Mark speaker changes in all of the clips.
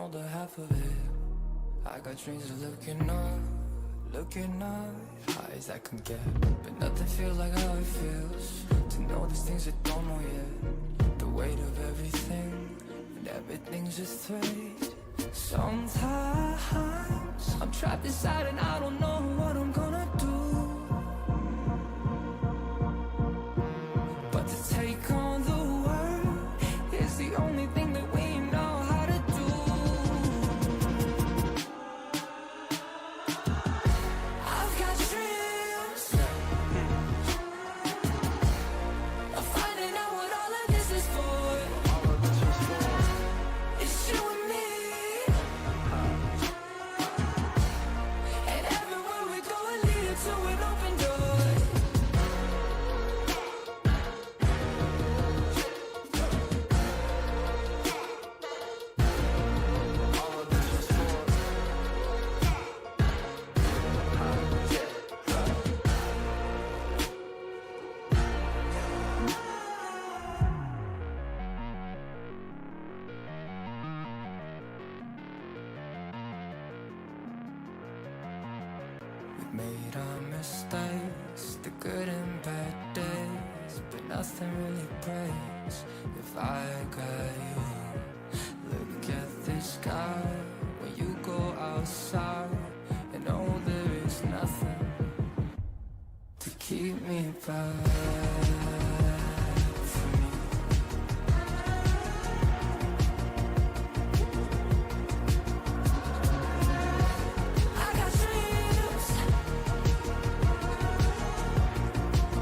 Speaker 1: know the half of it. I got dreams of looking up, high as I can get, but nothing feels like how it feels to know there's things I don't know yet. The weight of everything, and everything's just thread. Sometimes I'm trapped inside and I don't know what I'm gonna do. But to take on the world is the only thing that we know how to do. I've got dreams of finding out what all of this is for. It's you and me, and everywhere we go it leads to an open door. We've made our mistakes, the good and bad days, but nothing really breaks if I got you. Look at the sky when you go outside, and know there is nothing to keep me back from you. I got dreams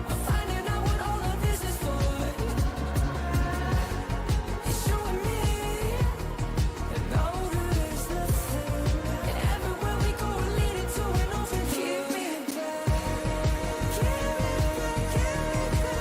Speaker 1: of finding out what all of this is for. It's you and me, and know that there's nothing, and everywhere we go we're leading to an open door. Keep me back, keep me back, keep me back.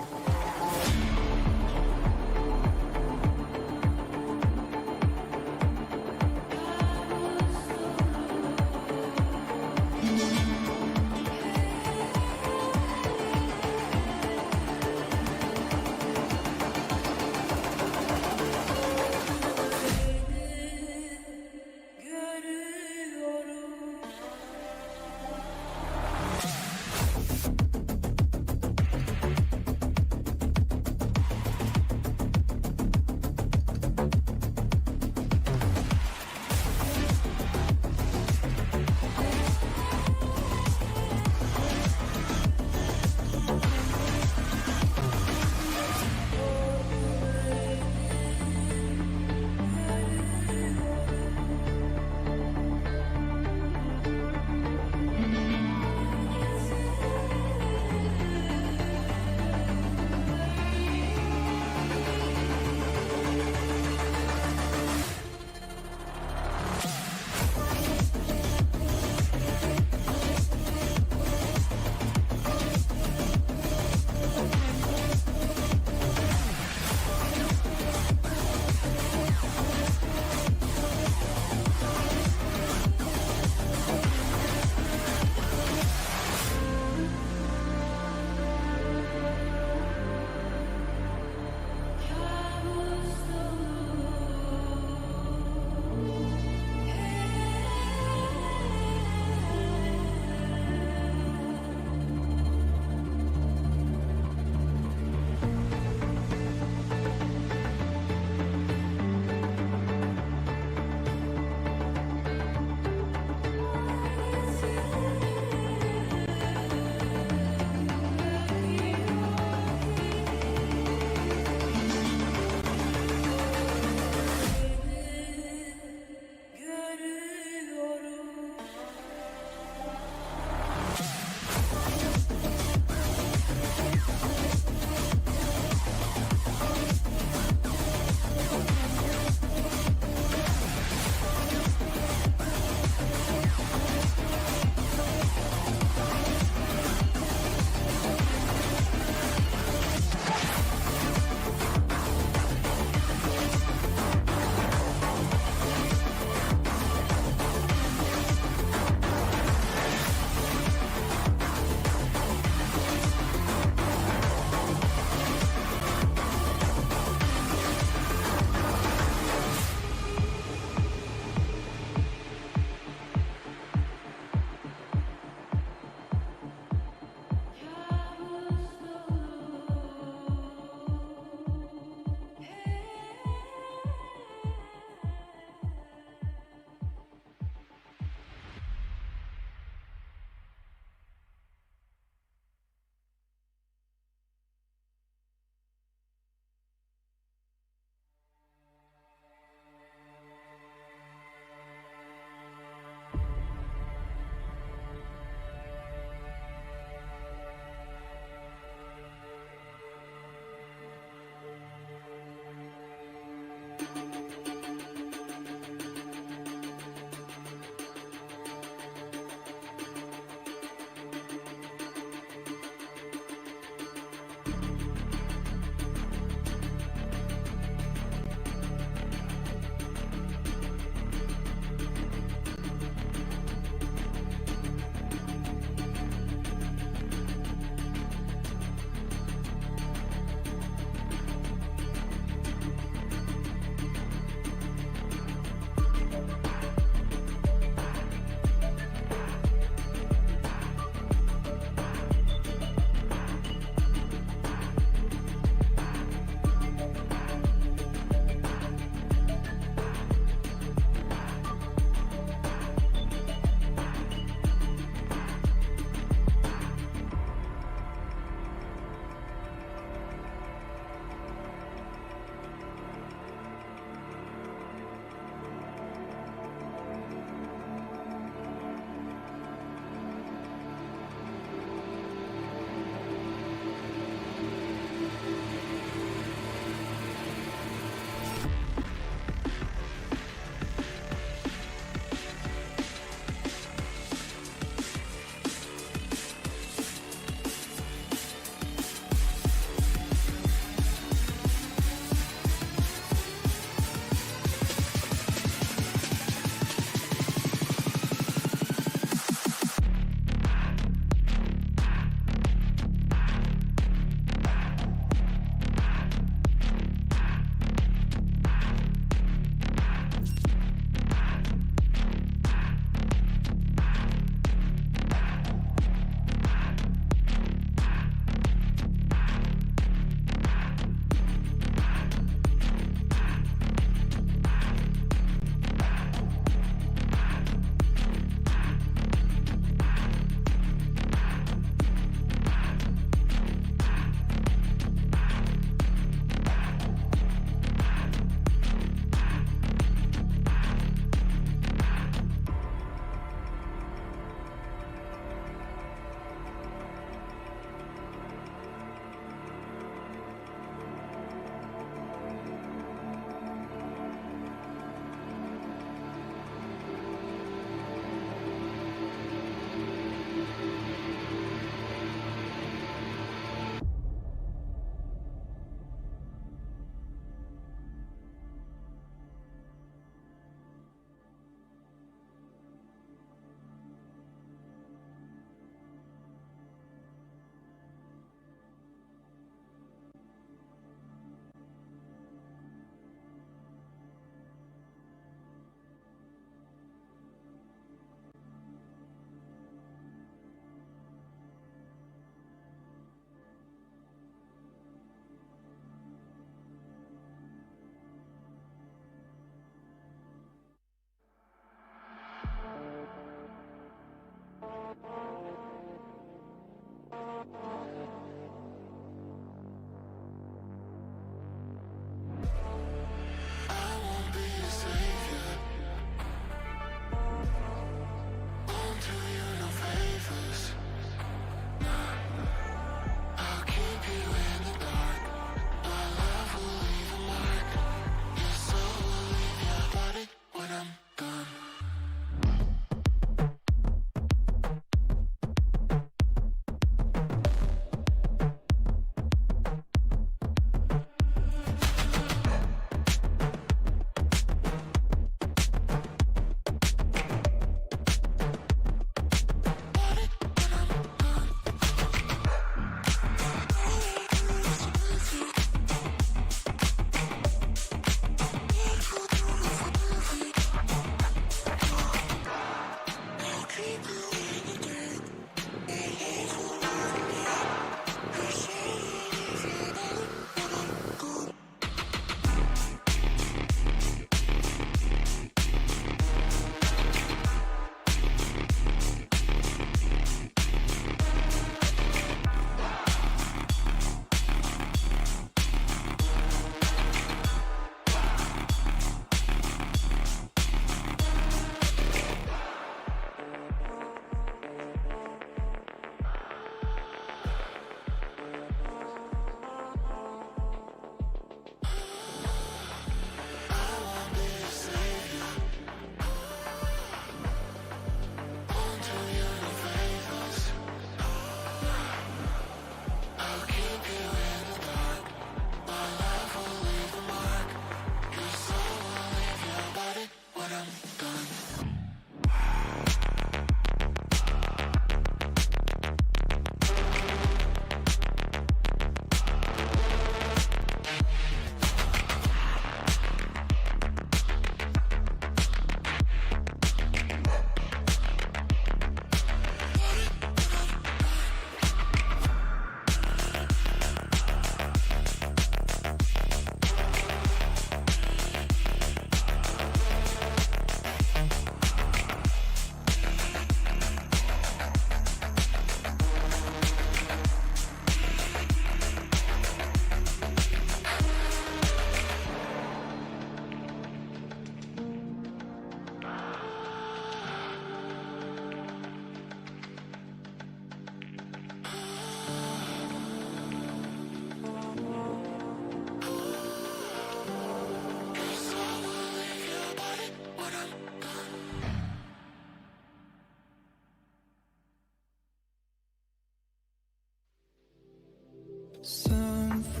Speaker 1: Sunrise,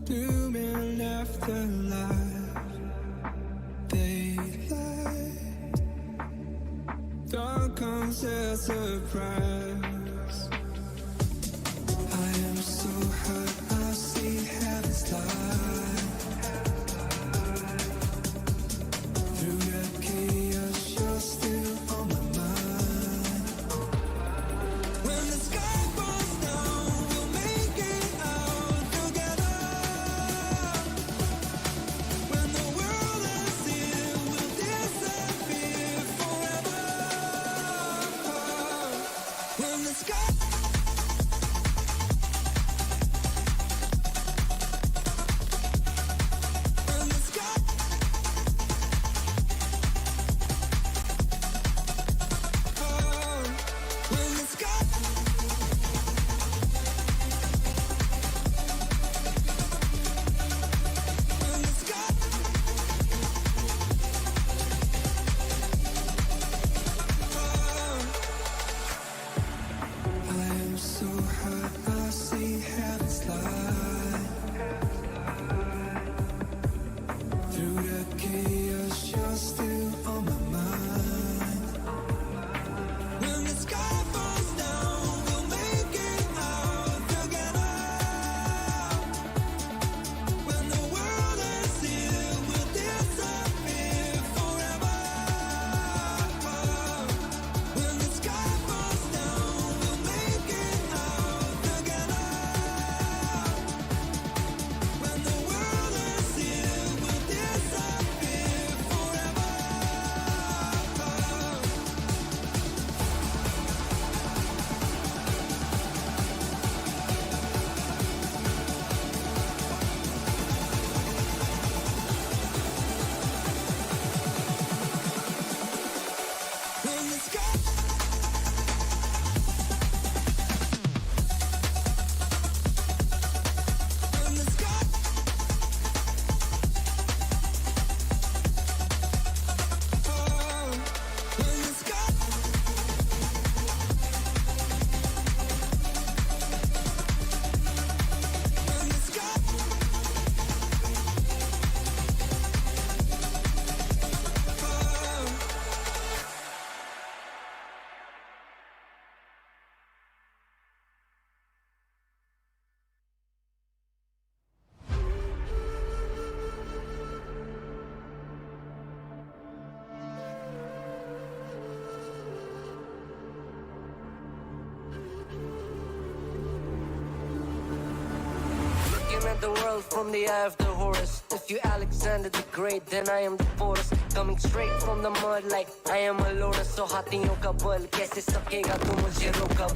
Speaker 1: looming afterlife, daylight, dawn comes as a surprise. I am so hurt, I see heaven's light. Through the chaos, you're still on my mind. When the sky falls down, we'll make it out together. When the world ends here, we'll disappear forever.
Speaker 2: at the world from the eye of the Horus. If you Alexander the Great, then I am the Porus. Coming straight from the mud like I am a lotus. So हाथियों का बल कैसे सकेगा तू मुझे रोका?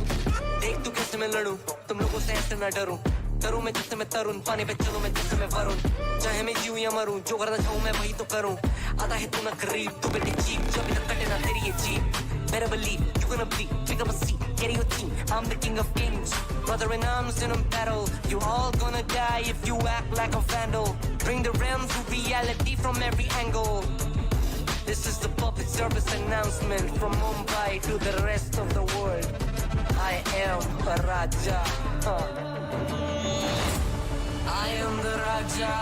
Speaker 2: देख तू कैसे मैं लड़ूं, तुम लोगों से ऐसे ना डरूं. करूं मैं जिससे मैं तरुण, पानी पे चलूं मैं जिससे मैं वरुण. चाहे मैं जीऊं या मरूं, जो करना चाहूं मैं वही तो करूं. आता है तू ना करीब, तू बेटे चीप, जो अभी तक कटे ना तेरी ये jeep. Better believe, you gonna bleed, pick up a seat, get your team. I'm the king of kings, brother in arms in a battle. You all gonna die if you act like a vandal. Bring the realm to reality from every angle. This is the public service announcement from Mumbai to the rest of the world. I am a Raja. I am the Raja.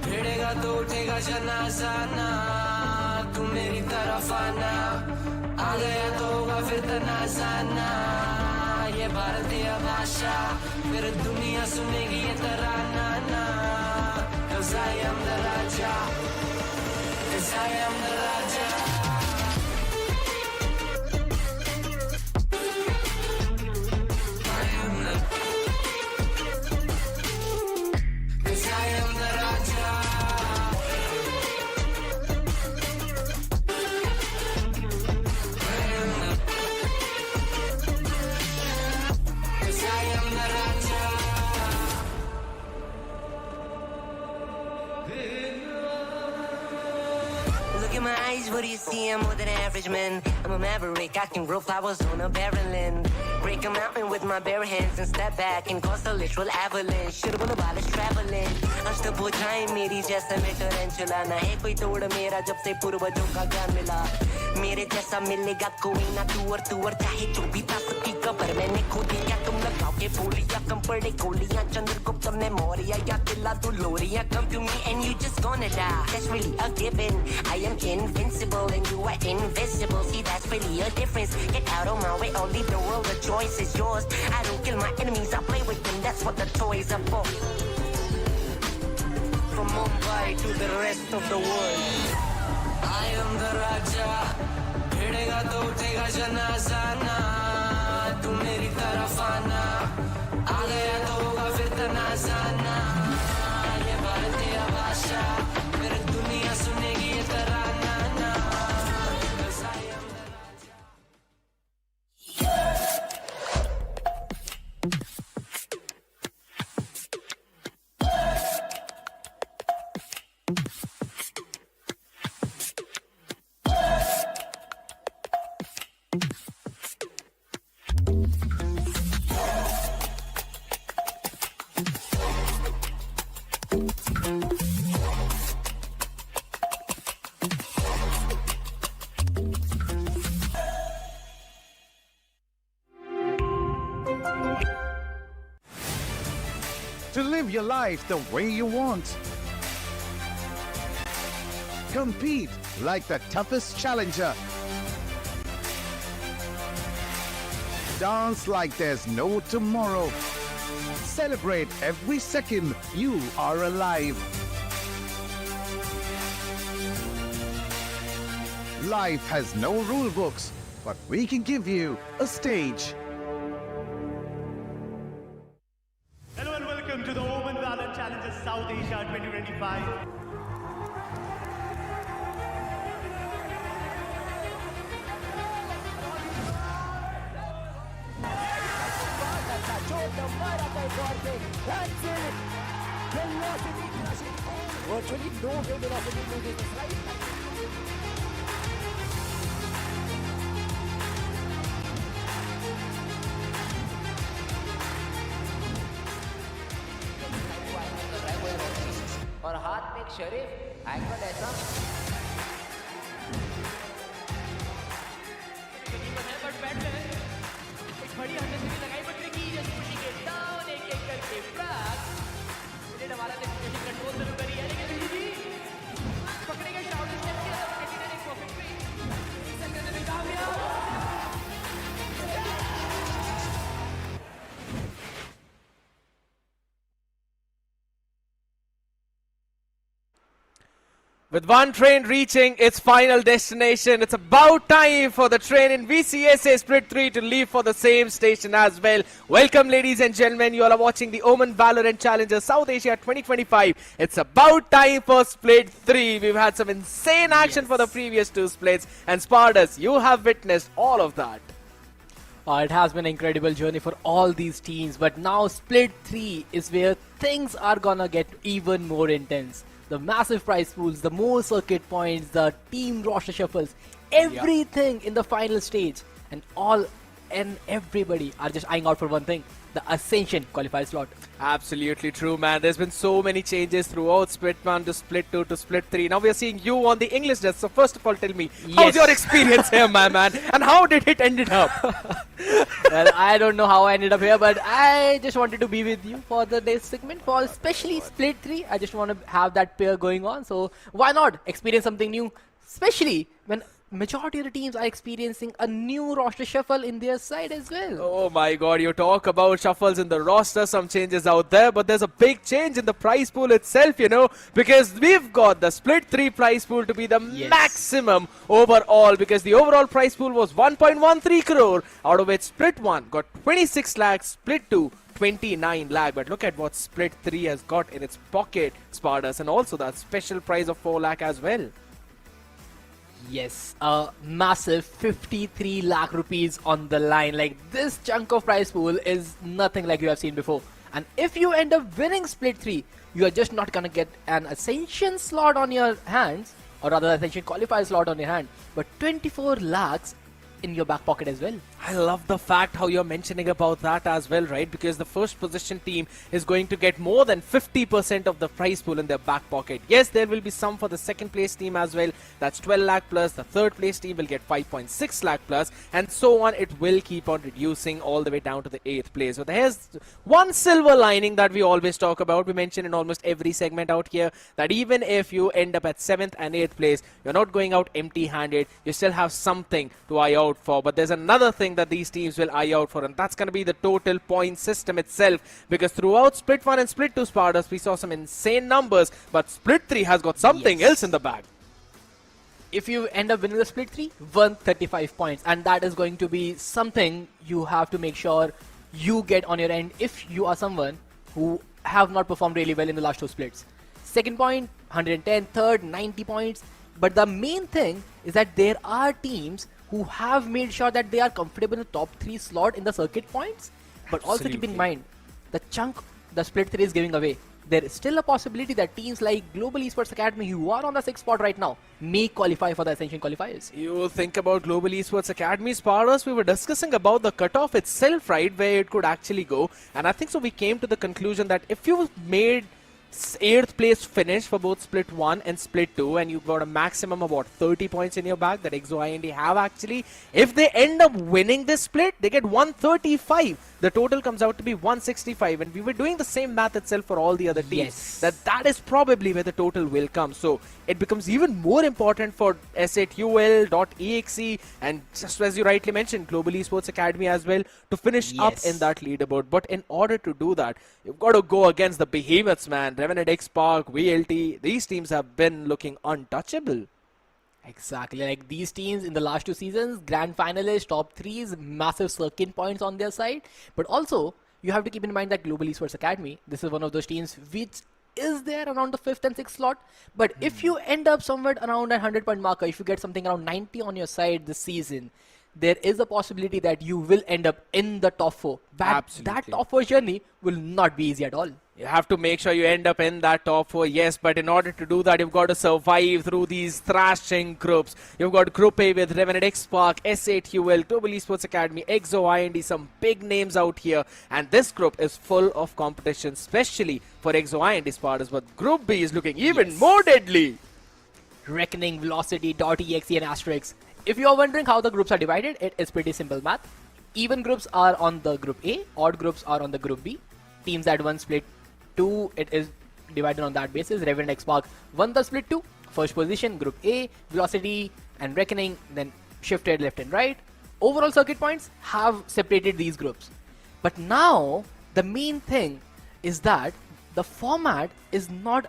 Speaker 2: भिड़ेगा तो उठेगा जनाजा ना. तू मेरी तरफ आना. आ गया तो होगा फिर तनाजा ना. ये भारतीय भाषा फिर दुनिया सुनेगी ये तराना ना. 'Cause I am the Raja. 'Cause I am the Raja. What do you see? I'm more than average man. I'm a maverick, I can grow flowers on a barren land. Break a mountain with my bare hands and step back and cause a literal avalanche. Should've been about traveling. आज तो बुझाए मेरी जैसे मैं tarantula. ना है कोई तोड़ मेरा जब से पूर्वजों का ज्ञान मिला. मेरे जैसा मिलेगा कोई ना तू और चाहे जो भी था सबकी कबर मैंने खोदी. क्या तुम लगाओगे बोलियां कम पड़े गोलियां. चंद्रगुप्त ने मौर्य या दिला तू लोरियां. Come to me and you just gonna die. That's really a given. I am invincible and you are invisible. See, that's really a difference. Get out of my way, I'll leave the world. The choice is yours. I don't kill my enemies, I play with them. That's what the toys are for. From Mumbai to the rest of the world, I am the Raja. भिड़ेगा तो उठेगा जनाजा ना. तू मेरी तरफ आना. आ गया तो होगा फिर तनाजा ना. ये भारतीय भाषा फिर दुनिया सुनेगी ये तराना ना. 'Cause I am the Raja.
Speaker 3: To live your life the way you want. Compete like the toughest challenger. Dance like there's no tomorrow. Celebrate every second you are alive. Life has no rule books, but we can give you a stage.
Speaker 4: Hello and welcome to the OMEN VALORANT Challenges South Asia 2025.
Speaker 5: That's it! Velocity crushing. Virtually no velocity losing this, right?
Speaker 6: और हाथ में एक शरीफ angle ऐसा but bat में एक बड़ी hundred से भी लगाई बट की जस्ट पुशिंग इट डाउन एक करके फ्रैग इन्हें हमारा ने कंट्रोल शुरू करी है लेकिन जी पकड़ेगा शाउट स्टेप के अंदर कैटेगरी एक परफेक्ट पे सेकंड में कामयाब
Speaker 7: With one train reaching its final destination, it's about time for the train in VCSA Split 3 to leave for the same station as well. Welcome, ladies and gentlemen. You all are watching the OMEN VALORANT Challenger South Asia 2025. It's about time for Split 3. We've had some insane action for the previous two splits. And Spardas, you have witnessed all of that.
Speaker 6: It has been an incredible journey for all these teams. But now Split 3 is where things are gonna get even more intense. The massive prize pools, the more circuit points, the team roster shuffles, everything in the final stage, and everybody are just eyeing out for one thing: the Ascension qualifier slot.
Speaker 7: Absolutely true, man. There's been so many changes throughout Split 1 to Split 2 to Split 3. Now we are seeing you on the English desk. So first of all, tell me, how's your experience here, my man? And how did it ended up?
Speaker 6: Well, I don't know how I ended up here, but I just wanted to be with you for the day's segment, for especially Split 3. I just want to have that pair going on. So why not experience something new, especially when majority of the teams are experiencing a new roster shuffle in their side as well.
Speaker 7: Oh my god, you talk about shuffles in the roster, some changes out there, but there's a big change in the prize pool itself, you know, because we've got the Split 3 prize pool to be the maximum overall, because the overall prize pool was 1.13 crore, out of which Split 1 got 26 lakhs, Split 2 29 lakh. But look at what Split 3 has got in its pocket, Spardas, and also that special prize of 4 lakh as well.
Speaker 6: Yes, a massive 53 lakh rupees on the line. Like, this chunk of prize pool is nothing like you have seen before. And if you end up winning Split 3, you are just not gonna get an Ascension slot on your hands, or rather Ascension qualifier slot on your hand, but 24 lakhs in your back pocket as well.
Speaker 7: I love the fact how you're mentioning about that as well, right? Because the first position team is going to get more than 50% of the prize pool in their back pocket. Yes, there will be some for the second place team as well. That's 12 lakh plus. The third place team will get 5.6 lakh plus, and so on. It will keep on reducing all the way down to the 8th place. So there's one silver lining that we always talk about. We mention in almost every segment out here that even if you end up at 7th and 8th place, you're not going out empty-handed. You still have something to eye out for. But there's another thing that these teams will eye out for, and that's going to be the total point system itself, because throughout Split 1 and Split 2 Spardas, we saw some insane numbers, but Split 3 has got something else in the bag.
Speaker 6: If you end up winning the Split 3, 135 points, and that is going to be something you have to make sure you get on your end if you are someone who have not performed really well in the last two splits. Second point, 110, third, 90 points. But the main thing is that there are teams who have made sure that they are comfortable in the top 3 slot in the circuit points. But also keep in mind, the chunk the Split 3 is giving away, there is still a possibility that teams like Global Esports Academy, who are on the 6th spot right now, may qualify for the Ascension qualifiers.
Speaker 7: You think about Global Esports Academy, Spardas, we were discussing about the cutoff itself, right, where it could actually go. And I think so we came to the conclusion that if you made 8th place finish for both Split 1 and Split 2, and you got a maximum of about 30 points in your bag that Exe Esports have actually. If they end up winning this split, they get 135. The total comes out to be 165, and we were doing the same math itself for all the other teams. That is probably where the total will come. So it becomes even more important for SATUL, dotEXE, and just as you rightly mentioned, Global Esports Academy as well, to finish up in that leaderboard. But in order to do that, you've got to go against the behemoths, man. Revenant XSpark, VLT, these teams have been looking untouchable.
Speaker 6: Exactly, like these teams in the last 2 seasons, grand finalists, top 3s, massive circuit points on their side. But also, you have to keep in mind that Global Esports Academy, this is one of those teams which is there around the 5th and 6th slot. But if you end up somewhere around that 100-point marker, if you get something around 90 on your side this season, there is a possibility that you will end up in the top 4. But that top 4 journey will not be easy at all.
Speaker 7: You have to make sure you end up in that top 4, yes, but in order to do that, you've got to survive through these thrashing groups. You've got Group A with Revenant XSpark, SATUL, Global Esports Academy, Exe Esports, some big names out here. And this group is full of competition, especially for Exe Esports. But Group B is looking even more deadly.
Speaker 6: Reckoning, Velocity, dotEXE, and Asterisk. If you are wondering how the groups are divided, it is pretty simple math. Even groups are on the Group A, odd groups are on the Group B. Teams that won Split 2, it is divided on that basis. Revenant XSpark won the Split 2, first position, Group A, Velocity and Reckoning, then shifted left and right. Overall circuit points have separated these groups. But now, the main thing is that the format is not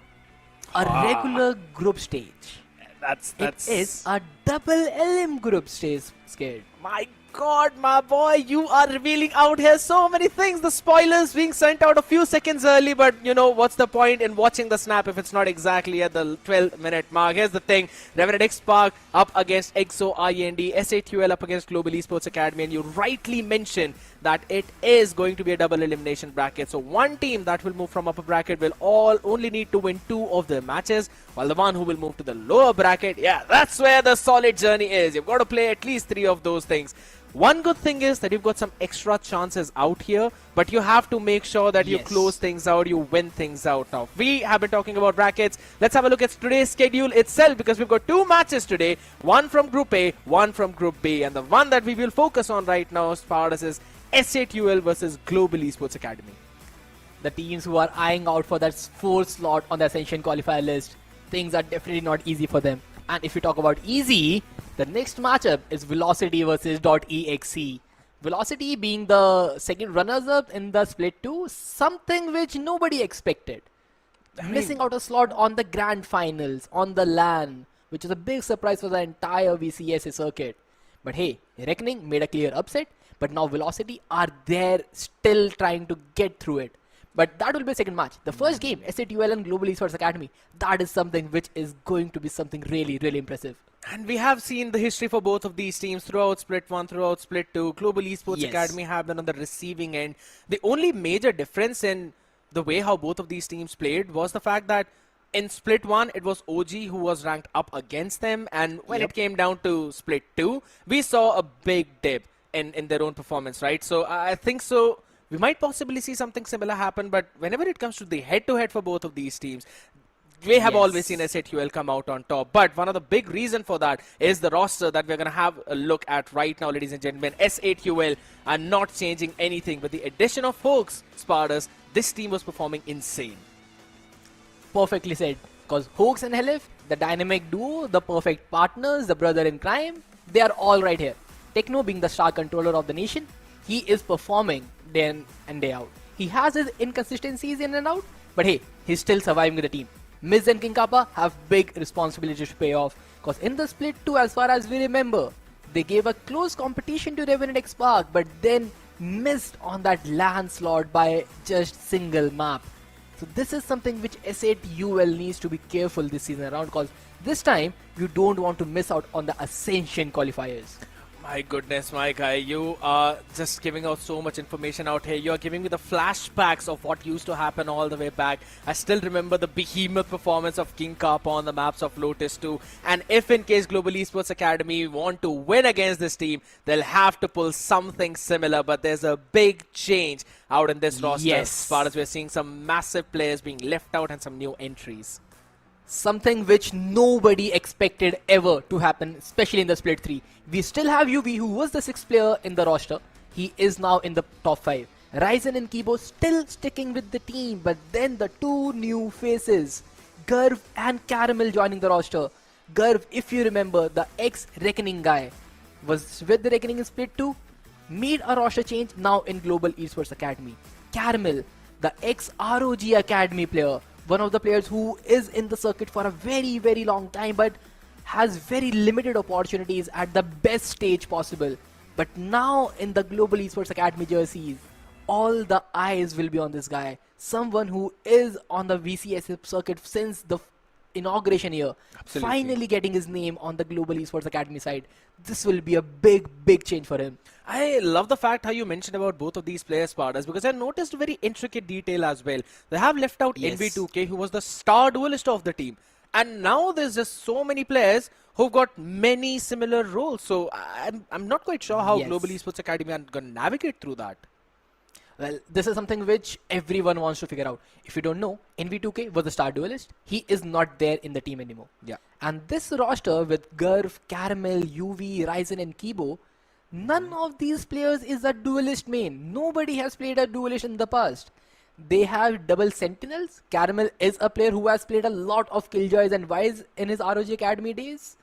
Speaker 6: a regular group stage.
Speaker 7: That's
Speaker 6: It is a double LM group stage, Skid.
Speaker 7: My God, my boy, you are revealing out here so many things. The spoilers being sent out a few seconds early, but you know, what's the point in watching the snap if it's not exactly at the 12-minute mark? Here's the thing. Revenant XSpark up against EXE S8UL up against Global Esports Academy, and you rightly mentioned that it is going to be a double elimination bracket. So one team that will move from upper bracket will only need to win 2 of their matches, while the one who will move to the lower bracket, yeah, that's where the solid journey is. You've got to play at least 3 of those things. One good thing is that you've got some extra chances out here, but you have to make sure that you close things out, you win things out. Now, we have been talking about brackets. Let's have a look at today's schedule itself, because we've got 2 matches today, one from Group A, one from Group B, and the one that we will focus on right now as far as is S8UL versus Global Esports Academy.
Speaker 6: The teams who are eyeing out for that 4th slot on the Ascension qualifier list, things are definitely not easy for them. And if you talk about easy, the next matchup is Velocity versus dotEXE. Velocity being the second runners-up in the Split 2, something which nobody expected. Missing out a slot on the Grand Finals, on the LAN, which is a big surprise for the entire VCSA circuit. But hey, Reckoning made a clear upset, but now Velocity are there still trying to get through it. But that will be a second match. The first game, S8UL and Global Esports Academy, that is something which is going to be something really, really impressive.
Speaker 7: And we have seen the history for both of these teams throughout Split 1, throughout Split 2. Global Esports Academy have been on the receiving end. The only major difference in the way how both of these teams played was the fact that in Split 1, it was OG who was ranked up against them. And when it came down to Split 2, we saw a big dip in their own performance, right? So I think so. We might possibly see something similar happen, but whenever it comes to the head-to-head for both of these teams, we have always seen S8UL come out on top. But one of the big reasons for that is the roster that we're going to have a look at right now, ladies and gentlemen. S8UL are not changing anything. With the addition of Hoax Spartans, this team was performing insane.
Speaker 6: Perfectly said. Because Hoax and Helif, the dynamic duo, the perfect partners, the brother in crime, they are all right here. Techno being the star controller of the nation, he is performing day in and day out. He has his inconsistencies in and out, but hey, he's still surviving with the team. Miz and King Kappa have big responsibilities to pay off, because in the Split 2, as far as we remember, they gave a close competition to Revenant XSpark, but then missed on that LAN slot by just single map. So this is something which S8UL needs to be careful this season around, because this time you don't want to miss out on the Ascension qualifiers.
Speaker 7: My goodness, my guy, you are just giving out so much information out here. You're giving me the flashbacks of what used to happen all the way back. I still remember the behemoth performance of King Kappa on the maps of Lotus 2. And if in case Global Esports Academy want to win against this team, they'll have to pull something similar. But there's a big change out in this roster. As far as we're seeing some massive players being left out and some new entries.
Speaker 6: Something which nobody expected ever to happen, especially in the Split 3. We still have UV, who was the 6th player in the roster. He is now in the top 5. Ryzen and Kibo still sticking with the team, but then the 2 new faces, Garv and Caramel, joining the roster. Garv, if you remember, the ex-Reckoning guy, was with the Reckoning in Split 2, made a roster change now in Global Esports Academy. Caramel, the ex-ROG Academy player, one of the players who is in the circuit for a very, very long time, but has very limited opportunities at the best stage possible. But now in the Global Esports Academy jerseys, all the eyes will be on this guy. Someone who is on the VCSA circuit since the inauguration year.
Speaker 7: Absolutely.
Speaker 6: Finally getting his name on the Global Esports Academy side. This will be a big, big change for him.
Speaker 7: I love the fact how you mentioned about both of these players, Spartas, because I noticed a very intricate detail as well. They have left out NV2K, who was the star duelist of the team. And now there's just so many players who've got many similar roles. So I'm not quite sure how Global Esports Academy are going to navigate through that.
Speaker 6: Well, this is something which everyone wants to figure out. If you don't know, NV2K was the star duelist. He is not there in the team anymore. Yeah. And this roster with Garv, Caramel, UV, Ryzen and Kibo, none of these players is a duelist main. Nobody has played a duelist in the past. They have double sentinels. Caramel is a player who has played a lot of Killjoys and Wise in his ROG Academy days.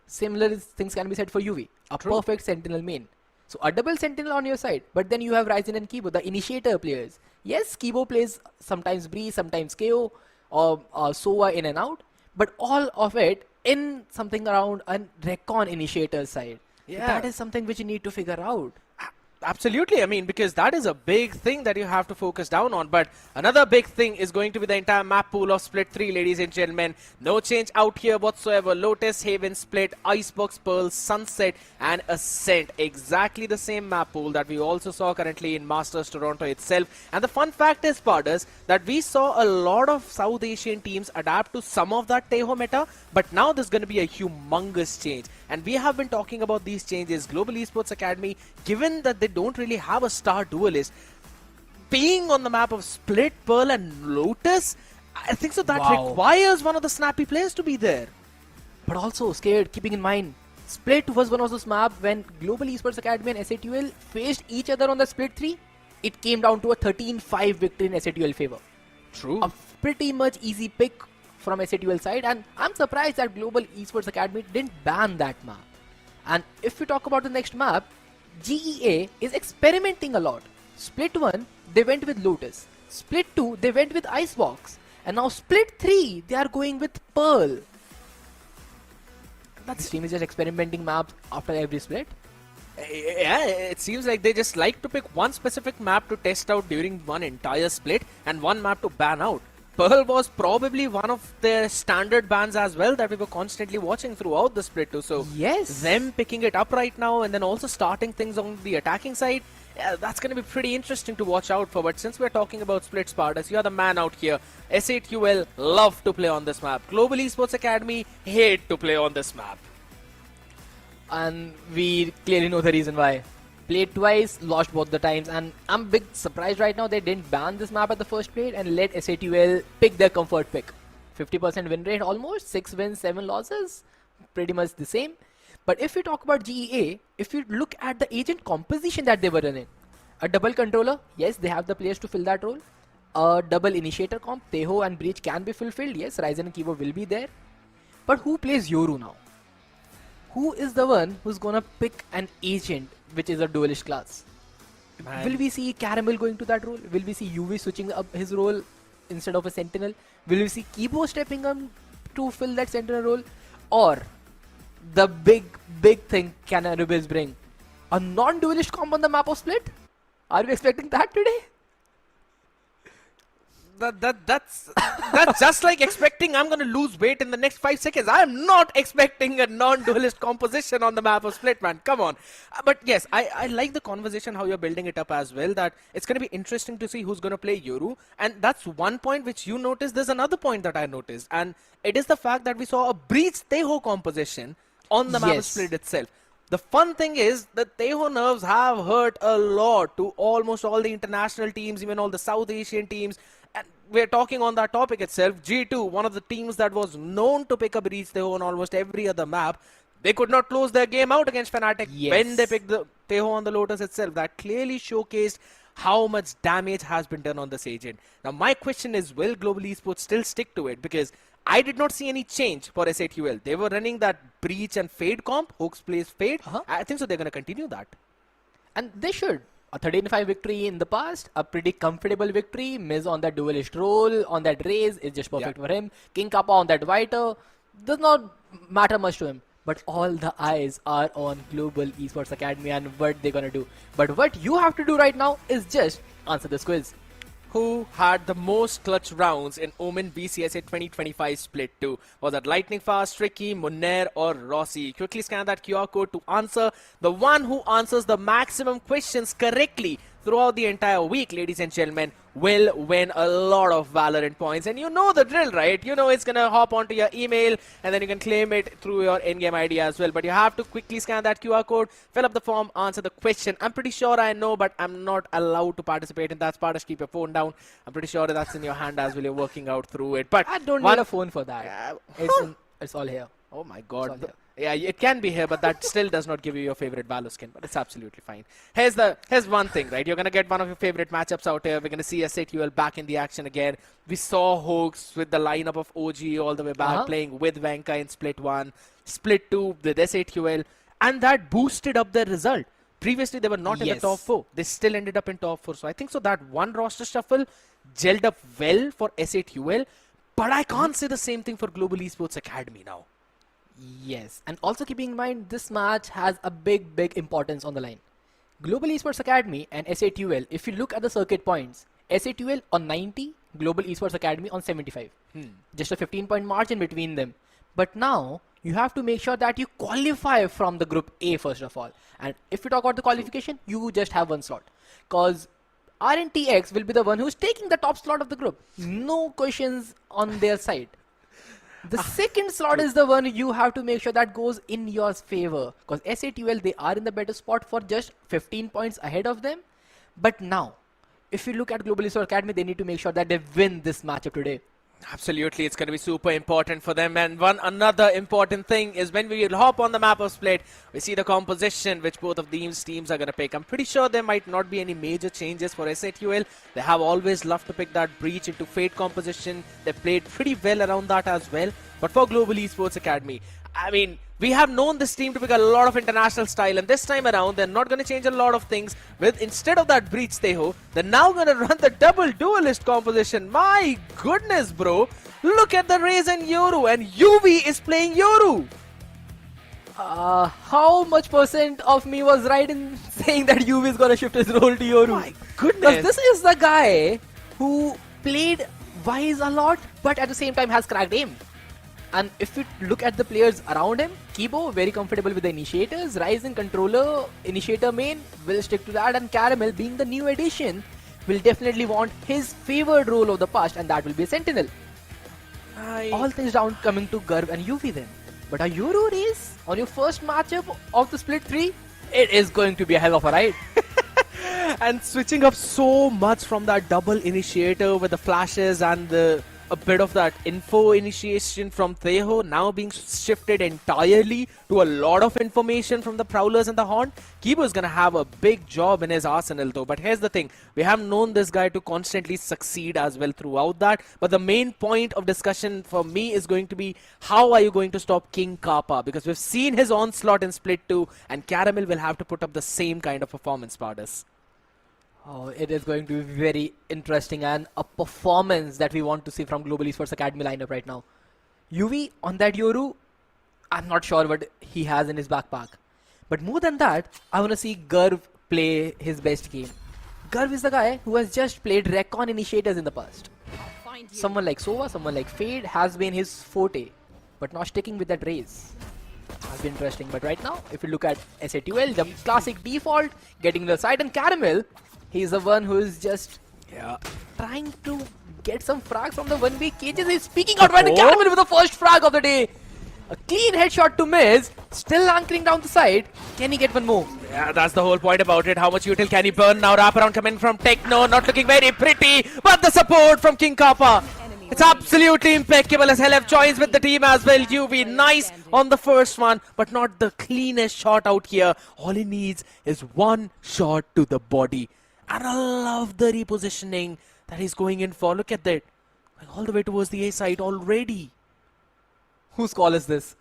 Speaker 6: Similar things can be said for UV. A perfect sentinel main. So a double sentinel on your side, but then you have Ryzen and Kibo, the initiator players. Yes, Kibo plays sometimes Bree, sometimes KO.
Speaker 8: or SOA in and out, but all of it in something around a recon initiator side.
Speaker 7: Yeah.
Speaker 8: That is something which you need to figure out.
Speaker 7: Absolutely, I mean, because that is a big thing that you have to focus down on. But another big thing is going to be the entire map pool of Split 3, ladies and gentlemen. No change out here whatsoever. Lotus, Haven, Split, Icebox, Pearl, Sunset, and Ascent. Exactly the same map pool that we also saw currently in Masters Toronto itself. And the fun fact is, Pardus, that we saw a lot of South Asian teams adapt to some of that Teho meta. But now there's going to be a humongous change. And we have been talking about these changes. Global Esports Academy, given that they don't really have a star duelist, being on the map of Split, Pearl and Lotus, I think so that requires one of the snappy players to be there.
Speaker 8: But also scared, keeping in mind, Split was one of those maps when Global Esports Academy and SATUL faced each other on the Split 3. It came down to a 13-5 victory in SATUL favor.
Speaker 7: True.
Speaker 8: A pretty much easy pick from SATUL side, and I'm surprised that Global Esports Academy didn't ban that map. And if we talk about the next map, GEA is experimenting a lot. Split 1, they went with Lotus. Split 2, they went with Icebox. And now Split 3, they are going with Pearl. This team is just experimenting maps after every split.
Speaker 7: Yeah, it seems like they just like to pick one specific map to test out during one entire split and one map to ban out. Pearl was probably one of their standard bans as well that we were constantly watching throughout the split too. So
Speaker 8: yes,
Speaker 7: them picking it up right now and then also starting things on the attacking side, yeah, that's going to be pretty interesting to watch out for. But since we're talking about split, Spartus, you're the man out here. SATUL love to play on this map. Global Esports Academy hate to play on this map.
Speaker 8: And we clearly know the reason why. Played twice, lost both the times, and I'm big surprised right now they didn't ban this map at the first play and let SATUL pick their comfort pick. 50% win rate almost, 6 wins, 7 losses, pretty much the same. But if we talk about GEA, if you look at the agent composition that they were running, a double controller, yes, they have the players to fill that role. A double initiator comp, Teho and Breach can be fulfilled, yes, Ryzen and Kivo will be there. But who plays Yoru now? Who is the one who's gonna pick an agent which is a duelist class?
Speaker 7: Man.
Speaker 8: Will we see Caramel going to that role? Will we see UV switching up his role instead of a Sentinel? Will we see Kibo stepping up to fill that Sentinel role? Or the big thing can Rebels bring? A non-duelist comp on the map of Split? Are we expecting that today?
Speaker 7: That's just like expecting I'm going to lose weight in the next 5 seconds. I am not expecting a non-duelist composition on the map of Split, man. Come on. But yes, I like the conversation, how you're building it up as well, that it's going to be interesting to see who's going to play Yoru. And that's one point which you noticed. There's another point that I noticed. And it is the fact that we saw a Breach Teho composition on the map of Split itself. The fun thing is that Teho nerves have hurt a lot to almost all the international teams, even all the South Asian teams. And we're talking on that topic itself. G2, one of the teams that was known to pick up Breach Teho on almost every other map, they could not close their game out against Fnatic when they picked the Teho on the Lotus itself. That clearly showcased how much damage has been done on this agent. Now my question is, will Global Esports still stick to it? Because I did not see any change for SATUL. They were running that Breach and Fade comp. Hooks plays Fade. I think so they're going to continue that.
Speaker 8: And they should. A 13-5 victory in the past, a pretty comfortable victory. Miz on that duelist role, on that raise is just perfect for him. King Kappa on that Viter does not matter much to him. But all the eyes are on Global Esports Academy and what they're gonna do. But what you have to do right now is just answer this quiz.
Speaker 7: Who had the most clutch rounds in OMEN VCSA 2025 Split 2? Was that Lightning Fast, Tricky, Munner or Rossi? Quickly scan that QR code to answer. The one who answers the maximum questions correctly throughout the entire week, ladies and gentlemen, will win a lot of Valorant points. And you know the drill, right? You know it's going to hop onto your email and then you can claim it through your in-game ID as well. But you have to quickly scan that QR code, fill up the form, answer the question. I'm pretty sure I know, but I'm not allowed to participate in that. Spartus, keep your phone down. I'm pretty sure that's in your hand as well. You're working out through it. But
Speaker 8: I don't need a phone for that. It's all here.
Speaker 7: Oh my god. Yeah, it can be here, but that still does not give you your favorite Valo skin, but it's absolutely fine. Here's one thing, right? You're going to get one of your favorite matchups out here. We're going to see SATUL back in the action again. We saw Hooks with the lineup of OG all the way back, playing with Venka in Split 1, Split 2 with SATUL, and that boosted up their result. Previously, they were not in the top 4. They still ended up in top 4. So I think so that one roster shuffle gelled up well for SATUL. But I can't say the same thing for Global Esports Academy now.
Speaker 8: Yes, and also keeping in mind this match has a big importance on the line. Global Esports Academy and SATUL, if you look at the circuit points, SATUL on 90, Global Esports Academy on 75. Just a 15-point margin between them. But now you have to make sure that you qualify from the group A first of all. And if you talk about the qualification, you just have one slot. Because RNTX will be the one who's taking the top slot of the group. No questions on their side. The second slot is the one you have to make sure that goes in your favor. Because SATUL, they are in the better spot for just 15 points ahead of them. But now, if you look at Global Esports Academy, they need to make sure that they win this matchup today.
Speaker 7: Absolutely, it's going to be super important for them. And another important thing is when we hop on the map of Split, we see the composition which both of these teams are going to pick. I'm pretty sure there might not be any major changes for SATUL. They have always loved to pick that breach into Fate composition. They played pretty well around that as well. But for Global Esports Academy, I mean, we have known this team to pick a lot of international style, and this time around they're not going to change a lot of things. With instead of that breach Teho, they're now going to run the double duelist composition. My goodness, bro, look at the Raisin Yoru, and UV is playing Yoru.
Speaker 8: How much percent of me was right in saying that UV is going to shift his role to Yoru?
Speaker 7: My goodness,
Speaker 8: this is the guy who played Wise a lot, but at the same time has cracked aim. And if you look at the players around him, Kibo very comfortable with the initiators, Ryzen controller, initiator main will stick to that, and Caramel being the new addition will definitely want his favored role of the past, and that will be Sentinel. All things down coming to Garv and UV then. But a Yoru race on your first matchup of the Split 3, it is going to be a hell of a ride.
Speaker 7: And switching up so much from that double initiator with the flashes and a bit of that info initiation from Teho now being shifted entirely to a lot of information from the Prowlers and the Horn. Kibo is going to have a big job in his arsenal though. But here's the thing, we have known this guy to constantly succeed as well throughout that. But the main point of discussion for me is going to be, how are you going to stop King Kappa? Because we've seen his onslaught in Split 2, and Caramel will have to put up the same kind of performance, Pardus.
Speaker 8: Oh, it is going to be very interesting, and a performance that we want to see from Global Esports Academy lineup right now. UV on that Yoru, I'm not sure what he has in his backpack. But more than that, I want to see Garv play his best game. Garv is the guy who has just played Recon initiators in the past. Someone like Sova, someone like Fade has been his forte, but not sticking with that race. Has been interesting. But right now, if you look at SATUL, the classic default, getting the side, and Caramel, he's the one who is just trying to get some frags from the 1v cages. He's speaking out right, and Caramel with the first frag of the day. A clean headshot to miss, still anchoring down the side. Can he get one more?
Speaker 7: Yeah, that's the whole point about it. How much util can he burn? Now wraparound coming from Techno, not looking very pretty, but the support from King Kappa. It's absolutely impeccable as hell. Have joins with the team as well. UV nice on the first one, but not the cleanest shot out here. All he needs is one shot to the body. And I love the repositioning that he's going in for. Look at that. All the way towards the A side already.
Speaker 8: Whose call is this?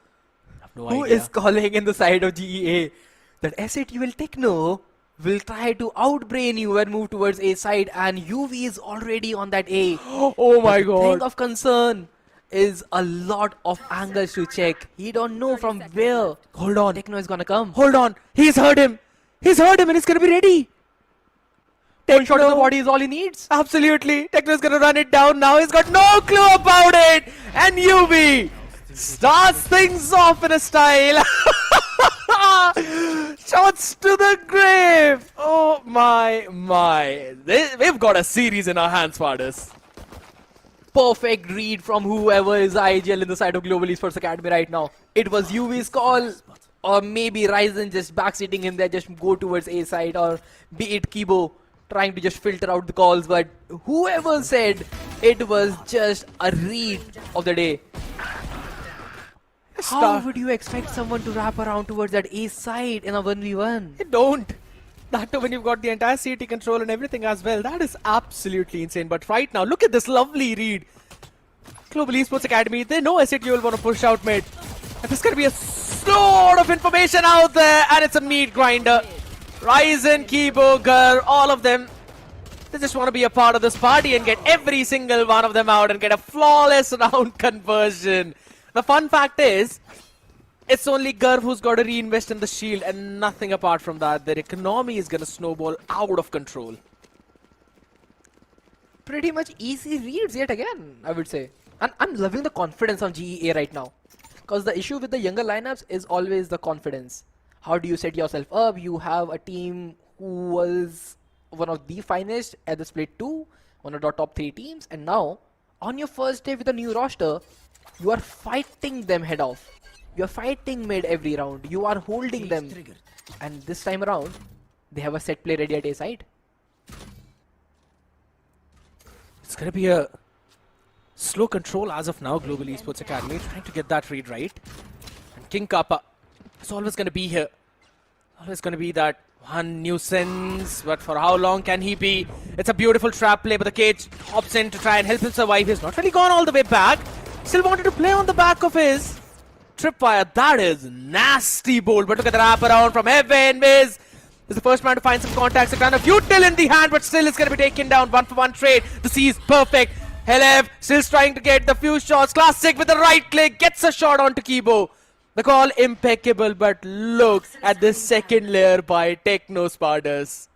Speaker 7: I have no
Speaker 8: Who
Speaker 7: idea.
Speaker 8: is calling in the side of GEA? That SATUL Techno will try to outbrain you and move towards A side, and UV is already on that A.
Speaker 7: Oh my god.
Speaker 8: The thing of concern is a lot of angles to check. He don't know from where
Speaker 7: Hold on.
Speaker 8: Techno is gonna come.
Speaker 7: Hold on. He's heard him. He's heard him and he's gonna be ready.
Speaker 8: One shot to the body is all he needs.
Speaker 7: Absolutely. Techno's gonna run it down now. He's got no clue about it. And UV starts things off in a style. Shots to the grave. Oh my. We've got a series in our hands, Pardus.
Speaker 8: Perfect read from whoever is IGL in the side of Global Esports Academy right now. It was UV's call, or maybe Ryzen just backseating him there, just go towards A side, or be it Kibo trying to just filter out the calls. But whoever said, it was just a read of the day. How would you expect someone to wrap around towards that A side in a 1v1?
Speaker 7: You don't. That too when you've got the entire CT control and everything as well. That is absolutely insane. But right now, look at this lovely read. Global Esports Academy, they know SATUL will want to push out mid. And there's going to be a lot of information out there. And it's a meat grinder. Ryzen, Kibo, Gur, all of them They just want to be a part of this party and get every single one of them out and get a flawless round conversion. The fun fact is, it's only Garv who's got to reinvest in the shield and nothing apart from that. Their economy is going to snowball out of control.
Speaker 8: Pretty much easy reads yet again, I would say. And I'm loving the confidence of GEA right now. Because the issue with the younger lineups is always the confidence. How do you set yourself up? You have a team who was one of the finest at the split 2, one of the top 3 teams, and now on your first day with a new roster, you are fighting them head off. You are fighting mid every round. You are holding them. And this time around, they have a set play ready at A side.
Speaker 7: It's going to be a slow control as of now. Global Esports Academy trying to get that read right. And King Kappa is always going to be here. Always going to be that one nuisance. But for how long can he be? It's a beautiful trap play, but the cage hops in to try and help him survive. He's not really gone all the way back. Still wanted to play on the back of his tripwire. That is nasty bolt. But look at the wrap around from Heaven. Wiz is the first man to find some contacts. A kind of util in the hand, but still is going to be taken down. 1-for-1 trade. The C is perfect. Helev still trying to get the few shots. Classic with the right click. Gets a shot onto Kibo. The call impeccable, but look at this second layer by Techno Spardas.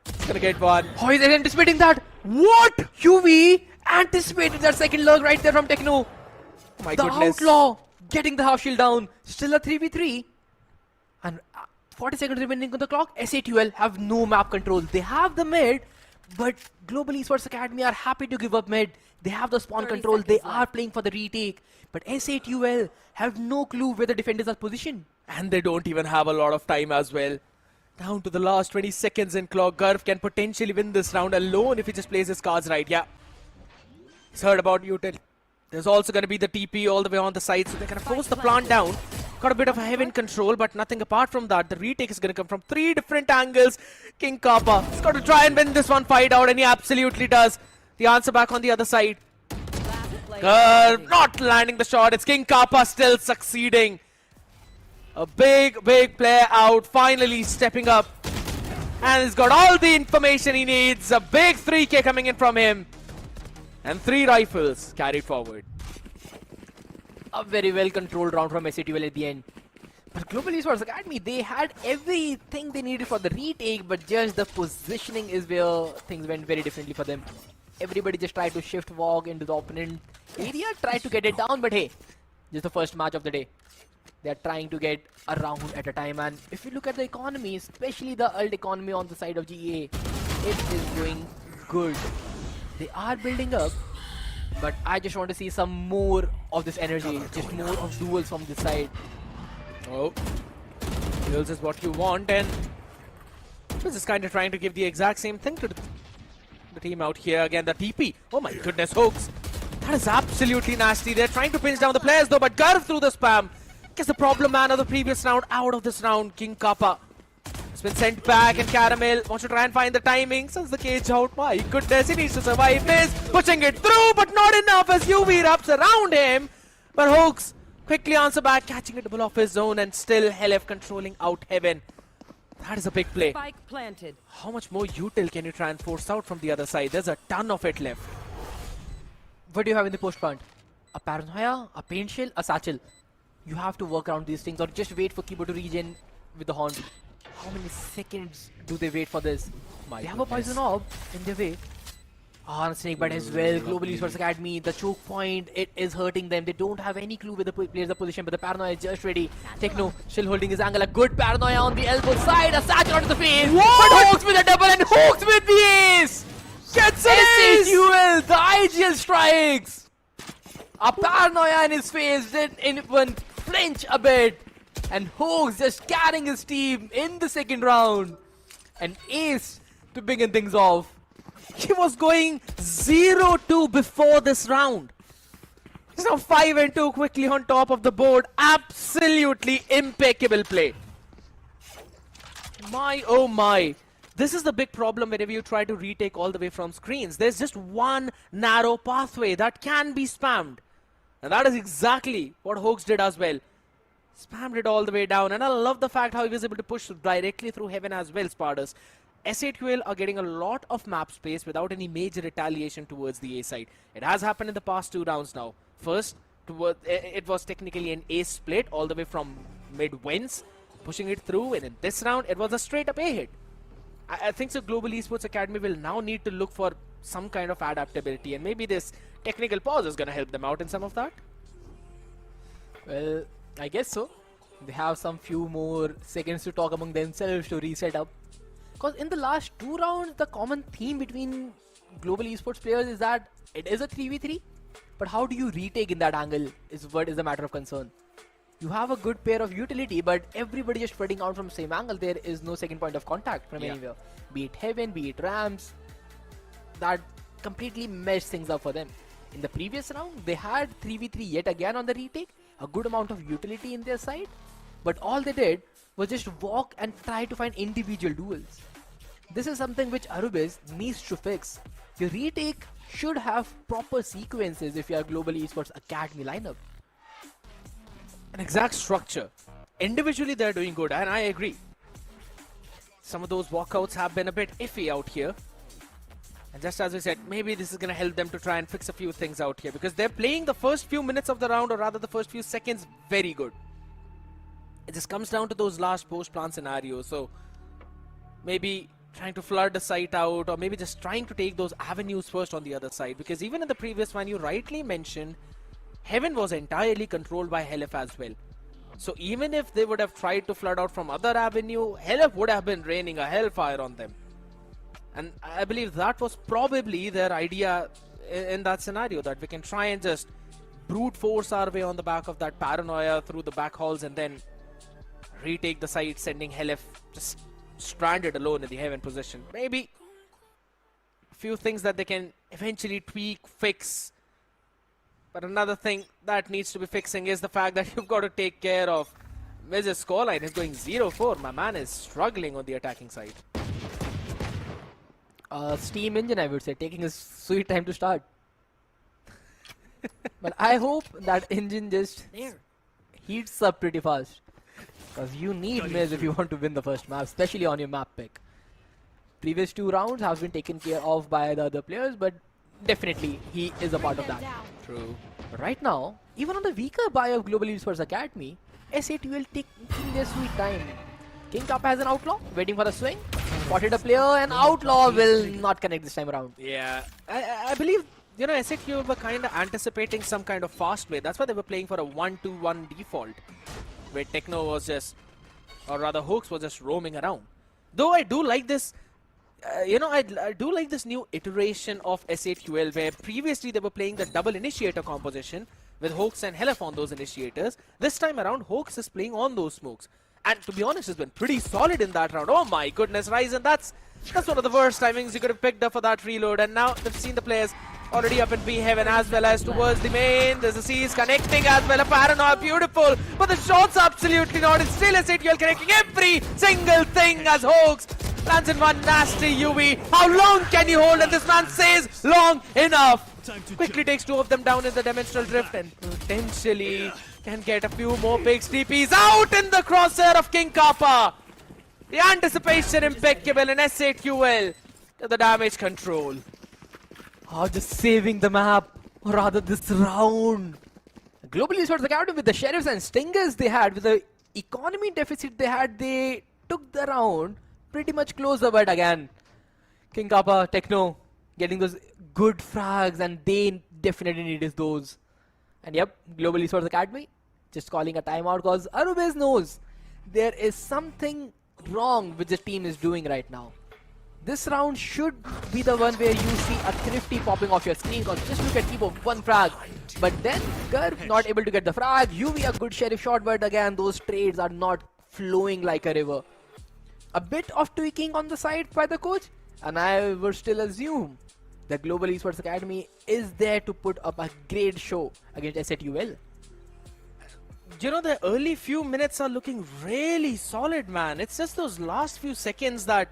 Speaker 7: It's going to get one.
Speaker 8: Oh, he's anticipating that. What? UV anticipated that second lurk right there from Techno.
Speaker 7: Oh my
Speaker 8: the
Speaker 7: goodness.
Speaker 8: Outlaw getting the half shield down. Still a 3v3. And 40 seconds remaining on the clock. SA12 have no map control. They have the mid, but Global Esports Academy are happy to give up mid. They have the spawn control. They are playing for the retake. But SA12 have no clue where the defenders are positioned.
Speaker 7: And they don't even have a lot of time as well. Down to the last 20 seconds in clock. Garv can potentially win this round alone if he just plays his cards right. Yeah. He's heard about util. There's also going to be the TP all the way on the side, so they're going to force the plant down. Got a bit of a Heaven control, but nothing apart from that. The retake is going to come from 3 different angles. King Kappa has got to try and win this one fight out, and he absolutely does. The answer back on the other side. Garv not landing the shot. It's King Kappa still succeeding. A big player out, finally stepping up. And he's got all the information he needs. A big 3K coming in from him. And 3 rifles carried forward.
Speaker 8: A very well controlled round from SA12 at the end. But Global Esports Academy, they had everything they needed for the retake, but just the positioning is where things went very differently for them. Everybody just tried to shift walk into the opponent area, tried to get it down, but hey, just the first match of the day. They are trying to get a round at a time, and if you look at the economy, especially the ult economy on the side of GEA, it is going good. They are building up, but I just want to see some more of this energy, just more of duels from this side.
Speaker 7: Oh, duels is what you want, and this is kind of trying to give the exact same thing to the team out here. Again, the TP. Oh my goodness, Hoax. That is absolutely nasty. They're trying to pinch down the players though, but Garv through the spam. Gets the problem man of the previous round out of this round. King Kappa has been sent back, and Caramel wants to try and find the timing. Since the cage out, my goodness, he needs to survive this. Pushing it through, but not enough as UV wraps around him. But Hoax quickly answer back, catching a double off his zone, and still Helef controlling out Heaven. That is a big play.
Speaker 9: Spike planted.
Speaker 7: How much more util can you try and force out from the other side? There's a ton of it left.
Speaker 8: What do you have in the post plant? A Paranoia, a Paint Shell, a Satchel. You have to work around these things, or just wait for Kibo to regen with the Horn. How many seconds do they wait for this? They have a Poison Orb in their way. Ah, and Snakebite as well. Global Esports Academy, the choke point, it is hurting them. They don't have any clue where the players are positioned, but the Paranoia is just ready. Techno still holding his angle. A good Paranoia on the elbow side. A Satchel onto the face. What? But Hawks with a double, and Hawks with the ace!
Speaker 7: Gets an ace!
Speaker 8: SA12, the IGL strikes! A Paranoia in his face didn't even flinch a bit. And Hoax just carrying his team in the second round. An ace to begin things off.
Speaker 7: He was going 0-2 before this round. He's now 5-2 quickly on top of the board. Absolutely impeccable play. My oh my. This is the big problem whenever you try to retake all the way from screens. There's just one narrow pathway that can be spammed. And that is exactly what Hoax did as well. Spammed it all the way down. And I love the fact how he was able to push directly through Heaven as well, Spardas. SATUL are getting a lot of map space without any major retaliation towards the A side. It has happened in the past 2 rounds now. First, it was technically an A split all the way from mid-wins, pushing it through, and in this round, it was a straight-up A hit. I think so Global Esports Academy will now need to look for some kind of adaptability, and maybe this technical pause is going to help them out in some of that.
Speaker 8: Well, I guess so. They have some few more seconds to talk among themselves to reset up. Because in the last 2 rounds, the common theme between Global Esports players is that it is a 3v3, but how do you retake in that angle is what is a matter of concern. You have a good pair of utility, but everybody just spreading out from the same angle. There is no second point of contact from anywhere. Be it Heaven, be it Rams. That completely meshed things up for them. In the previous round, they had 3v3 yet again on the retake. A good amount of utility in their side. But all they did was just walk and try to find individual duels. This is something which Arubis needs to fix. Your retake should have proper sequences if you are Global Esports Academy lineup.
Speaker 7: An exact structure. Individually they're doing good, and I agree. Some of those walkouts have been a bit iffy out here. And just as we said, maybe this is going to help them to try and fix a few things out here, because they're playing the first few minutes of the round, or rather the first few seconds, very good. It just comes down to those last post-plan scenarios. So maybe trying to flood the site out, or maybe just trying to take those avenues first on the other side, because even in the previous one you rightly mentioned, Heaven was entirely controlled by Helif as well. So even if they would have tried to flood out from other avenue, Helif would have been raining a hellfire on them. And I believe that was probably their idea in that scenario, that we can try and just brute force our way on the back of that paranoia through the back halls and then retake the site, sending Helif just stranded alone in the Heaven position. Maybe a few things that they can eventually tweak, fix. But another thing that needs to be fixing is the fact that you've got to take care of Miz's scoreline. Is going 0-4. My man is struggling on the attacking side.
Speaker 8: Steam engine, I would say, taking his sweet time to start. But I hope that engine just heats up pretty fast. Because you need Miz if you want to win the first map, especially on your map pick. Previous 2 rounds have been taken care of by the other players, but definitely he is a part of that.
Speaker 7: True.
Speaker 8: But right now, even on the weaker buy of Global Esports Academy, SATUL taking their sweet time. King Kappa has an outlaw, waiting for the swing. Spotted a player, and outlaw will not connect this time around.
Speaker 7: Yeah, I believe, you know, SATUL were kind of anticipating some kind of fast way. That's why they were playing for a 1-2-1 default, where Techno was just, or rather Hoax was just roaming around. Though I do like this, I do like this new iteration of SATUL, where previously they were playing the double initiator composition with Hoax and Helif on those initiators. This time around, Hoax is playing on those smokes. And to be honest, has been pretty solid in that round. Oh my goodness, Ryzen, that's one of the worst timings you could have picked up for that reload. And now they've seen the players already up in B Heaven as well as towards the main. There's a C's connecting as well. A paranoia, beautiful. But the shots absolutely not. It's still SATUL connecting every single thing as Hoax lands in one nasty UV. How long can you hold? And this man says long enough. Quickly takes 2 of them down in the demonstral drift and potentially can get a few more picks. TP's out in the crosshair of King Kappa. The anticipation impeccable in SATUL to the damage control.
Speaker 8: Oh, just saving the map, or rather this round. Global Esports Academy with the Sheriffs and Stingers they had, with the economy deficit they had, they took the round pretty much closer, but again, King Kappa, Techno, getting those good frags, and they definitely needed those. And yep, Global Esports Academy just calling a timeout because Arubis knows there is something wrong which the team is doing right now. This round should be the one where you see a Thrifty popping off your screen, because just look at Tipo, 1 frag. But then Garb not able to get the frag. UV a good Sheriff shot, but again those trades are not flowing like a river. A bit of tweaking on the side by the coach, and I would still assume the Global Esports Academy is there to put up a great show against SATUL.
Speaker 7: You know, the early few minutes are looking really solid, man. It's just those last few seconds that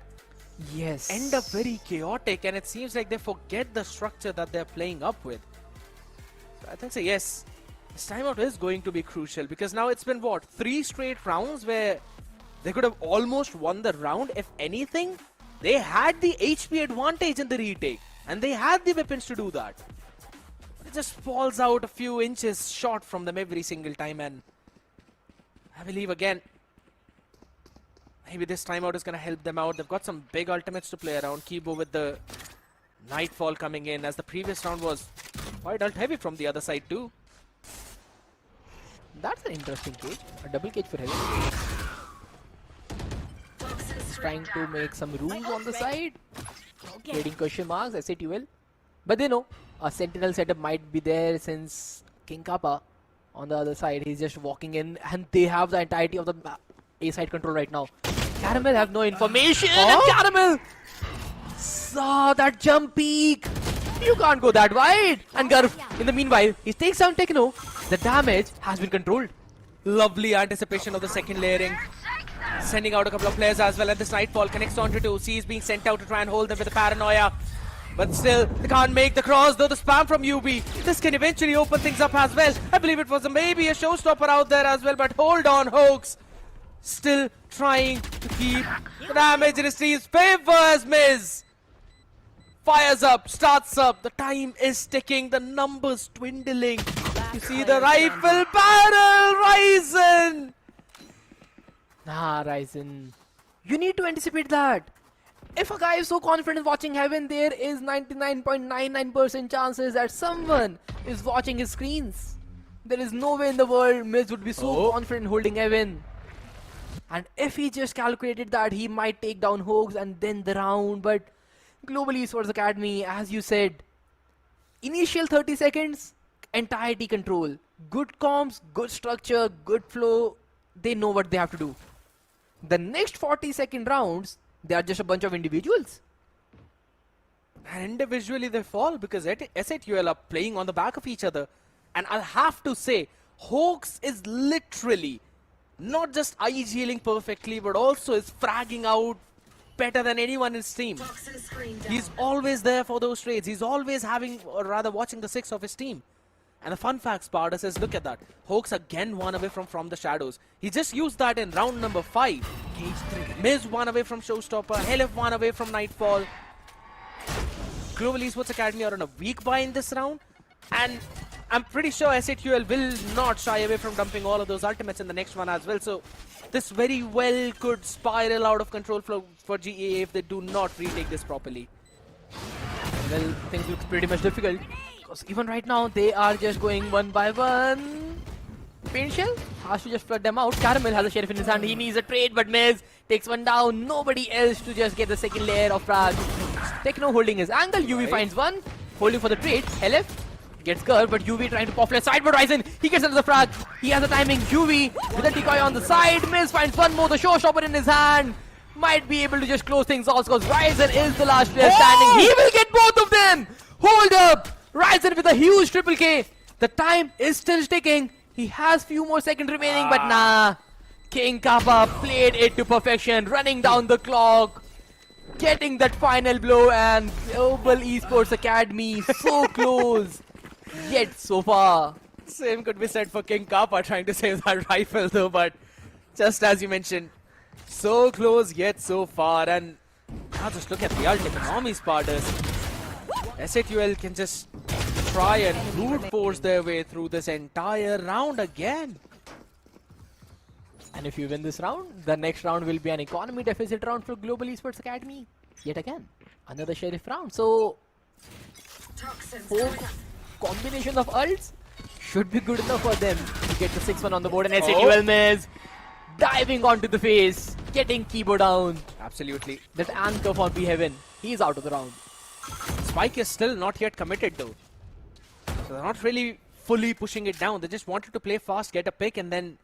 Speaker 7: end up very chaotic, and it seems like they forget the structure that they're playing up with. So I think so, yes, this timeout is going to be crucial, because now it's been, what, 3 straight rounds where they could have almost won the round. If anything, They had the HP advantage in the retake, and they had the weapons to do that. It just falls out a few inches short from them every single time, and I believe again, maybe this timeout is going to help them out. They've got some big ultimates to play around. Kibo with the Nightfall coming in, as the previous round was quite ult heavy from the other side too.
Speaker 8: That's an interesting cage. A double cage for Heaven. Trying to make some rules on the side. Trading question marks, SATUL. But they know a sentinel setup might be there since King Kappa on the other side. He's just walking in and they have the entirety of the A side control right now. Caramel have no information. And Caramel saw that jump peak. You can't go that wide. And Garf, in the meanwhile, he takes down Techno. The damage has been controlled.
Speaker 7: Lovely anticipation of the second layering. Sending out a couple of players as well, and this Nightfall connects onto 2. C is being sent out to try and hold them with the paranoia. But still, they can't make the cross, though the spam from UB. This can eventually open things up as well. I believe it was maybe a showstopper out there as well, but hold on, Hoax. Still trying to keep the damage in his team's favor as Miz fires up, starts up. The time is ticking, the numbers dwindling. You see the rifle barrel rising.
Speaker 8: Nah, Ryzen. You need to anticipate that. If a guy is so confident watching Heaven, there is 99.99% chances that someone is watching his screens. There is no way in the world Miz would be so confident holding Heaven. And if he just calculated that, he might take down Hoax and then the round. But Global Esports Academy, as you said, initial 30 seconds, entirety control. Good comms, good structure, good flow. They know what they have to do. The next 40-second rounds, they are just a bunch of individuals.
Speaker 7: And individually they fall because SATUL are playing on the back of each other. And I'll have to say, Hoax is literally not just IGLing perfectly, but also is fragging out better than anyone in his team. He's always there for those trades. He's always having, or rather watching the 6 of his team. And the fun fact, Sparta says, look at that. Hoax again won away from the shadows. He just used that in round number 5. Miz won away from Showstopper. Helif won away from Nightfall. Global Esports Academy are on a weak buy in this round. And I'm pretty sure SATUL will not shy away from dumping all of those ultimates in the next one as well. So this very well could spiral out of control for GEA if they do not retake this properly.
Speaker 8: Well, things look pretty much difficult. Because even right now, they are just going one by one. Paint Shell has to just flood them out. Caramel has a Sheriff in his hand. He needs a trade, but Miz takes one down. Nobody else to just get the second layer of frag. Techno holding his angle. UV finds one. Holding for the trade. LF gets curved, but UV trying to pop left side. But Ryzen, he gets another frag. He has the timing. UV with a decoy on the side. Miz finds one more. The showstopper in his hand. Might be able to just close things off because Ryzen is the last player standing. He will get both of them. Hold up. Ryzen with a huge triple K. The time is still ticking. He has few more seconds remaining, but nah. King Kappa played it to perfection, running down the clock, getting that final blow, and Global Esports Academy so close, yet so far.
Speaker 7: Same could be said for King Kappa trying to save that rifle though, but just as you mentioned, so close yet so far. And now just look at the ult economy, Spartans. SATUL can just try and brute force their way through this entire round again.
Speaker 8: And if you win this round, the next round will be an economy deficit round for Global Esports Academy. Yet again, another Sheriff round. So, 4 combination of ults should be good enough for them to get the 6-1 on the board. And SATUL Miz diving onto the face, getting Kibo down.
Speaker 7: Absolutely.
Speaker 8: That anchor for B-Heaven, he's out of the round.
Speaker 7: Spike is still not yet committed though. So they're not really fully pushing it down. They just wanted to play fast, get a pick, and then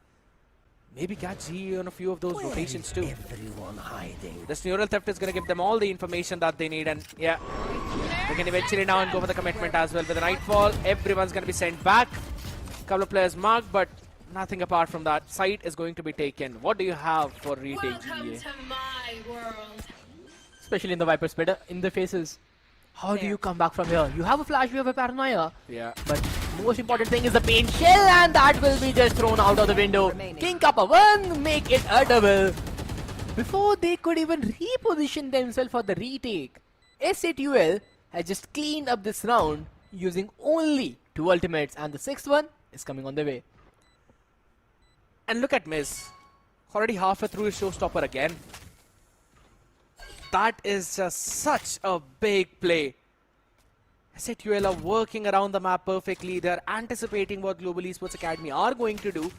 Speaker 7: maybe catch G on a few of those rotations too.
Speaker 5: Everyone hiding.
Speaker 7: This neural theft is going to give them all the information that they need, and yeah, they can eventually now and go for the commitment as well. With the Nightfall, everyone's going to be sent back. Couple of players marked, but nothing apart from that. Site is going to be taken. What do you have for retake GEA?
Speaker 8: Especially in the Viper Spider, in the faces. How do you come back from here? You have a flash, you have a paranoia.
Speaker 7: Yeah.
Speaker 8: But most important thing is the paint shell, and that will be just thrown out of the window. King Kappa 1, make it a double. before they could even reposition themselves for the retake, SATUL has just cleaned up this round using only 2 ultimates, and the 6th one is coming on the way.
Speaker 7: And look at Miz. Already halfway through his showstopper again. That is just such a big play. SATUL are working around the map perfectly. They're anticipating what Global Esports Academy are going to do.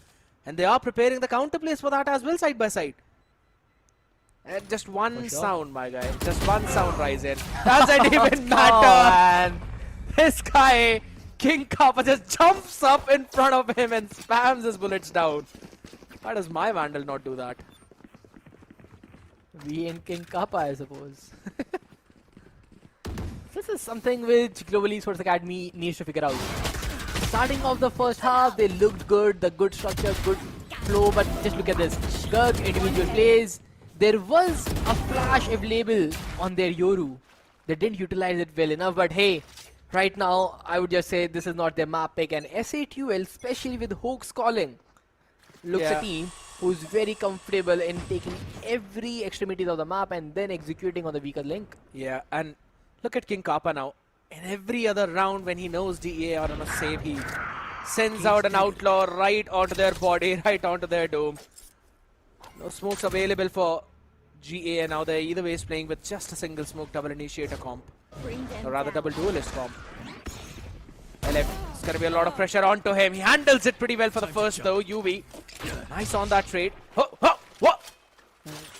Speaker 7: And they are preparing the counter plays for that as well, side by side. And just one sound, my guy. Just one sound, Ryzen. Doesn't even matter.
Speaker 8: Man.
Speaker 7: This guy, King Kappa, just jumps up in front of him and spams his bullets down. Why does my Vandal not do that?
Speaker 8: We and King Kappa, I suppose. This is something which Global Esports Academy needs to figure out. Starting off the first half, they looked good, the good structure, good flow, but just look at this. Gurg, individual plays. There was a flash available on their Yoru. They didn't utilize it well enough, but hey, right now, I would just say this is not their map pick, and SATUL, especially with Hoax calling, looks a team who's very comfortable in taking every extremities of the map and then executing on the weaker link.
Speaker 7: Yeah, and look at King Kappa now. In every other round when he knows DA are on a save, he sends out an outlaw right onto their body, right onto their dome. No smokes available for GA, and now they're either ways playing with just a single smoke double initiator comp. Or rather double duelist comp. LF, it's gonna be a lot of pressure onto him. He handles it pretty well for the first though. UV, nice on that trade. What?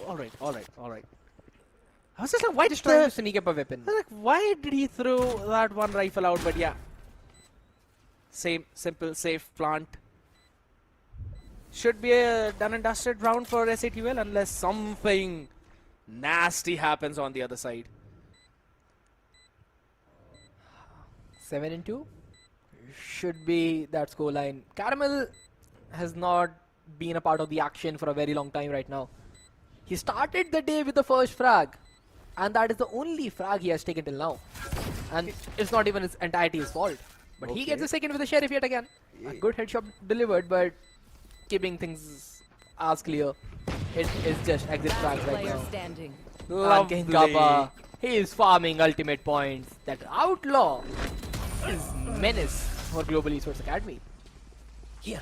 Speaker 7: Alright. I was just like, why
Speaker 8: Just trying to sneak up a weapon.
Speaker 7: I was like, why did he throw that one rifle out? But yeah, same simple safe plant. Should be a done and dusted round for SATUL unless something nasty happens on the other side.
Speaker 8: 7-2 should be that scoreline. Caramel has not been a part of the action for a very long time right now. He started the day with the first frag, and that is the only frag he has taken till now. And it's not even his entirety his fault. But he gets the second with the sheriff yet again. A good headshot delivered, but keeping things as clear. It is just exit frags right now.
Speaker 9: Standing.
Speaker 8: And King Kappa, he is farming ultimate points. That outlaw is menace for Global Esports Academy.
Speaker 7: Here.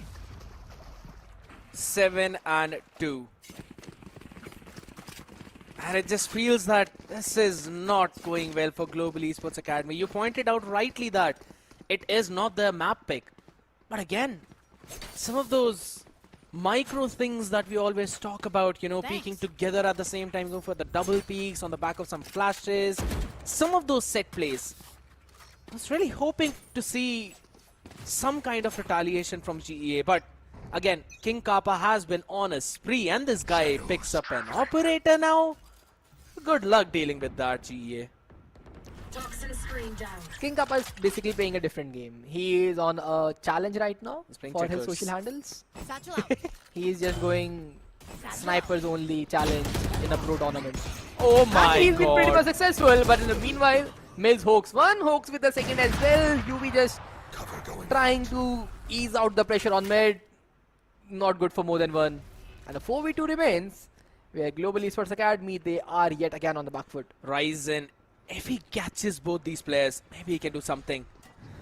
Speaker 7: 7-2. And it just feels that this is not going well for Global Esports Academy. You pointed out rightly that it is not their map pick. But again, some of those micro things that we always talk about, you know, peeking together at the same time, going for the double peaks on the back of some flashes, some of those set plays. I was really hoping to see some kind of retaliation from GEA, but again, King Kappa has been on a spree, and this guy picks up an operator now. Good luck dealing with that, GEA.
Speaker 8: King Kappa is basically playing a different game. He is on a challenge right now for his social handles. He is just going snipers only challenge in a pro tournament.
Speaker 7: Oh my
Speaker 8: He's been pretty
Speaker 7: god.
Speaker 8: much successful, but in the meanwhile, Mills Hoax one, Hoax with the second as well. UV just trying to ease out the pressure on mid. Not good for more than one. And the 4v2 remains, where Global Esports Academy, they are yet again on the back foot.
Speaker 7: Ryzen, if he catches both these players, maybe he can do something.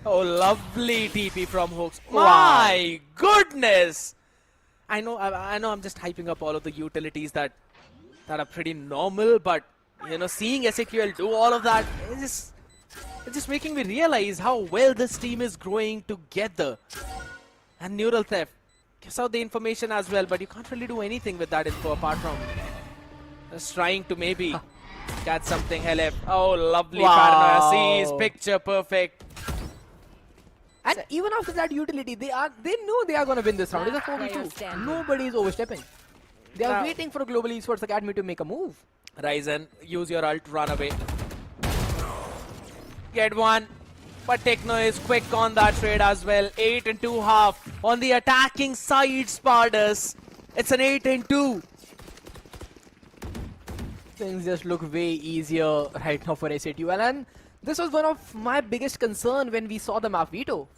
Speaker 7: Oh, lovely TP from Hoax. My goodness! I know I'm just hyping up all of the utilities that are pretty normal, but you know, seeing SATUL do all of that, it's just making me realize how well this team is growing together. And Neural Theft gives out the information as well, but you can't really do anything with that info apart from just trying to maybe catch something. LF. Oh, lovely paranoia. Sees picture perfect.
Speaker 8: And even after that utility, they know they are going to win this round. It's a 4v2. Nobody is overstepping. They are waiting for Global Esports Academy to make a move.
Speaker 7: Ryzen, use your ult, run away. Get one. But Techno is quick on that trade as well. 8-2 on the attacking side, Spardas. It's an 8-2.
Speaker 8: Things just look way easier right now for SATUL, and this was one of my biggest concern when we saw the map veto.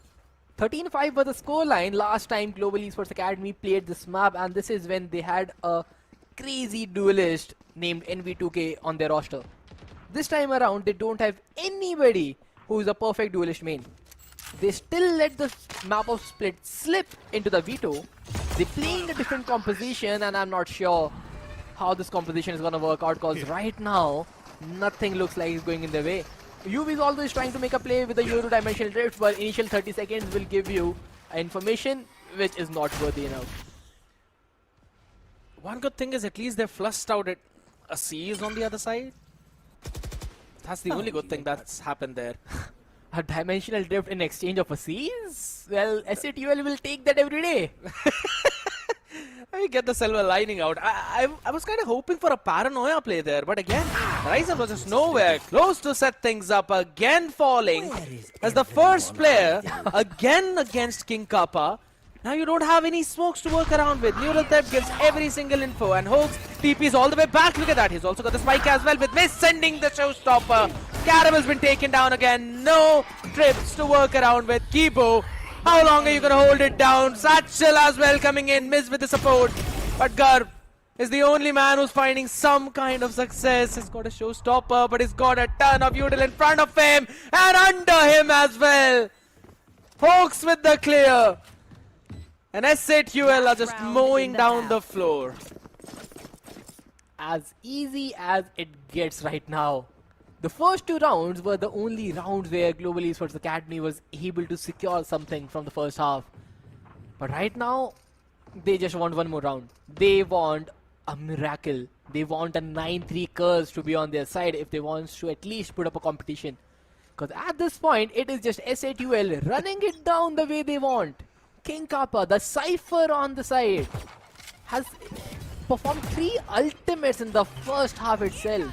Speaker 8: 13-5 was the scoreline last time Global Esports Academy played this map, and this is when they had a crazy duelist named NV2K on their roster. This time around, they don't have anybody who is a perfect duelist main. They still let the map of Split slip into the veto. They play in a different composition, and I'm not sure how this composition is gonna work out, because right now, nothing looks like it's going in their way. UV is always trying to make a play with the Euro Dimensional Drift, but initial 30 seconds will give you information which is not worthy enough.
Speaker 7: One good thing is at least they've flushed out it. A C's on the other side. That's the only good thing that's happened there.
Speaker 8: A Dimensional Drift in exchange of a C's? Well, SATUL will take that every day.
Speaker 7: I get the silver lining out. I was kind of hoping for a paranoia play there, but again, Ryzen was just nowhere close to set things up. Again falling as the first player again against King Kappa. Now you don't have any smokes to work around with. Neural Theft gives every single info, and Hoax TP's all the way back. Look at that. He's also got the spike as well with Miss sending the showstopper. Caramel's been taken down again. No trips to work around with. Kibo, how long are you going to hold it down? Satchel as well coming in. Miss with the support. But Garb is the only man who's finding some kind of success. He's got a showstopper, but he's got a ton of util in front of him and under him as well. Hoax with the clear. And SATUL are just mowing down the floor.
Speaker 8: As easy as it gets right now. The first two rounds were the only rounds where Global Esports Academy was able to secure something from the first half. But right now, they just want one more round. They want a miracle. They want a 9-3 curse to be on their side if they want to at least put up a competition. Because at this point, it is just SATUL running it down the way they want. King Kappa, the Cypher on the side, has performed 3 ultimates in the first half itself.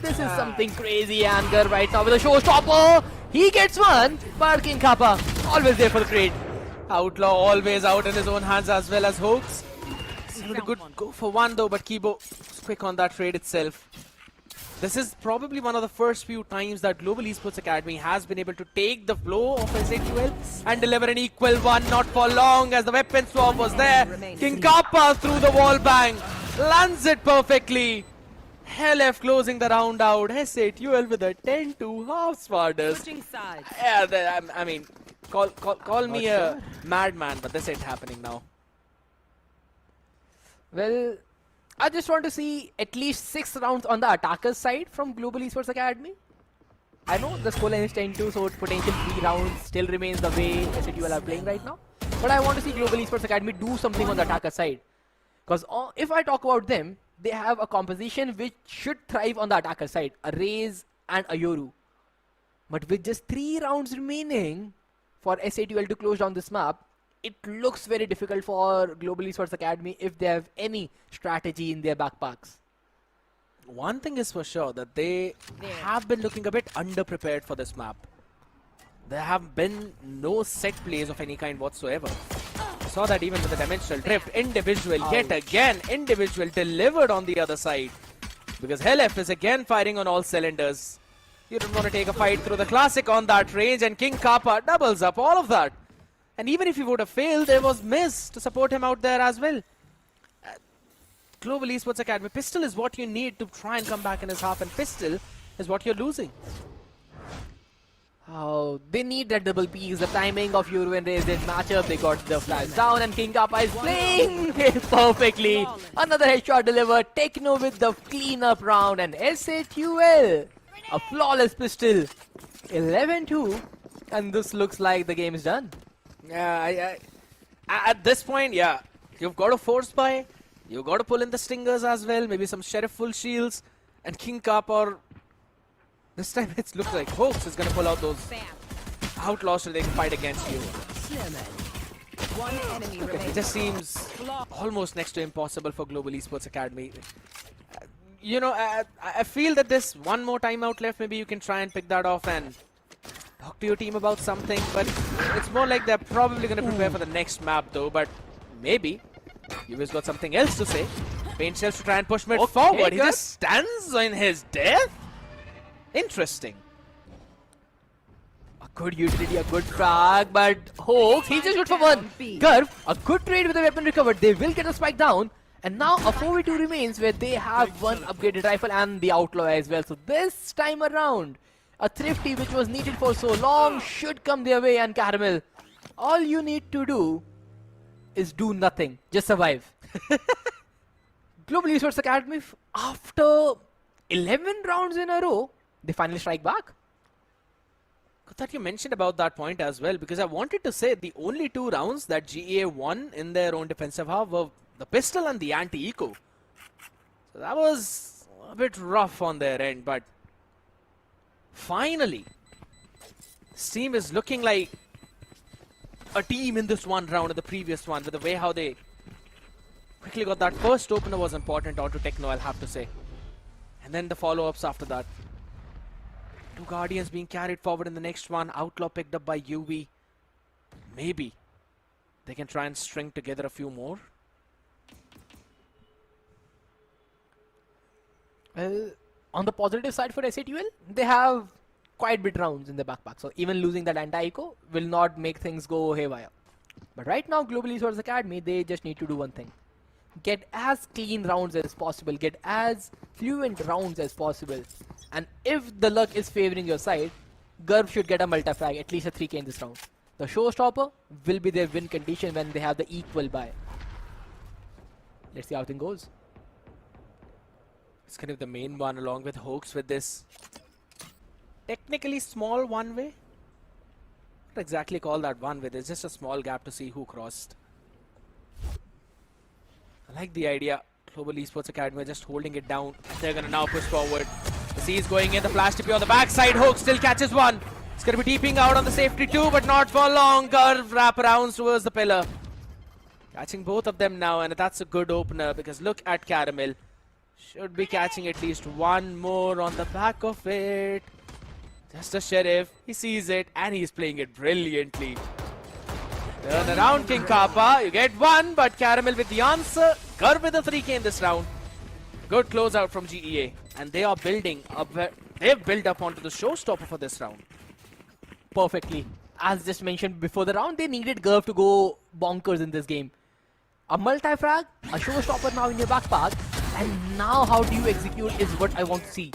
Speaker 8: This is something crazy. Anger right now with a showstopper. He gets one, but King Kappa always there for the trade.
Speaker 7: Outlaw always out in his own hands as well as Hoax. Really good go for one though, but Kibo is quick on that trade itself. This is probably one of the first few times that Global Esports Academy has been able to take the flow of SATUL and deliver an equal one, not for long, as the weapon swap was there. King Kappa through the wall bang, lands it perfectly. LF closing the round out. SATUL with a 10-2 half Spartans. Yeah, I mean, call me a madman, but this ain't happening now.
Speaker 8: Well, I just want to see at least 6 rounds on the attackers side from Global Esports Academy. I know the scoreline is 10-2, so potential 3 rounds still remains the way SATUL are playing right now. But I want to see Global Esports Academy do something on the attacker side. Because if I talk about them, they have a composition which should thrive on the attacker side. A Raze and a Yoru. But with just 3 rounds remaining for SATUL to close down this map, it looks very difficult for Global Esports Academy if they have any strategy in their backpacks.
Speaker 7: One thing is for sure, that they have been looking a bit underprepared for this map. There have been no set plays of any kind whatsoever. Saw that even with the Dimensional Drift. Individual yet again. Individual delivered on the other side. Because LF is again firing on all cylinders. You don't want to take a fight through the Classic on that range, and King Kappa doubles up all of that. And even if he would have failed, there was Miss to support him out there as well. Global Esports Academy, pistol is what you need to try and come back in his half, and pistol is what you're losing.
Speaker 8: Oh, they need that double piece. The timing of Euro and Raze did match up. They got the flash down, and King Kappa is playing it perfectly. Another headshot delivered. Techno with the cleanup round, and SATUL, a flawless pistol. 11-2, and this looks like the game is done.
Speaker 7: Yeah, at this point, yeah, you've got to force buy, you've got to pull in the stingers as well, maybe some Sheriff full shields, and King Kappa, or this time it looks like Hoax is going to pull out those outlaws so they can fight against you.
Speaker 9: One enemy
Speaker 7: It just seems almost next to impossible for Global Esports Academy. You know, I feel that there's one more timeout left. Maybe you can try and pick that off and talk to your team about something, but it's more like they're probably going to prepare for the next map though, but maybe Yuvi's got something else to say. Paint shells to try and push mid forward. He just stands in his death? Interesting.
Speaker 8: A good utility, a good frag, but Hoax, he's just good for one. Garv, a good trade with the weapon recovered. They will get a spike down, And now a 4v2 remains where they have one upgraded rifle and the Outlaw as well. So this time around, a Thrifty which was needed for so long should come their way. And Caramel, all you need to do is do nothing. Just survive. Global Esports Academy, after 11 rounds in a row, they finally strike back.
Speaker 7: Good that you mentioned about that point as well, because I wanted to say the only 2 rounds that GEA won in their own defensive half were the pistol and the anti-eco. So that was a bit rough on their end, but finally, this team is looking like a team in this one round and the previous one, with the way how they quickly got that first opener was important onto Techno, I'll have to say. And then the follow-ups after that. 2 Guardians being carried forward in the next one. Outlaw picked up by UV. Maybe they can try and string together a few more.
Speaker 8: Well, on the positive side for SATUL, they have quite bit rounds in the backpack. So even losing that anti-eco will not make things go haywire. But right now, Global Esports Academy, they just need to do one thing. Get as clean rounds as possible. Get as fluent rounds as possible. And if the luck is favoring your side, Garv should get a multi-frag, at least a 3k in this round. The showstopper will be their win condition when they have the equal buy. Let's see how things goes.
Speaker 7: It's kind of the main one along with Hoax with this technically small one-way. Not exactly call that one-way. There's just a small gap to see who crossed. I like the idea. Global Esports Academy just holding it down. They're going to now push forward. The C is going in. The flash TP on the backside. Hoax still catches one. It's going to be deeping out on the safety too, but not for long. Curve wraparounds towards the pillar. Catching both of them now, and that's a good opener because look at Caramel. Should be catching at least one more on the back of it. Just a Sheriff. He sees it and he's playing it brilliantly. Turn around, King Kappa. You get one, but Caramel with the answer. Curve with the 3k in this round. Good closeout from GEA. And they are building up. They've built up onto the showstopper for this round.
Speaker 8: Perfectly. As just mentioned before the round, they needed Garv to go bonkers in this game. A multi-frag, a showstopper now in your backpack, and now how do you execute is what I want to see.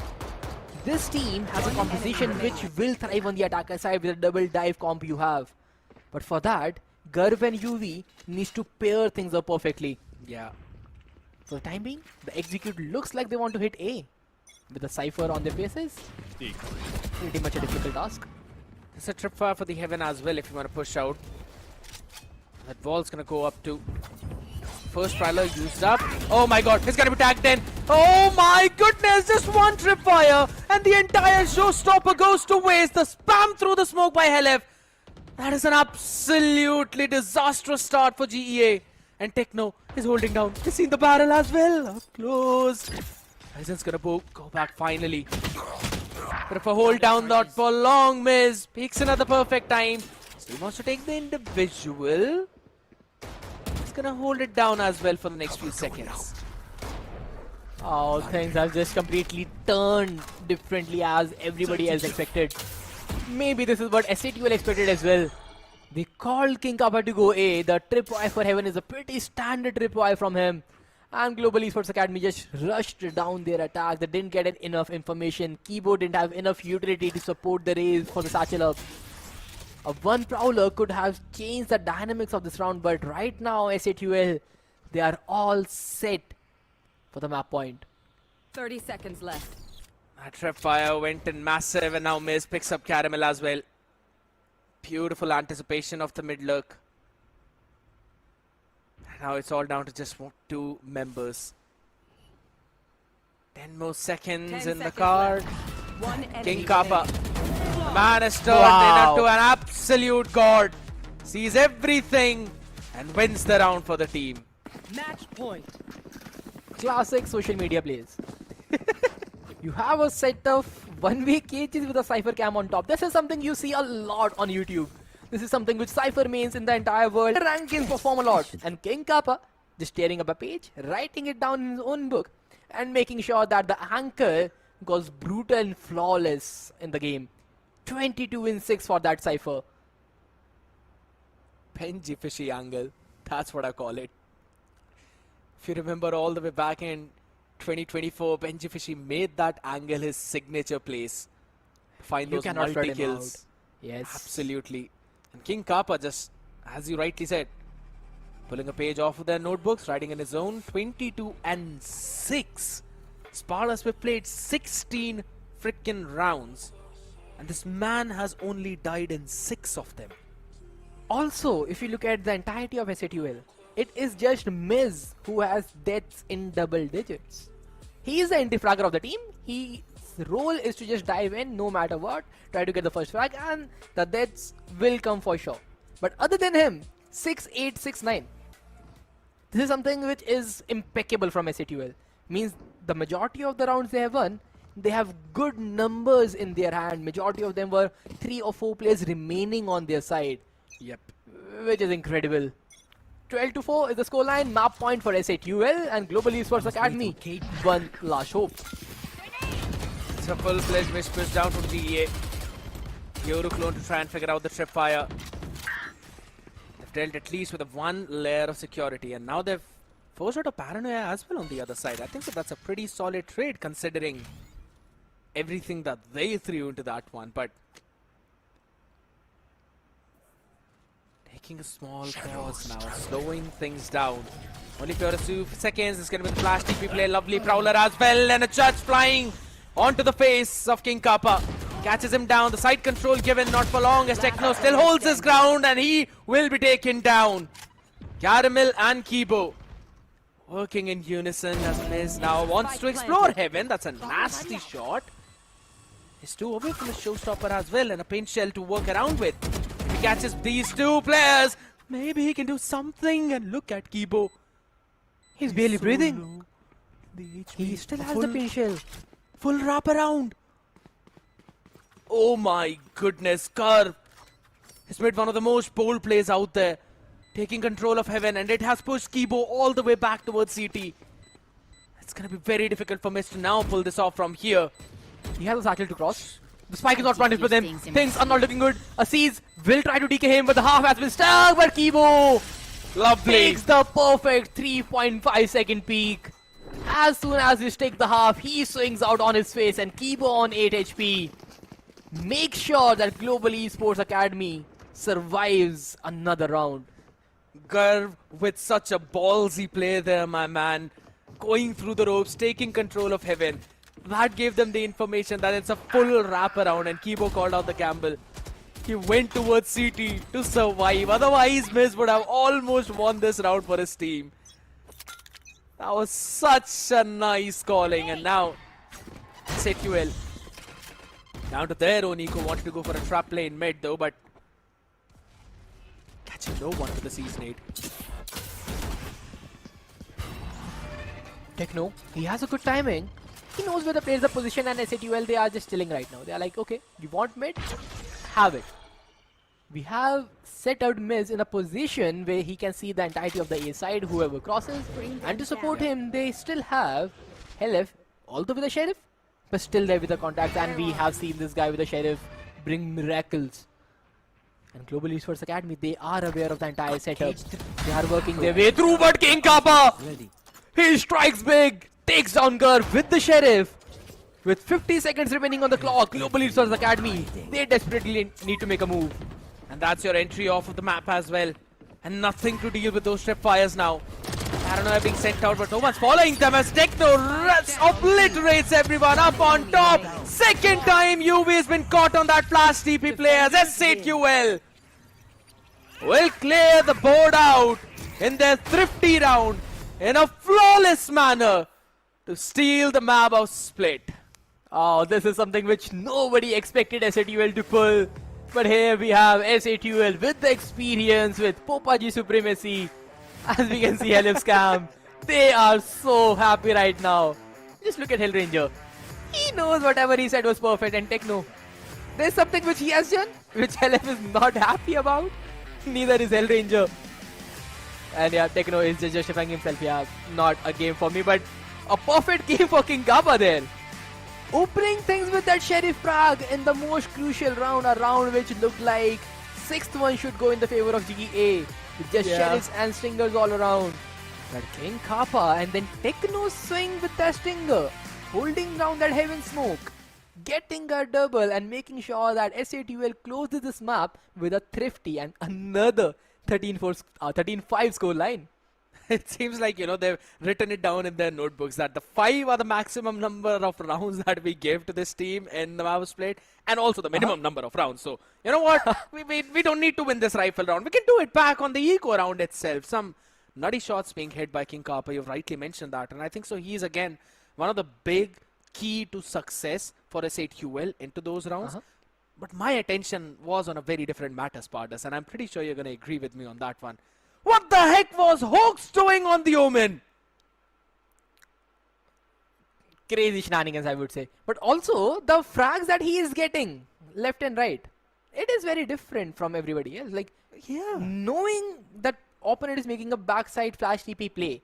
Speaker 8: This team has a composition which will thrive on the attacker side with a double dive comp you have. But for that, Garv and UV needs to pair things up perfectly.
Speaker 7: Yeah.
Speaker 8: For the time being, the execute looks like they want to hit A. With the Cypher on their faces, pretty much a difficult task.
Speaker 7: It's a tripwire for the Heaven as well if you want to push out. That ball's going to go up to first Prowler used up. Oh my god, he's going to be tagged in. Oh my goodness, just one tripwire and the entire showstopper goes to waste. The spam through the smoke by Helef. That is an absolutely disastrous start for GEA. And Techno is holding down. He's seen the barrel as well. Up close. Ryzen's going to go back finally. But if a hold down not for long, Miz peaks another perfect time. Still wants to take the individual. He's gonna hold it down as well for the next few seconds.
Speaker 8: Oh, things have just completely turned differently as everybody else expected. Maybe this is what SATUL expected as well. They called King Kappa to go A. The tripwire for Heaven is a pretty standard tripwire from him. And Global Esports Academy just rushed down their attack. They didn't get enough information. Keyboard didn't have enough utility to support the raise for the satchel up. A one Prowler could have changed the dynamics of this round, but right now SATUL, they are all set for the map point.
Speaker 9: 30 seconds left.
Speaker 7: That tripwire went in massive and now Miz picks up Caramel as well. Beautiful anticipation of the mid lurk. Now it's all down to just 2 members. 10 more seconds in the card. King Kappa. The man is turned into an absolute god. Sees everything and wins the round for the team.
Speaker 9: Match point.
Speaker 8: Classic social media plays. You have a set of 1-way cages with a Cypher cam on top. This is something you see a lot on YouTube. This is something which Cypher mains in the entire world. Rankings perform a lot. And King Kappa just tearing up a page, writing it down in his own book, and making sure that the anchor goes brutal and flawless in the game. 22 in 6 for that Cypher.
Speaker 7: Benji fishy angle. That's what I call it. If you remember all the way back in 2024, Benji Fishy made that angle his signature place. Find
Speaker 8: You
Speaker 7: those
Speaker 8: cannot shut him
Speaker 7: multi-kills.
Speaker 8: out. Yes.
Speaker 7: Absolutely. And King Kappa, just as you rightly said, pulling a page off of their notebooks, riding in his own 22-6. Spartans have played 16 freaking rounds, and this man has only died in 6 of them.
Speaker 8: Also, if you look at the entirety of SATUL, it is just Miz who has deaths in double digits. He is the anti-fragger of the team. His role is to just dive in no matter what, try to get the first frag, and the deaths will come for sure. But other than him, 6-8, 6-9. This is something which is impeccable from SATUL. Means the majority of the rounds they have won, they have good numbers in their hand. Majority of them were 3 or 4 players remaining on their side.
Speaker 7: Yep.
Speaker 8: Which is incredible. 12-4 is the scoreline. Map point for SATUL and Global Esports Academy. One last hope.
Speaker 7: It's a full-fledged miss push down from GEA. Euroclone to try and figure out the tripwire. They've dealt at least with one layer of security, and now they've forced out a paranoia as well on the other side. I think that that's a pretty solid trade considering everything that they threw into that one, but taking a small pause now, slowing things down. Only for a few seconds. It's going to be the flash TP play. Lovely Prowler as well, and a judge flying onto the face of King Kappa. Catches him down. The side control given, not for long, as Techno still holds his ground, and he will be taken down. Caramel and Kibo working in unison as Miz now wants to explore heaven. That's a nasty shot. He's 2 away from the showstopper as well, and a paint shell to work around with. If he catches these 2 players, maybe he can do something. And look at Kibo.
Speaker 8: He's barely
Speaker 7: so
Speaker 8: breathing.
Speaker 7: low. The HP,
Speaker 8: He still has the paint shell.
Speaker 7: full wrap around. Oh my goodness, Curve has made one of the most bold plays out there, taking control of heaven, and it has pushed Kibo all the way back towards CT. It's going to be very difficult for Mist to now pull this off from here.
Speaker 8: He has a cycle to cross. The spike is not punished for them. Things are not looking good. Aziz will try to DK him, but the half has been stuck. But Kibo
Speaker 7: Lovely.
Speaker 8: takes the perfect 3.5 second peak. As soon as you take the half, he swings out on his face, and Kibo on 8 HP. Make sure that Global Esports Academy survives another round.
Speaker 7: Garv with such a ballsy play there, my man. Going through the ropes, taking control of heaven. That gave them the information that it's a full wraparound, and Kibo called out the gamble. He went towards CT to survive. Otherwise, Miz would have almost won this round for his team. That was such a nice calling, and now SATUL down to their own eco. Wanted to go for a trap play in mid though, but catching no one to the Season 8.
Speaker 8: Techno, he has a good timing. He knows where the players are positioned, and SATUL, they are just chilling right now. They are like, okay, you want mid? Have it. We have set out Miz in a position where he can see the entirety of the A side, whoever crosses. And to support him, they still have Helef, although with the Sheriff, but still there with the contacts. And we have seen this guy with the Sheriff bring miracles. And Global Esports Academy, they are aware of the entire setup. They are working their way through, but King Kappa, he strikes big, takes down Garv with the Sheriff. With 50 seconds remaining on the clock, Global Esports Academy, they desperately need to make a move.
Speaker 7: And that's your entry off of the map as well. And nothing to deal with those trip fires now. Paranoia being sent out, but no one's following them as Techno obliterates everyone up on top. Second time UV has been caught on that flash TP play as SATUL will clear the board out in their thrifty round in a flawless manner to steal the map of Split.
Speaker 8: Oh, this is something which nobody expected SATUL to pull. But here we have SATUL with the experience, with Popaji supremacy. As we can see, Helif's camp, they are so happy right now. Just look at Hellranger. He knows whatever he said was perfect, and Techno, there's something which he has done, which Helif is not happy about. Neither is Hellranger. And yeah, Techno is just justifying himself. Yeah, not a game for me, but a perfect game for King Kappa there. Opening things with that Sheriff frag in the most crucial round, a round which looked like 6th one should go in the favor of GEA. With just Sheriffs and Stingers all around. But King Kappa and then Techno swing with the Stinger, holding down that Heaven Smoke, getting a double and making sure that SATUL closes this map with a thrifty and another 13-5 score line.
Speaker 7: It seems like, they've written it down in their notebooks that the 5 are the maximum number of rounds that we give to this team in the map split, and also the minimum number of rounds. So, you know what? we don't need to win this rifle round. We can do it back on the eco round itself. Some nutty shots being hit by King Kappa. You've rightly mentioned that. And I think so he's, again, one of the big key to success for SATUL into those rounds. But my attention was on a very different matter, Spartus, and I'm pretty sure you're going to agree with me on that one. What the heck was Hoax doing on the Omen?
Speaker 8: Crazy shenanigans, I would say. But also, the frags that he is getting, left and right, it is very different from everybody else. Like, knowing that opponent is making a backside flash TP play,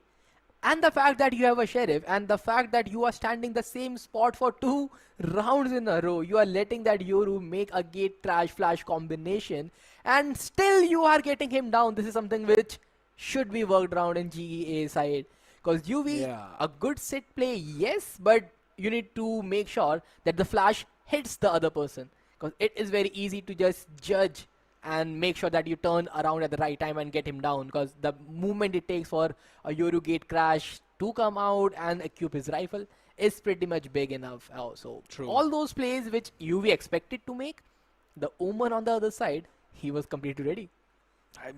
Speaker 8: and the fact that you have a Sheriff, and the fact that you are standing the same spot for 2 rounds in a row, you are letting that Yoru make a gate crash flash combination, and still you are getting him down. This is something which should be worked around in GEA side. Because UV, a good set play, yes, but you need to make sure that the flash hits the other person. Because it is very easy to just judge and make sure that you turn around at the right time and get him down. Because the movement it takes for a Yoru gate crash to come out and equip his rifle is pretty much big enough. So all those plays which UV expected to make, the Omen on the other side, he was completely ready.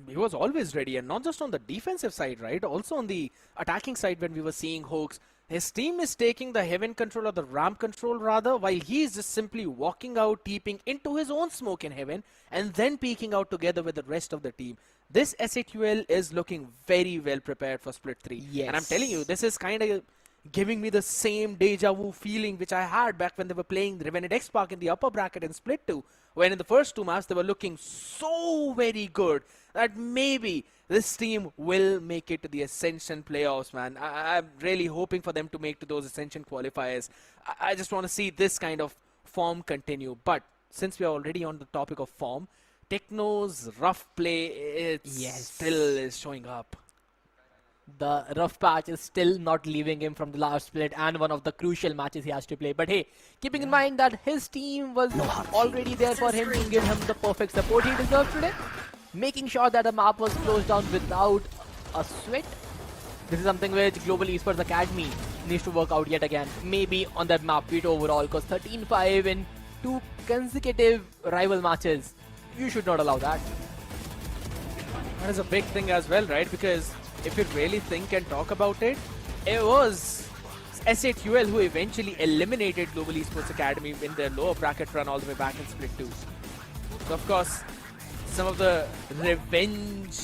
Speaker 7: He was always ready, and not just on the defensive side, right? Also on the attacking side, when we were seeing Hoax, his team is taking the heaven control or the ramp control rather, while he is just simply walking out, teeping into his own smoke in heaven, and then peeking out together with the rest of the team. This SATUL is looking very well prepared for Split 3.
Speaker 8: Yes.
Speaker 7: And I'm telling you, this is kind of giving me the same deja vu feeling which I had back when they were playing Revenant XSpark in the upper bracket in Split 2, when in the first 2 maps they were looking so very good that maybe this team will make it to the Ascension playoffs, man. I'm really hoping for them to make to those Ascension qualifiers. I just want to see this kind of form continue. But since we are already on the topic of form, Techno's rough play still is showing up.
Speaker 8: The rough patch is still not leaving him from the last split and one of the crucial matches he has to play. But hey, keeping in mind that his team was already there for him to give him the perfect support he deserved today, making sure that the map was closed down without a sweat. This is something which Global Esports Academy needs to work out yet again. Maybe on that map beat overall, because 13-5 in 2 consecutive rival matches, you should not allow that.
Speaker 7: That is a big thing as well, right? Because if you really think and talk about it, it was SATUL who eventually eliminated Global Esports Academy in their lower bracket run all the way back in Split 2. So of course, some of the revenge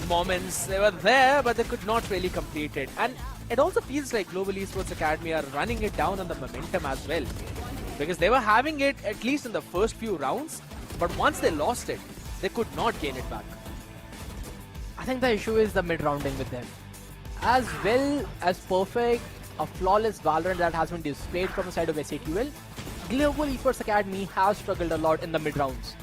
Speaker 7: moments, they were there, but they could not really complete it. And it also feels like Global Esports Academy are running it down on the momentum as well. Because they were having it at least in the first few rounds, but once they lost it, they could not gain it back.
Speaker 8: I think the issue is the mid-rounding with them. As well as perfect, a flawless Valorant that has been displayed from the side of SATUL, Global Esports Academy has struggled a lot in the mid-rounds.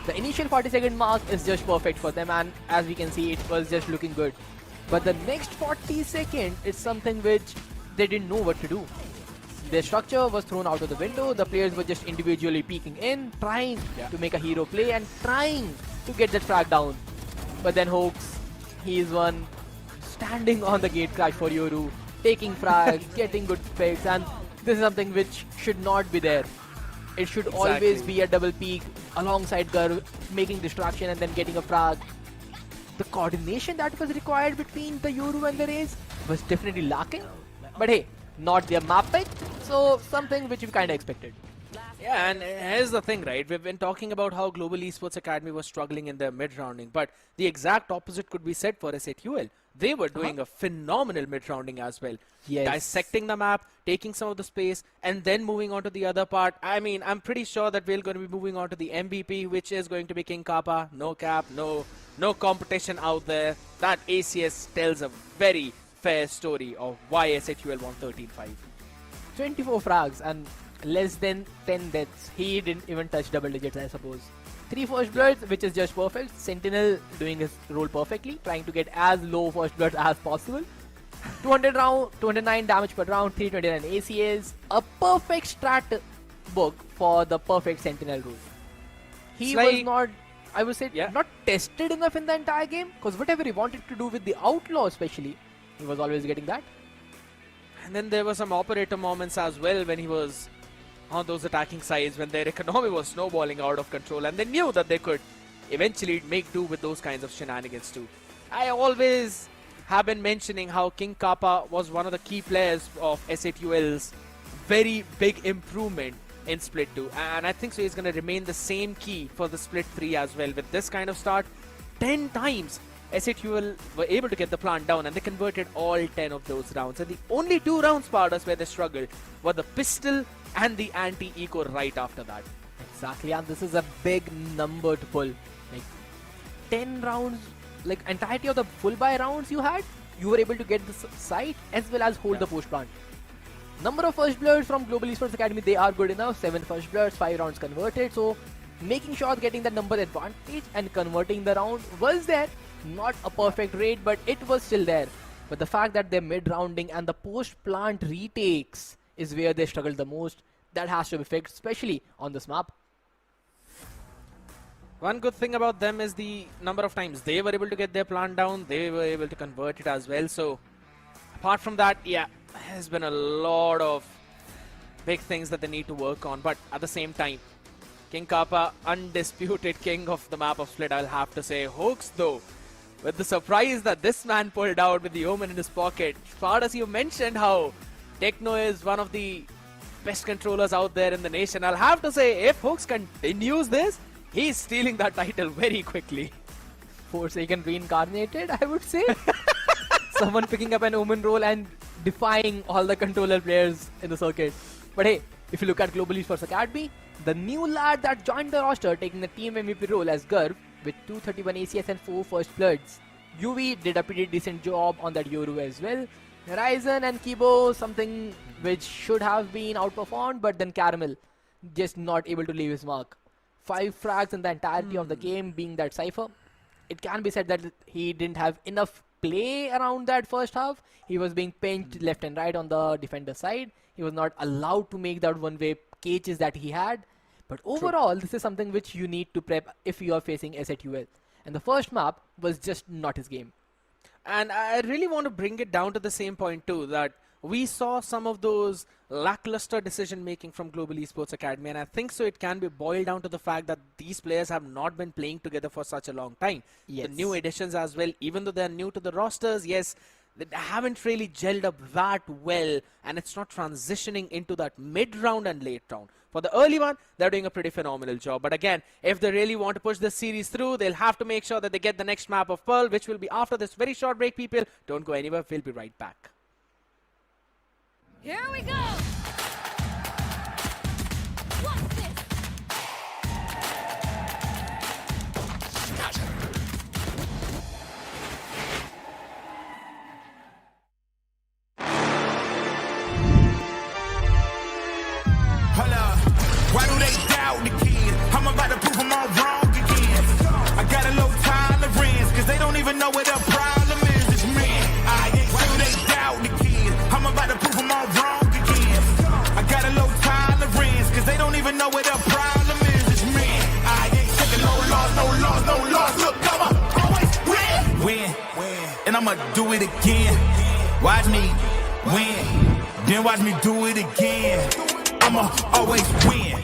Speaker 8: The initial 40-second mark is just perfect for them, and as we can see, it was just looking good. But the next 40 seconds is something which they didn't know what to do. Their structure was thrown out of the window, the players were just individually peeking in, trying to make a hero play and trying to get that frag down. But then Hoax, he is one standing on the gate crash for Yoru, taking frags, getting good picks, and this is something which should not be there. It should always be a double peek alongside Garv, making distraction and then getting a frag. The coordination that was required between the Yoru and the Raze was definitely lacking. But hey, not their map pick, so something which we kind of expected.
Speaker 7: Yeah, and here's the thing, right? We've been talking about how Global Esports Academy was struggling in their mid-rounding, but the exact opposite could be said for SATUL. They were doing a phenomenal mid-rounding as well.
Speaker 8: Yes.
Speaker 7: Dissecting the map, taking some of the space, and then moving on to the other part. I mean, I'm pretty sure that we're going to be moving on to the MVP, which is going to be King Kappa. No cap, no competition out there. That ACS tells a very fair story of why SATUL won 13-5.
Speaker 8: 24 frags and less than 10 deaths. He didn't even touch double digits, I suppose. 3 first bloods, which is just perfect. Sentinel doing his role perfectly, trying to get as low first bloods as possible. 209 damage per round, 329 ACS. A perfect strat book for the perfect Sentinel rule. He was not, I would say, not tested enough in the entire game, because whatever he wanted to do with the Outlaw especially, he was always getting that.
Speaker 7: And then there were some operator moments as well when he was on those attacking sides, when their economy was snowballing out of control, and they knew that they could eventually make do with those kinds of shenanigans too. I always have been mentioning how King Kappa was one of the key players of SA2L's very big improvement in Split 2, and I think so he's going to remain the same key for the Split 3 as well. With this kind of start, 10 times SA2L were able to get the plant down, and they converted all 10 of those rounds. And the only 2 rounds, Pardas, where they struggled were the pistol and the anti-eco right after that.
Speaker 8: Exactly, and this is a big number to pull. Like 10 rounds, like entirety of the full buy rounds you had, you were able to get the site as well as hold the post plant. Number of first bloods from Global Esports Academy, they are good enough. 7 first bloods, 5 rounds converted. So making sure getting the number advantage and converting the round was there. Not a perfect rate, but it was still there. But the fact that their mid rounding and the post plant retakes is where they struggled the most. That has to be fixed, especially on this map.
Speaker 7: One good thing about them is the number of times they were able to get their plant down, they were able to convert it as well. So apart from that, yeah, there's been a lot of big things that they need to work on. But at the same time, King Kappa, undisputed king of the map of Split, I'll have to say. Hoax though, with the surprise that this man pulled out with the Omen in his pocket. As you mentioned how Techno is one of the best controllers out there in the nation, I'll have to say, if Hoax continues this, he's stealing that title very quickly.
Speaker 8: Forsaken reincarnated, I would say. Someone picking up an Omen role and defying all the controller players in the circuit. But hey, if you look at Global Esports Academy, the new lad that joined the roster taking the team MVP role as Garv with 231 ACS and 4 first bloods. UV did a pretty decent job on that Yoru as well. Horizon and Kibo, something which should have been outperformed, but then Caramel just not able to leave his mark. 5 frags in the entirety of the game being that Cypher. It can be said that he didn't have enough play around that first half. He was being pinched left and right on the defender side. He was not allowed to make that one-way cages that he had. But overall, this is something which you need to prep if you are facing SA2L. And the first map was just not his game.
Speaker 7: And I really want to bring it down to the same point too, that we saw some of those lackluster decision making from Global Esports Academy, and I think so it can be boiled down to the fact that these players have not been playing together for such a long time.
Speaker 8: Yes.
Speaker 7: The new additions as well, even though they're new to the rosters, yes, they haven't really gelled up that well, and it's not transitioning into that mid-round and late round. For the early one, they're doing a pretty phenomenal job. But again, if they really want to push this series through, they'll have to make sure that they get the next map of Pearl, which will be after this very short break, people. Don't go anywhere. We'll be right back.
Speaker 9: Here we go! What's this?
Speaker 10: Why do they doubt the kid? I'm about to prove them all wrong again. I got a low tolerance, cause they don't even know what the problem is. It's me. Why do they doubt the kid? I'm about to prove them all wrong again. I got a low tolerance, cause they don't even know what the problem is. It's me. I ain't taking no loss, no loss, no loss. Look, I'ma always win. And I'ma do it again. Watch me win. Then watch me do it again. I'ma always win.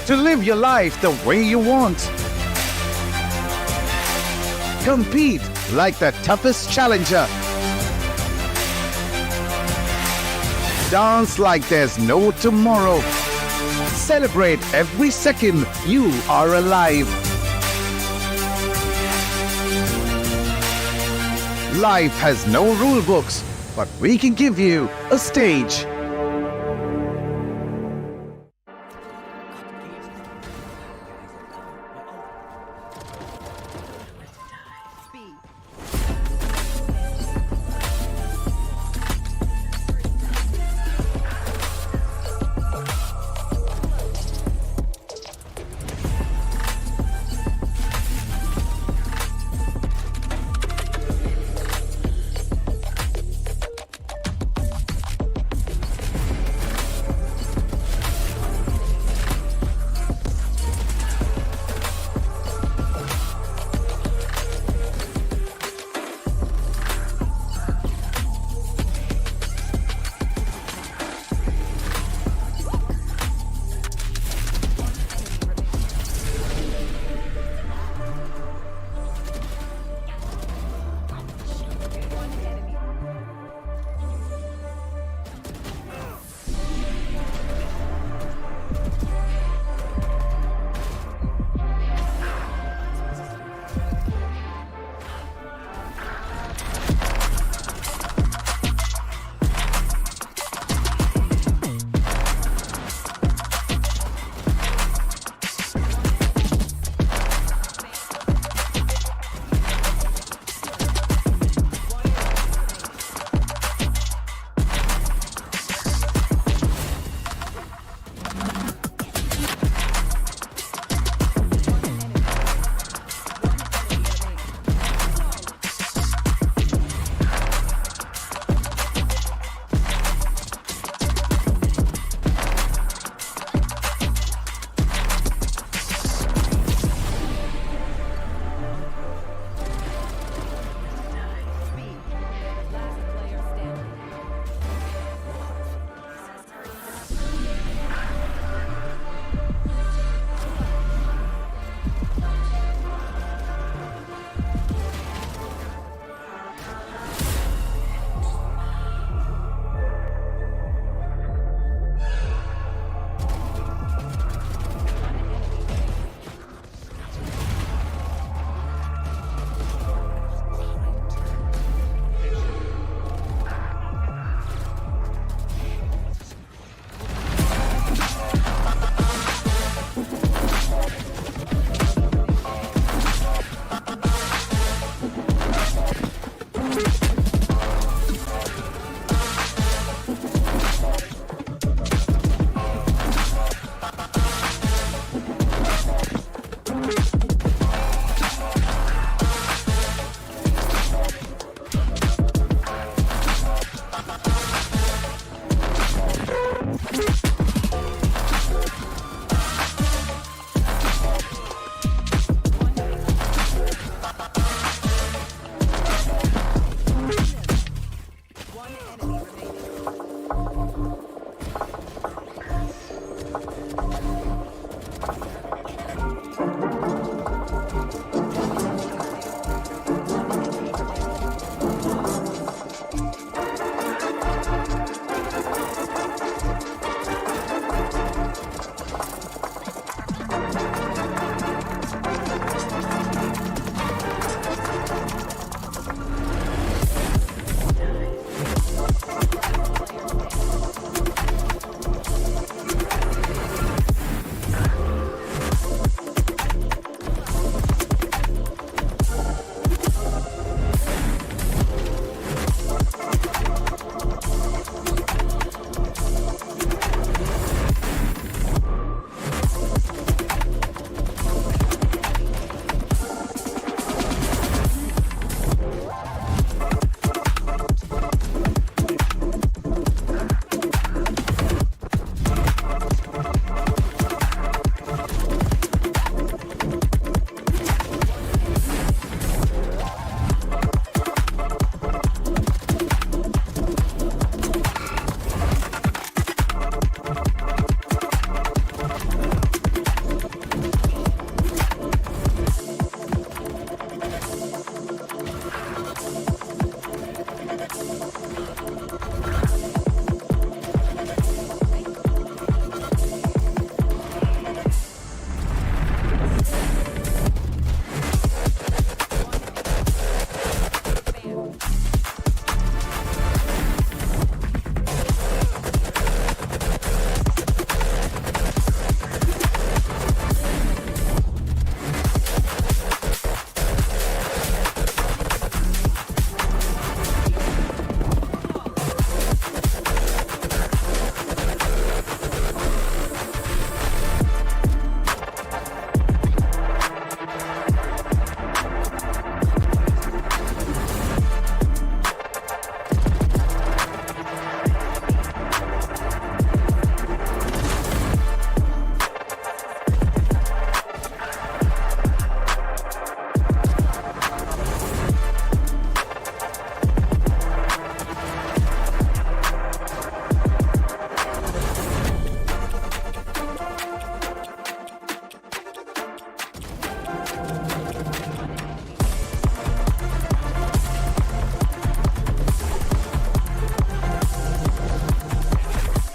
Speaker 3: To live your life the way you want. Compete like the toughest challenger. Dance like there's no tomorrow. Celebrate every second you are alive. Life has no rule books, but we can give you a stage.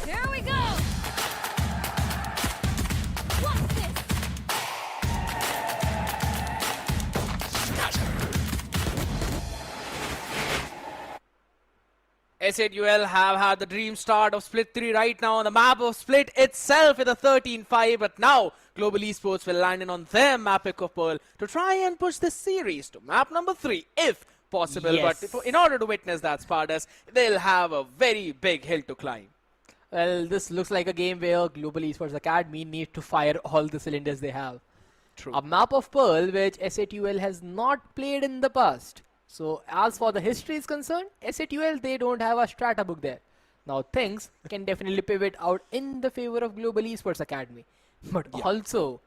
Speaker 9: Here we go! What's this?
Speaker 7: SATUL have had the dream start of Split 3 right now on the map of Split itself with a 13-5, but now Global Esports will land in on their map pick of Pearl to try and push this series to map number 3 if possible.
Speaker 8: Yes.
Speaker 7: But in order to witness that, Spartus, they'll have a very big hill to climb.
Speaker 8: Well, this looks like a game where Global Esports Academy need to fire all the cylinders they have.
Speaker 7: True.
Speaker 8: A map of Pearl which SATUL has not played in the past. So as for the history is concerned, SATUL, they don't have a strata book there. Now things can definitely pivot out in the favor of Global Esports Academy. But also,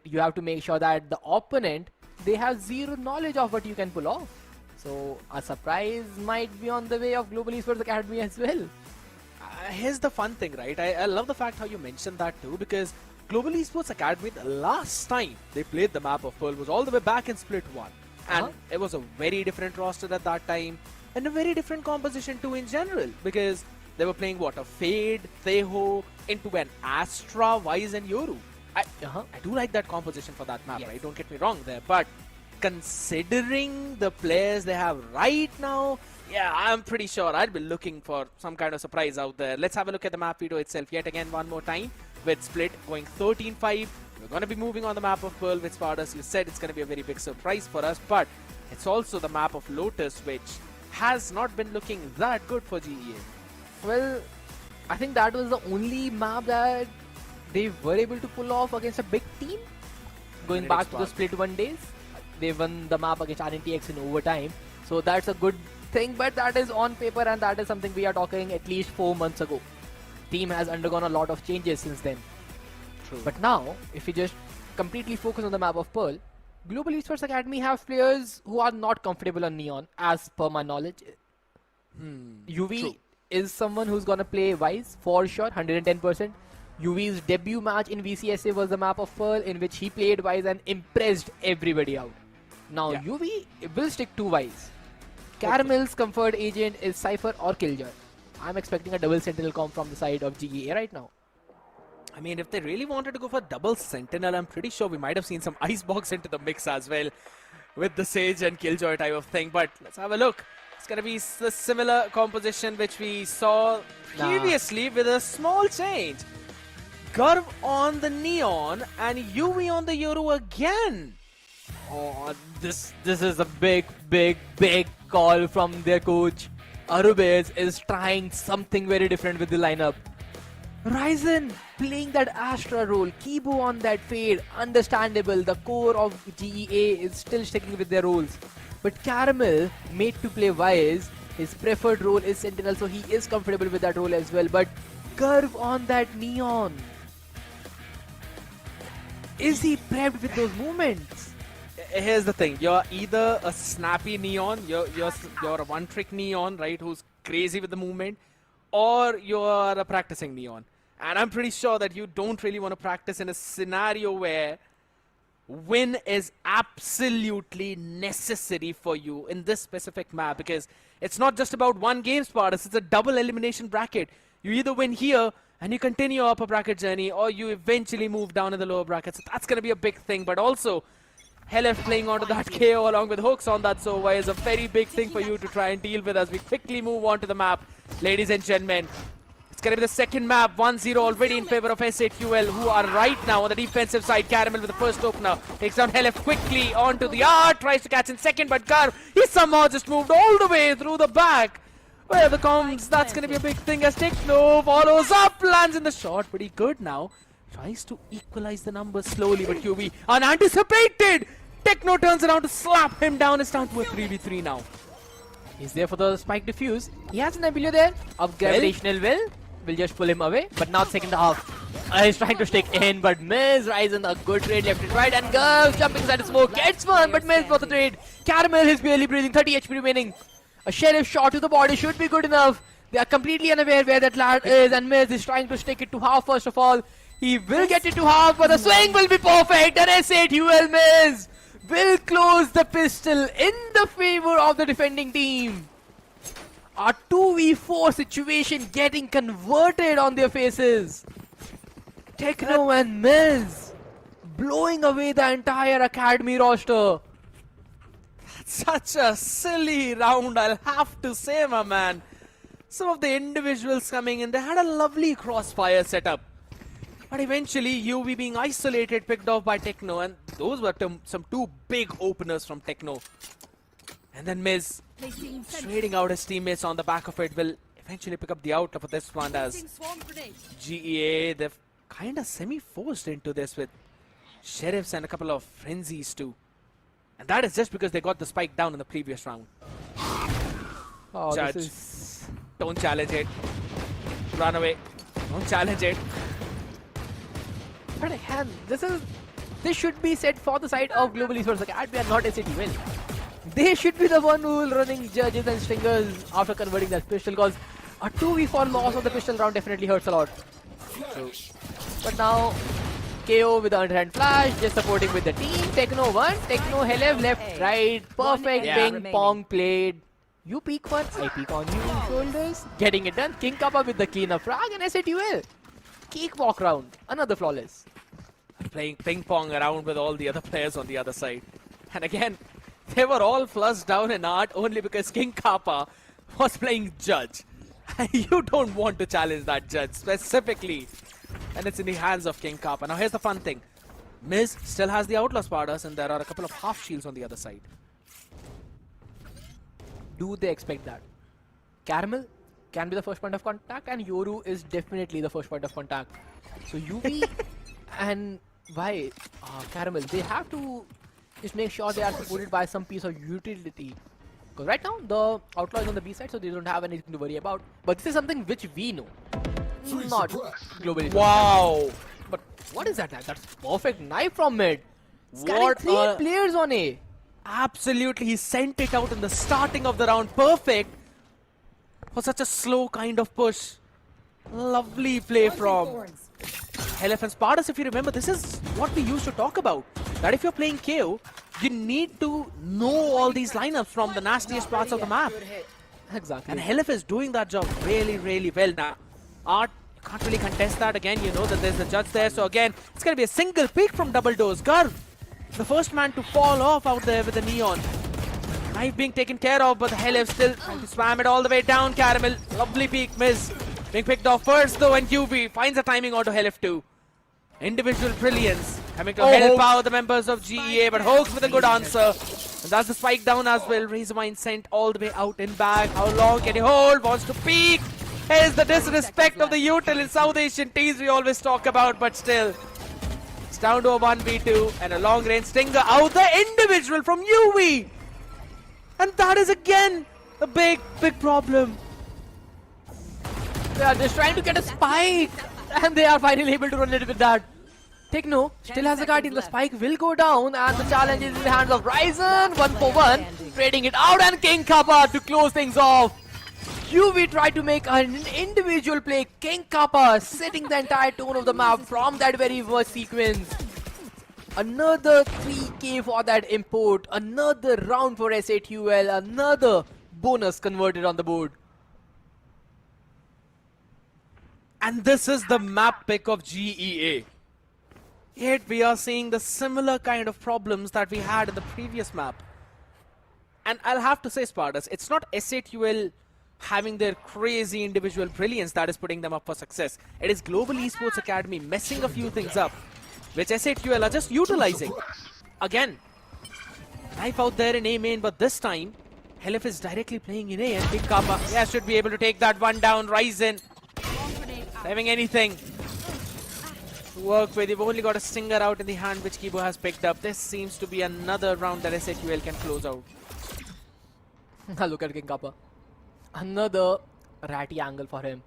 Speaker 8: you have to make sure that the opponent, they have zero knowledge of what you can pull off. So a surprise might be on the way of Global Esports Academy as well.
Speaker 7: Here's the fun thing, right? I love the fact how you mentioned that too, because Global Esports Academy, the last time they played the map of Pearl was all the way back in Split 1. And it was a very different roster at that time, and a very different composition too in general, because they were playing what, a Fade, Theho, into an Astra, Wise and Yoru. I do like that composition for that map, right? Don't get me wrong there, but considering the players they have right now, yeah, I'm pretty sure I'd be looking for some kind of surprise out there. Let's have a look at the map video itself yet again one more time, with Split going 13-5. We're going to be moving on the map of Pearl with Spartus. You said it's going to be a very big surprise for us, but it's also the map of Lotus, which has not been looking that good for GEA.
Speaker 8: Well, I think that was the only map that they were able to pull off against a big team. Going back to the Split 1 days, they won the map against RNTX in overtime. So that's a good thing, but that is on paper, and that is something we are talking at least 4 months ago. Team has undergone a lot of changes since then.
Speaker 7: True.
Speaker 8: But now, if we just completely focus on the map of Pearl, Global Esports Academy have players who are not comfortable on Neon, as per my knowledge. UV is someone who's gonna play Wise for sure, 110%. UV's debut match in VCSA was the map of Pearl, in which he played Wise and impressed everybody out. Now UV will stick to Wise. Caramel's comfort agent is Cypher or Killjoy. I'm expecting a double Sentinel comp from the side of GEA right now.
Speaker 7: I mean, if they really wanted to go for double Sentinel, I'm pretty sure we might have seen some Icebox into the mix as well, with the Sage and Killjoy type of thing. But let's have a look. It's going to be the similar composition which we saw previously with a small change. Garv on the Neon and UV on the Yoru again.
Speaker 8: Oh, this is a big call from their coach. Arubez is trying something very different with the lineup. Ryzen playing that Astra role, Kibo on that Fade, understandable. The core of GEA is still sticking with their roles. But Caramel, made to play Wise, his preferred role is Sentinel, so he is comfortable with that role as well. But Curve on that Neon. Is he prepped with those movements?
Speaker 7: Here's the thing, you're either a snappy Neon, you're a one-trick Neon, right, who's crazy with the movement, or you're a practicing Neon. And I'm pretty sure that you don't really want to practice in a scenario where win is absolutely necessary for you in this specific map, because It's not just about one game, Spartus. It's a double elimination bracket. You either win here and you continue your upper bracket journey, or you eventually move down in the lower brackets. So that's going to be a big thing. But also, Helef playing onto that KO along with hooks on that Sova is a very big thing for you to try and deal with as we quickly move on to the map. Ladies and gentlemen, it's going to be the second map, 1-0 already in favor of S8QL, who are right now on the defensive side. Caramel with the first opener, takes down Helef quickly onto the R, tries to catch in second, but Gar, he somehow just moved all the way through the back. Where the comms, that's going to be a big thing as Techno follows up, lands in the shot, pretty good now. Tries to equalize the numbers slowly, but QB unanticipated. Techno turns around to slap him down. It's down to a 3v3 now.
Speaker 8: He's there for the spike defuse. He has an ability there of gravitational will just pull him away. But now second half, he's trying to stick in, but Miz Ryzen a good trade left and right, and Girls jumping inside the smoke, gets one, but Miz for the trade. Caramel is barely breathing, 30 HP remaining. A Sheriff shot to the body should be good enough. They are completely unaware where that lad is, and Miz is trying to stick it to half first of all. He will get it to half, but the swing will be perfect, and S8UL Miz will close the pistol in the favor of the defending team. A 2v4 situation getting converted on their faces. Techno and Miz blowing away the entire academy roster.
Speaker 7: Such a silly round, I'll have to say, my man. Some of the individuals coming in, they had a lovely crossfire setup. But eventually, UV being isolated, picked off by Techno, and those were some two big openers from Techno. And then Miz, trading out his teammates on the back of it, will eventually pick up the outlet for this one as GEA, they've kind of semi-forced into this with Sheriffs and a couple of Frenzies too. And that is just because they got the spike down in the previous round.
Speaker 8: Oh,
Speaker 7: Judge, don't challenge it. Run away. Don't challenge it.
Speaker 8: But again, this should be said for the side of Global Esports Academy and not S8UL. They should be the one who will running judges and stringers after converting that pistol, because a 2v4 loss on the pistol round definitely hurts a lot. So, but now KO with the underhand flash, just supporting with the team. Techno one, Techno Helef left, right, perfect ping pong played. You peek one, I peek on you, shoulders, getting it done. King Kappa with the cleanup frag, and S8UL. Cakewalk round, another flawless.
Speaker 7: Playing ping pong around with all the other players on the other side. And again, they were all flushed down in art only because King Kappa was playing judge. You don't want to challenge that judge specifically. And it's in the hands of King Kappa. Now here's the fun thing. Miz still has the Outlaw Spartans, and there are a couple of half shields on the other side.
Speaker 8: Do they expect that? Caramel can be the first point of contact, and Yoru is definitely the first point of contact. So UV and why Caramel, they have to just make sure they are supported by some piece of utility. Because right now the Outlaw is on the B side, so they don't have anything to worry about. But this is something which we know. Not globally.
Speaker 7: Wow!
Speaker 8: But what is that knife? That's perfect knife from mid.
Speaker 7: What
Speaker 8: Scanning 3 players on A.
Speaker 7: Absolutely, he sent it out in the starting of the round. Perfect for such a slow kind of push. Lovely play from Helef and Spartus. If you remember, this is what we used to talk about. That if you're playing KO, you need to know all these lineups from the nastiest parts of the map.
Speaker 8: Exactly.
Speaker 7: And Helef is doing that job really, really well now. Art, you can't really contest that. Again, you know that there's the judge there. So again, it's going to be a single pick from Double Doors. Garv, the first man to fall off out there with the Neon. Knife being taken care of, but the Helef still trying to spam it all the way down. Caramel, lovely peek, Miz. Being picked off first though, and UV finds the timing onto Helef too. Individual brilliance coming to help out the members of GEA, but Hoax with a good answer. And that's the spike down as well. Razormine sent all the way out in back. How long can he hold? Wants to peek. Here's the disrespect of the util in South Asian teams we always talk about, but still. It's down to a 1v2 and a long range stinger out the individual from UV. And that is again a big, big problem.
Speaker 8: They are just trying to get a spike, and they are finally able to run it with that. Techno still has a Guardian. The spike will go down, and the challenge is in the hands of Ryzen. 1-for-1, trading it out, and King Kappa to close things off. UV tried to make an individual play. King Kappa setting the entire tone of the map from that very first sequence. Another 3k for that import. Another round for S8UL. Another bonus converted on the board.
Speaker 7: And this is the map pick of GEA. Yet we are seeing the similar kind of problems that we had in the previous map. And I'll have to say, Spartus, it's not SATUL having their crazy individual brilliance that is putting them up for success. It is Global Esports Academy messing a few things up, which SATUL are just utilizing. Again, knife out there in A main, but this time, Helif is directly playing in A and Big Kappa, yeah, should be able to take that one down. Ryzen, having anything to work with. You've only got a stinger out in the hand, which Kibo has picked up. This seems to be another round that SATUL can close out.
Speaker 8: Look at King Kappa. Another ratty angle for him.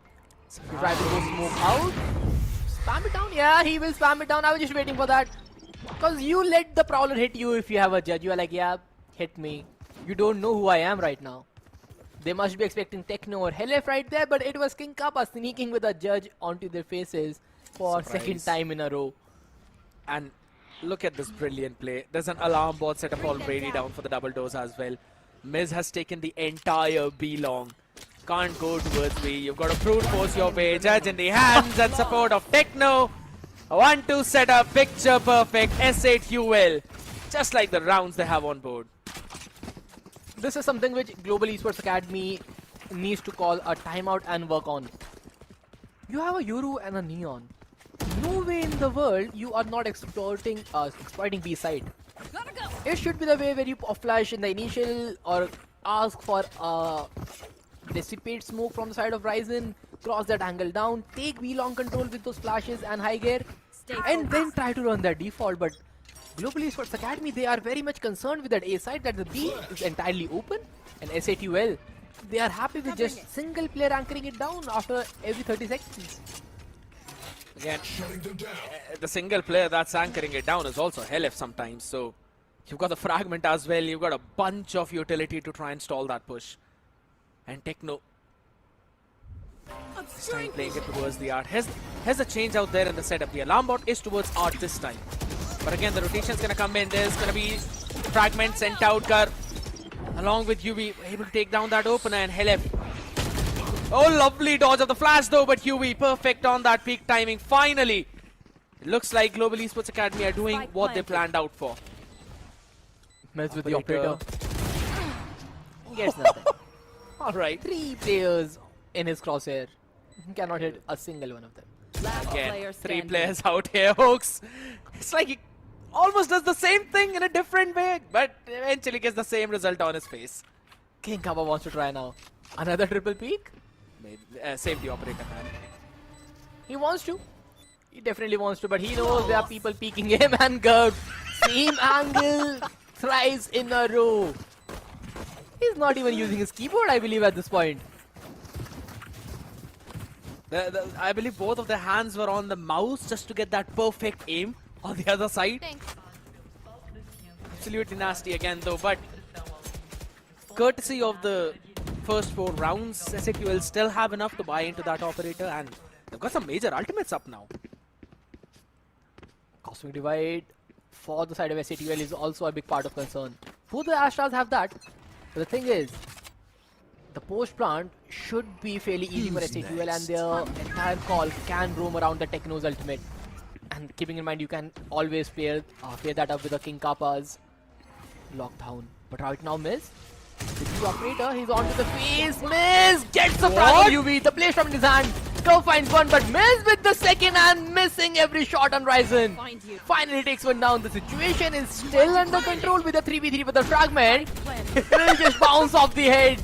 Speaker 8: He tried to go smoke out. Spam it down. Yeah, he will spam it down. I was just waiting for that. Because you let the Prowler hit you if you have a judge. You are like, yeah, hit me. You don't know who I am right now. They must be expecting Techno or Helef right there, but it was King Kappa sneaking with a judge onto their faces for second time in a row.
Speaker 7: And look at this brilliant play. There's an alarm bot setup already down for the double doors as well. Miz has taken the entire B long. Can't go towards B. You've got to brute force your way. Judge in the hands and support of Techno. A 1-2 setup, picture perfect. SATUL. Just like the rounds they have on board.
Speaker 8: This is something which Global Esports Academy needs to call a timeout and work on. You have a Yoru and a Neon. No way in the world you are not exploiting B side. It should be the way where you flash in the initial or ask for dissipate smoke from the side of Ryzen, cross that angle down, take V long control with those flashes and high gear, and then try to run their default. But Global Esports Academy, they are very much concerned with that A side, that the B is entirely open, and SATUL, they are happy with just single player anchoring it down after every 30 seconds.
Speaker 7: Again, the single player that's anchoring it down is also Helef sometimes, so you've got the fragment as well, you've got a bunch of utility to try and stall that push. And Techno this time playing it towards the art. Has a change out there in the setup. The alarm bot is towards art this time. But again, the rotation's gonna come in. There's gonna be fragment sent out. Gar along with UV able to take down that opener, and Helef. Oh, lovely dodge of the flash though, but UV perfect on that peak timing. Finally, it looks like Global Esports Academy are doing what they planned out for.
Speaker 8: Mess with the operator. He gets nothing.
Speaker 7: Alright.
Speaker 8: 3 players in his crosshair. He cannot hit a single one of them.
Speaker 7: Again, 3 players out here, Hooks. It's like he almost does the same thing in a different way, but eventually gets the same result on his face.
Speaker 8: King Kappa wants to try now. Another triple peak?
Speaker 7: Save the operator, man.
Speaker 8: He wants to. He definitely wants to, but he knows there are people peeking him, and Gurb. Same angle, thrice in a row. He's not even using his keyboard, I believe, at this point.
Speaker 7: I believe both of their hands were on the mouse just to get that perfect aim on the other side.
Speaker 9: Thanks.
Speaker 7: Absolutely nasty again though, but courtesy of the first 4 rounds, SATUL still have enough to buy into that operator, and they've got some major ultimates up now.
Speaker 8: Cosmic Divide for the side of SATUL is also a big part of concern. Both the Astras have that. But the thing is, the post plant should be fairly easy for SATUL, and their entire call can roam around the Techno's ultimate. And keeping in mind, you can always pair that up with the King Kappa's lockdown. But right now, Miz, with the operator, he's onto the face. Miz gets the frag of UV, the play from his hand. Curve finds one, but Miz with the second and missing every shot on Ryzen. Finally takes one down. The situation is still under control with the 3v3, but the fragment will just bounce off the head.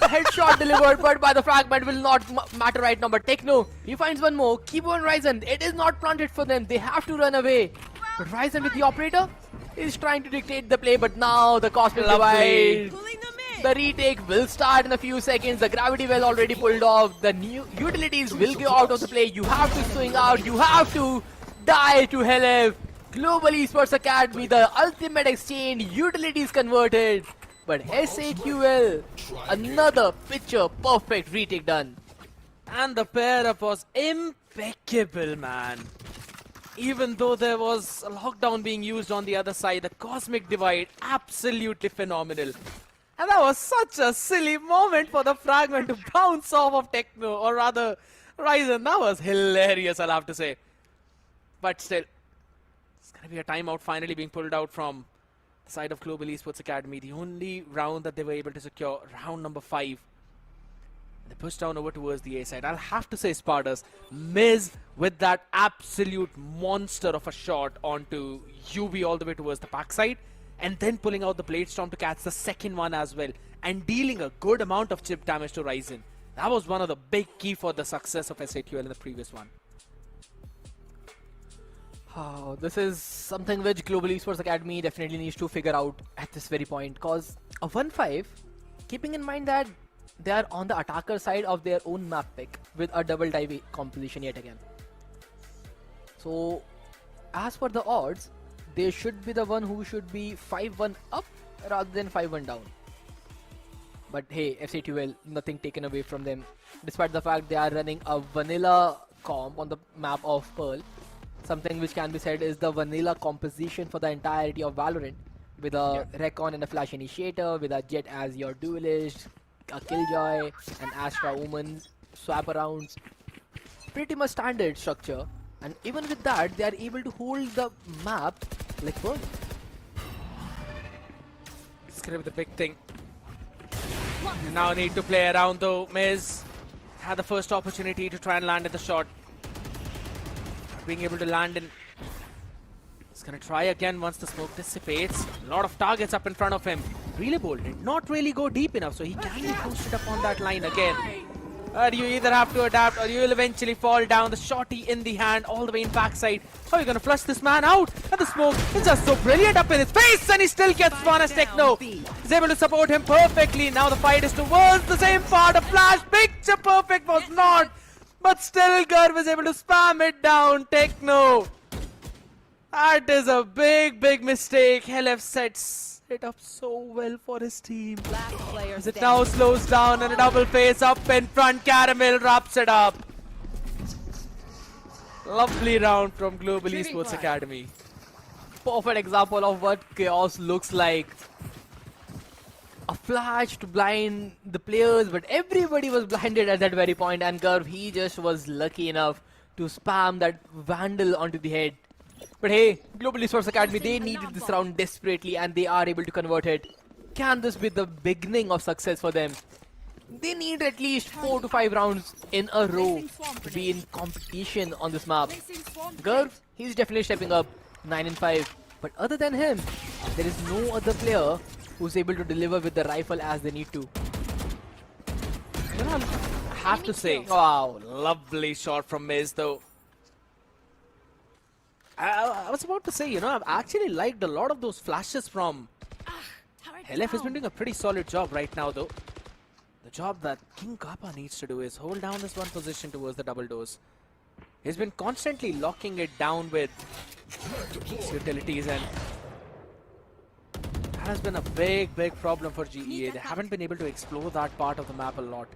Speaker 8: Headshot delivered, but by the fragment will not matter right now. But Techno, he finds one more. Keep on Ryzen. It is not planted for them. They have to run away. But Ryzen with the operator is trying to dictate the play, but now the Cosmic Divide. The retake will start in a few seconds. The gravity well already pulled off. The new utilities will go out of the play. You have to swing out. You have to die to Helef. Global Esports Academy, the ultimate exchange. Utilities converted. But SATUL, another picture perfect retake done.
Speaker 7: And the pair-up was impeccable, man. Even though there was a lockdown being used on the other side, the Cosmic Divide, absolutely phenomenal. And that was such a silly moment for the fragment to bounce off of Techno, or rather Ryzen. That was hilarious, I'll have to say. But still, it's going to be a timeout finally being pulled out from the side of Global Esports Academy. The only round that they were able to secure, round number 5. They pushed down over towards the A side. I'll have to say, Spartans, Miz with that absolute monster of a shot onto UV all the way towards the back side, and then pulling out the Blade Storm to catch the second one as well, and dealing a good amount of chip damage to Ryzen. That was one of the big key for the success of SATUL in the previous one.
Speaker 8: Oh, this is something which Global Esports Academy definitely needs to figure out at this very point, because a 1-5, keeping in mind that they are on the attacker side of their own map pick with a double dive composition yet again. So, as per the odds, they should be the one who should be 5-1 up rather than 5-1 down. But hey, FCTUL, nothing taken away from them, despite the fact they are running a vanilla comp on the map of Pearl. Something which can be said is the vanilla composition for the entirety of Valorant, with a Recon and a Flash Initiator, with a Jet as your duelist, a Killjoy, an Astra Omen swap arounds. Pretty much standard structure, and even with that, they are able to hold the map like Pearl.
Speaker 7: It's gonna be the big thing. You now need to play around though. Miz had the first opportunity to try and land at the shot. Not being able to land in. He's gonna try again once the smoke dissipates. A lot of targets up in front of him. Really bold, did not really go deep enough, so he can be posted up on that line again. You either have to adapt or you will eventually fall down. The shotty in the hand, all the way in backside. How are you gonna flush this man out? And the smoke is just so brilliant up in his face, and he still gets one as Techno. He's able to support him perfectly. Now the fight is towards the same part. A flash, picture perfect was not, but still Garv was able to spam it down. Techno. That is a big mistake. Helef sets it up so well for his team. As it now slows down and a double face up in front. Caramel wraps it up. Lovely round from Global Esports Academy.
Speaker 8: Perfect example of what chaos looks like. A flash to blind the players, but everybody was blinded at that very point, and Garv, he just was lucky enough to spam that Vandal onto the head. But hey, Global Esports Academy, they needed this round desperately, and they are able to convert it. Can this be the beginning of success for them? They need at least 4 to 5 rounds in a row to be in competition on this map. Garv, he's definitely stepping up, 9-5. But other than him, there is no other player who's able to deliver with the rifle as they need to.
Speaker 7: You know, I have to say, wow, lovely shot from Miz though. I was about to say, you know, I've actually liked a lot of those flashes from Helef. Has been doing a pretty solid job right now though. The job that King Kappa needs to do is hold down this one position towards the double doors. He's been constantly locking it down with his utilities, and that has been a big problem for GEA. They haven't been able to explore that part of the map a lot.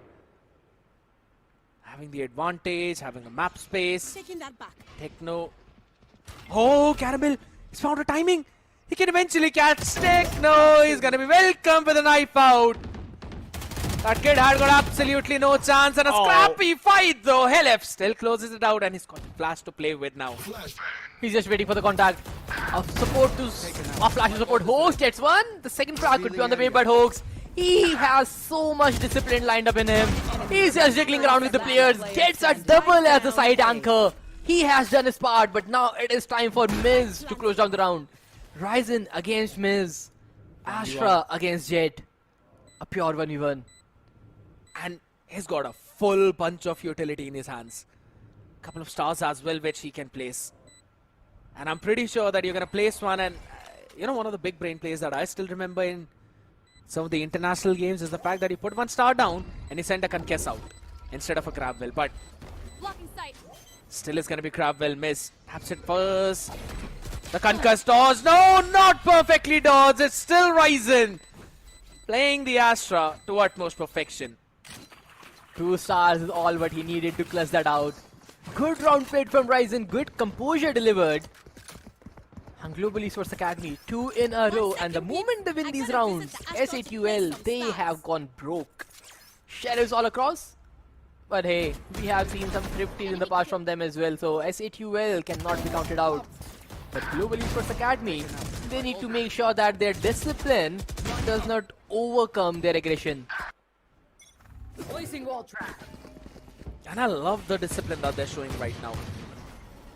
Speaker 7: Having the advantage, having a map space.
Speaker 9: Taking that back.
Speaker 7: Techno. Oh, Caramel! He's found a timing! He can eventually catch Techno! He's gonna be welcome with a knife out! That kid had got absolutely no chance, and a scrappy fight though! Helef still closes it out, and he's got Flash to play with now.
Speaker 8: He's just waiting for the contact. A support to... A flash to support. Hoax gets one! The second frag could be on the way, but Hoax, he has so much discipline lined up in him. He's just jiggling around with the players. Gets a double as the side anchor. He has done his part, but now it is time for Miz to close down the round. Ryzen against Miz. Astra against Jet. A pure 1v1.
Speaker 7: And he's got a full bunch of utility in his hands. Couple of stars as well, which he can place. And I'm pretty sure that you're going to place one, and you know, one of the big brain plays that I still remember in some of the international games is the fact that he put one star down and he sent a Conquest out instead of a Crabwell. But
Speaker 9: Blocking sight.
Speaker 7: still it's going to be Crabwell. Miss. Taps it first. The Conquest dodge. No, not perfectly dodged. It's still Ryzen. Playing the Astra to utmost perfection.
Speaker 8: 2 stars is all what he needed to clutch that out. Good round played from Ryzen. Good composure delivered. And Global Esports Academy, 2 in a row. And the moment they win these rounds, SATUL, they have gone broke. Sheriffs all across. But hey, we have seen some thrifties in the past from them as well. So SATUL cannot be counted out. But Global Esports Academy, they need to make sure that their discipline does not overcome their aggression.
Speaker 5: Placing wall trap.
Speaker 7: And I love the discipline that they're showing right now.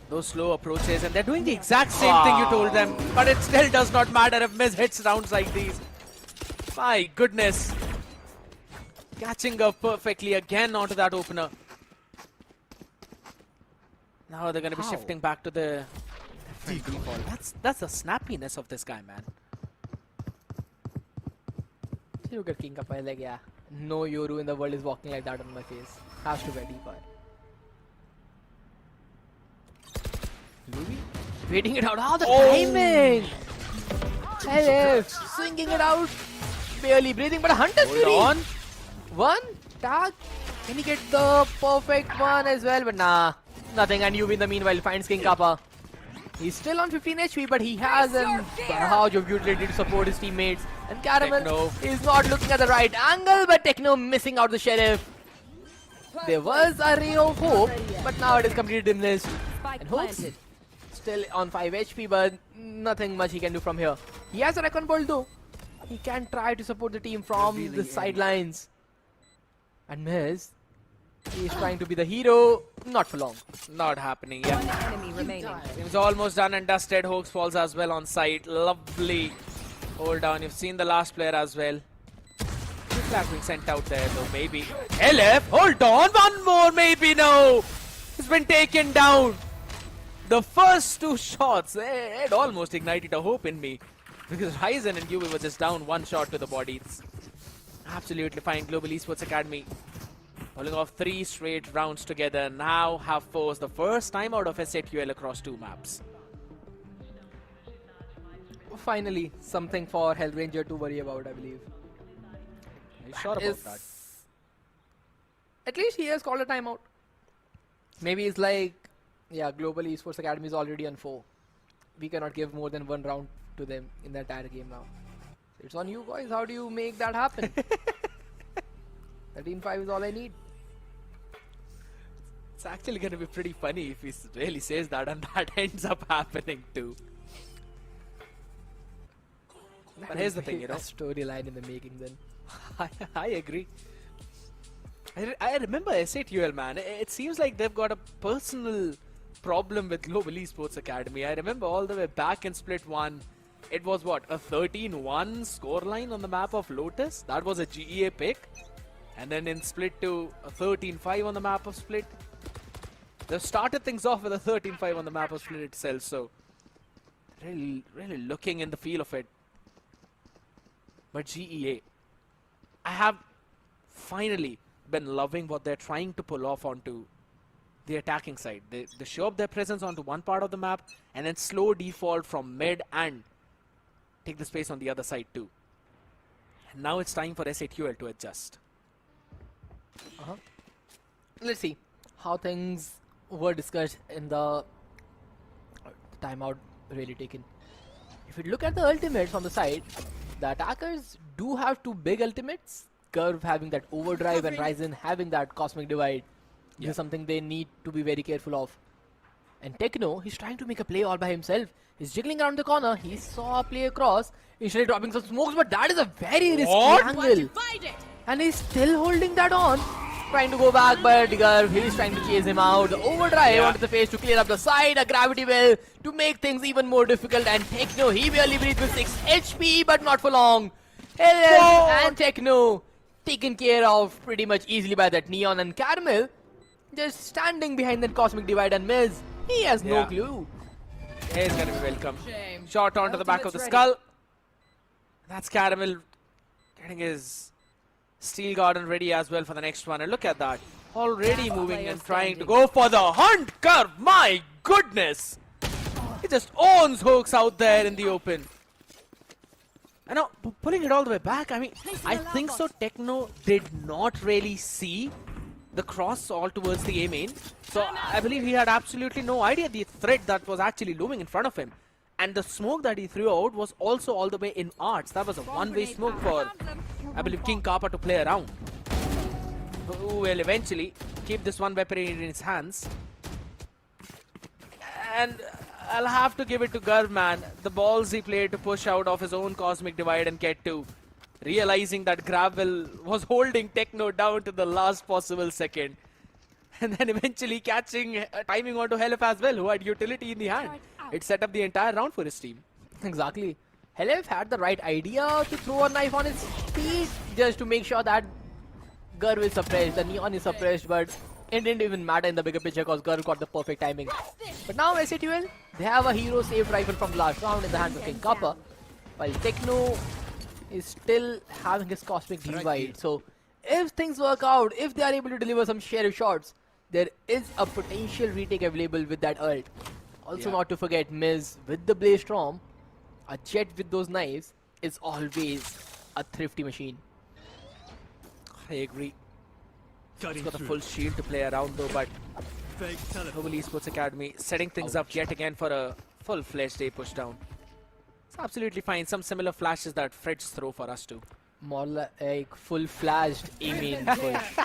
Speaker 7: Those slow approaches, and they're doing the exact same thing you told them. But it still does not matter if Miz hits rounds like these. My goodness. Catching up perfectly again onto that opener. Now they're going to be shifting back to the default. That's the snappiness of this guy, man.
Speaker 8: Look at King Kappa, like, yeah, no Yoru in the world is walking like that on my face. Has to be deeper. Louis waiting it out. Oh, the timing! LF swinging it out. Barely breathing, but a Hunter's Fury.
Speaker 7: On.
Speaker 8: One tag. Can he get the perfect one as well? But nah, nothing. And Yubi in the meanwhile finds King Kappa. He's still on 15 HP, but he has a barrage of utility to support his teammates. And Caramel is not looking at the right angle, but Techno missing out the Sheriff. There was a ray of hope, but now it is completely diminished. And Hooks still on 5 HP, but nothing much he can do from here. He has a Recon Bolt though. He can try to support the team from the sidelines. And Miz, he is trying to be the hero, not for long.
Speaker 7: Not happening, yeah.
Speaker 9: One enemy remaining.
Speaker 7: Seems almost done and dusted. Hoax falls as well on site. Lovely hold down. You've seen the last player as well. Two flags being sent out there though, maybe. LF, hold on, one more, maybe no. He's been taken down. The first 2 shots, it almost ignited a hope in me. Because Ryzen and Yubi were just down 1 shot to the body. It's absolutely fine. Global Esports Academy pulling off 3 straight rounds together. Now have forced the first time out of SATUL across 2 maps.
Speaker 8: Finally, something for Hellranger to worry about, I believe.
Speaker 7: Are you sure about that?
Speaker 8: At least he has called a timeout. Maybe it's like, yeah, Global Esports Academy is already on 4. We cannot give more than 1 round to them in the entire game now. It's on you guys. How do you make that happen? 13-5 is all I need.
Speaker 7: It's actually going to be pretty funny if he really says that and that ends up happening too. But here's the thing, you know.
Speaker 8: A storyline in the making then.
Speaker 7: I agree. I remember SATUL, man. It seems like they've got a personal problem with Global Esports Academy. I remember all the way back in Split 1, it was what, a 13-1 scoreline on the map of Lotus? That was a GEA pick. And then in Split 2, a 13-5 on the map of Split. They've started things off with a 13-5 on the map of Split itself, so really looking in the feel of it. But GEA, I have finally been loving what they're trying to pull off onto the attacking side. They show up their presence onto one part of the map and then slow default from mid and take the space on the other side too. And now it's time for SATUL to adjust.
Speaker 8: Let's see how things were discussed in the timeout really taken. If you look at the ultimates on the side, the attackers do have 2 big ultimates. Curve having that overdrive and Ryzen having that cosmic divide. This is something they need to be very careful of. And Techno, he's trying to make a play all by himself. He's jiggling around the corner. He saw a play across, initially dropping some smokes, but that is a very risky angle. And he's still holding that on. Trying to go back, but Garv, he's trying to chase him out. The overdrive onto the face to clear up the side. A gravity well to make things even more difficult. And Techno, he barely breathes with 6 HP, but not for long. LF and Techno taken care of pretty much easily by that Neon, and Caramel just standing behind that cosmic divide, and Miz, he has no clue.
Speaker 7: He's gonna be welcome. Shot onto the back of the skull. That's Caramel getting his Steel Garden ready as well for the next one. And look at that. Already moving and trying to go for the hunt curve. My goodness. He just owns Hoax out there in the open. And now pulling it all the way back. I mean, I think so Techno did not really see the cross all towards the A main. So I believe he had absolutely no idea the threat that was actually looming in front of him. And the smoke that he threw out was also all the way in arts. That was a one-way smoke for, I believe, King Kappa to play around. Who will eventually keep this one weapon in his hands. And I'll have to give it to Garv, man. The balls he played to push out of his own Cosmic Divide and get to realizing that Gravel was holding Techno down to the last possible second. And then eventually catching, timing onto Helif as well, who had utility in the hand. It set up the entire round for his team.
Speaker 8: Exactly. Helif had the right idea to throw a knife on his feet just to make sure that Garv is suppressed, the Neon is suppressed, but it didn't even matter in the bigger picture because Garv got the perfect timing. But now SATUL, they have a hero saved rifle from last round in the hands of King Kappa, while Techno is still having his Cosmic Divide. So if things work out, if they are able to deliver some sheriff shots, there is a potential retake available with that ult. Also not to forget, Miz with the Blaze Storm, a Jet with those knives is always a thrifty machine.
Speaker 7: I agree. He's got the full shield to play around though, but Global Esports Academy setting things up yet again for a full-fledged A push down. It's absolutely fine. Some similar flashes that Fred's throw for us too.
Speaker 8: More like full-flashed A-main push.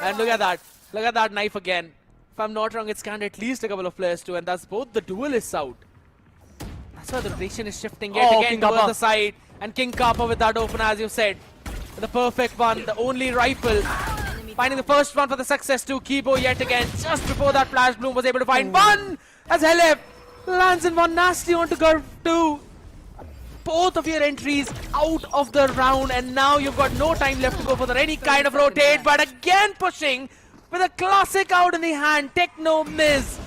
Speaker 7: And look at that. Look at that knife again. If I'm not wrong, it scanned at least a couple of players too, and that's both the duelists out. That's why the rotation is shifting yet again
Speaker 8: King
Speaker 7: towards
Speaker 8: Kappa.
Speaker 7: the side. And King Kappa with that open, as you said. The perfect one, the only rifle. Finding the first one for the success too. Kibo yet again, just before that Flash Bloom was able to find one. As Helif lands in one nasty onto Garv too. Both of your entries out of the round, and now you've got no time left to go for any kind of rotate, but again pushing with a classic out in the hand. Techno Miz.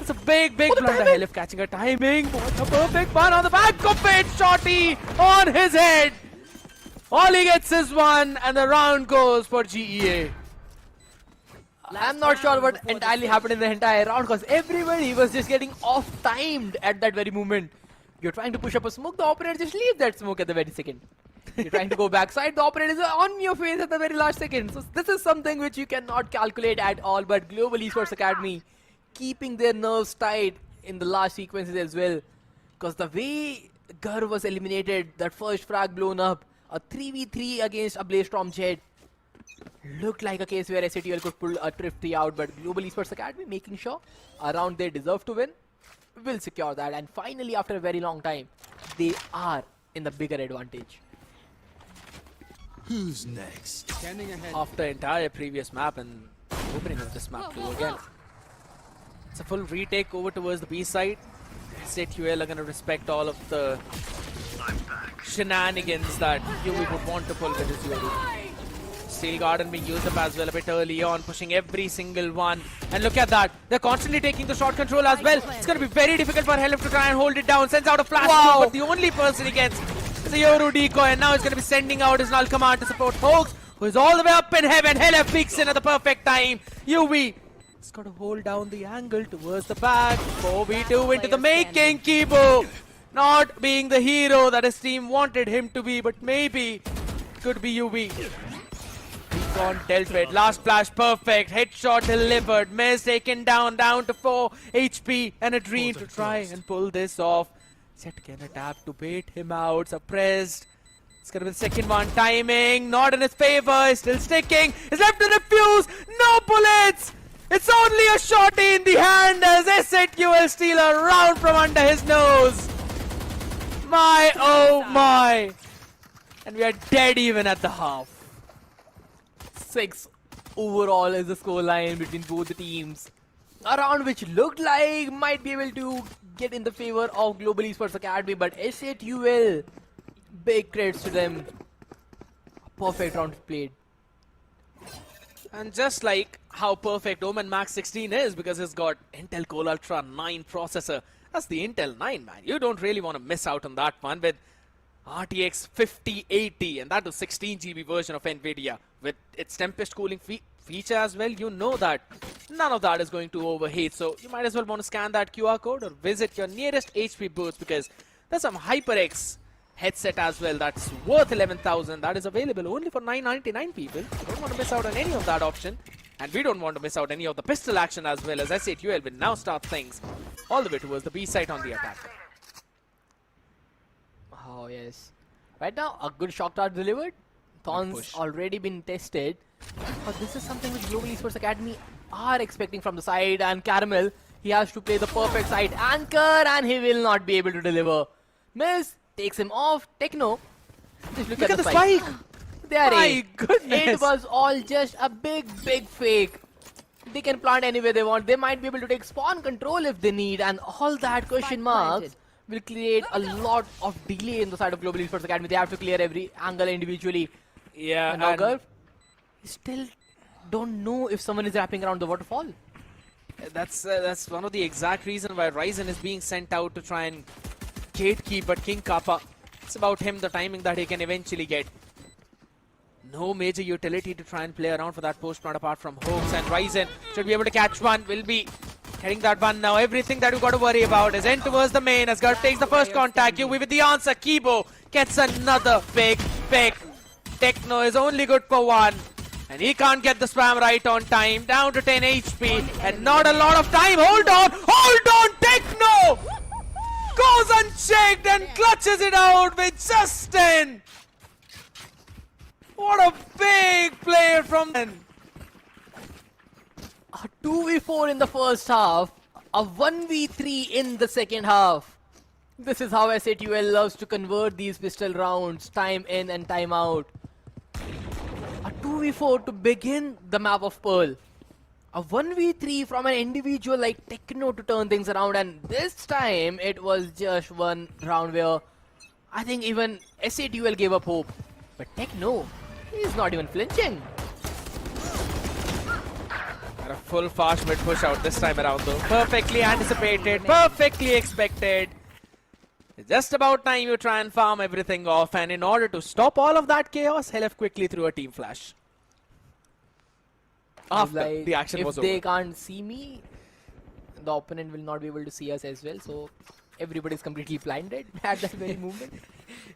Speaker 7: It's a big blunder. Helif catching a timing. What a perfect one on the back of it. Shorty on his head. All he gets is one, and the round goes for GEA.
Speaker 8: I'm not sure what entirely happened in the entire round because everybody was just getting off-timed at that very moment. You're trying to push up a smoke, the opponent just leaves that smoke at the very second. You're trying to go backside, the opponent is on your face at the very last second. So this is something which you cannot calculate at all, but Global Esports Academy keeping their nerves tight in the last sequences as well. Because the way Garv was eliminated, that first frag blown up, a 3v3 against a Blaze Storm Jet, looked like a case where SATUL could pull a thrifty out, but Global Esports Academy making sure a round they deserve to win will secure that, and finally after a very long time they are in the bigger advantage.
Speaker 10: Who's next?
Speaker 7: After entire previous map and opening of this map too again. It's a full retake over towards the B side. SATUL are going to respect all of the shenanigans that you would want to pull with this Yoru. Steel Garden being used up as well a bit early on, pushing every single one. And look at that, they're constantly taking the shot control as well. It's going to be very difficult for Helif to try and hold it down. Sends out a flash, but the only person he gets is a Yoru decoy, and now he's going to be sending out his null command to support Hoax, who is all the way up in heaven. Helif peeks in at the perfect time. UV has got to hold down the angle towards the back. 4v2 into the making. Kibo not being the hero that his team wanted him to be, but maybe it could be UV. Recon dealt with. Last flash perfect. Headshot delivered. Miz taken down to 4 HP and a dream to try and pull this off. Set can adapt to bait him out. Suppressed. It's gonna be the second one. Timing not in his favor. He's still sticking. He's left to refuse. No bullets. It's only a shotty in the hand as SATUL steal a round from under his nose. My oh my. And we are dead even at the half.
Speaker 8: 6 overall is the scoreline between both the teams. A round which looked like might be able to get in the favor of Global Esports Academy, but SATUL, big credits to them. A perfect round played.
Speaker 7: And just like how perfect Omen Max 16 is, because it's got Intel Core Ultra 9 processor. That's the Intel 9, man. You don't really want to miss out on that one with RTX 5080, and that was 16 GB version of NVIDIA with its Tempest cooling feature as well. You know that none of that is going to overheat, so you might as well want to scan that QR code or visit your nearest HP booth, because there's some HyperX headset as well that's worth 11,000. That is available only for 999 people. You don't want to miss out on any of that option, and we don't want to miss out any of the pistol action as well, as SATUL will now start things all the way towards the B site on the attack.
Speaker 8: Oh yes. Right now, a good shock dart delivered. Thorn's already been tested. But this is something which Global Esports Academy are expecting from the side. And Caramel, he has to play the perfect side anchor and he will not be able to deliver. Miz takes him off. Techno. Just look at the spike. There
Speaker 7: My goodness.
Speaker 8: It was all just a big fake. They can plant anywhere they want. They might be able to take spawn control if they need. And all that question marks will create a lot of delay in the side of Global Esports Academy. They have to clear every angle individually.
Speaker 7: Yeah,
Speaker 8: And now still don't know if someone is wrapping around the waterfall.
Speaker 7: That's one of the exact reasons why Ryzen is being sent out to try and gatekeep, but King Kappa, it's about him, the timing that he can eventually get. No major utility to try and play around for that post plant apart from Hoax, and Ryzen should be able to catch one, will be getting that one now. Everything that we've got to worry about is in towards the main as Garb takes the first contact. UV with the answer. Kibo gets another big pick. Techno is only good for one. And he can't get the spam right on time. Down to 10 HP and not a lot of time. Hold on, Techno! Goes unchecked and clutches it out with Justin. What a big play from them.
Speaker 8: A 2v4 in the first half, a 1v3 in the second half. This is how SATUL loves to convert these pistol rounds, time in and time out. A 2v4 to begin the map of Pearl. A 1v3 from an individual like Techno to turn things around, and this time it was just one round where I think even SATUL gave up hope. But Techno, he's not even flinching.
Speaker 7: A full fast mid push out this time around though. Perfectly anticipated, perfectly expected. It's just about time you try and farm everything off, and in order to stop all of that chaos, Helef quickly threw a team flash. After the action was over.
Speaker 8: If they can't see me, the opponent will not be able to see us as well, so everybody's completely blinded at that very moment.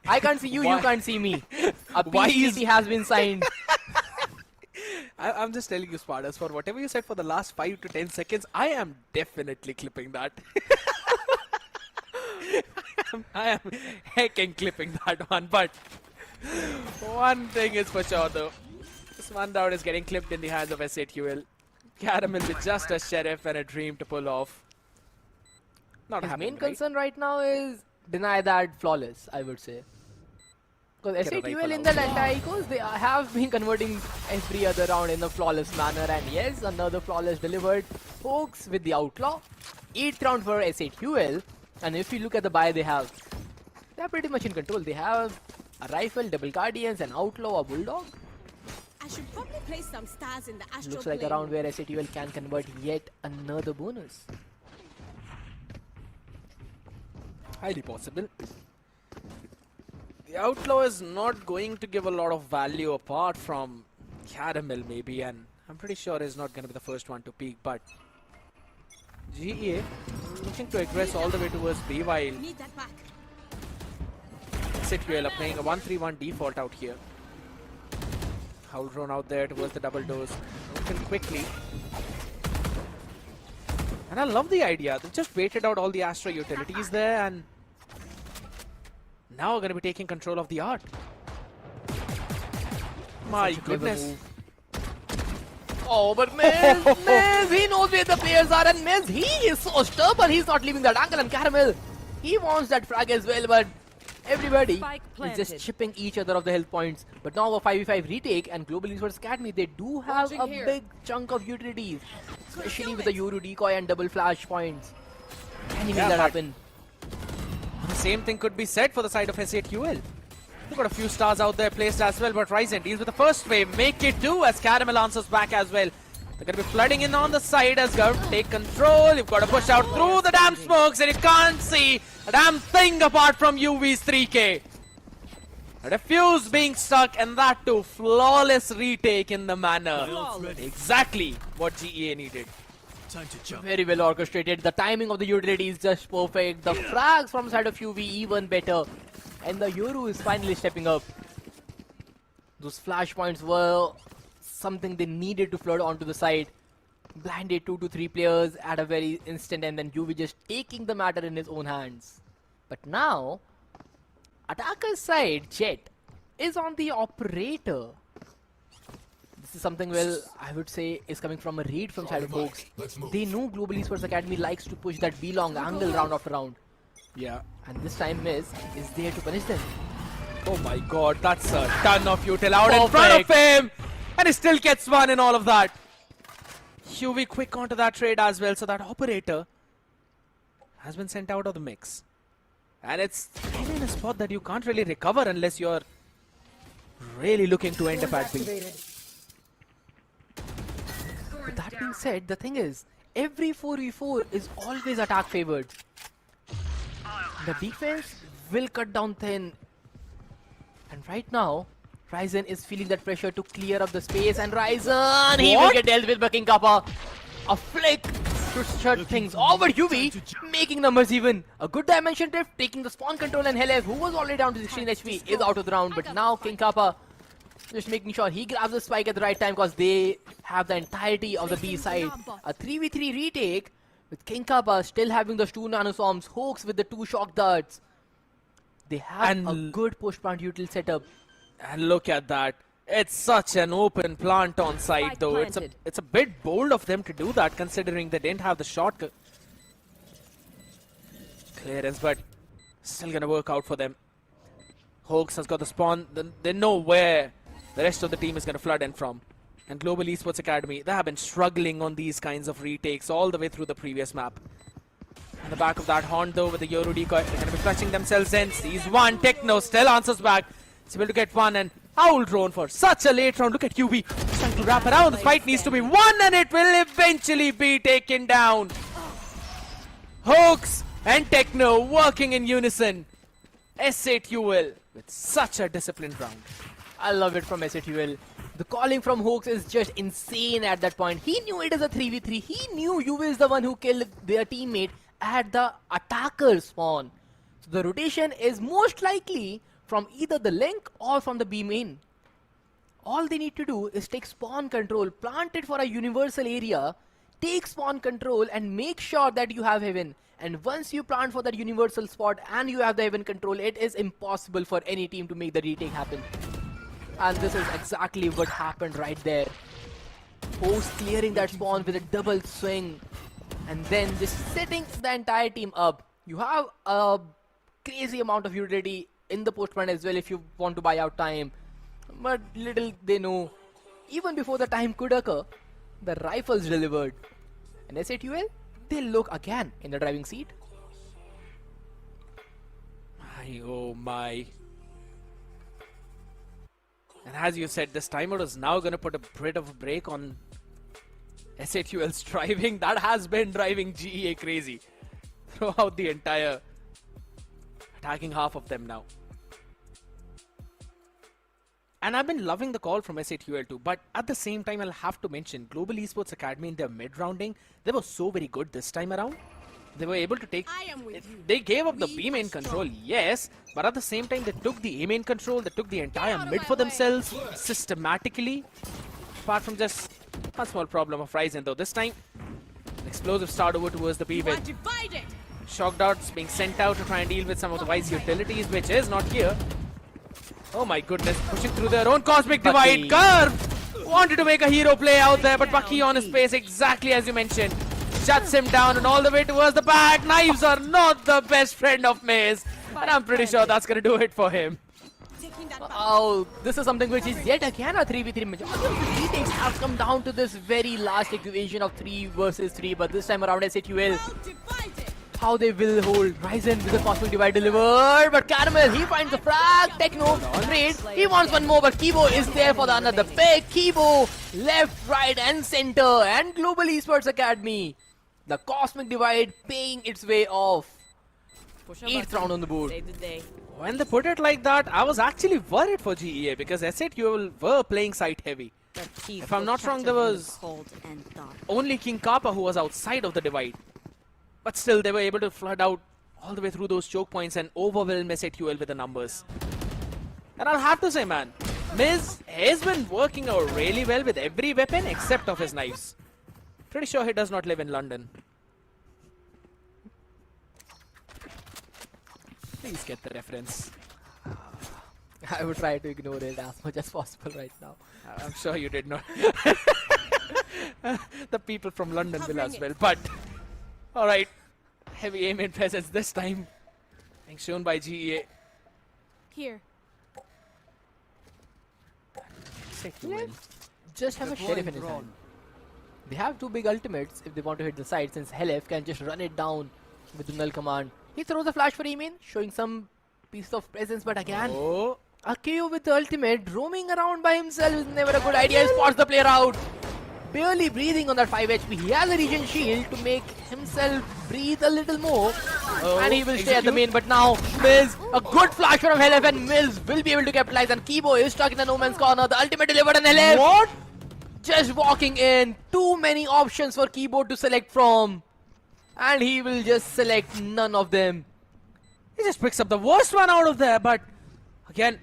Speaker 8: I can't see you, you can't see me. A PCT has been signed.
Speaker 7: I'm just telling you, Spartas, for whatever you said for the last 5 to 10 seconds, I am definitely clipping that. I am hecking clipping that one, but one thing is for sure though. This one down is getting clipped in the hands of SATUL. Caramel with just a sheriff and a dream to pull off. Not
Speaker 8: His
Speaker 7: happening,
Speaker 8: main
Speaker 7: right?
Speaker 8: concern right now is deny that flawless, I would say. Because
Speaker 7: Get a
Speaker 8: SATUL
Speaker 7: rifle
Speaker 8: in the Lantacos, they have been converting every other round in a flawless manner, and yes, another flawless delivered. Hoax with the Outlaw. 8th round for SATUL, and if you look at the buy they have, they're pretty much in control. They have a rifle, double guardians, an Outlaw, a Bulldog.
Speaker 9: I should probably place some stars in the astral
Speaker 8: Looks like a round where SATUL can convert yet another bonus.
Speaker 7: Highly possible. The Outlaw is not going to give a lot of value apart from Caramel maybe, and I'm pretty sure he's not going to be the first one to peak, but GEA looking to aggress all the way towards B while
Speaker 9: Need that back.
Speaker 7: SATUL are playing a 1-3-1 default out here. Howl drone out there towards the double doors. Open quickly. And I love the idea. They just waited out all the Astra utilities there, and now we're going to be taking control of the art. My goodness.
Speaker 8: Oh, but Miz, he knows where the players are, and Miz, he is so stubborn, he's not leaving that angle, and Caramel, he wants that frag as well, but everybody is just chipping each other of the health points. But now a 5v5 retake, and Global Esports Academy, they do have a big chunk of utilities, especially with the Yoru decoy and double flash points. Can you make that happen?
Speaker 7: The same thing could be said for the side of SATUL. They've got a few stars out there placed as well, but Ryzen deals with the first wave. Make it do as Caramel answers back as well. They're going to be flooding in on the side as Garb take control. You've got to push out through the damn smokes, and you can't see a damn thing apart from UV's 3K. A defuse being stuck, and that too flawless retake in the manner. Exactly what GEA needed.
Speaker 10: Time to jump.
Speaker 8: Very well orchestrated. The timing of the utility is just perfect. The frags from the side of UV even better. And the Yoru is finally stepping up. Those flash points were something they needed to flood onto the side. Blinded 2 to 3 players at a very instant, and then UV just taking the matter in his own hands. But now, Attacker's side, Jet, is on the operator. This is something, well, I would say is coming from a read from side of Hoax. They know Global Esports Academy likes to push that B-long angle round after round.
Speaker 7: Yeah.
Speaker 8: And this time Miz is there to punish them.
Speaker 7: Oh my god, that's a ton of util out in front of him! And he still gets one in all of that. UV quick onto that trade as well, so that operator has been sent out of the mix. And it's kind of in a spot that you can't really recover unless you're really looking to end up at B.
Speaker 8: But that being said, the thing is, every 4v4 is always attack favored. The defense will cut down thin. And right now, Ryzen is feeling that pressure to clear up the space, and Ryzen, he will get dealt with by King Kappa. A flick to shut things over. UV making numbers even. A good dimension drift, taking the spawn control, and Helef, who was already down to 16 HP, is out of the round. But now King Kappa just making sure he grabs the spike at the right time, because they have the entirety of the B side. A 3v3 retake with King Kappa still having those 2 nanoswarms, Hoax with the 2 shock darts. They have a good push plant util setup.
Speaker 7: And look at that. It's such an open plant on site though. It's a bit bold of them to do that considering they didn't have the shot clearance, but still gonna work out for them. Hoax has got the spawn. They know where the rest of the team is gonna flood in from. And Global Esports Academy, they have been struggling on these kinds of retakes all the way through the previous map. On the back of that horn though with the Euro decoy, they're gonna be clutching themselves in. Sees one, Techno still answers back. He's able to get one, and Owl drone for such a late round. Look at UV trying to wrap around. The fight needs to be won, and it will eventually be taken down. Hoax and Techno working in unison. S8UL with such a disciplined round.
Speaker 8: I love it from S8UL. The calling from Hoax is just insane at that point. He knew it is a 3v3. He knew UV is the one who killed their teammate at the attacker spawn. So the rotation is most likely from either the link or from the B main. All they need to do is take spawn control, plant it for a universal area, take spawn control and make sure that you have heaven. And once you plant for that universal spot and you have the heaven control, it is impossible for any team to make the retake happen. And this is exactly what happened right there. Host clearing that spawn with a double swing and then just setting the entire team up. You have a crazy amount of utility in the postman as well if you want to buy out time, but little they know, even before the time could occur, the rifles delivered. And S8UL, they look again in the driving seat.
Speaker 7: Oh my. And as you said, this timer is now going to put a bit of a break on S8UL's driving. That has been driving GEA crazy throughout the entire attacking half of them now. And I've been loving the call from S8UL too, but at the same time I'll have to mention Global Esports Academy in their mid-rounding, they were so very good this time around. They were able to take, they gave up the B main control, yes, but at the same time they took the A main control, they took the entire mid for themselves systematically. Apart from just a small problem of Ryzen though, this time explosive start over towards the B with shock darts being sent out to try and deal with some of the Wise utilities, which is not here. Oh my goodness, pushing through their own cosmic divide. Curve wanted to make a hero play out there, but Bucky on his pace, exactly as you mentioned, shuts him down and all the way towards the back. Knives are not the best friend of Maze, and I'm pretty sure that's going to do it for him.
Speaker 8: Oh, this is something which is yet again a 3v3. Majority of the retakes have come down to this very last equation of 3 versus 3, but this time around S8UL, how they will hold. Ryzen with the cosmic divide delivered, but Caramel, he finds the frag. Techno, trade, he wants one more, but Kibo is there for the another pick. Kibo, left, right and center, and Global Esports Academy. The cosmic divide paying its way off. 8th round on the board.
Speaker 7: When they put it like that, I was actually worried for GEA because S8UL were playing site heavy. If I'm not wrong, there was only King Kappa who was outside of the divide. But still, they were able to flood out all the way through those choke points and overwhelm S8UL with the numbers. And I'll have to say, man, Miz has been working out really well with every weapon except of his knives. Pretty sure he does not live in London. Please get the reference.
Speaker 8: I would try to ignore it as much as possible right now.
Speaker 7: I'm sure you did not. The people from London will as well. But, alright. Heavy aim in presence this time. Being shown by GEA.
Speaker 9: Here.
Speaker 8: Just have a sheriff in his hand. They have two big ultimates if they want to hit the side, since Helef can just run it down with the null command. He throws a flash for Emin, showing some piece of presence, but again, a KO with the ultimate, roaming around by himself is never a good idea. He spots the player out. Barely breathing on that 5 HP. He has a regen shield to make himself breathe a little more. And he will stay at the main, but now Mills, a good flash from Helef, and Mills will be able to capitalize, and Kibo is stuck in the no man's corner. The ultimate delivered, and Helef
Speaker 7: What?
Speaker 8: just walking in. Too many options for Kibo to select from, and he will just select none of them.
Speaker 7: He just picks up the worst one out of there, but again,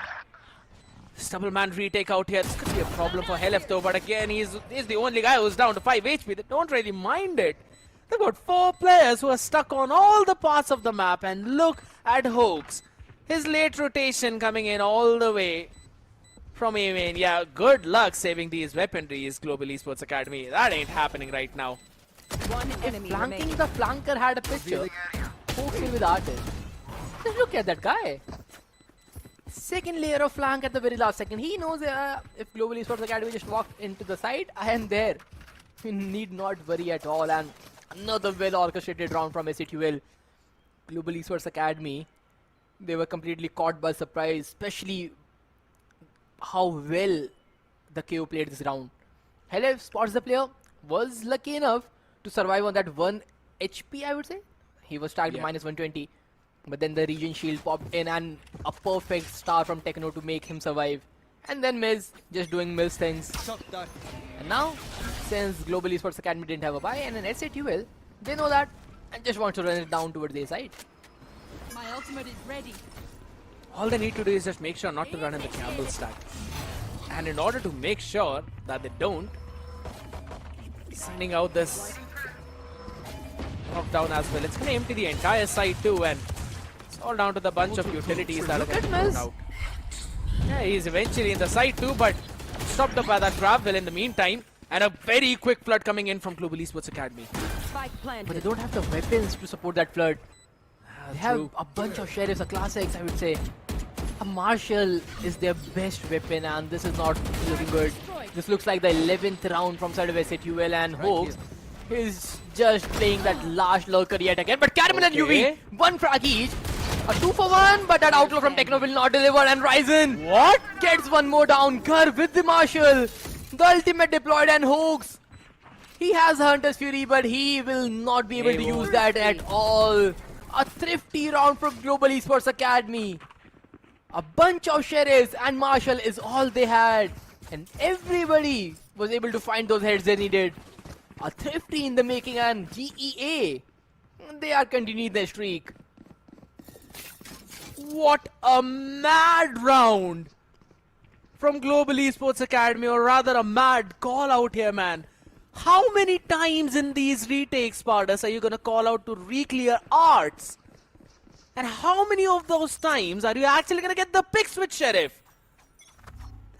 Speaker 7: this double man retake out here. This could be a problem for Helef though, but again, he's the only guy who's down to 5 HP. They don't really mind it. They've got 4 players who are stuck on all the parts of the map, and look at Hoax. His late rotation coming in all the way from Amen. Yeah, good luck saving these weaponries, Global Esports Academy. That ain't happening right now.
Speaker 8: If flanking the flanker had a picture, Hoax will be the artist. Just look at that guy. Second layer of flank at the very last second. He knows if Global Esports Academy just walked into the side, I am there. We need not worry at all. And another well orchestrated round from SATUL. Global Esports Academy, they were completely caught by surprise, especially how well the KO played this round. Helef spots the player, was lucky enough to survive on that 1 HP, I would say. He was tagged minus 120. But then the regen shield popped in, and a perfect star from Techno to make him survive. And then Miz just doing Miz things. And now, since Global Esports Academy didn't have a buy and an SATUL, they know that and just want to run it down towards their side.
Speaker 9: My ultimate is ready.
Speaker 7: All they need to do is just make sure not to run in the Campbell stack. And in order to make sure that they don't, sending out this knockdown as well. It's going to empty the entire side too, and it's all down to the bunch of utilities that are going to come out. Yeah, he's eventually in the side too, but stopped up by that grab well in the meantime. And a very quick flood coming in from Global Esports Academy.
Speaker 8: But they don't have the weapons to support that flood. They have a bunch of sheriffs, a classics, I would say. A Marshall is their best weapon, and this is not looking good. This looks like the 11th round from side of SATUL, and Hoax is just playing that last lurker yet again. But Caramel and UV, 1 frag each. A 2 for 1, but that outlaw from Techno will not deliver, and Ryzen gets one more down. Gar with the Marshall. The ultimate deployed, and Hoax, he has Hunter's Fury, but he will not be able to use that at all. A thrifty round from Global Esports Academy. A bunch of sheriffs and Marshall is all they had, and everybody was able to find those heads they needed. A thrifty in the making, and GEA, they are continuing their streak.
Speaker 7: What a mad round from Global Esports Academy, or rather a mad call out here, man. How many times in these retakes, Spartus, are you going to call out to re-clear arts? And how many of those times are you actually going to get the picks with Sheriff?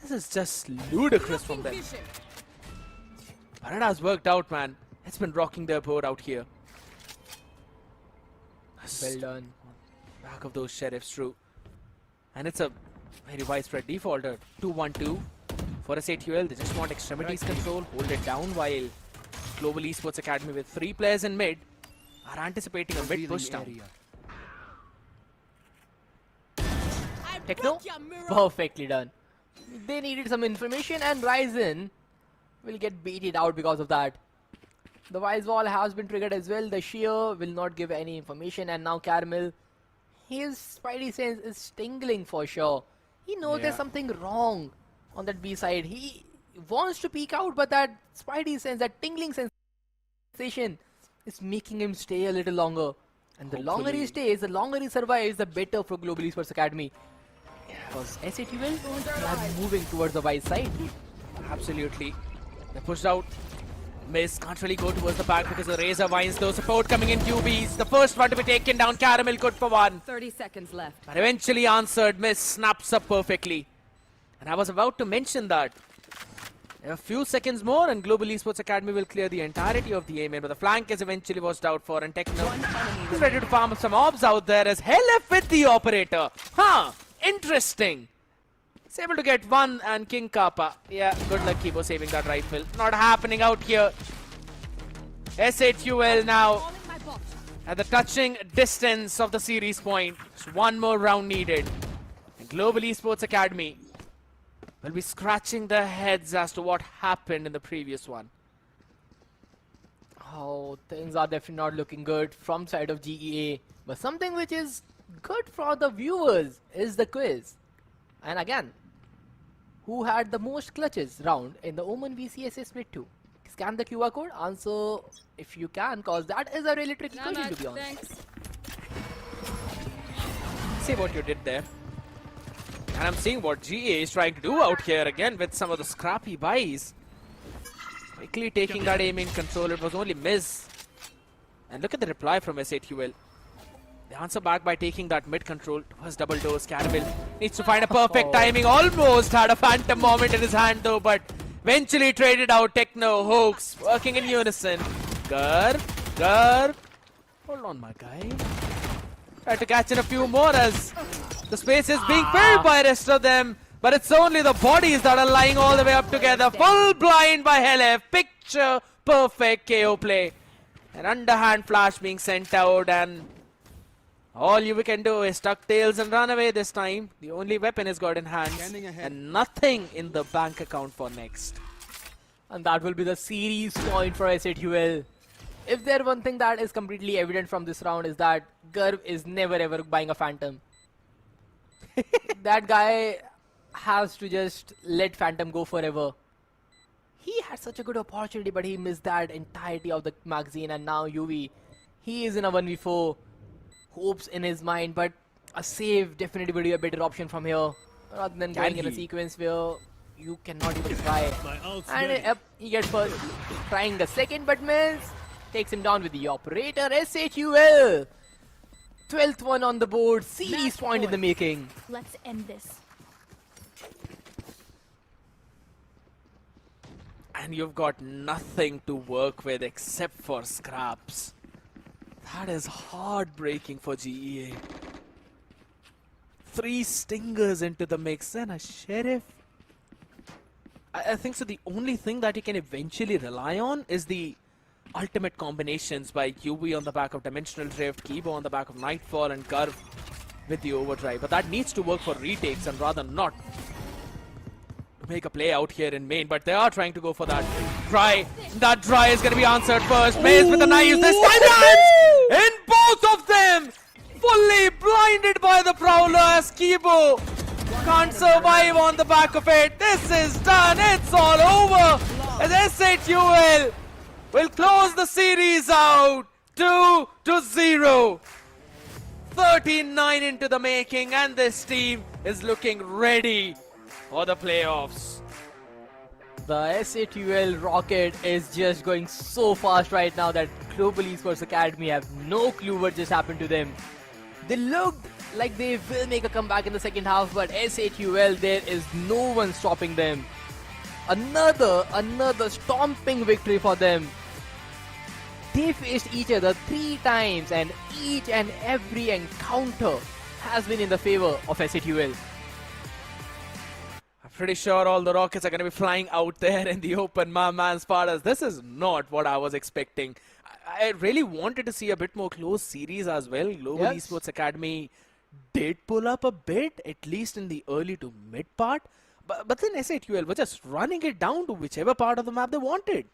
Speaker 7: This is just ludicrous from them. But it has worked out, man. It's been rocking their boat out here.
Speaker 8: Well done.
Speaker 7: Back of those Sheriffs, true. And it's a very widespread defaulter. 2-1-2 for SATUL. They just want extremities control, hold it down, while Global Esports Academy with 3 players in mid are anticipating a mid push down.
Speaker 8: Techno, perfectly done. They needed some information, and Ryzen will get baited out because of that. The Wise Wall has been triggered as well. The Shear will not give any information, and now Caramel, his spidey sense is tingling for sure. He knows there's something wrong on that B side. He wants to peek out, but that spidey sense, that tingling sensation is making him stay a little longer. And the longer he stays, the longer he survives, the better for Global Esports Academy. Because SATUL, they are moving towards the Wise side.
Speaker 7: Absolutely. They pushed out Miss can't really go towards the back because the Razor Vines, though. Support coming in QBs. The first one to be taken down. Caramel good for one.
Speaker 9: 30 seconds left.
Speaker 7: But eventually answered. Miss snaps up perfectly. And I was about to mention that. A few seconds more and Global Esports Academy will clear the entirety of the A main, but the flank is eventually watched out for, and Techno is ready to farm up some orbs out there as LF with the operator. Interesting. He's able to get one, and King Kappa. Yeah, good luck Kibo saving that rifle. Not happening out here. SHUL now at the touching distance of the series point. Just one more round needed. And Global Esports Academy will be scratching their heads as to what happened in the previous one.
Speaker 8: Oh, things are definitely not looking good from side of GEA. But something which is good for the viewers is the quiz. And again, who had the most clutches round in the OMEN VCSA Split 2? Scan the QR code, answer if you can, cause that is a really tricky question to be honest.
Speaker 9: Thanks.
Speaker 7: See what you did there. And I'm seeing what GA is trying to do out here again with some of the scrappy buys. Quickly taking that aim in control. It was only miss. And look at the reply from SATUL. They answer back by taking that mid control towards double doors. Caramel needs to find a perfect timing. Almost had a phantom moment in his hand though, but eventually traded out. Techno, Hoax working in unison. Gur. Hold on, my guy. Try to catch in a few more as the space is being filled by rest of them, but it's only the bodies that are lying all the way up together. Full blind by LF. Picture perfect KO play. An underhand flash being sent out, and all you can do is tuck tails and run away this time. The only weapon is got in hands, and nothing in the bank account for next.
Speaker 8: And that will be the series point for SATUL. If there one thing that is completely evident from this round is that Garv is never ever buying a Phantom. That guy has to just let Phantom go forever. He had such a good opportunity, but he missed that entirety of the magazine, and now UV, he is in a 1v4. Hopes in his mind, but a save definitely would be a better option from here, rather than going in a sequence where you cannot even try. And he gets first, trying the second, but miss. Takes him down with the operator. SHUL, 12th one on the board. Series point in the making.
Speaker 9: Let's end this.
Speaker 7: And you've got nothing to work with except for scraps. That is heartbreaking for GEA. 3 stingers into the mix and a sheriff. I think so. The only thing that you can eventually rely on is the ultimate combinations by QB on the back of Dimensional Drift, Kibo on the back of Nightfall, and Curve with the overdrive. But that needs to work for retakes and rather not to make a play out here in main. But they are trying to go for that try. That try is going to be answered first. Maze with the knives this time lands in both of them. Fully blinded by the Prowler as Kibo can't survive on the back of it. This is done. It's all over. As SHUL will close the series out 2-0. 39 into the making, and this team is looking ready for the playoffs.
Speaker 8: The SATUL rocket is just going so fast right now that Global Esports Academy have no clue what just happened to them. They looked like they will make a comeback in the second half, but SATUL, there is no one stopping them. Another stomping victory for them. They faced each other 3 times, and each and every encounter has been in the favor of SATUL.
Speaker 7: I'm pretty sure all the rockets are going to be flying out there in the open. My man Spartas, this is not what I was expecting. I really wanted to see a bit more close series as well. Global Esports Academy did pull up a bit, at least in the early to mid part. But then SATUL were just running it down to whichever part of the map they wanted.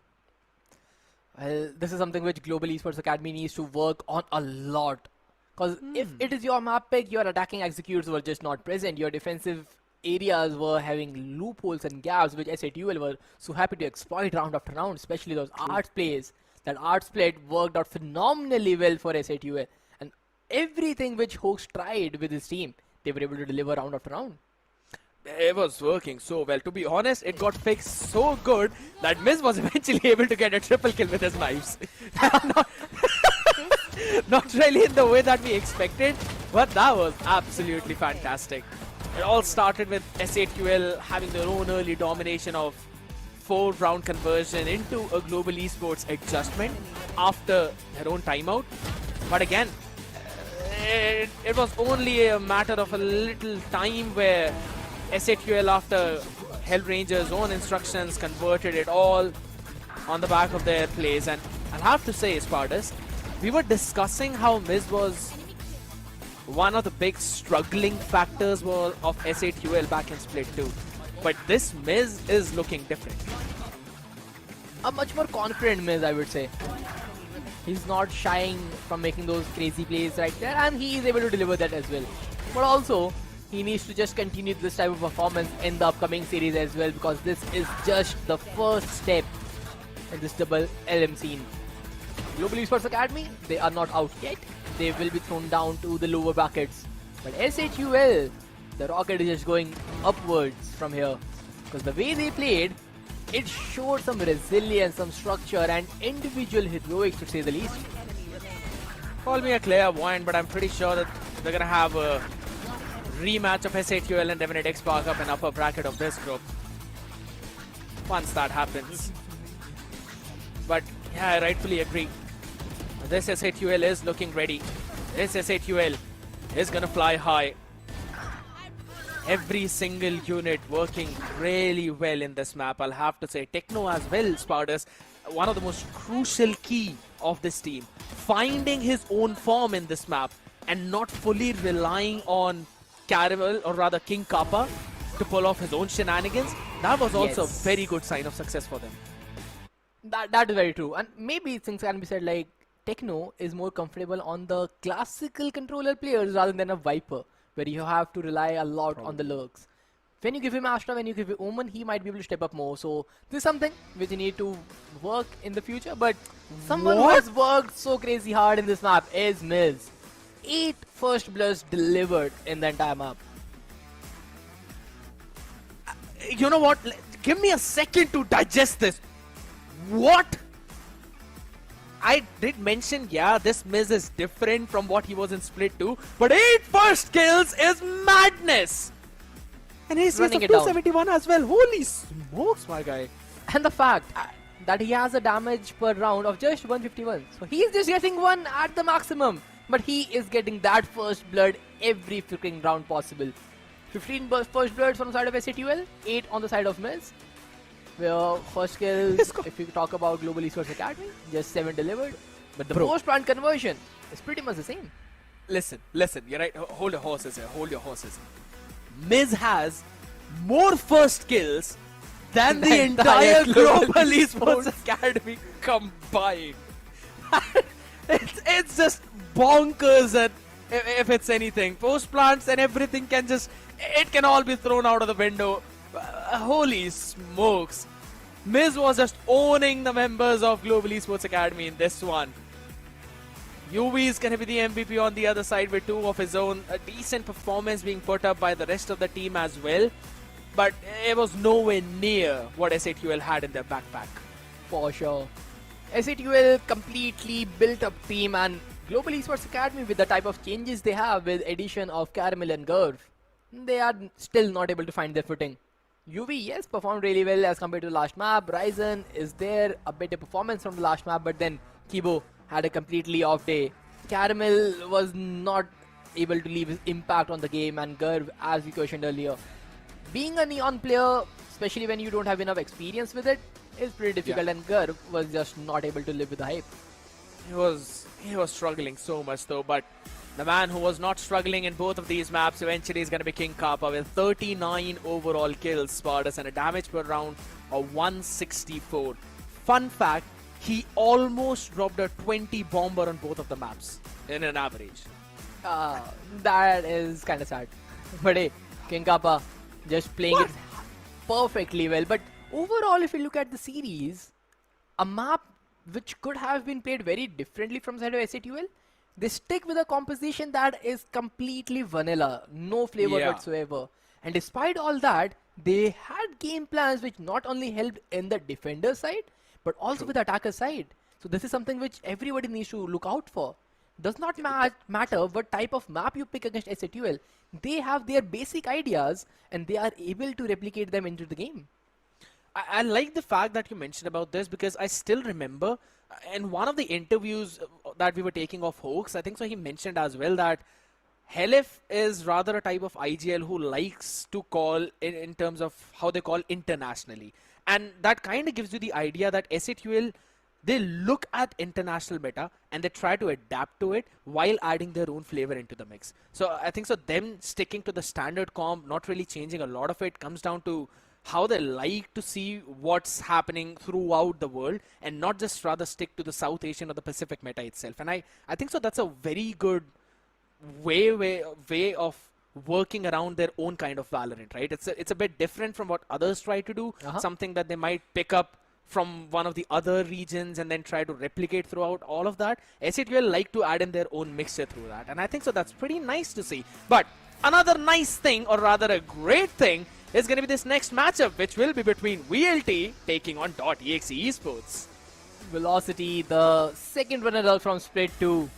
Speaker 8: Well, this is something which Global Esports Academy needs to work on a lot. Because if it is your map pick, your attacking executes were just not present. Your defensive areas were having loopholes and gaps, which SATUL were so happy to exploit round after round, especially those arts plays. That art split worked out phenomenally well for SATUL. And everything which Hoax tried with his team, they were able to deliver round after round.
Speaker 7: It was working so well. To be honest, it got fixed so good that Miz was eventually able to get a triple kill with his knives. Not really in the way that we expected, but that was absolutely fantastic. It all started with SAQL having their own early domination of 4-round conversion into a global esports adjustment after their own timeout. But again, it was only a matter of a little time where SAQL, after Hellranger's own instructions, converted it all on the back of their plays. And I'll have to say, Spartus, we were discussing how Miz was one of the big struggling factors of SAQL back in Split 2. But this Miz is looking different.
Speaker 8: A much more confident Miz, I would say. He's not shying from making those crazy plays right there, and he is able to deliver that as well. But also, he needs to just continue this type of performance in the upcoming series as well, because this is just the first step in this double LM scene. Global Esports Academy, they are not out yet. They will be thrown down to the lower brackets. But SAQL, the rocket is just going upwards from here, because the way they played, it showed some resilience, some structure, and individual heroics, to say the least.
Speaker 7: Call me a clairvoyant, but I'm pretty sure that they're gonna have a rematch of SAQL and Revenant XSpark up in upper bracket of this group once that happens. But yeah, I rightfully agree. This SAQL is looking ready. This SAQL is gonna fly high. Every single unit working really well in this map. I'll have to say Techno as well, Spartus, one of the most crucial key of this team. Finding his own form in this map and not fully relying on Caramel, or rather King Kappa, to pull off his own shenanigans. That was also a very good sign of success for them.
Speaker 8: That is very true. And maybe things can be said like Techno is more comfortable on the classical controller players rather than a Viper, where you have to rely a lot on the lurks. When you give him Astra, when you give him Omen, he might be able to step up more. So this is something which you need to work in the future. But someone who has worked so crazy hard in this map is Miz. 8 first bloods delivered in the entire map.
Speaker 7: You know what? Give me a second to digest this. What? I did mention, yeah, this Miz is different from what he was in Split 2, but 8 first kills is madness! And he's running it 271 as well. Holy smokes, my guy.
Speaker 8: And the fact that he has a damage per round of just 151. So he's just getting one at the maximum. But he is getting that first blood every freaking round possible. 15 first bloods on the side of SATUL, 8 on the side of Miz. Where first kills, if you talk about Global Esports Academy, just 7 delivered. But the post-plant conversion is pretty much the same.
Speaker 7: Listen, you're right. Hold your horses here. Miz has more first kills than the entire Global Esports Academy combined. it's just bonkers, and if it's anything, post plants and everything it can all be thrown out of the window. Holy smokes. Miz was just owning the members of Global Esports Academy in this one. UV is going to be the MVP on the other side with 2 of his own. A decent performance being put up by the rest of the team as well. But it was nowhere near what SATUL had in their backpack.
Speaker 8: For sure. SATUL completely built up team, and Global Esports Academy, with the type of changes they have with addition of Caramel and Gurv, they are still not able to find their footing. UV, yes, performed really well as compared to the last map. Ryzen is there, a better performance from the last map, but then Kibo had a completely off day. Caramel was not able to leave his impact on the game, and Gurv, as we questioned earlier, being a Neon player, especially when you don't have enough experience with it, is pretty difficult, and Gurv was just not able to live with the hype.
Speaker 7: He was struggling so much though, but the man who was not struggling in both of these maps eventually is going to be King Kappa with 39 overall kills, Spartus, and a damage per round of 164. Fun fact, he almost dropped a 20 bomber on both of the maps in an average.
Speaker 8: That is kind of sad. But hey, King Kappa just playing it perfectly well. But overall, if you look at the series, a map which could have been played very differently from the side of SATUL, they stick with a composition that is completely vanilla, no flavor whatsoever. And despite all that, they had game plans which not only helped in the defender side, but also with the attacker side. So this is something which everybody needs to look out for. Does not matter what type of map you pick against SATUL. They have their basic ideas and they are able to replicate them into the game.
Speaker 7: I like the fact that you mentioned about this, because I still remember in one of the interviews that we were taking of Hoax, I think so he mentioned as well that Helif is rather a type of IGL who likes to call in terms of how they call internationally. And that kind of gives you the idea that SATUL, they look at international meta and they try to adapt to it while adding their own flavor into the mix. So I think so them sticking to the standard comp, not really changing a lot of it, comes down to how they like to see what's happening throughout the world and not just rather stick to the South Asian or the Pacific meta itself. And I think so that's a very good way of working around their own kind of Valorant, right? It's a bit different from what others try to do, something that they might pick up from one of the other regions and then try to replicate throughout all of that. SATUL like to add in their own mixture through that, and I think so that's pretty nice to see. But another nice thing, or rather a great thing, is going to be this next matchup, which will be between VLT taking on dotEXE Esports.
Speaker 8: Velocity, the second runner-up from Split 2.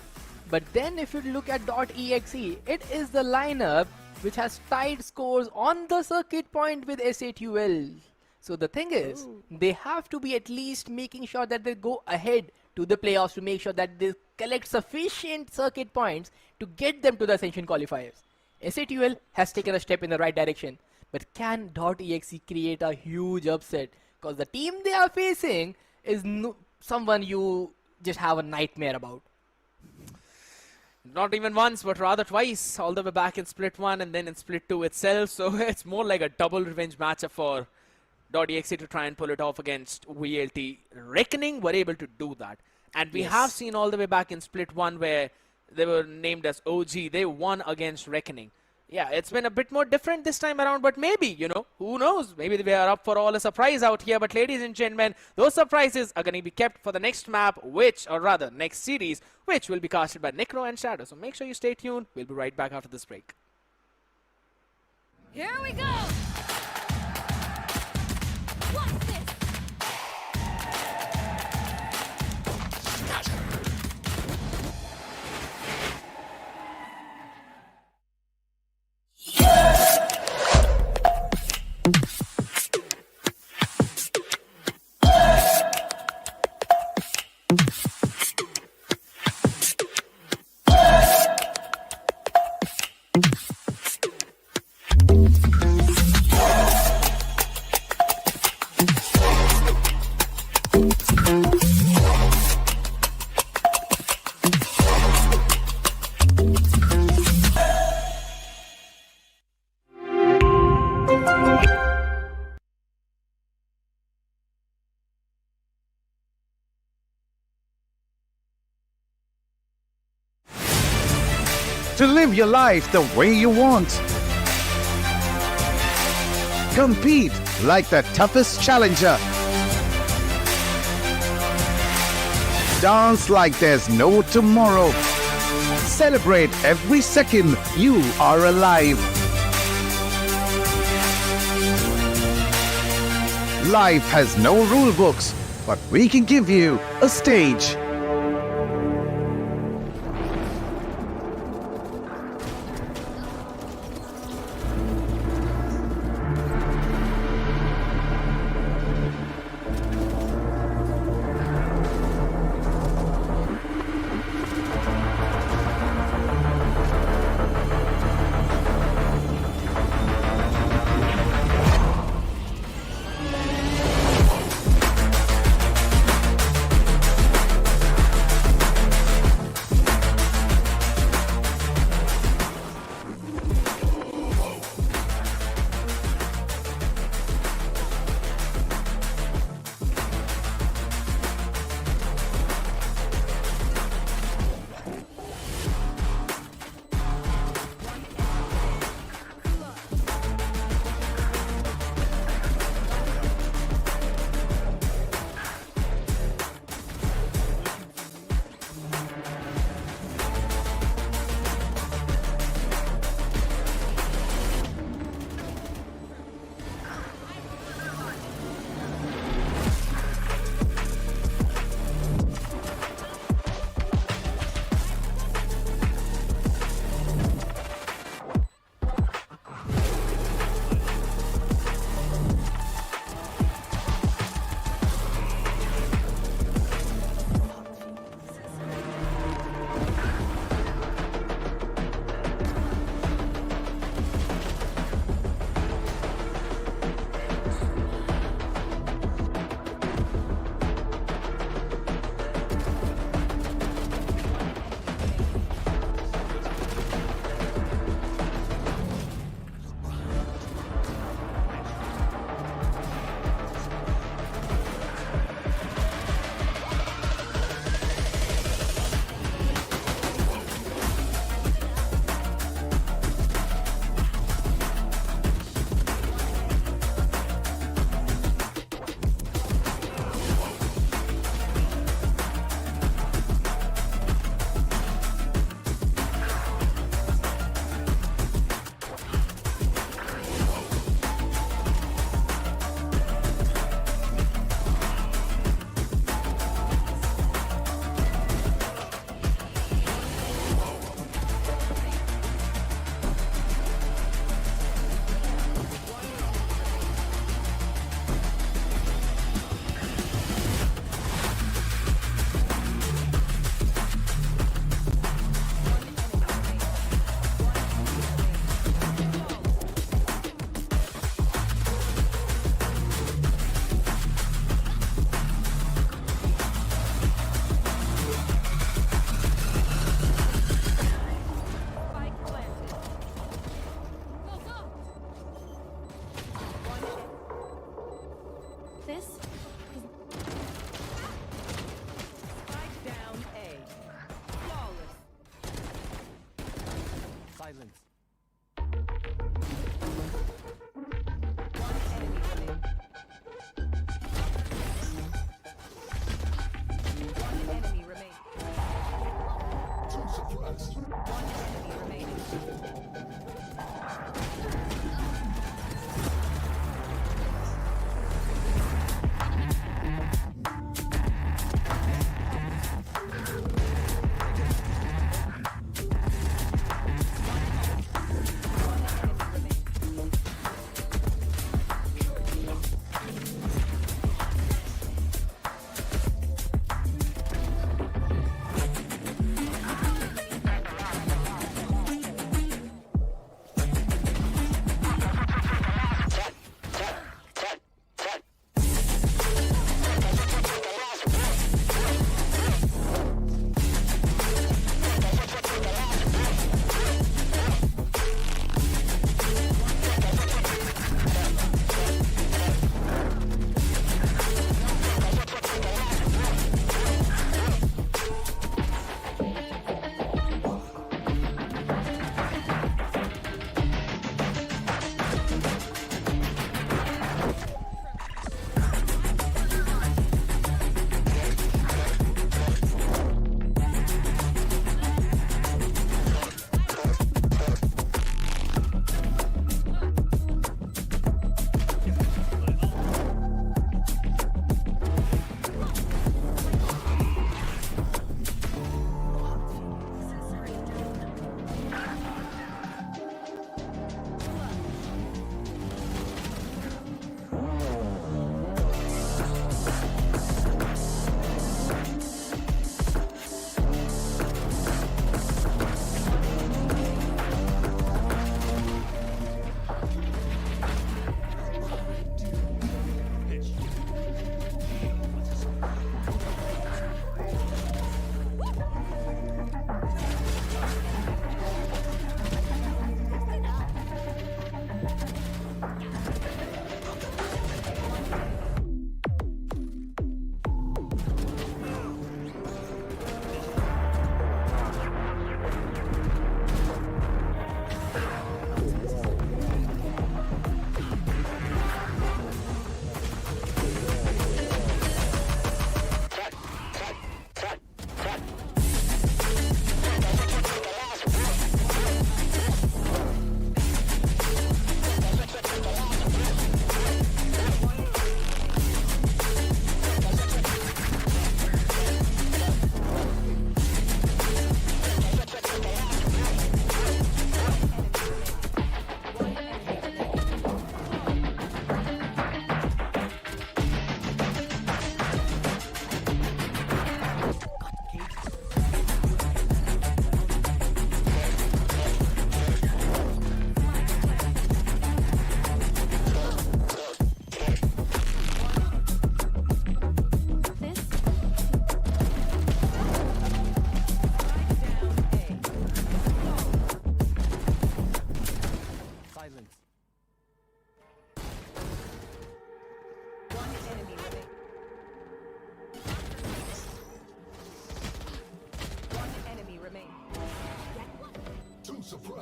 Speaker 8: But then if you look at dotEXE, it is the lineup which has tied scores on the circuit point with SATUL. So the thing is, they have to be at least making sure that they go ahead to the playoffs to make sure that they collect sufficient circuit points to get them to the Ascension qualifiers. SATUL has taken a step in the right direction, but can dotEXE create a huge upset? Because the team they are facing is someone you just have a nightmare about.
Speaker 7: Not even once, but rather twice, all the way back in Split 1 and then in Split 2 itself. So it's more like a double revenge matchup for dotEXE to try and pull it off against VLT. Reckoning were able to do that. And we have seen all the way back in Split 1 where they were named as OG. They won against Reckoning. Yeah, it's been a bit more different this time around, but maybe, you know, who knows? Maybe we are up for all a surprise out here. But ladies and gentlemen, those surprises are going to be kept for the next map, next series, which will be casted by Necro and Shadow. So make sure you stay tuned. We'll be right back after this break.
Speaker 9: Here we go! What's this?
Speaker 3: To live your life the way you want. Compete like the toughest challenger. Dance like there's no tomorrow. Celebrate every second you are alive. Life has no rule books, but we can give you a stage.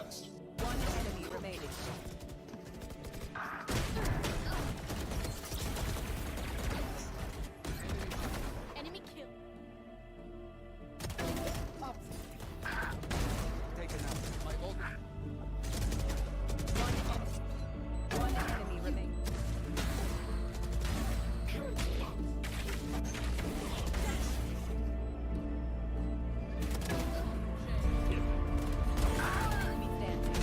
Speaker 9: One enemy remaining. Enemy kill. One enemy remaining. Enemy standing.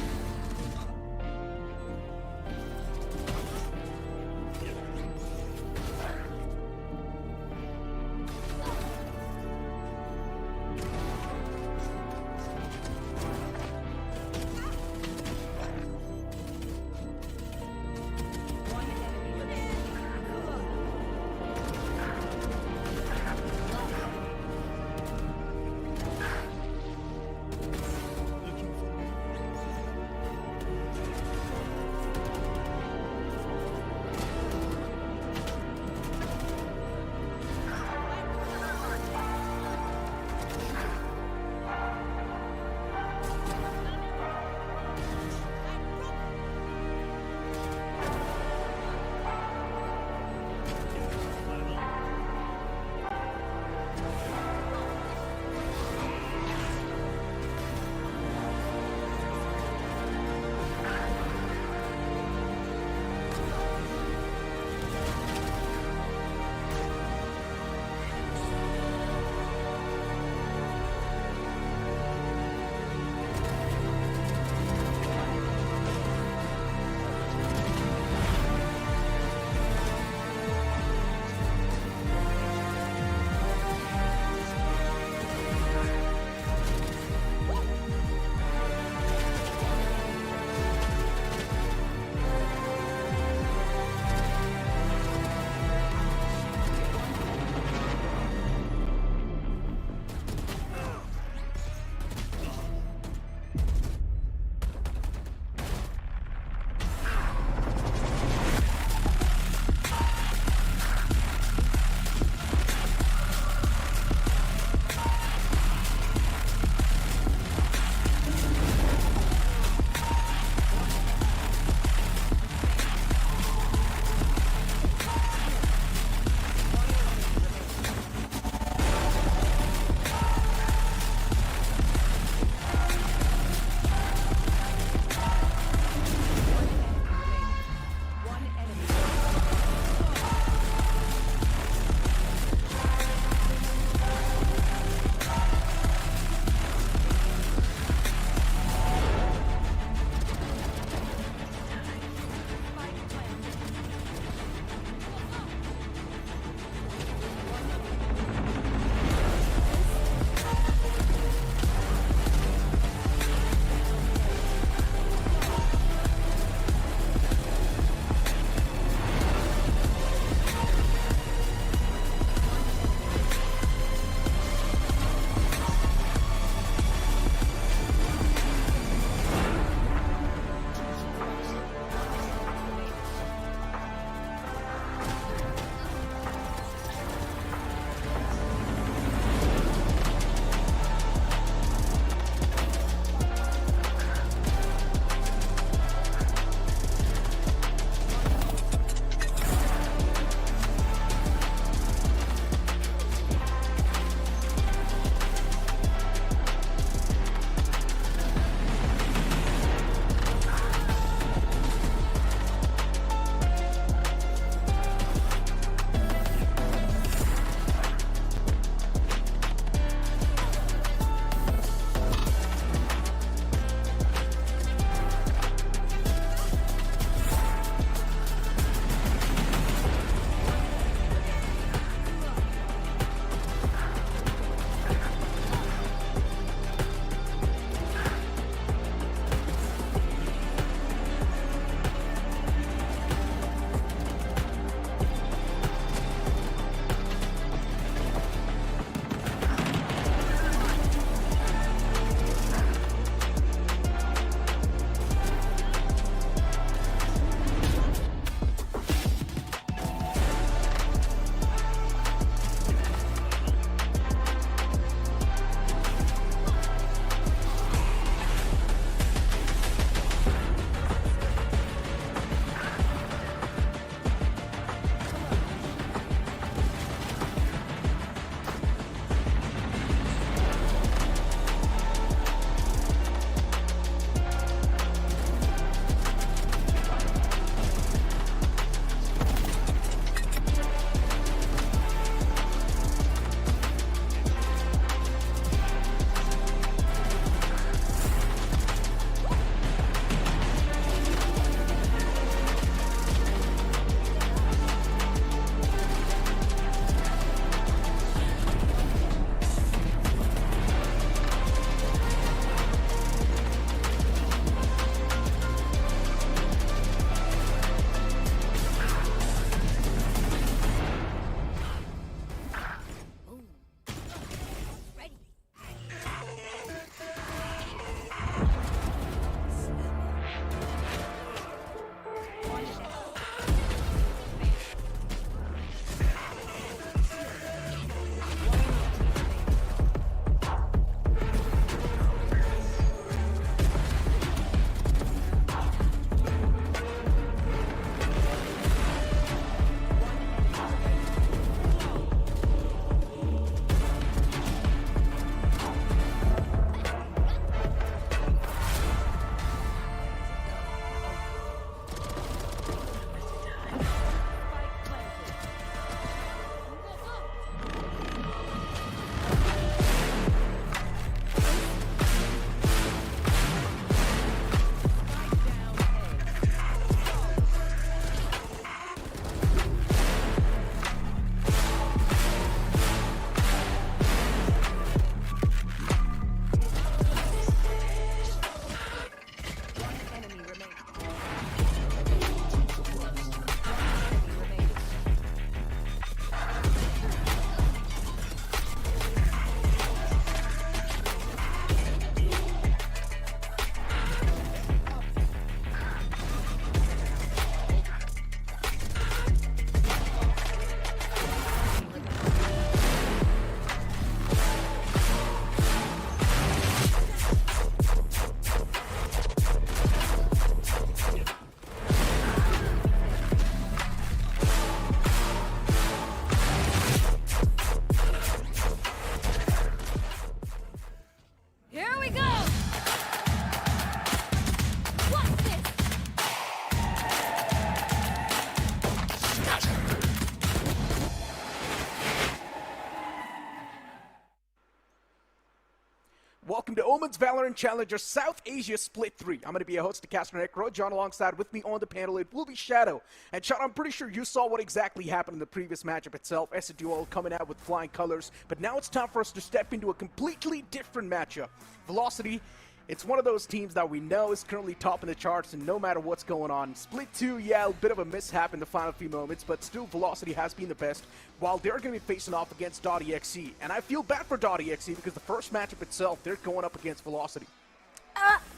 Speaker 11: Welcome to OMEN's Valorant Challenger South Asia Split 3. I'm going to be a host to Caster Necro. John alongside with me on the panel, it will be Shadow. And Shadow, I'm pretty sure you saw what exactly happened in the previous matchup itself. Exe Duel coming out with flying colors. But now it's time for us to step into a completely different matchup. Velocity, it's one of those teams that we know is currently top in the charts, and no matter what's going on. Split 2, yeah, a bit of a mishap in the final few moments, but still Velocity has been the best, while they're going to be facing off against dotEXE. And I feel bad for dotEXE because the first matchup itself, they're going up against Velocity.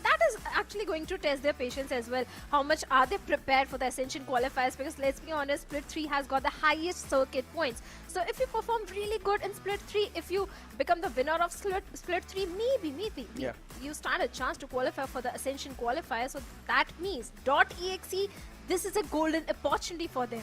Speaker 12: That is actually going to test their patience as well. How much are they prepared for the Ascension qualifiers? Because let's be honest, Split 3 has got the highest circuit points. So if you perform really good in Split 3, if you become the winner of Split 3, maybe you stand a chance to qualify for the Ascension qualifier. So that means dotEXE, this is a golden opportunity for them.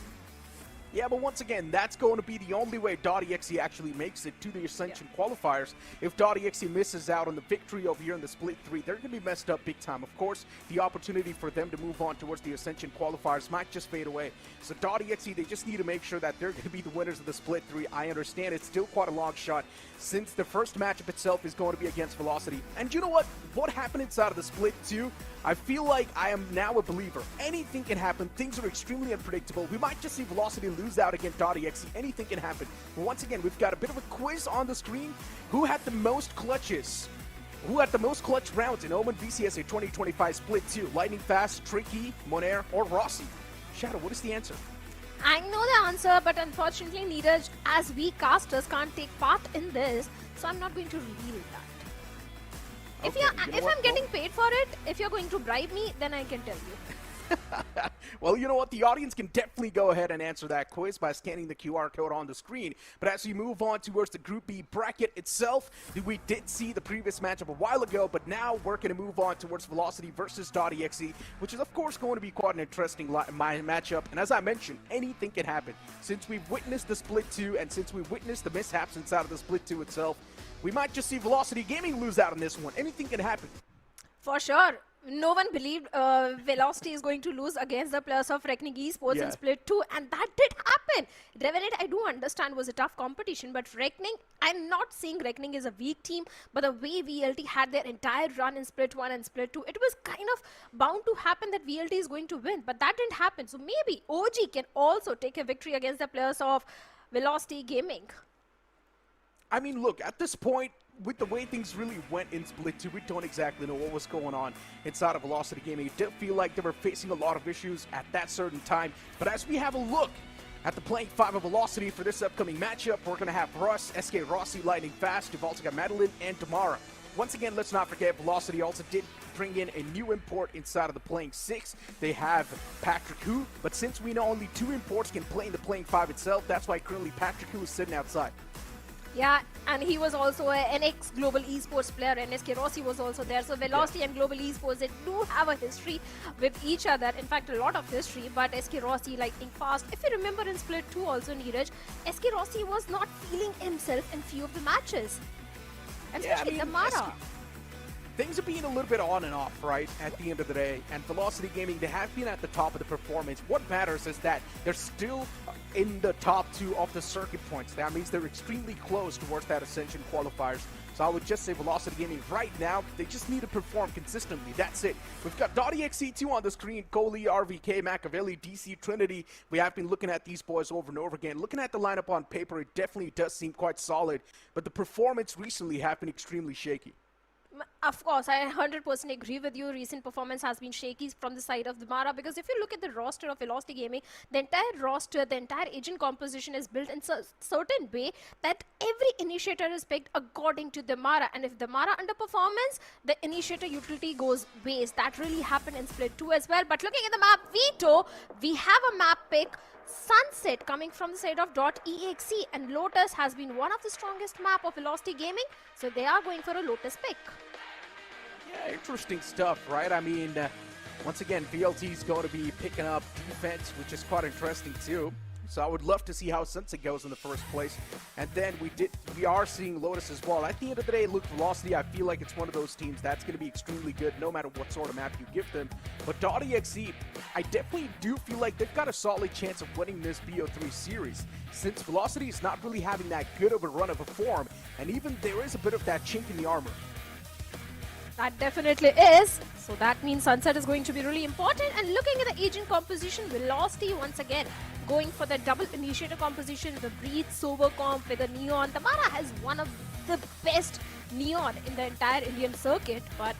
Speaker 11: Yeah, but once again, that's going to be the only way dotEXE actually makes it to the Ascension qualifiers. If dotEXE misses out on the victory over here in the Split 3, they're going to be messed up big time. Of course, the opportunity for them to move on towards the Ascension qualifiers might just fade away. So dotEXE, they just need to make sure that they're going to be the winners of the Split 3. I understand it's still quite a long shot since the first matchup itself is going to be against Velocity. And you know what? What happened inside of the Split 2? I feel like I am now a believer. Anything can happen. Things are extremely unpredictable. We might just see Velocity lose out against dotEXE. Anything can happen. But once again, we've got a bit of a quiz on the screen. Who had the most clutches? Who had the most clutch rounds in OMEN VCSA 2025 Split 2? Lightning Fast, Tricky, Monair, or Rossi? Shadow, what is the answer?
Speaker 12: I know the answer, but unfortunately, Neeraj, as we casters can't take part in this, so I'm not going to reveal that.
Speaker 11: Okay,
Speaker 12: if I'm getting paid for it, if you're going to bribe me, then I can tell you.
Speaker 11: Well, you know what? The audience can definitely go ahead and answer that quiz by scanning the QR code on the screen. But as we move on towards the Group B bracket itself, we did see the previous matchup a while ago, but now we're going to move on towards Velocity versus dotEXE, which is, of course, going to be quite an interesting matchup. And as I mentioned, anything can happen. Since we've witnessed the Split 2 and since we've witnessed the mishaps inside of the Split 2 itself, we might just see Velocity Gaming lose out on this one. Anything can happen.
Speaker 12: For sure. No one believed Velocity is going to lose against the players of Exe Esports in Split 2, and that did happen. Revenant, I do understand, was a tough competition, but Reckoning, I'm not saying Reckoning is a weak team, but the way VLT had their entire run in Split 1 and Split 2, it was kind of bound to happen that VLT is going to win, but that didn't happen. So maybe OG can also take a victory against the players of Velocity Gaming.
Speaker 11: I mean, look, at this point, with the way things really went in Split 2, we don't exactly know what was going on inside of Velocity Gaming. It did feel like they were facing a lot of issues at that certain time. But as we have a look at the playing 5 of Velocity for this upcoming matchup, we're going to have Russ, SK Rossi, Lightning Fast, you've also got Madeline, and Tamara. Once again, let's not forget, Velocity also did bring in a new import inside of the playing 6. They have Patrick Hu, but since we know only 2 imports can play in the playing 5 itself, that's why currently Patrick Hu is sitting outside.
Speaker 12: Yeah, and he was also an ex-Global Esports player, and SK Rossi was also there. So Velocity and Global Esports, they do have a history with each other. In fact, a lot of history, but SK Rossi lightning fast. If you remember in Split 2 also, Neeraj, SK Rossi was not feeling himself in few of the matches. Especially Tamara.
Speaker 11: Things have been a little bit on and off, right, at the end of the day. And Velocity Gaming, they have been at the top of the performance. What matters is that they're still in the top 2 of the circuit points. That means they're extremely close towards that Ascension qualifiers. So I would just say Velocity Gaming right now, they just need to perform consistently. That's it. We've got dotEXE 2 on the screen. Coley, RVK, Machiavelli, DC, Trinity. We have been looking at these boys over and over again. Looking at the lineup on paper, it definitely does seem quite solid. But the performance recently have been extremely shaky.
Speaker 12: Of course, I 100% agree with you. Recent performance has been shaky from the side of Damara, because if you look at the roster of Velocity Gaming, the entire roster, the entire agent composition is built in a certain way that every initiator is picked according to Damara. And if Damara underperformance, the initiator utility goes waste. That really happened in Split 2 as well. But looking at the map, Vito, we have a map pick. Sunset coming from the side of dotEXE, and Lotus has been one of the strongest map of Velocity Gaming, so they are going for a Lotus pick.
Speaker 11: Yeah, interesting stuff, right? I mean, once again, VLT is going to be picking up defense, which is quite interesting too. So I would love to see how Sunset goes in the first place. And then we are seeing Lotus as well. At the end of the day, look, Velocity, I feel like it's one of those teams that's going to be extremely good no matter what sort of map you give them. But dotEXE, I definitely do feel like they've got a solid chance of winning this BO3 series, since Velocity is not really having that good of a run of a form, and even there is a bit of that chink in the armor.
Speaker 12: That definitely is. So that means Sunset is going to be really important. And looking at the agent composition, Velocity once again going for the double initiator composition, the Breathe Sober comp with the Neon. Tamara has one of the best Neon in the entire Indian circuit, but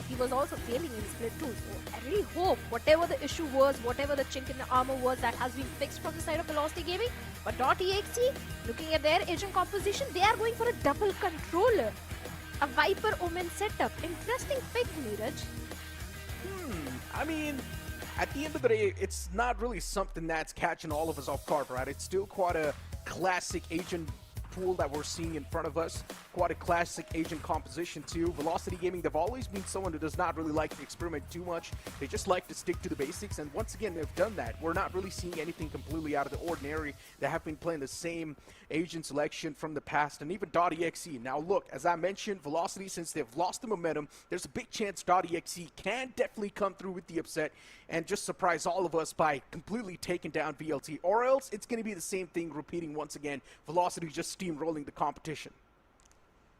Speaker 12: he was also failing in split 2. So I really hope whatever the issue was, whatever the chink in the armor was, that has been fixed from the side of Velocity Gaming. But dotEXE, looking at their agent composition, they are going for a double controller. A Viper Omen setup. Interesting pick, Neeraj.
Speaker 11: I mean, at the end of the day, it's not really something that's catching all of us off guard, right? It's still quite a classic agent pool that we're seeing in front of us. Quite a classic agent composition too. Velocity Gaming, they've always been someone who does not really like to experiment too much. They just like to stick to the basics, and once again, they've done that. We're not really seeing anything completely out of the ordinary. They have been playing the same agent selection from the past, and even dotEXE. Now look, as I mentioned, Velocity, since they've lost the momentum, there's a big chance dotEXE can definitely come through with the upset and just surprise all of us by completely taking down VLT, or else it's going to be the same thing repeating once again. Velocity just steamrolling the competition.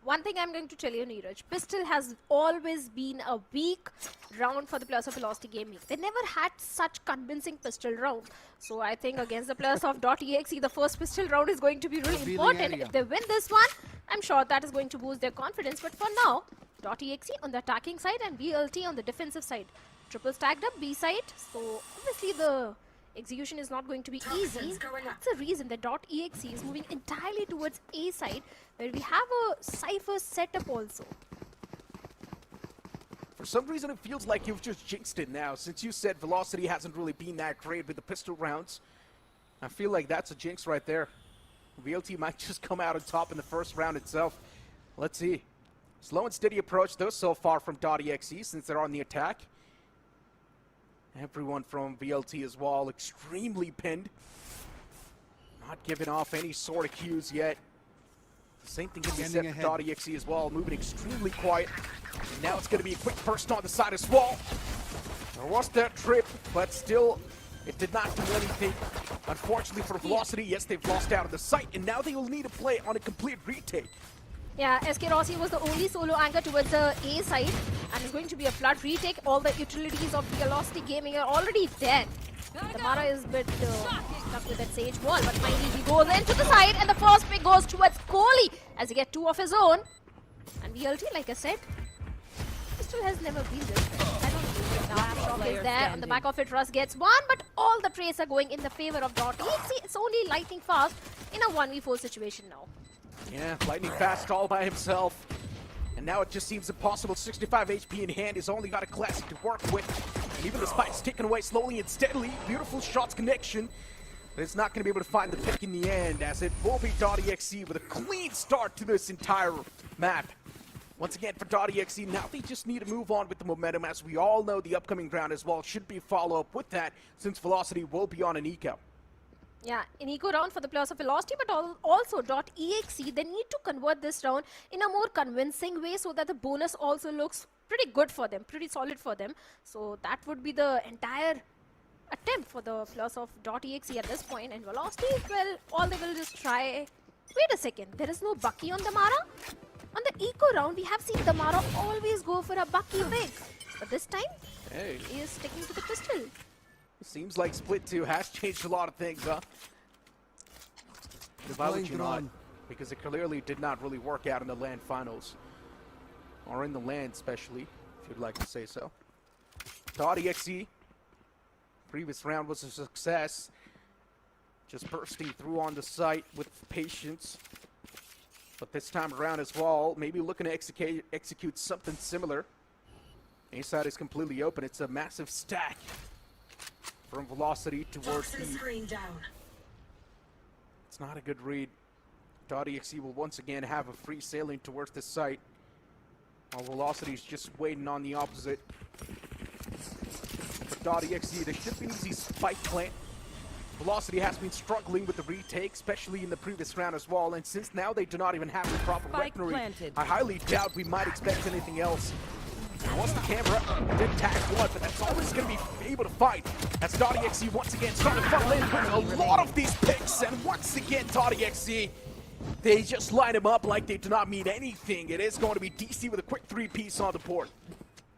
Speaker 12: One thing I'm going to tell you, Neeraj, Pistol has always been a weak round for the players of Velocity Gaming. They never had such convincing Pistol round. So I think against the players of dotEXE, the first Pistol round is going to be really important. If they win this one, I'm sure that is going to boost their confidence. But for now, dotEXE on the attacking side and VLT on the defensive side. Triple stacked up B side. So obviously the execution is not going to be easy. That's the reason that dotEXE is moving entirely towards A side, where we have a Cypher setup also.
Speaker 11: For some reason, it feels like you've just jinxed it now. Since you said Velocity hasn't really been that great with the pistol rounds, I feel like that's a jinx right there. VLT might just come out on top in the first round itself. Let's see. Slow and steady approach, though, so far from dotEXE, since they're on the attack. Everyone from VLT as well, extremely pinned. Not giving off any sort of cues yet. The same thing can be said for dotEXE as well, moving extremely quiet. And now it's going to be a quick burst on the side as well. There was that trip, but still, it did not do anything. Unfortunately for Velocity, yes, they've lost out of the sight, and now they will need to play on a complete retake.
Speaker 12: Yeah, SK Rossi was the only solo anchor towards the A side, and it's going to be a flood retake. All the utilities of Velocity Gaming are already dead. Tamara is a bit stuck with that Sage wall, but finally he goes into the side, and the first pick goes towards Kohli as he gets 2 of his own. And VLT, like I said, Pistol has never been this good. I don't think that shock is there. On the back of it, Russ gets 1, but all the trays are going in the favor of dotEXE. It's only lightning fast in a 1v4 situation now.
Speaker 11: Yeah, lightning fast all by himself. And now it just seems impossible. 65 HP in hand. He's only got a classic to work with. And even the spike's ticking away slowly and steadily. Beautiful shots connection. But it's not going to be able to find the pick in the end, as it will be dotEXE with a clean start to this entire map. Once again for dotEXE, now they just need to move on with the momentum. As we all know, the upcoming round as well should be a follow-up with that, since Velocity will be on an eco.
Speaker 12: Yeah, an eco round for the players of Velocity, but also dotEXE, they need to convert this round in a more convincing way so that the bonus also looks pretty good for them, pretty solid for them. So that would be the entire attempt for the players of dotEXE at this point. And Velocity, well, all they will just try... Wait a second, there is no Bucky on Damara? On the eco round, we have seen Damara always go for a Bucky pick. But this time, he is sticking to the pistol.
Speaker 11: Seems like Split 2 has changed a lot of things, huh? Why would you not? Because it clearly did not really work out in the LAN finals. Or in the LAN especially, if you'd like to say so. dotEXE, previous round was a success. Just bursting through on the site with patience. But this time around as well, maybe looking to execute something similar. A side is completely open. It's a massive stack from Velocity towards the screen down. It's not a good read. dotEXE will once again have a free sailing towards the site, while Velocity is just waiting on the opposite. For dotEXE, there should be an easy spike plant. Velocity has been struggling with the retake, especially in the previous round as well, and since now they do not even have the proper weaponry, I highly doubt we might expect anything else. Once the camera did tag one, but that's all he's going to be able to fight. As dotEXE once again starting to funnel in with a lot of these picks, and once again dotEXE They just line him up like they do not mean anything. It is going to be DC with a quick 3-piece on the board.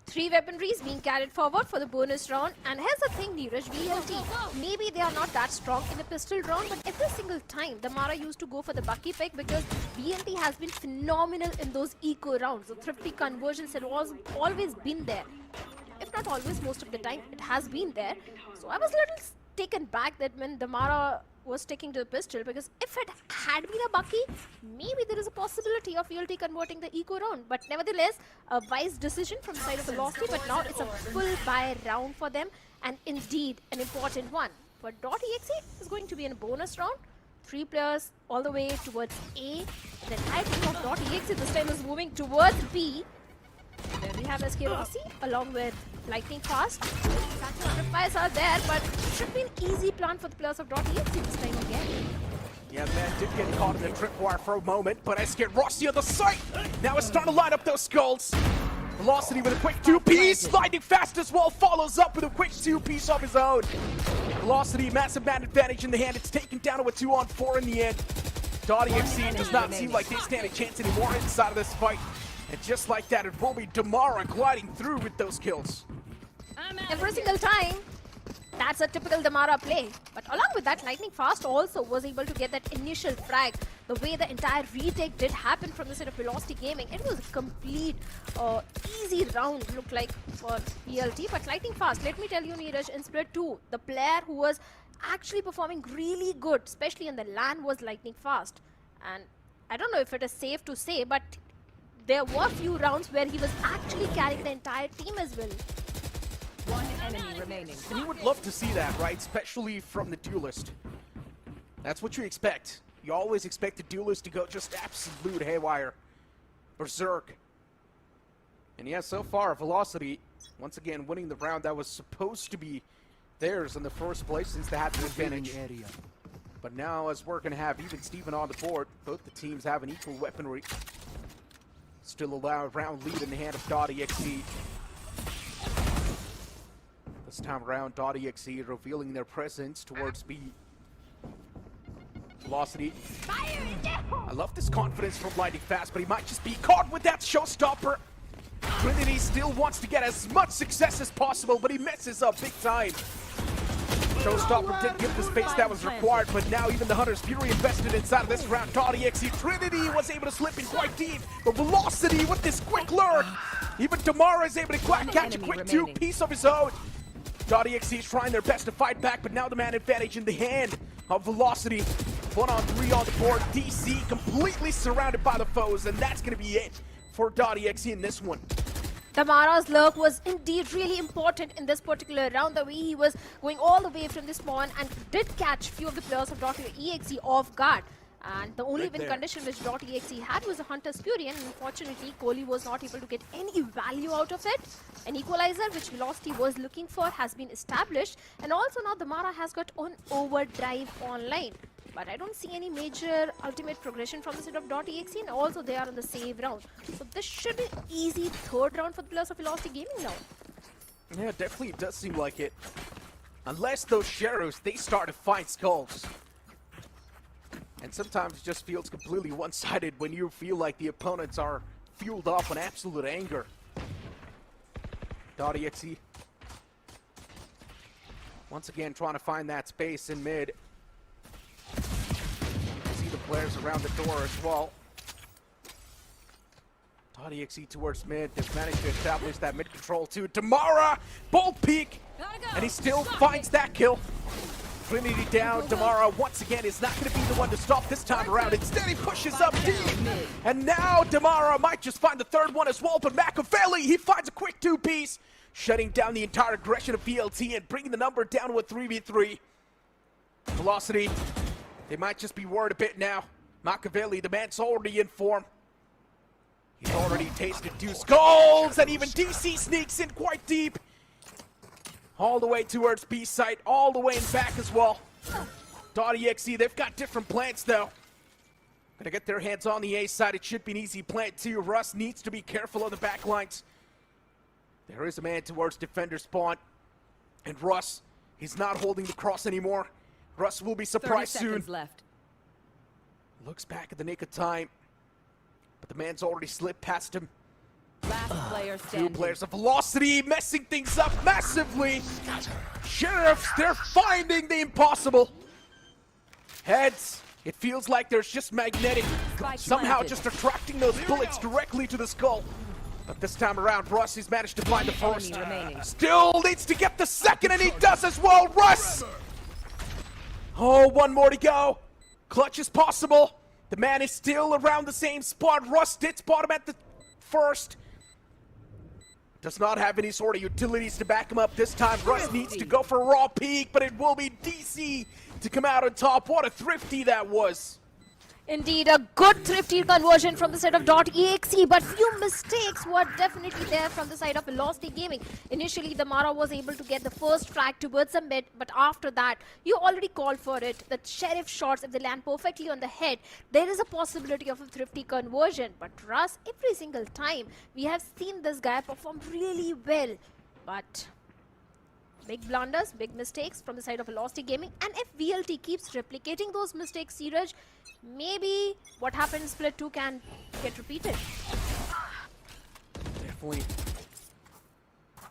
Speaker 12: 3 weaponries being carried forward for the bonus round. And here's the thing, Neeraj, VLT, maybe they are not that strong in the pistol round, but every single time the Mara used to go for the Bucky pick because VLT has been phenomenal in those eco rounds. The thrifty conversions have always been there. If not always, most of the time, it has been there. So I was a little taken back that when the Mara was sticking to the pistol, because if it had been a Bucky, maybe there is a possibility of VLT converting the eco round. But nevertheless, a wise decision from the side of Velocity, but now it's a full buy round for them, and indeed an important one. But dotEXE is going to be in a bonus round. 3 players all the way towards A. The entire team of dotEXE this time is moving towards B. There we have SK Rossi along with Lightning Fast. Sacrifice are there, but it should be an easy plan for the players of dotEXE this time again.
Speaker 11: Yeah, the man did get caught in the tripwire for a moment, but SK Rossi on the site. Now it's starting to line up those skulls. Velocity with a quick 2-piece. Lightning Fast as well follows up with a quick 2-piece of his own. Velocity, massive man advantage in the hand. It's taken down to a 2-on-4 in the end. dotEXE does not seem like they stand a chance anymore inside of this fight. And just like that, it will be Damara gliding through with those kills.
Speaker 12: Every single time, that's a typical Damara play. But along with that, Lightning Fast also was able to get that initial frag. The way the entire retake did happen from the side of Velocity Gaming, it was a complete, easy round, looked like, for VLT. But Lightning Fast, let me tell you, Neeraj, in Split 2, the player who was actually performing really good, especially in the LAN, was Lightning Fast. And I don't know if it is safe to say, but there were few rounds where he was actually carrying the entire team as well.
Speaker 9: 1 enemy remaining.
Speaker 11: And you would love to see that, right? Especially from the duelist. That's what you expect. You always expect the duelist to go just absolute haywire. Berserk. And yeah, so far, Velocity, once again, winning the round that was supposed to be theirs in the first place since they had the advantage. But now, as we're going to have even Steven on the board, both the teams have an equal weaponry. Still a round lead in the hand of dotEXE. This time around, dotEXE revealing their presence towards B. Velocity. I love this confidence from Lightning Fast, but he might just be caught with that showstopper. Trinity still wants to get as much success as possible, but he messes up big time. Showstopper didn't give the space that was required, but now even the Hunter's Fury invested inside of this round. dotEXE Trinity was able to slip in quite deep, but Velocity with this quick lurk. Even Damara is able to catch a quick 2-piece of his own. dotEXE is trying their best to fight back, but now the man advantage in the hand of Velocity. 1-on-3 on the board. DC completely surrounded by the foes, and that's going to be it for dotEXE in this one.
Speaker 12: Damara's lurk was indeed really important in this particular round. The way he was going all the way from the spawn and did catch few of the players of dotEXE off guard. And the only win condition which dotEXE had was a Hunter's Fury, and unfortunately Kohli was not able to get any value out of it. An equalizer which Velocity was looking for has been established, and also now Damara has got on overdrive online. But I don't see any major ultimate progression from the side of dotEXE, and also they are on the save round. So this should be easy third round for the players of Velocity Gaming now.
Speaker 11: Yeah, definitely it does seem like it. Unless those Sheriffs, they start to find skulls. And sometimes it just feels completely one-sided when you feel like the opponents are fueled up on absolute anger. dotEXE once again trying to find that space in mid. See the players around the door as well. dotEXE towards mid. They've managed to establish that mid control too. Damara, bolt peek, and he still finds that kill. Trinity down. Damara once again is not going to be the one to stop this time around. Instead, he pushes up deep. And now Damara might just find the third one as well. But Machiavelli, he finds a quick 2-piece, shutting down the entire aggression of VLT and bringing the number down to a 3v3. Velocity, they might just be worried a bit now. Machiavelli, the man's already in form. He's already tasted 2 skulls, and even DC sneaks in quite deep. All the way towards B site, all the way and back as well. dotEXE, they've got different plans though. Gonna get their hands on the A side. It should be an easy plant too. Russ needs to be careful on the back lines. There is a man towards defender spawn. And Russ, he's not holding the cross anymore. Russ will be surprised soon.
Speaker 9: Left.
Speaker 11: Looks back at the nick of time, but the man's already slipped past him.
Speaker 9: Last player
Speaker 11: Two
Speaker 9: standing.
Speaker 11: players of Velocity messing things up massively. Sheriffs, they're finding the impossible. Heads, it feels like there's just magnetic, somehow
Speaker 9: planted.
Speaker 11: just attracting those bullets directly to the skull. But this time around, Russ, he's managed to find the first.
Speaker 9: Enemy remaining.
Speaker 11: Still needs to get the second, and he does as well. Russ! Oh, one more to go. Clutch is possible. The man is still around the same spot. Russ did spot him at the first. Does not have any sort of utilities to back him up this time. Russ needs to go for a raw peak, but it will be DC to come out on top. What a thrifty that was.
Speaker 12: Indeed, a good thrifty conversion from the side of dotEXE, but few mistakes were definitely there from the side of Velocity Gaming. Initially, the Mara was able to get the first frag towards the mid, but after that, you already called for it. The Sheriff shots, if they land perfectly on the head, there is a possibility of a thrifty conversion. But Russ, every single time, we have seen this guy perform really well. But big blunders, big mistakes from the side of Velocity Gaming. And if VLT keeps replicating those mistakes, Siraj, maybe what happened in Split 2 can get repeated.
Speaker 11: Definitely.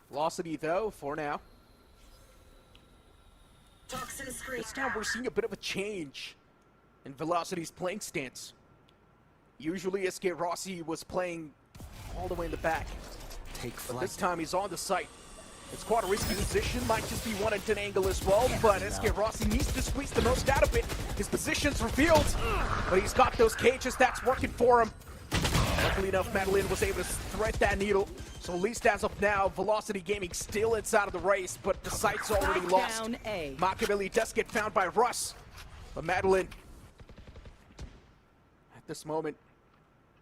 Speaker 11: Velocity, though, for now. This time we're seeing a bit of a change in Velocity's playing stance. Usually SK Rossi was playing all the way in the back. But this time he's on the site. It's quite a risky position, might just be 1-10 angle as well, but SK Rossi needs to squeeze the most out of it. His position's revealed, but he's got those cages, that's working for him. Luckily enough, Madeline was able to thread that needle, so at least as of now, Velocity Gaming still inside of the race, but the site's already lost.
Speaker 9: Down A.
Speaker 11: Machiavelli does get found by Russ, but Madeline, at this moment,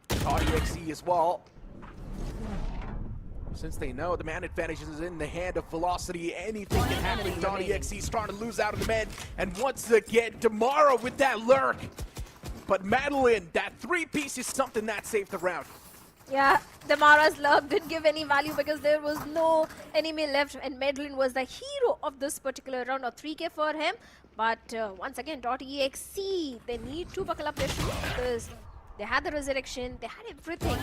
Speaker 11: dotEXE as well. Since they know the man advantage is in the hand of Velocity, anything can happen. dotEXE starting to lose out on the men, and once again, Damara with that lurk. But Madeline, that 3-piece is something that saved the round.
Speaker 12: Yeah, Damara's lurk didn't give any value because there was no enemy left, and Madeline was the hero of this particular round, or 3K for him. But once again, dotEXE, they need to buckle up their shoes because they had the resurrection, they had everything.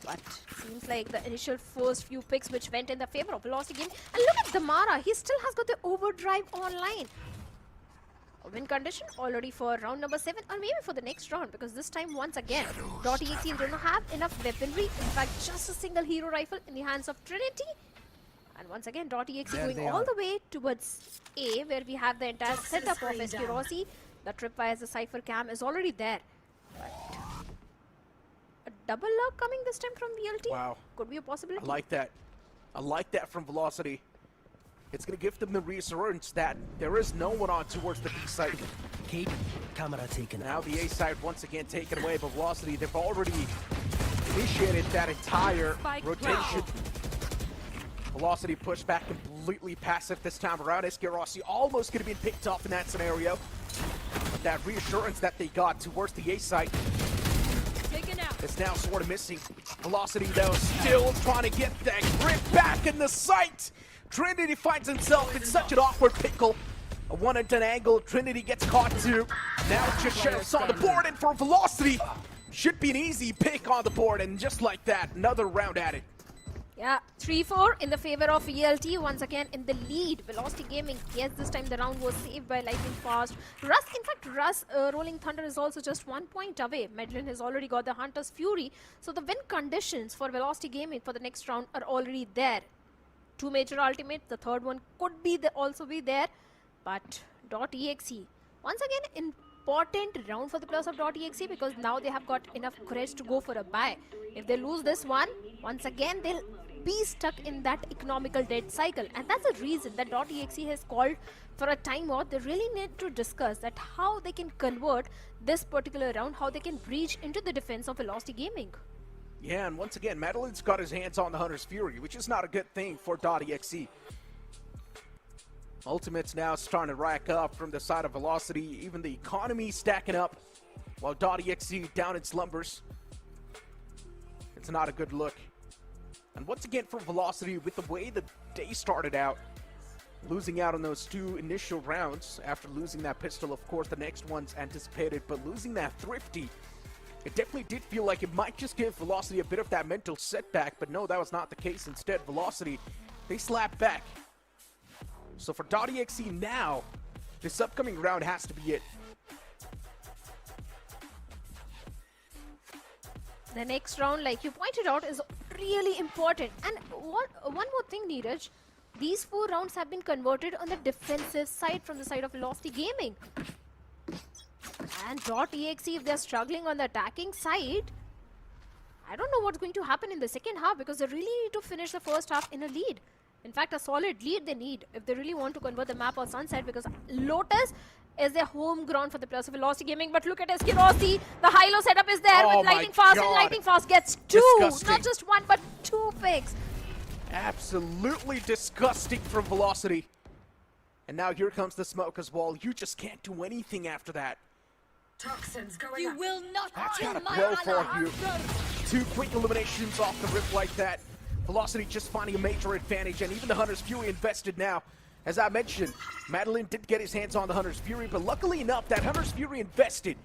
Speaker 12: But seems like the initial first few picks which went in the favor of Velocity Game. And look at Damara, he still has got the overdrive online. A win condition already for round number 7, or maybe for the next round, because this time once again dotEXE don't have enough weaponry. In fact, just a single hero rifle in the hands of Trinity. And once again dotEXE going all the way towards A, where we have the entire setup of SK Rossi. The tripwire as a Cypher cam is already there. But a double lurk coming this time from VLT.
Speaker 11: Wow.
Speaker 12: Could be a possibility.
Speaker 11: I like that. I like that from Velocity. It's going to give them the reassurance that there is no one on towards the B side.
Speaker 5: Camera taken
Speaker 11: Now the A side once again taken away by Velocity. They've already initiated that entire rotation. Velocity pushed back completely passive this time around. SK Rossi almost could have been picked off in that scenario. But that reassurance that they got towards the A side is now sort of missing. Velocity, though, still trying to get that grip back in the sight. Trinity finds himself in such an awkward pickle. A 1-10 angle, Trinity gets caught too. Now it's just Sheriff's on the board, and for Velocity, should be an easy pick on the board, and just like that, another round at it.
Speaker 12: Yeah, 3-4 in the favor of VLT, once again in the lead. Velocity Gaming, yes, this time the round was saved by Lightning Fast. Russ, in fact, Rolling Thunder is also just 1 point away. Madeline has already got the Hunter's Fury. So the win conditions for Velocity Gaming for the next round are already there. 2 major ultimates, the third one could be also be there. But dotEXE, once again, important round for the players of dotEXE, because now they have got enough courage to go for a buy. If they lose this one, once again, they'll be stuck in that economical debt cycle, and that's the reason that dotEXE has called for a timeout. They really need to discuss that how they can convert this particular round, how they can breach into the defense of Velocity Gaming.
Speaker 11: Yeah, and once again, Madeline's got his hands on the Hunter's Fury, which is not a good thing for dotEXE. Ultimates now starting to rack up from the side of Velocity, even the economy stacking up, while dotEXE down in slumbers. It's not a good look. And once again for Velocity, with the way the day started out, Losing out on those 2 initial rounds after losing that pistol, of course, the next one's anticipated, but losing that Thrifty, it definitely did feel like it might just give Velocity a bit of that mental setback, but no, that was not the case. Instead, Velocity, they slapped back. So for dotEXE now, this upcoming round has to be it.
Speaker 12: The next round, like you pointed out, is really important. And one more thing, Neeraj. These 4 rounds have been converted on the defensive side from the side of Velocity Gaming. And dotEXE, if they're struggling on the attacking side, I don't know what's going to happen in the second half, because they really need to finish the first half in a lead. In fact, a solid lead they need if they really want to convert the map on Sunset, because Lotus is their home ground for the players of Velocity Gaming. But look at Exe Esports. The high-low setup is there with Lightning Fast, and Lightning Fast gets 2.
Speaker 11: Disgusting.
Speaker 12: Not just 1, but 2 picks.
Speaker 11: Absolutely disgusting from Velocity. And now here comes the smoke as well. You just can't do anything after that.
Speaker 9: Toxins going you will not
Speaker 11: That's
Speaker 9: kill
Speaker 11: gotta
Speaker 9: my
Speaker 11: blow for
Speaker 9: ally.
Speaker 11: you. 2 quick eliminations off the rip like that. Velocity just finding a major advantage, and even the Hunter's Fury invested now. As I mentioned, Madeline did get his hands on the Hunter's Fury, but luckily enough, that Hunter's Fury invested.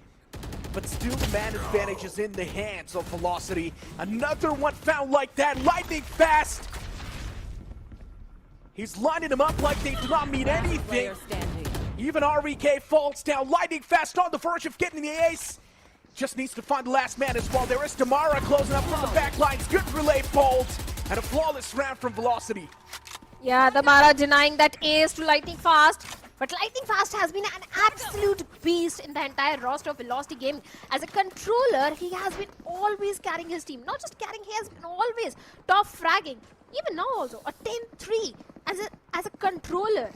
Speaker 11: But still, the man advantage is in the hands of Velocity. Another one found like that, lightning fast. He's lining them up like they do not mean anything. Even RVK falls down, lightning fast on the verge of getting the ace. Just needs to find the last man as well. There is Damara closing up from the back lines. Good relay bolt, and a flawless round from Velocity.
Speaker 12: Yeah, Damara denying that ace to Lightning Fast. But Lightning Fast has been an absolute beast in the entire roster of Velocity Gaming. As a controller, he has been always carrying his team. Not just carrying, he has been always top fragging. Even now also, a 10-3 as a controller.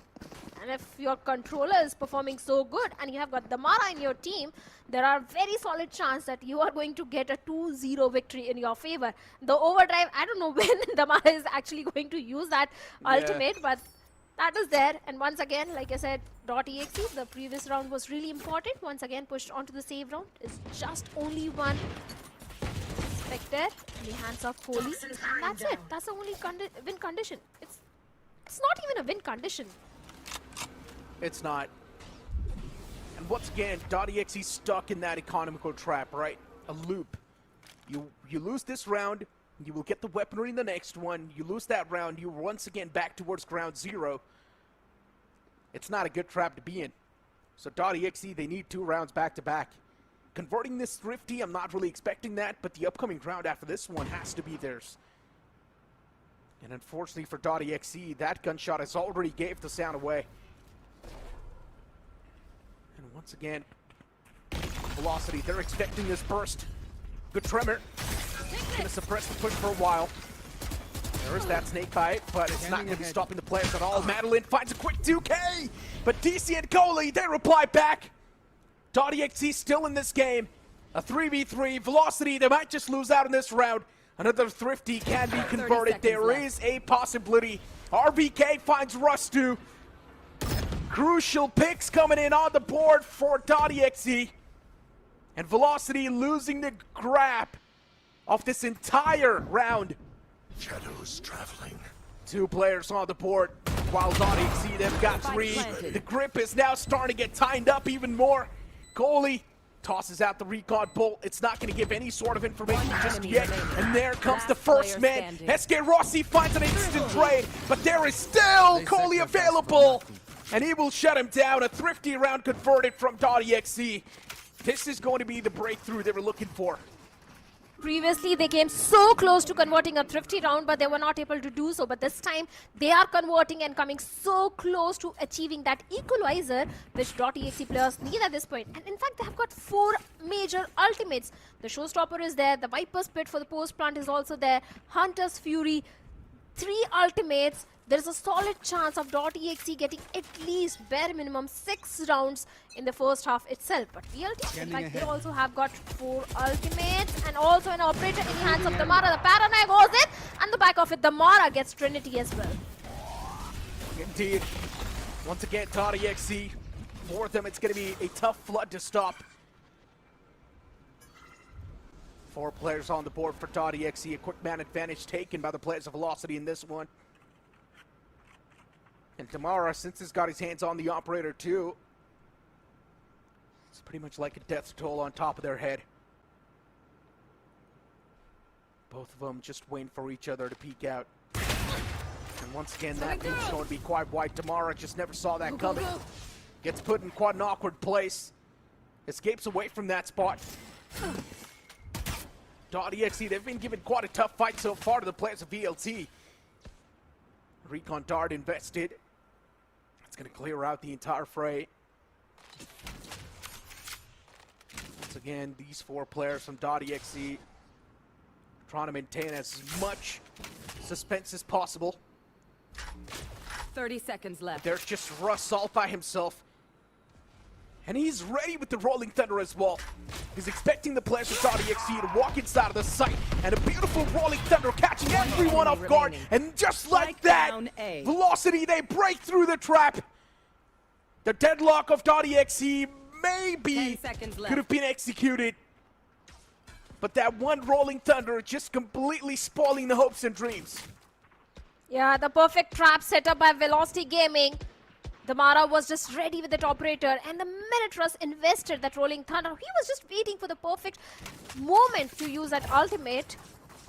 Speaker 12: And if your controller is performing so good and you have got Damara in your team, there are very solid chance that you are going to get a 2-0 victory in your favor. The overdrive, I don't know when Damara is actually going to use that ultimate, but that is there. And once again, like I said, dotEXE, the previous round was really important. Once again, pushed onto the save round. It's just only 1 Spectre in the hands of Kohli. And that's it. That's the only win condition. It's not even a win condition.
Speaker 11: It's not. And once again, dotEXE stuck in that economical trap, right? A loop. You lose this round, you will get the weaponry in the next one. You lose that round, you're once again back towards ground 0. It's not a good trap to be in. So dotEXE, they need 2 rounds back to back. Converting this Thrifty, I'm not really expecting that, but the upcoming round after this one has to be theirs. And unfortunately for dotEXE, that gunshot has already gave the sound away. And once again, Velocity, they're expecting this burst. Good tremor. Gonna suppress the push for a while. There is that snake bite, but it's not gonna be stopping the players at all. Madeline finds a quick 2K, but DC and Kohli, they reply back. dotEXE still in this game. A 3v3. Velocity, they might just lose out in this round. Another Thrifty can be converted. There is a possibility. RVK finds Rustu. Crucial picks coming in on the board for dotEXE. And Velocity losing the grab of this entire round.
Speaker 10: Shadows traveling.
Speaker 11: 2 players on the board, while dotEXE, they've got 3. The grip is now starting to get tightened up even more. Kohli tosses out the recon bolt. It's not going to give any sort of information just yet. And there comes the first man. SK Rossi finds an instant trade, but there is still Kohli available. And he will shut him down. A Thrifty round converted from dotEXE. This is going to be the breakthrough they were looking for.
Speaker 12: Previously, they came so close to converting a Thrifty round, but they were not able to do so. But this time, they are converting and coming so close to achieving that equalizer, which dotEXE players need at this point. And in fact, they have got 4 major ultimates. The Showstopper is there, the Viper's Pit for the post plant is also there, Hunter's Fury, 3 ultimates. There is a solid chance of dotEXE getting at least bare minimum 6 rounds in the first half itself. But VLT, in fact, they also have got 4 ultimates and also an operator in the hands of Damara. The Paranoia goes in, and the back of it, Damara gets Trinity as well.
Speaker 11: Indeed. Once again, dotEXE, for them, it's going to be a tough flood to stop. 4 players on the board for dotEXE. A quick man advantage taken by the players of Velocity in this one. And Tamara, since he's got his hands on the operator too, it's pretty much like a death toll on top of their head. Both of them just waiting for each other to peek out. And once again, that move's going to be quite wide. Tamara just never saw that coming. Gets put in quite an awkward place. Escapes away from that spot. dotEXE, they've been given quite a tough fight so far to the players of VLT. Recon Dart invested. It's going to clear out the entire fray. Once again, these 4 players from dotEXE trying to maintain as much suspense as possible.
Speaker 9: 30 seconds left.
Speaker 11: There's just Russ all by himself. And he's ready with the Rolling Thunder as well. He's expecting the players of dotEXE to walk inside of the site. And a beautiful Rolling Thunder catching everyone off guard. And just like that, Velocity, they break through the trap. The deadlock of dotEXE maybe could have been executed. But that one Rolling Thunder just completely spoiling the hopes and dreams.
Speaker 12: Yeah, the perfect trap set up by Velocity Gaming. Damara was just ready with that operator, and the minute Russ invested that Rolling Thunder, he was just waiting for the perfect moment to use that ultimate.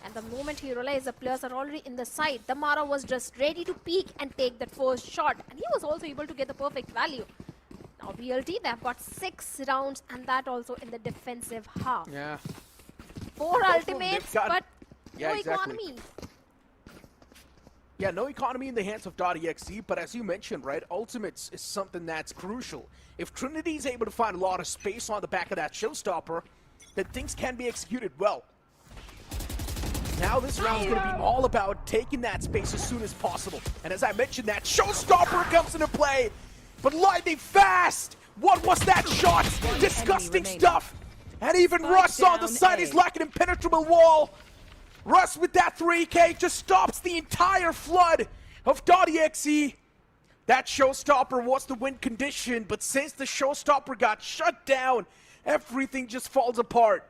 Speaker 12: And the moment he realized the players are already in the site, Damara was just ready to peek and take that first shot. And he was also able to get the perfect value. Now VLT, they've got 6 rounds, and that also in the defensive half.
Speaker 11: Yeah.
Speaker 12: 4 ultimates, but no economy.
Speaker 11: Yeah, no economy in the hands of dotEXE, but as you mentioned, right, ultimates is something that's crucial. If Trinity is able to find a lot of space on the back of that showstopper, then things can be executed well. Now this round is going to be all about taking that space as soon as possible. And as I mentioned, that showstopper comes into play, but lightning fast! What was that shot? Disgusting stuff! And even Russ on the side is like an impenetrable wall. Russ with that 3K just stops the entire flood of dotEXE. That showstopper was the win condition, but since the showstopper got shut down, everything just falls apart.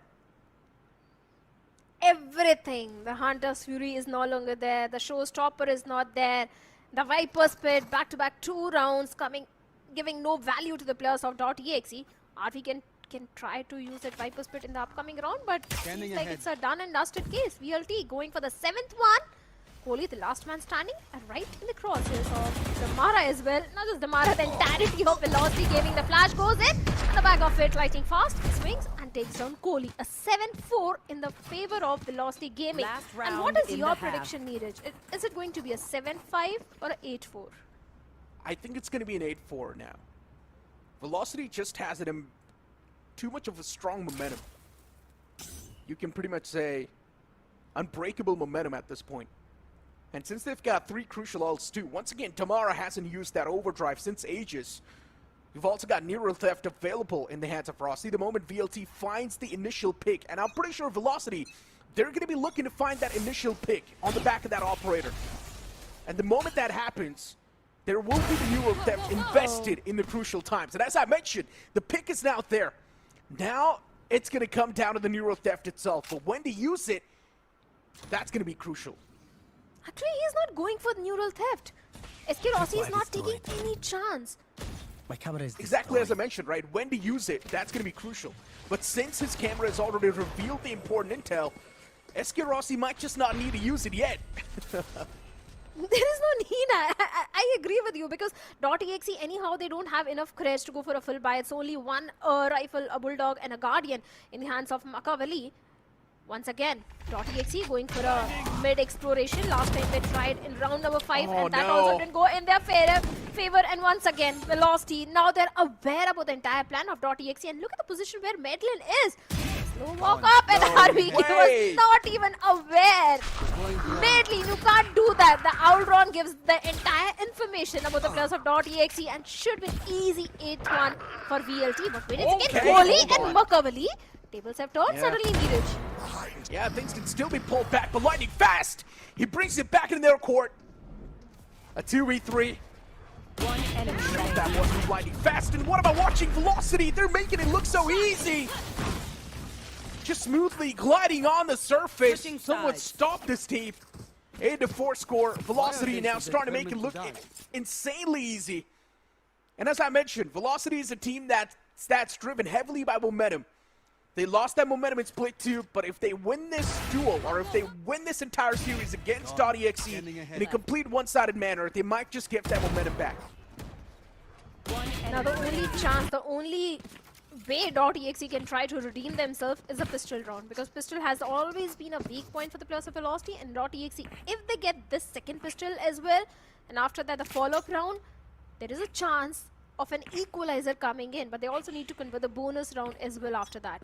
Speaker 12: Everything. The Hunter's Fury is no longer there. The showstopper is not there. The Viper's Pit, back-to-back 2 rounds coming, giving no value to the players of dotEXE. RV can try to use that Viper's Pit in the upcoming round, but seems like it's a done and dusted case. VLT going for the 7th one. Kohli, the last man standing, and right in the crosshairs of Damara as well. Not just Damara, the entirety of Velocity Gaming. The flash goes in, and the back of it, lightning fast, swings and takes down Kohli. A 7-4 in the favor of Velocity Gaming. And what is your prediction, Neeraj? Is it going to be a 7-5 or an 8-4?
Speaker 11: I think it's going to be an 8-4 now. Velocity just has it in too much of a strong momentum. You can pretty much say unbreakable momentum at this point. And since they've got 3 crucial ults too, once again, Tamara hasn't used that overdrive since ages. You've also got Neural Theft available in the hands of Frosty. The moment VLT finds the initial pick, and I'm pretty sure Velocity, they're going to be looking to find that initial pick on the back of that operator. And the moment that happens, there will be the Neural Theft invested in the crucial times. And as I mentioned, the pick is now there. Now, it's going to come down to the Neural Theft itself. But when to use it, that's going to be crucial.
Speaker 12: Actually, he's not going for the Neural Theft. Exe Rossi is not taking any chance.
Speaker 5: My camera is
Speaker 11: exactly as I mentioned, right? When to use it, that's going to be crucial. But since his camera has already revealed the important intel, Exe Rossi might just not need to use it yet.
Speaker 12: There is no need. I agree with you, because dotEXE, anyhow, they don't have enough credits to go for a full buy. It's only 1 rifle, a Bulldog, and a Guardian in the hands of Makavali. Once again, dotEXE going for a mid-exploration. Last time they tried in round number 5, and that also didn't go in their favor. And once again, Velocity, now they're aware about the entire plan of dotEXE. And look at the position where Medlin is. Slow walk up, and RVK was not even aware. Medlin, you can't do that. The Outrun gives the entire information about the players of dotEXE, and should be easy 8-1 for VLT. But wait a second, Kohli and Makavali. Tables have turned suddenly, Neeraj.
Speaker 11: Yeah, things can still be pulled back, but lightning fast! He brings it back into their court. A 2v3.
Speaker 9: One enemy.
Speaker 11: That wasn't lightning fast, and what about watching Velocity? They're making it look so easy! Just smoothly gliding on the surface. Someone stop this team. 8-4 score. Velocity now starting to make it look insanely easy. And as I mentioned, Velocity is a team that's driven heavily by momentum. They lost that momentum in Split 2, but if they win this duel, or if they win this entire series against dotEXE in a complete one-sided manner, they might just get that momentum back.
Speaker 12: Now the only chance, the only way dotEXE can try to redeem themselves is a pistol round, because pistol has always been a weak point for the players of Velocity, and dotEXE, if they get this second pistol as well, and after that the follow-up round, there is a chance of an equalizer coming in, but they also need to convert the bonus round as well after that.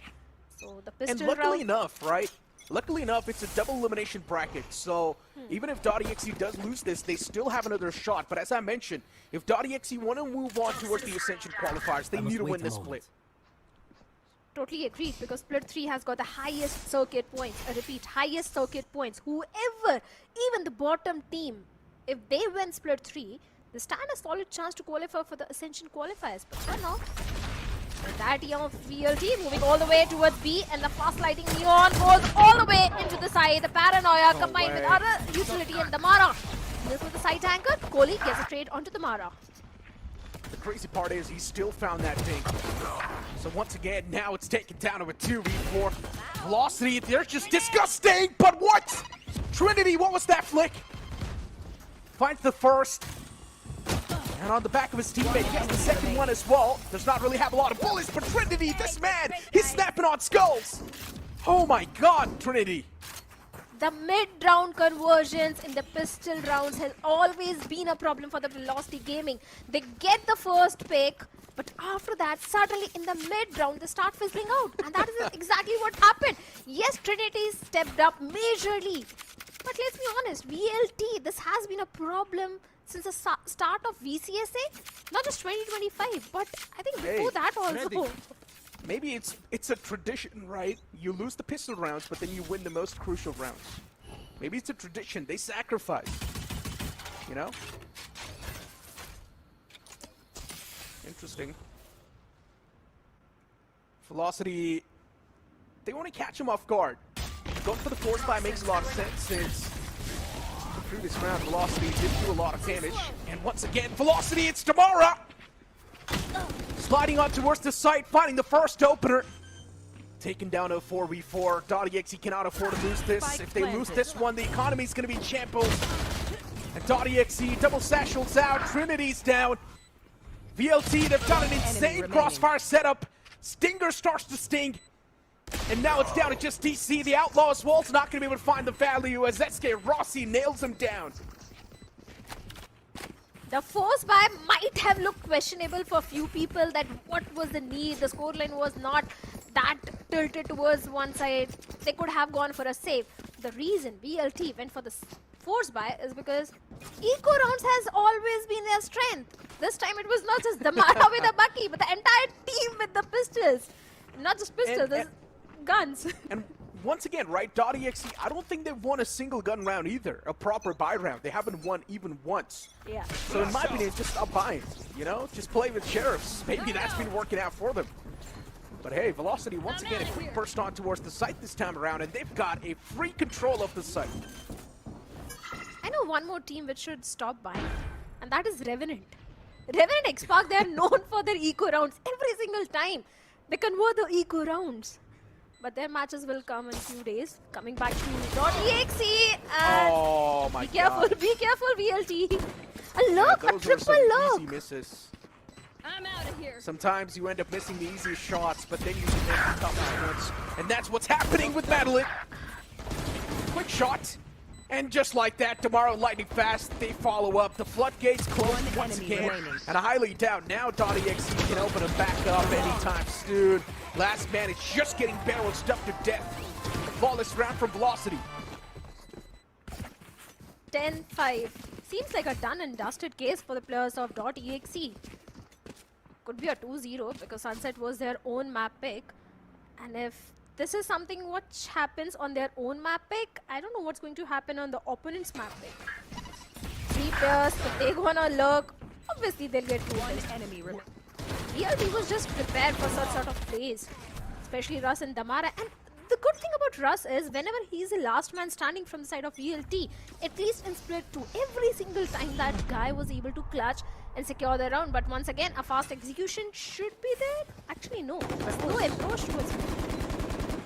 Speaker 12: So the pistol
Speaker 11: round... And luckily
Speaker 12: round,
Speaker 11: enough, right? Luckily enough, it's a double elimination bracket, so even if dotEXE does lose this, they still have another shot. But as I mentioned, if dotEXE want to move on towards the Ascension qualifiers, they need to win this split.
Speaker 12: totally agreed, because Split 3 has got the highest circuit points. I repeat, highest circuit points. Whoever, even the bottom team, if they win Split 3, they stand a solid chance to qualify for the Ascension qualifiers. But for now, that young VLT moving all the way towards B, and the fast lighting neon goes all the way into the side. The paranoia combined with other utility and the Mara. This was the side anchor. Kohli gets a trade onto the Mara.
Speaker 11: The crazy part is he still found that thing. So once again, now it's taken down to a 2v4. Velocity, they're just disgusting, but what? Trinity, what was that flick? Finds the first. And on the back of his teammate, he gets the second one as well. Does not really have a lot of bullets, but Trinity, this man, he's snapping on skulls. Oh my god, Trinity.
Speaker 12: The mid-round conversions in the pistol rounds has always been a problem for the Velocity Gaming. They get the first pick, but after that, suddenly in the mid-round, they start fizzling out. And that is exactly what happened. Yes, Trinity stepped up majorly. But let's be honest, VLT, this has been a problem since the start of VCSA. Not just 2025, but I think before that also.
Speaker 11: Maybe it's a tradition, right? You lose the pistol rounds, but then you win the most crucial rounds. Maybe it's a tradition. They sacrifice, you know? Interesting. Velocity, they want to catch him off guard. Going for the force buy makes a lot of sense since the previous round, Velocity did do a lot of damage. And once again, Velocity, it's Tamara! Sliding on towards the site, finding the first opener. Taken down to a 4v4. dotEXE cannot afford to lose this. If they lose this one, the economy's going to be shambles. And dotEXE double satchels out. Trinity's down. VLT, they've done an insane crossfire setup. Stinger starts to sting. And now it's down to just DC. The Outlaw as well is not going to be able to find the value as Exe Rossi nails him down.
Speaker 12: The force buy might have looked questionable for a few people, that what was the need. The scoreline was not that tilted towards one side. They could have gone for a save. The reason VLT went for the force buy is because eco rounds has always been their strength. This time it was not just the Mara with the Bucky, but the entire team with the pistols. Not just pistols, there's guns.
Speaker 11: And once again, right, dotEXE, I don't think they've won a single gun round either, a proper buy round. They haven't won even once.
Speaker 12: Yeah.
Speaker 11: So in my opinion, just stop buying, you know? Just play with sheriffs. Maybe that's been working out for them. But hey, Velocity, once again, a quick burst on towards the site this time around, and they've got a free control of the site.
Speaker 12: I know one more team which should stop buying, and that is Revenant. Revenant XSpark, they are known for their eco rounds every single time. They convert the eco rounds. But their matches will come in a few days. Coming back to dotEXE, and
Speaker 11: oh my
Speaker 12: God. Be careful, VLT. A look, a triple look.
Speaker 11: Easy misses.
Speaker 9: I'm out of here.
Speaker 11: Sometimes you end up missing the easiest shots, but then you can make the toughest ones. And that's what's happening with Madeline. Quick shot. And just like that, tomorrow lightning fast, they follow up. The floodgates close once again. And I highly doubt now dotEXE can open them back up anytime soon. Last man is just getting barrel stuffed to death. A flawless round from Velocity.
Speaker 12: 10-5. Seems like a done and dusted case for the players of dotEXE. Could be a 2-0 because Sunset was their own map pick. And if this is something which happens on their own map pick, I don't know what's going to happen on the opponent's map pick. 3 players, if they gonna look, obviously they'll get 2 enemy. VLT was just prepared for such sort of plays, especially Russ and Damara. And the good thing about Russ is whenever he's the last man standing from the side of VLT, at least in split 2, every single time that guy was able to clutch and secure the round. But once again, a fast execution should be there. Actually, no. There's no approach towards it.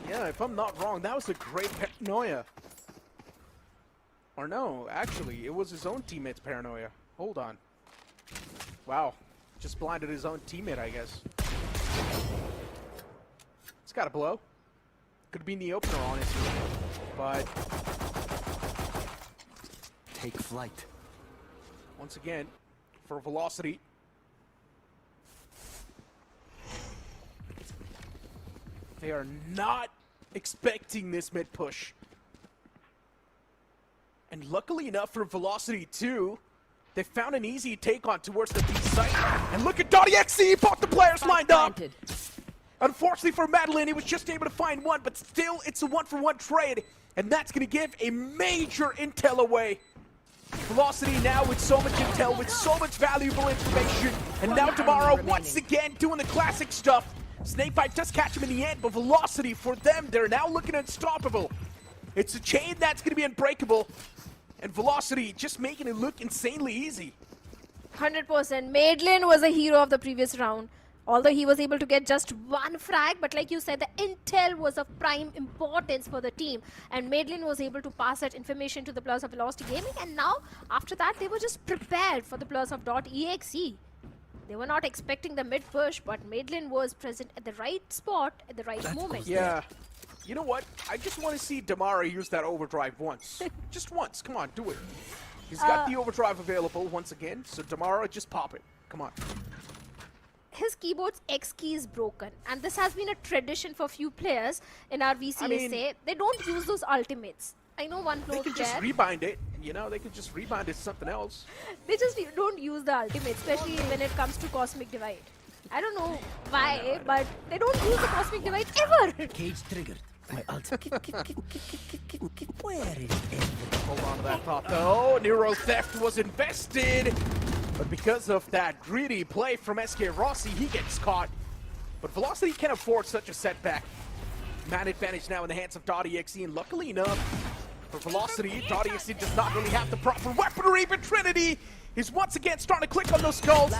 Speaker 11: Yeah, if I'm not wrong, that was a great paranoia. Or no, actually, it was his own teammate's paranoia. Hold on. Wow. Just blinded his own teammate, I guess. It's got to blow. Could have been the opener, honestly. But
Speaker 5: Take flight.
Speaker 11: once again, for Velocity. They are not expecting this mid push. And luckily enough for Velocity too, they found an easy take on towards the B site. And look at dotEXE, both the players lined up. Unfortunately for Madeline, he was just able to find one, but still it's a 1-for-1 trade. And that's going to give a major intel away. Velocity now with so much intel, with so much valuable information. And now Tomorrow once again doing the classic stuff. Snakebite does catch him in the end, but Velocity for them, they're now looking unstoppable. It's a chain that's going to be unbreakable. And Velocity just making it look insanely easy.
Speaker 12: 100%. Madeline was a hero of the previous round. Although he was able to get just one frag, but like you said, the intel was of prime importance for the team. And Madeline was able to pass that information to the players of Velocity Gaming. And now, after that, they were just prepared for the players of dotEXE. They were not expecting the mid push, but Madeline was present at the right spot at the right moment.
Speaker 11: Yeah. You know what? I just want to see Damara use that overdrive once. Just once. Come on, do it. He's got the overdrive available once again, so Damara, just pop it. Come on.
Speaker 12: His keyboard's X key is broken, and this has been a tradition for few players in our VCSA.
Speaker 11: I mean,
Speaker 12: they don't use those ultimates. I know one
Speaker 11: They
Speaker 12: floor
Speaker 11: could just rebind it. You know, they could just rebind it to something else.
Speaker 12: They just don't use the ultimate, especially when it comes to Cosmic Divide. I don't know why, but they don't use the Cosmic Divide ever.
Speaker 5: Cage triggered. My ultimate. Where is it?
Speaker 11: Hold on to that thought, though. Neuro Theft was invested. But because of that greedy play from SK Rossi, he gets caught. But Velocity can't afford such a setback. Man advantage now in the hands of dotEXE, and luckily enough for Velocity, dotEXE does not really have the proper weaponry, but Trinity is once again starting to click on those skulls.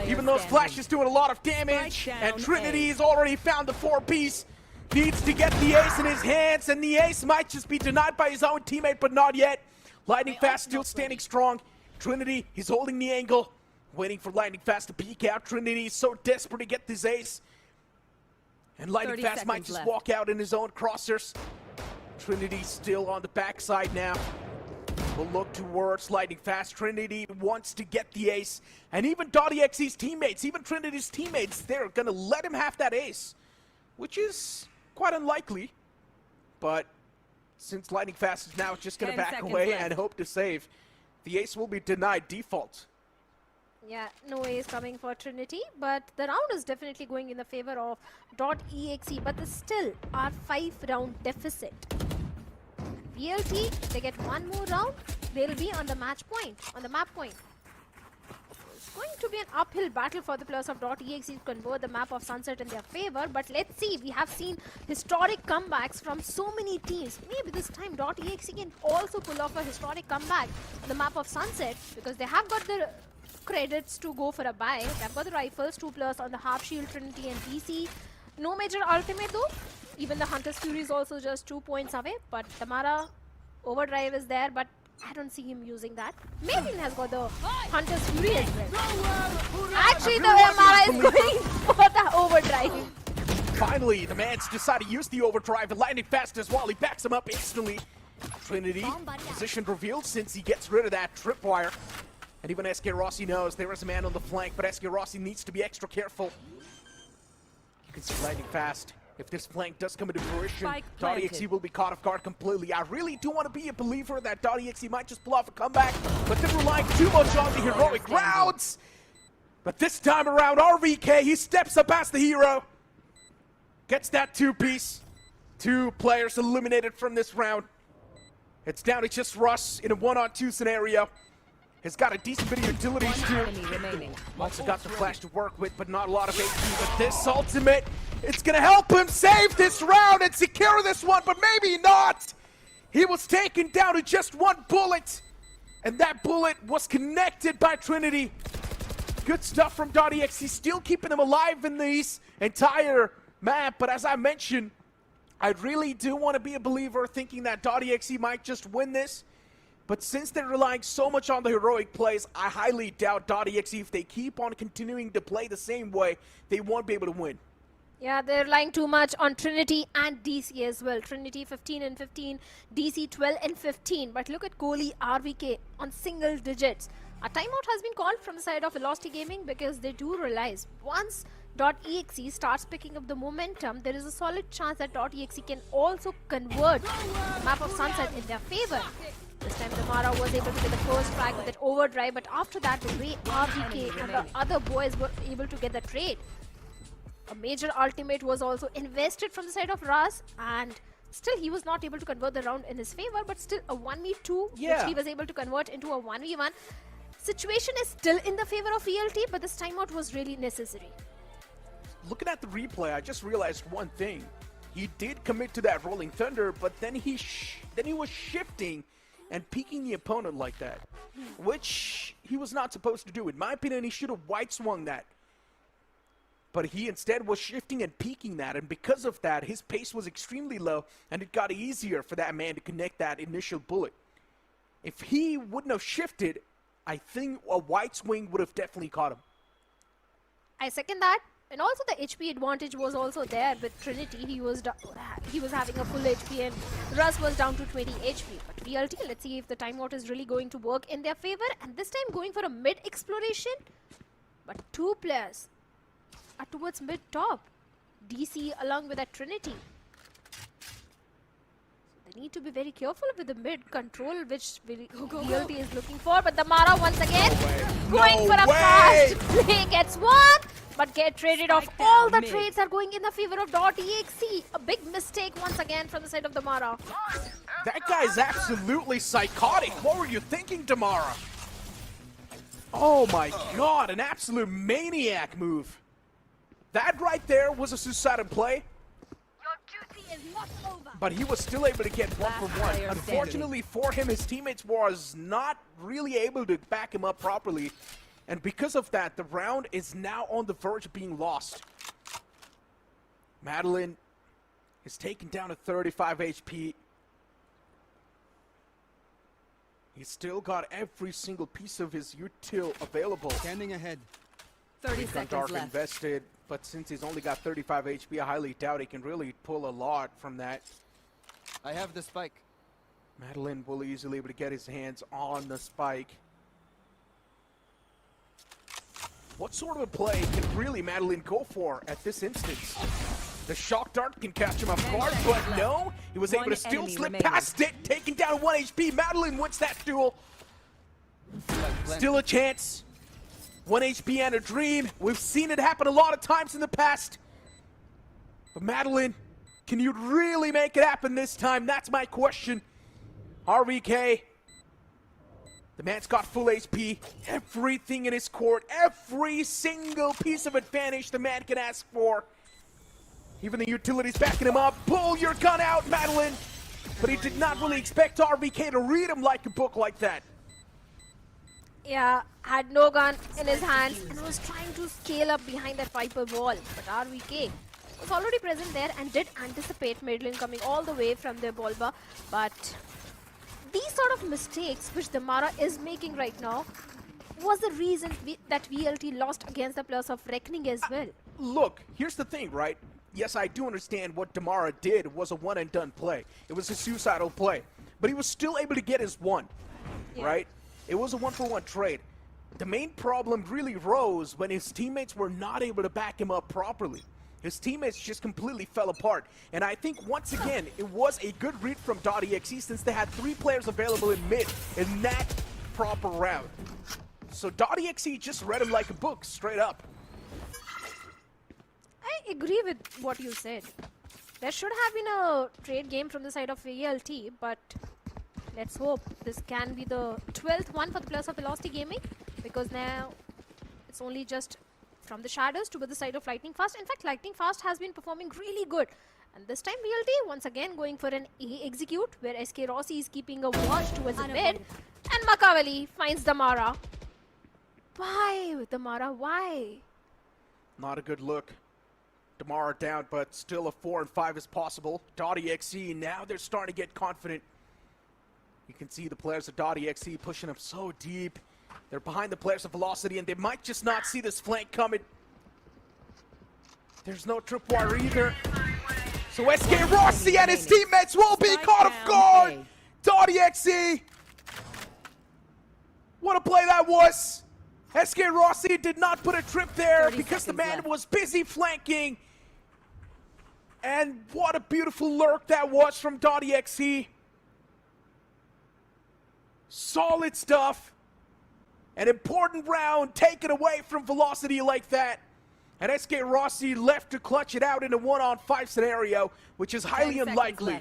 Speaker 11: Even though Splash is doing a lot of damage, and Trinity has already found the 4-piece. Needs to get the ace in his hands, and the ace might just be denied by his own teammate, but not yet. Lightning Fast still standing strong. Trinity, he's holding the angle, waiting for Lightning Fast to peek out. Trinity is so desperate to get this ace. And Lightning Fast might just walk out in his own crosshairs. Trinity still on the backside now. Will look towards Lightning Fast. Trinity wants to get the ace. And even dotEXE's teammates, even Trinity's teammates, they're going to let him have that ace. Which is quite unlikely. But since Lightning Fast is now just going to back away and hope to save, the ace will be denied default.
Speaker 12: Yeah, no ace coming for Trinity, but the round is definitely going in the favor of dotEXE, but they still are 5-round deficit. VLT, they get one more round, they'll be on the match point, on the map point. It's going to be an uphill battle for the players of dotEXE to convert the map of Sunset in their favor, but let's see, we have seen historic comebacks from so many teams. Maybe this time dotEXE can also pull off a historic comeback on the map of Sunset, because they have got the credits to go for a buy. They've got the rifles, 2 players on the half shield, Trinity and DC. No major ultimate though. Even the Hunter's Fury is also just 2 points away, but Tamara overdrive is there, but I don't see him using that. Madeline has got the Hunter's Fury as well. Actually, the Tamara is going for the overdrive.
Speaker 11: Finally, the man's decided to use the overdrive, and Lightning Fast as well. He backs him up instantly. Trinity, position revealed since he gets rid of that tripwire. And even SK Rossi knows there is a man on the flank, but SK Rossi needs to be extra careful. You can see Lightning Fast. If this flank does come into fruition, dotEXE will be caught off guard completely. I really do want to be a believer that dotEXE might just pull off a comeback, but they're relying too much on the heroic rounds. But this time around, RVK, he steps up as the hero. Gets that 2-piece. 2 players eliminated from this round. It's down to just Russ in a 1-on-2 scenario. has got a decent bit of utilities too. Also got the flash to work with, but not a lot of HP. But this ultimate, it's gonna help him save this round and secure this one, but maybe not. He was taken down to just one bullet, and that bullet was connected by Trinity. Good stuff from dotEXE, still keeping them alive in this entire map. But as I mentioned, I really do want to be a believer, thinking that dotEXE might just win this. But since they're relying so much on the heroic plays, I highly doubt dotEXE, if they keep on continuing to play the same way, they won't be able to win.
Speaker 12: Yeah, they're relying too much on Trinity and DC as well. Trinity 15 and 15, DC 12 and 15. But look at Kohli, RVK on single digits. A timeout has been called from the side of Velocity Gaming because they do realize once dotEXE starts picking up the momentum, there is a solid chance that dotEXE can also convert the map of Sunset in their favor. This time Damara was able to get the first frag with that overdrive, but after that the way RVK and the other boys were able to get the trade. A major ultimate was also invested from the side of Ras, and still he was not able to convert the round in his favor, but still a 1v2 which he was able to convert into a 1v1. Situation is still in the favor of VLT, but this timeout was really necessary.
Speaker 11: Looking at the replay, I just realized one thing. He did commit to that Rolling Thunder, but then he was shifting and peeking the opponent like that, which he was not supposed to do. In my opinion, he should have white swung that. But he instead was shifting and peeking that, and because of that, his pace was extremely low, and it got easier for that man to connect that initial bullet. If he wouldn't have shifted, I think a white swing would have definitely caught him.
Speaker 12: I second that. And also the HP advantage was also there with Trinity. He was having a full HP and Russ was down to 20 HP. But VLT, let's see if the timeout is really going to work in their favor. And this time going for a mid exploration. But two players are towards mid top. DC along with that Trinity. They need to be very careful with the mid control which VLT is looking for. But the Mara once again going for a fast play, gets one. But get traded off. All the trades are going in the favor of dotEXE. A big mistake once again from the side of Damara.
Speaker 11: That guy's absolutely psychotic. What were you thinking, Damara? Oh my god, an absolute maniac move. That right there was a suicidal play. But he was still able to get 1-for-1. Unfortunately for him, his teammates was not really able to back him up properly. And because of that, the round is now on the verge of being lost. Madeline is taken down to 35 HP. He's still got every single piece of his util available.
Speaker 13: Standing ahead. 30 seconds
Speaker 11: Dark
Speaker 13: left.
Speaker 11: invested, but since he's only got 35 HP, I highly doubt he can really pull a lot from that.
Speaker 13: I have the spike.
Speaker 11: Madeline will easily be able to get his hands on the spike. What sort of a play can really Madeline go for at this instance? The shock dart can catch him off guard, but no, he was able to still slip past it, taking down 1 HP. Madeline wins that duel. Still a chance. 1 HP and a dream. We've seen it happen a lot of times in the past. But Madeline, can you really make it happen this time? That's my question. RVK. The man's got full HP, everything in his court, every single piece of advantage the man can ask for. Even the utilities backing him up. Pull your gun out, Madeline! But he did not really expect RVK to read him like a book like that.
Speaker 12: Yeah, had no gun in his hands and was trying to scale up behind that Viper wall. But RVK was already present there and did anticipate Madeline coming all the way from their Bolba. But these sort of mistakes which the Mara is making right now was the reason that VLT lost against the players of Reckoning as well.
Speaker 11: Look, here's the thing, right? Yes, I do understand what Damara did was a one-and-done play. It was a suicidal play. But he was still able to get his one, right? It was a 1-for-1 trade. The main problem really rose when his teammates were not able to back him up properly. His teammates just completely fell apart. And I think, once again, it was a good read from dotEXE since they had 3 players available in mid in that proper round. So dotEXE just read him like a book, straight up.
Speaker 12: I agree with what you said. There should have been a trade game from the side of VLT, but Let's hope this can be the 12th one for the players of Velocity Gaming, because now it's only just from the shadows to the side of Lightning Fast. In fact, Lightning Fast has been performing really good. And this time VLT once again going for an A execute, where SK Rossi is keeping a watch towards the mid. And Makaveli finds Damara. Why, Damara? Why?
Speaker 11: Not a good look. Damara down, but still a 4 and 5 is possible. dotEXE, now they're starting to get confident. You can see the players of dotEXE pushing them so deep. They're behind the players of Velocity, and they might just not see this flank coming. There's no tripwire either. So SK Rossi and his teammates will be caught off guard. dotEXE. What a play that was. SK Rossi did not put a trip there because the man was busy flanking. And what a beautiful lurk that was from dotEXE. Solid stuff. An important round taken away from Velocity like that. And SK Rossi left to clutch it out in a 1-on-5 scenario, which is highly unlikely.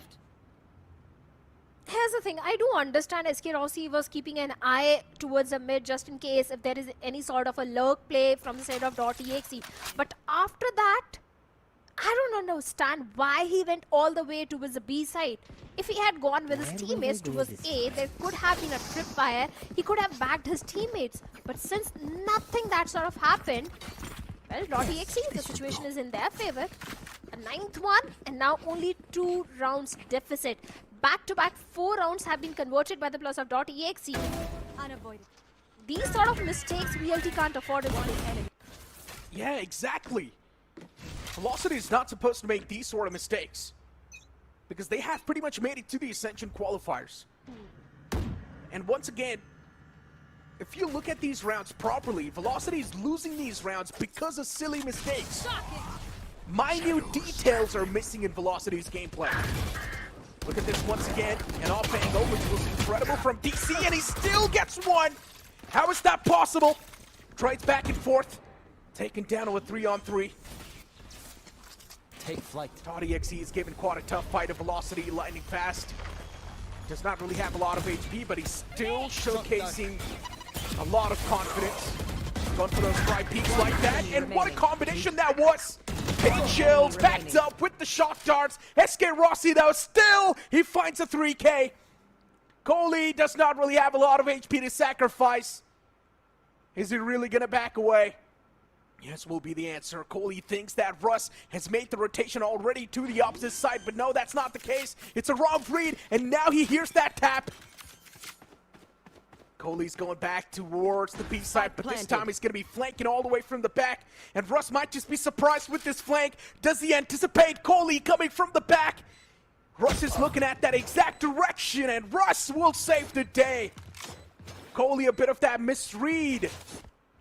Speaker 12: Here's the thing, I do understand SK Rossi was keeping an eye towards the mid just in case if there is any sort of a lurk play from the side of dotEXE. But after that, I don't understand why he went all the way towards the B side. If he had gone with his teammates towards A, there could have been a tripwire. He could have backed his teammates. But since nothing that sort of happened, well, dotEXE, the situation is in their favor. A 9th one, and now only 2 rounds deficit. Back-to-back 4 rounds have been converted by the players of dotEXE. Unavoidable. These sort of mistakes VLT can't afford in this enemy.
Speaker 11: Yeah, exactly. Velocity is not supposed to make these sort of mistakes, because they have pretty much made it to the Ascension qualifiers. And once again, if you look at these rounds properly, Velocity is losing these rounds because of silly mistakes. Minute details are missing in Velocity's gameplay. Look at this once again. An off angle, which was incredible from DC, and he still gets one. How is that possible? Trades back and forth. Taken down to a 3-on-3.
Speaker 13: Take flight.
Speaker 11: dotEXE is given quite a tough fight to Velocity. Lightning Fast does not really have a lot of HP, but he's still showcasing a lot of confidence. Going for those dry peaks like that, and what a combination that was! Pain Shields backed up with the shock darts. SK Rossi, though, still he finds a 3K. Kohli does not really have a lot of HP to sacrifice. Is he really gonna back away? Yes, will be the answer. Kohli thinks that Russ has made the rotation already to the opposite side, but no, that's not the case. It's a wrong read, and now he hears that tap. Kohli's going back towards the B side, but this time he's going to be flanking all the way from the back. And Russ might just be surprised with this flank. Does he anticipate Kohli coming from the back? Russ is looking at that exact direction, and Russ will save the day. Kohli a bit of that misread.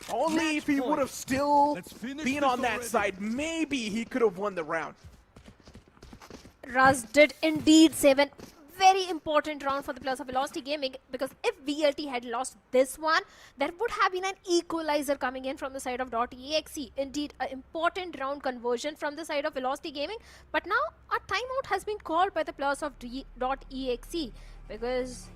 Speaker 11: Only if he would have still been on that side, maybe he could have won the round.
Speaker 12: Russ did indeed save an very important round for the players of Velocity Gaming, because if VLT had lost this one, there would have been an equalizer coming in from the side of dotEXE. Indeed, an important round conversion from the side of Velocity Gaming. But now a timeout has been called by the players of dotEXE, because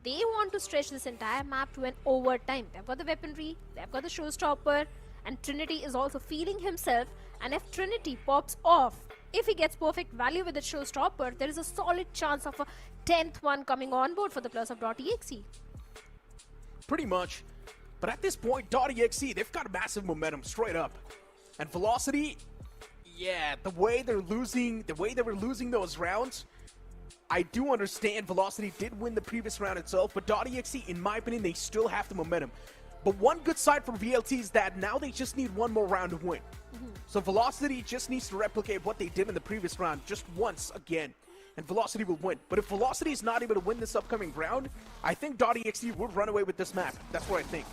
Speaker 12: they want to stretch this entire map to an overtime. They've got the weaponry, they've got the showstopper, and Trinity is also feeling himself. And if Trinity pops off, if he gets perfect value with the showstopper, there is a solid chance of a 10th one coming on board for the players of dotEXE.
Speaker 11: Pretty much. But at this point, dotEXE, they've got massive momentum straight up. And Velocity, yeah, the way they were losing those rounds, I do understand Velocity did win the previous round itself, but dotEXE, in my opinion, they still have the momentum. But one good side for VLT is that now they just need one more round to win. So Velocity just needs to replicate what they did in the previous round just once again, and Velocity will win. But if Velocity is not able to win this upcoming round, I think dotEXE would run away with this map. That's what I think.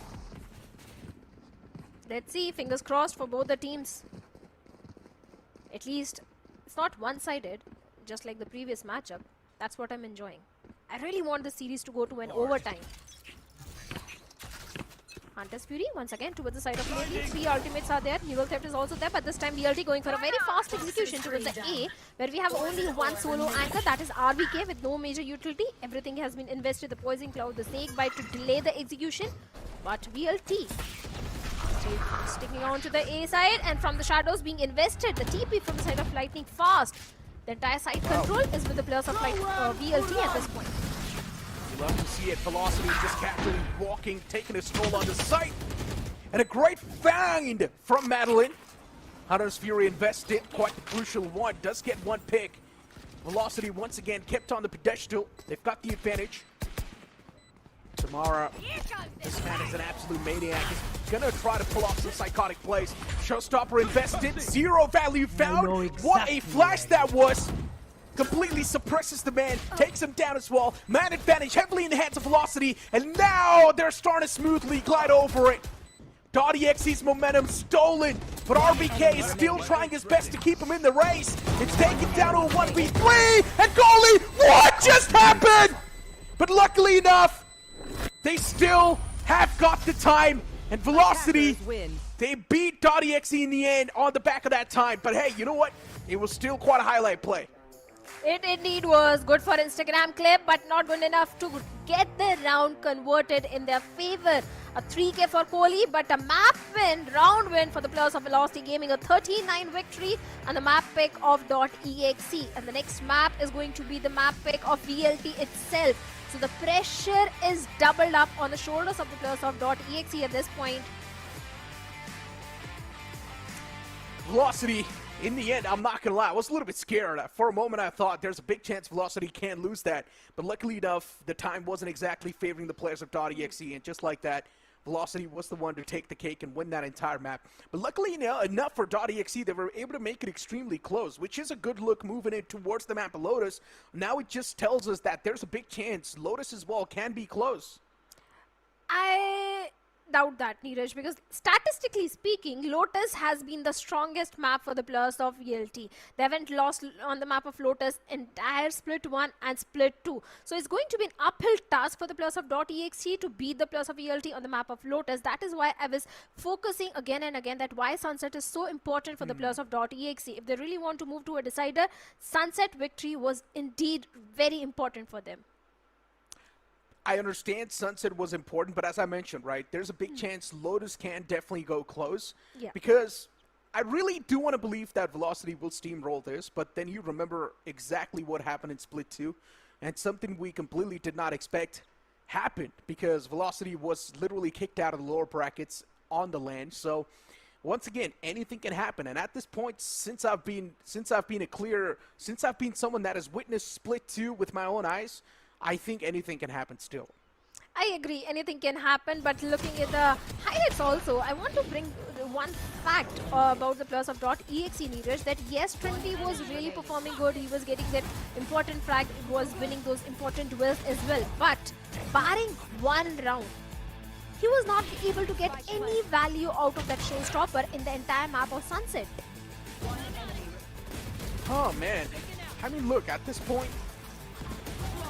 Speaker 12: Let's see, fingers crossed for both the teams. At least it's not one-sided, just like the previous matchup. That's what I'm enjoying. I really want the series to go to an overtime. Mantis Fury once again towards the side of VLT. 3 ultimates are there. Neural Theft is also there, but this time VLT going for a very fast execution towards the A, where we have only one solo anchor, that is RBK, with no major utility. Everything has been invested, the Poison Cloud, the Snake Bite to delay the execution. But VLT sticking on to the A side, and from the shadows being invested, the TP from the side of Lightning fast. The entire side control is with the players of VLT at this point.
Speaker 11: You love to see it. Velocity just casually walking, taking a stroll on the site. And a great find from Madeline. Hunter's Fury invested, quite the crucial one. Does get one pick. Velocity once again kept on the pedestal. They've got the advantage. Tamara, this man is an absolute maniac. He's gonna try to pull off some psychotic plays. Showstopper invested, 0 value found. What a flash that was! Completely suppresses the man, takes him down as well. Man advantage heavily in the hands of Velocity, and now they're starting to smoothly glide over it. dotEXE's momentum stolen, but RBK is still trying his best to keep him in the race. It's taken down to a 1v3, and goalie, what just happened? But luckily enough, they still have got the time, and Velocity, they beat dotEXE in the end on the back of that time. But hey, you know what? It was still quite a highlight play.
Speaker 12: It indeed was good for Instagram clip, but not good enough to get the round converted in their favor. A 3K for Kohli, but a map win, round win for the players of Velocity Gaming, a 13-9 victory, and the map pick of dotEXE. And the next map is going to be the map pick of VLT itself. So the pressure is doubled up on the shoulders of the players of dotEXE at this point.
Speaker 11: Velocity, in the end, I'm not going to lie, I was a little bit scared. For a moment, I thought there's a big chance Velocity can lose that. But luckily enough, the time wasn't exactly favoring the players of dotEXE. And just like that, Velocity was the one to take the cake and win that entire map. But luckily enough for dotEXE, they were able to make it extremely close, which is a good look moving it towards the map of Lotus. Now it just tells us that there's a big chance Lotus as well can be close.
Speaker 12: I doubt that, Neeraj, because statistically speaking, Lotus has been the strongest map for the players of VLT. They haven't lost on the map of Lotus entire split 1 and split 2. So it's going to be an uphill task for the players of dotEXE to beat the players of VLT on the map of Lotus. That is why I was focusing again and again that why Sunset is so important for the players of dotEXE. If they really want to move to a decider, Sunset victory was indeed very important for them.
Speaker 11: I understand Sunset was important, but as I mentioned, right, there's a big chance Lotus can definitely go close.
Speaker 12: Yeah.
Speaker 11: Because I really do want to believe that Velocity will steamroll this, but then you remember exactly what happened in Split 2, and something we completely did not expect happened, because Velocity was literally kicked out of the lower brackets on the land. So once again, anything can happen, and at this point, since I've been someone that has witnessed Split 2 with my own eyes, I think anything can happen still.
Speaker 12: I agree, anything can happen, but looking at the highlights also, I want to bring one fact about the players of dotEXE, Neeraj, that yes, Trinity was really performing good, he was getting that important frag, was winning those important duels as well, but barring one round, he was not able to get any value out of that showstopper in the entire map of Sunset.
Speaker 11: Oh man, I mean look, at this point,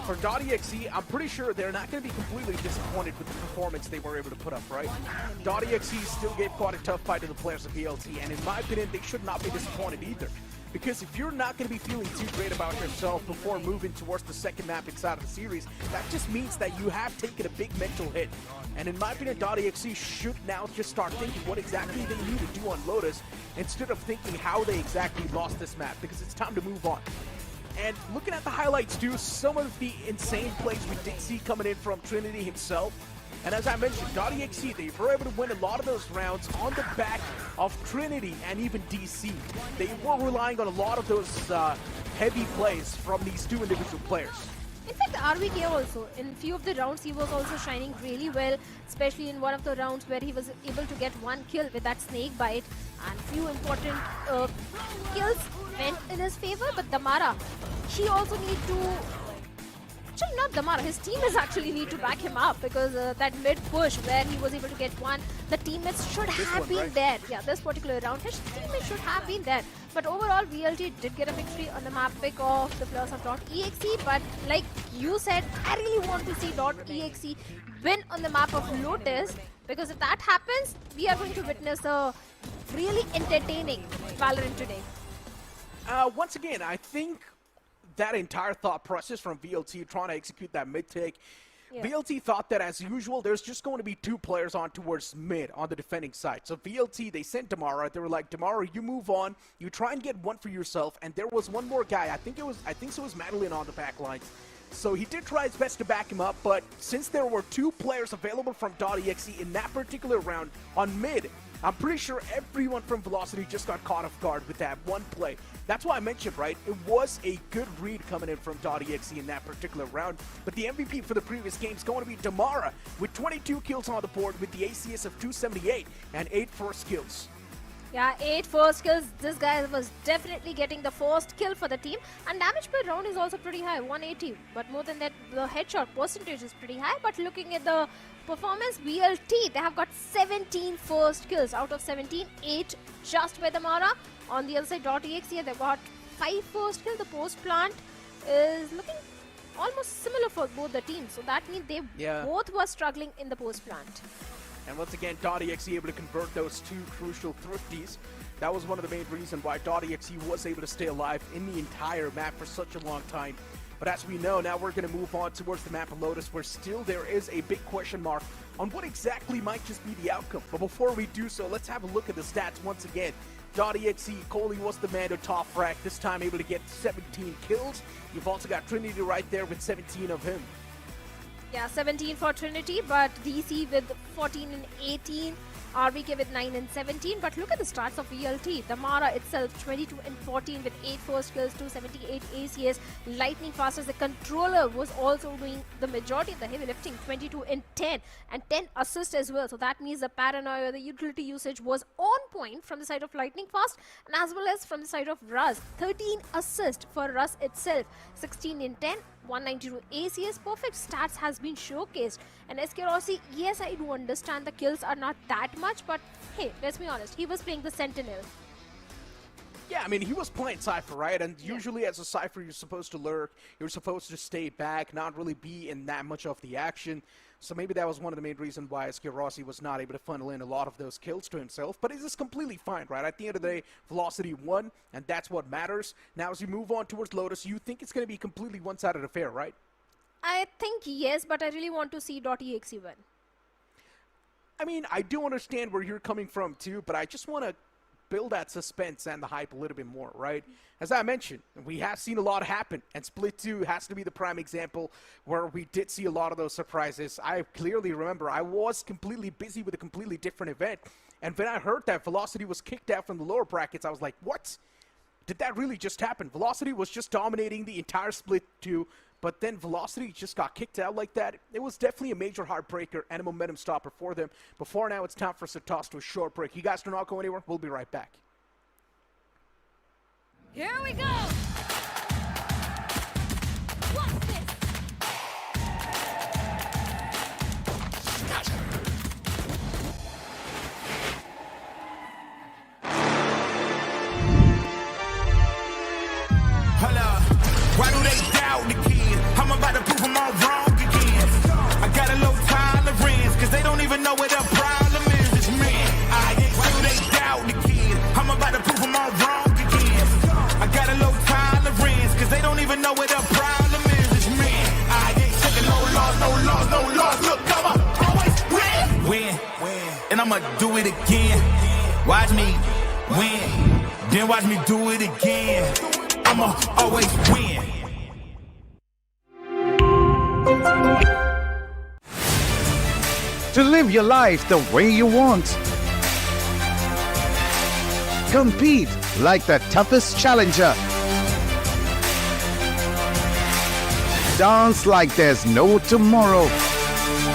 Speaker 11: for dotEXE, I'm pretty sure they're not going to be completely disappointed with the performance they were able to put up, right? dotEXE still gave quite a tough fight to the players of VLT, and in my opinion, they should not be disappointed either. Because if you're not going to be feeling too great about yourself before moving towards the second map inside of the series, that just means that you have taken a big mental hit. And in my opinion, dotEXE should now just start thinking what exactly they need to do on Lotus, instead of thinking how they exactly lost this map, because it's time to move on. And looking at the highlights too, some of the insane plays we did see coming in from Trinity himself. And as I mentioned, dotEXE, they were able to win a lot of those rounds on the back of Trinity and even DC. They were relying on a lot of those heavy plays from these two individual players.
Speaker 12: In fact, RBK also, in few of the rounds, he was also shining really well, especially in one of the rounds where he was able to get one kill with that snake bite, and few important kills went in his favor. But Damara, he also need to, actually not Damara, his teammates actually need to back him up, because that mid push where he was able to get one, the teammates should have been there. Yeah, this particular round, his teammates should have been there. But overall, VLT did get a victory on the map pick of the players of dotEXE. But like you said, I really want to see dotEXE win on the map of Lotus, Because if that happens, we are going to witness a really entertaining Valorant today.
Speaker 11: Once again, I think that entire thought process from VLT trying to execute that mid take, VLT thought that as usual, there's just going to be 2 players on towards mid on the defending side. So VLT, they sent Damara. They were like, Damara, you move on. You try and get one for yourself. And there was one more guy. I think so it was Madeline on the back lines. So he did try his best to back him up. But since there were 2 players available from dotEXE in that particular round on mid, I'm pretty sure everyone from Velocity just got caught off guard with that one play. That's why I mentioned, right, it was a good read coming in from dotEXE in that particular round. But the MVP for the previous game is going to be Damara with 22 kills on the board with the ACS of 278 and 8 first kills.
Speaker 12: Yeah, 8 first kills. This guy was definitely getting the first kill for the team. And damage per round is also pretty high, 180. But more than that, the headshot percentage is pretty high. But looking at the performance, VLT, they have got 17 first kills. Out of 17, 8 just by the Mara. On the other side, dotEXE, they've got 5 first kills. The post plant is looking almost similar for both the teams. So that means they both were struggling in the post plant.
Speaker 11: And once again, dotEXE able to convert those 2 crucial thrifties. That was one of the main reasons why dotEXE was able to stay alive in the entire map for such a long time. But as we know, now we're going to move on towards the map of Lotus, where still there is a big question mark on what exactly might just be the outcome. But before we do so, let's have a look at the stats once again. dotEXE, Coley was the man to top frag, this time able to get 17 kills. You've also got Trinity right there with 17 of him.
Speaker 12: Yeah, 17 for Trinity, but DC with 14 and 18. RBK with 9 and 17. But look at the stats of VLT. The Mara itself, 22 and 14 with 8 first kills, 278 ACS. Lightning fast as the controller was also doing the majority of the heavy lifting, 22 and 10. And 10 assists as well. So that means the paranoia, the utility usage was on point from the side of Lightning fast and as well as from the side of Ruz. 13 assists for Ruz itself, 16 and 10. 192 ACS, perfect stats has been showcased. And SK Rossi, yes, I do understand the kills are not that much, but hey, let's be honest, he was playing the Sentinel.
Speaker 11: Yeah, I mean, he was playing Cypher, right? And usually as a Cypher, you're supposed to lurk, you're supposed to stay back, not really be in that much of the action. So maybe that was one of the main reasons why SK Rossi was not able to funnel in a lot of those kills to himself. But it is completely fine, right? At the end of the day, Velocity won, and that's what matters. Now, as you move on towards Lotus, you think it's going to be completely one-sided affair, right?
Speaker 12: I think yes, but I really want to see dotEXE win.
Speaker 11: I mean, I do understand where you're coming from, too, but I just want to build that suspense and the hype a little bit more, right? As I mentioned, we have seen a lot happen, and Split 2 has to be the prime example where we did see a lot of those surprises. I clearly remember I was completely busy with a completely different event, and when I heard that Velocity was kicked out from the lower brackets, I was like, what? Did that really just happen? Velocity was just dominating the entire Split 2, but then Velocity just got kicked out like that. It was definitely a major heartbreaker and a momentum stopper for them. Before now, it's time for us to toss to a short break. You guys do not go anywhere. We'll be right back.
Speaker 9: Here we go! What's this?
Speaker 10: Hold up. Why do they doubt the kid? I'm about to prove them all wrong again. I got a low tolerance, cause they don't even know what the problem is. It's me. Why do they doubt the kid? I'm about to prove them all wrong again. I got a low tolerance, cause they don't even know what the problem is. It's me. I ain't taking no loss, no loss, no loss. Look, I'ma always win. And I'ma do it again. Watch me win. Then watch me do it again. I'ma always win.
Speaker 3: To live your life the way you want. Compete like the toughest challenger. Dance like there's no tomorrow.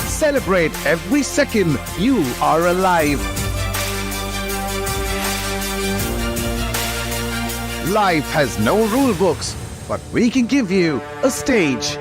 Speaker 3: Celebrate every second you are alive. Life has no rule books, but we can give you a stage.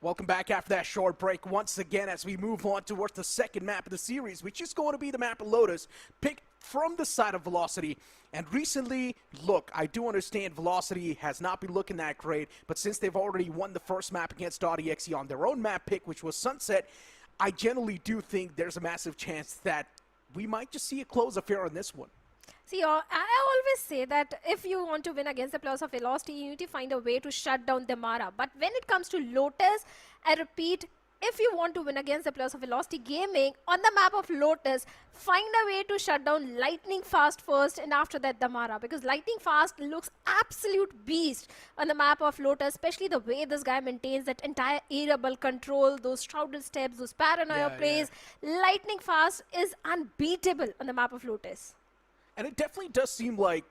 Speaker 11: Welcome back after that short break once again as we move on towards the second map of the series, which is going to be the map of Lotus, picked from the side of Velocity. And recently, look, I do understand Velocity has not been looking that great, but since they've already won the first map against dotEXE on their own map pick, which was Sunset, I generally do think there's a massive chance that we might just see a close affair on this one.
Speaker 12: See, I always say that if you want to win against the players of Velocity, you need to find a way to shut down the Mara. But when it comes to Lotus, I repeat, if you want to win against the players of Velocity Gaming, on the map of Lotus, find a way to shut down Lightning Fast first and after that the Mara. Because Lightning Fast looks absolute beast on the map of Lotus, especially the way this guy maintains that entire airable control, those shrouded steps, those paranoia plays. Lightning Fast is unbeatable on the map of Lotus.
Speaker 11: And it definitely does seem like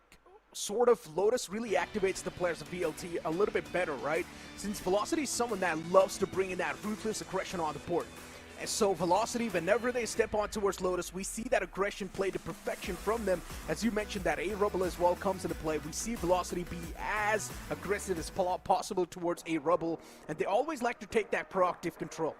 Speaker 11: sort of Lotus really activates the players of VLT a little bit better, right? Since Velocity is someone that loves to bring in that ruthless aggression on the board. And so Velocity, whenever they step on towards Lotus, we see that aggression play to perfection from them. As you mentioned, that A-Rubble as well comes into play. We see Velocity be as aggressive as possible towards A-Rubble, and they always like to take that proactive control.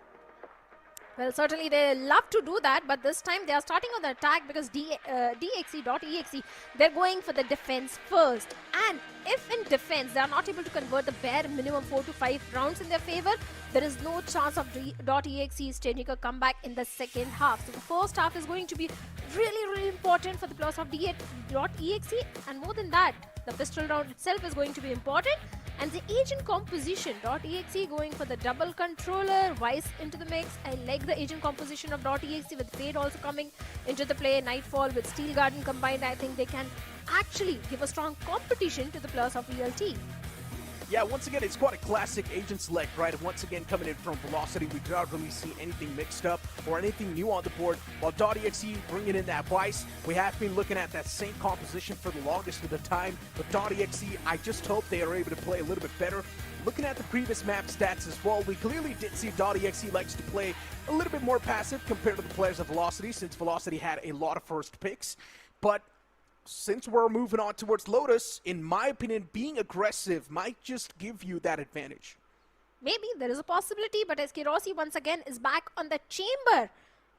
Speaker 12: Well, certainly they love to do that, but this time they are starting on the attack because dotEXE, they're going for the defense first. And if in defense they are not able to convert the bare minimum 4 to 5 rounds in their favor, there is no chance of dotEXE staging a comeback in the second half. So the first half is going to be really important for the players of dotEXE, and more than that, the pistol round itself is going to be important. And the agent composition, dotEXE going for the double controller, Vice into the mix. I like the agent composition of dotEXE with Fade also coming into the play, Nightfall with Steel Garden combined. I think they can actually give a strong competition to the players of VLT.
Speaker 11: Yeah, once again, it's quite a classic agent select, right? And once again, coming in from Velocity, we did not really see anything mixed up or anything new on the board. While dotEXE bringing in that Vice, we have been looking at that same composition for the longest of the time. But dotEXE, I just hope they are able to play a little bit better. Looking at the previous map stats as well, we clearly did see dotEXE likes to play a little bit more passive compared to the players of Velocity, since Velocity had a lot of first picks. But since we're moving on towards Lotus, in my opinion, being aggressive might just give you that advantage.
Speaker 12: Maybe there is a possibility, but SK Rossi once again is back on the chamber.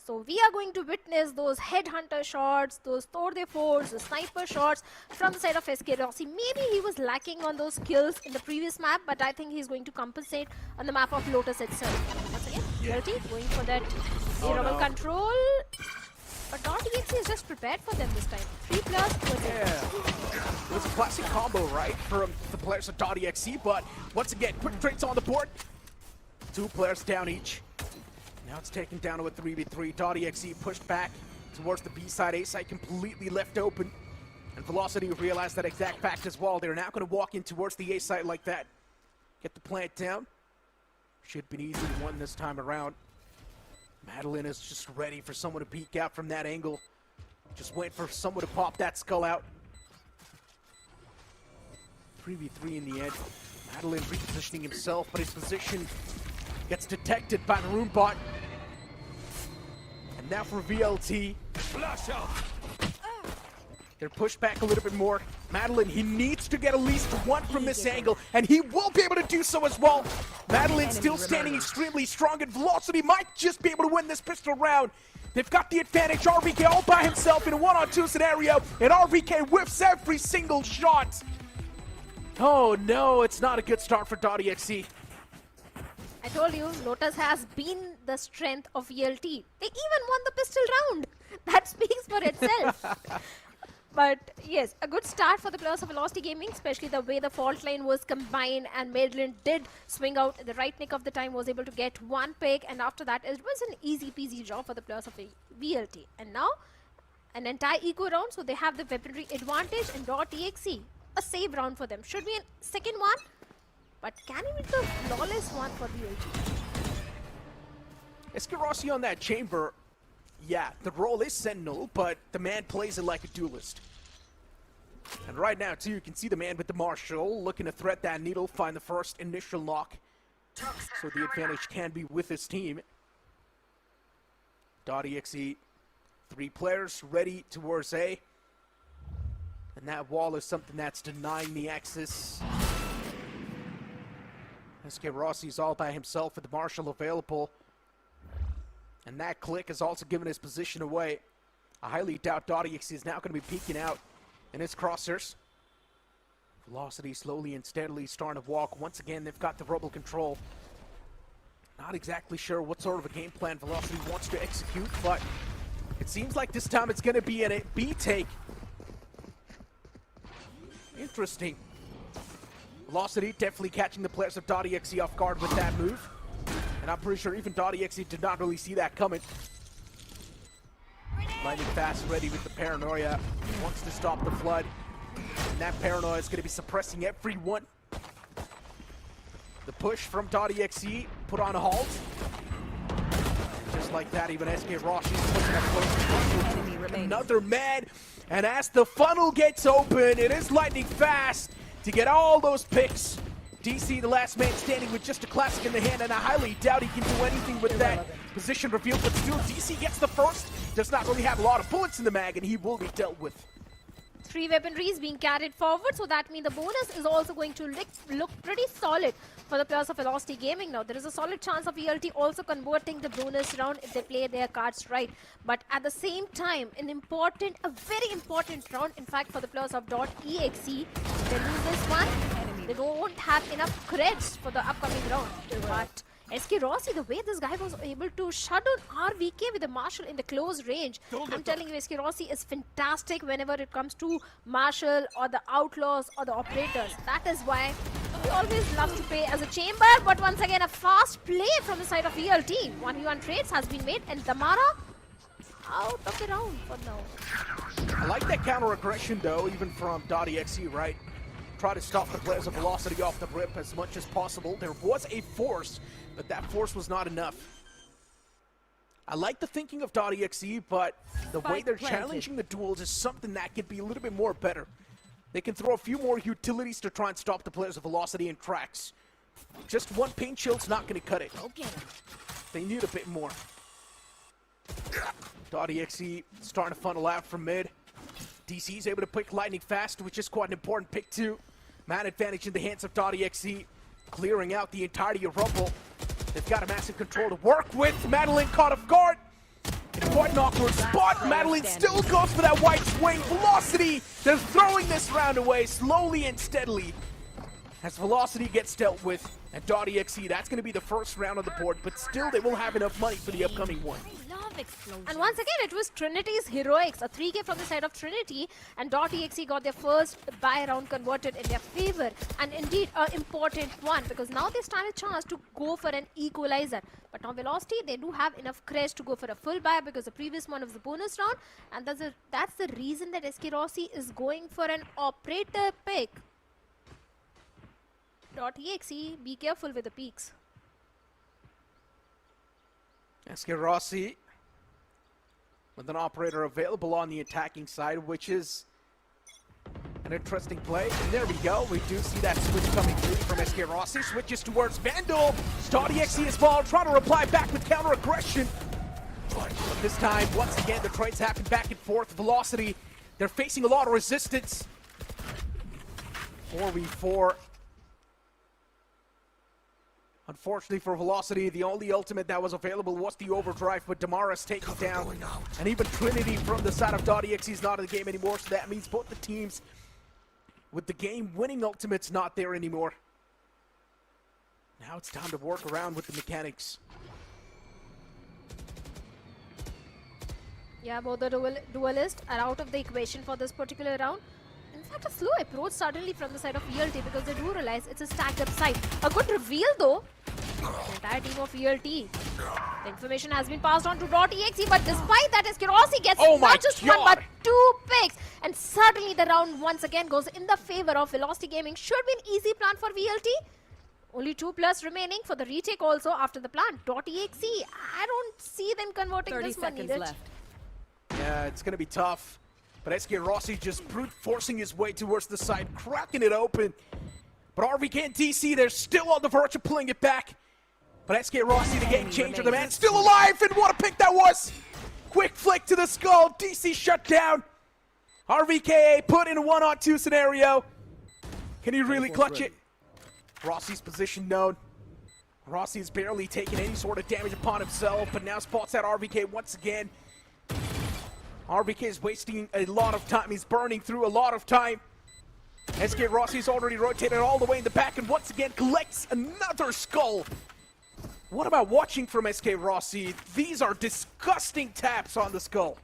Speaker 12: So we are going to witness those headhunter shots, those tour de force, the sniper shots from the side of SK Rossi. Maybe he was lacking on those skills in the previous map, but I think he's going to compensate on the map of Lotus itself. Once again, VLT going for that airable control. But dotEXE is just prepared for them this time. 3+.
Speaker 11: It was a classic combo, right, from the players of dotEXE, but once again, quick trades on the board. 2 players down each. Now it's taken down to a 3v3. dotEXE pushed back towards the B side. A side completely left open. And Velocity realized that exact fact as well. They're now going to walk in towards the A side like that. Get the plant down. Should have been easy to win this time around. Madeline is just ready for someone to peek out from that angle. Just wait for someone to pop that skull out. 3v3 in the end. Madeline repositioning himself, but his position gets detected by the room bot. And now for VLT. They're pushed back a little bit more. Madeline, he needs to get at least one from this angle, and he will be able to do so as well. Madeline still standing extremely strong, and Velocity might just be able to win this pistol round. They've got the advantage. RVK all by himself in a 1-on-2 scenario, and RVK whiffs every single shot. Oh no, it's not a good start for dotEXE.
Speaker 12: I told you, Lotus has been the strength of VLT. They even won the pistol round. That speaks for itself. But yes, a good start for the players of Velocity Gaming, especially the way the fault line was combined and Madeline did swing out at the right nick of the time, was able to get one pick, and after that it was an easy peasy job for the players of VLT. And now an entire eco round, so they have the weaponry advantage, and dotEXE, a save round for them. Should be a second one, but can it be the flawless one for VLT?
Speaker 11: Escarossi on that chamber. Yeah, the role is Sentinel, but the man plays it like a duelist. And right now, too, you can see the man with the Marshall looking to threat that needle, find the first initial knock. So the advantage can be with his team. dotEXE, 3 players ready towards A. And that wall is something that's denying the access. Escarossi all by himself with the Marshall available. And that click has also given his position away. I highly doubt dotEXE is now going to be peeking out in his crosshairs. Velocity slowly and steadily starting to walk. Once again, they've got the rebel control. Not exactly sure what sort of a game plan Velocity wants to execute, but it seems like this time it's going to be a B take. Interesting. Velocity definitely catching the players of dotEXE off guard with that move. And I'm pretty sure even dotEXE did not really see that coming. Lightning fast, ready with the paranoia. Wants to stop the flood. And that paranoia is going to be suppressing everyone. The push from dotEXE put on a halt. Just like that, even SK Rossi is pushing up close. Another man. And as the funnel gets open, it is lightning fast to get all those picks. DC, the last man standing with just a classic in the hand, and I highly doubt he can do anything with that position reveal, but still DC gets the first. Does not really have a lot of bullets in the mag, and he will be dealt with.
Speaker 12: 3 weaponries being carried forward, so that means the bonus is also going to look pretty solid for the players of Velocity Gaming. Now, there is a solid chance of VLT also converting the bonus round if they play their cards right. But at the same time, a very important round, in fact, for the players of dotEXE. They lose this one, they don't have enough creds for the upcoming round. But SK Rossi, the way this guy was able to shut down RVK with the Marshall in the close range, I'm telling you, SK Rossi is fantastic whenever it comes to Marshall or the Outlaws or the Operators. That is why he always loves to play as a chamber, but once again, a fast play from the side of VLT. 1v1 trades has been made, and Damara out of the round for now.
Speaker 11: I like that counter aggression, though, even from dotEXE, right? Try to stop the players of Velocity off the rip as much as possible. There was a force, but that force was not enough. I like the thinking of dotEXE, but the way they're challenging the duels is something that could be a little bit more better. They can throw a few more utilities to try and stop the players of Velocity in tracks. Just one paint shield's not going to cut it. They need a bit more. dotEXE starting to funnel out from mid. DC's able to pick lightning fast, which is quite an important pick too. Man advantage in the hands of dotEXE, clearing out the entirety of Rumble. They've got a massive control to work with. Madeline caught off guard. In quite an awkward spot. Madeline still goes for that white swing. Velocity, they're throwing this round away slowly and steadily as Velocity gets dealt with. And dotEXE, that's going to be the first round on the board, but still they will have enough money for the upcoming one.
Speaker 12: And once again, it was Trinity's heroics, a 3K from the side of Trinity, and dotEXE got their first buy round converted in their favor, and indeed an important one, because now they stand a chance to go for an equalizer. But now Velocity, they do have enough creds to go for a full buy, because the previous one was the bonus round, and that's the reason that SK Rossi is going for an operator pick. dotEXE, be careful with the peaks.
Speaker 11: SK Rossi with an operator available on the attacking side, which is an interesting play. And there we go. We do see that switch coming through from SK Rossi. Switches towards Vandal. dotEXE is ball, trying to reply back with counter aggression. But this time, once again, the trades happen back and forth. Velocity, they're facing a lot of resistance. 4v4. Unfortunately for Velocity, the only ultimate that was available was the overdrive, but Damara's taken down. And even Trinity from the side of dotEXE is not in the game anymore, so that means both the teams with the game-winning ultimates not there anymore. Now it's time to work around with the mechanics.
Speaker 12: Yeah, both the duelists are out of the equation for this particular round. In fact, a slow approach suddenly from the side of VLT because they do realize it's a stacked up side. A good reveal though. The entire team of VLT. The information has been passed on to dotEXE, but despite that, SK Rossi gets not just one but 2 picks. And suddenly the round once again goes in the favor of Velocity Gaming. Should be an easy plan for VLT. Only 2 plus remaining for the retake also after the plan. dotEXE, I don't see them converting
Speaker 9: 30
Speaker 12: this one
Speaker 9: seconds
Speaker 12: needed.
Speaker 9: left.
Speaker 11: Yeah, it's going to be tough. But SK Rossi just brute forcing his way towards the side, cracking it open. But RVK and DC, they're still on the verge of pulling it back. But SK Rossi, the game changer, the man still alive, and what a pick that was! Quick flick to the skull, DC shut down. RVK put in a 1-on-2 scenario. Can he really clutch it? Rossi's position known. Rossi's barely taken any sort of damage upon himself, but now spots out RVK once again. RVK is wasting a lot of time. He's burning through a lot of time. SK Rossi's already rotated all the way in the back and once again collects another skull. What about watching from SK Rossi? These are disgusting taps on the skull.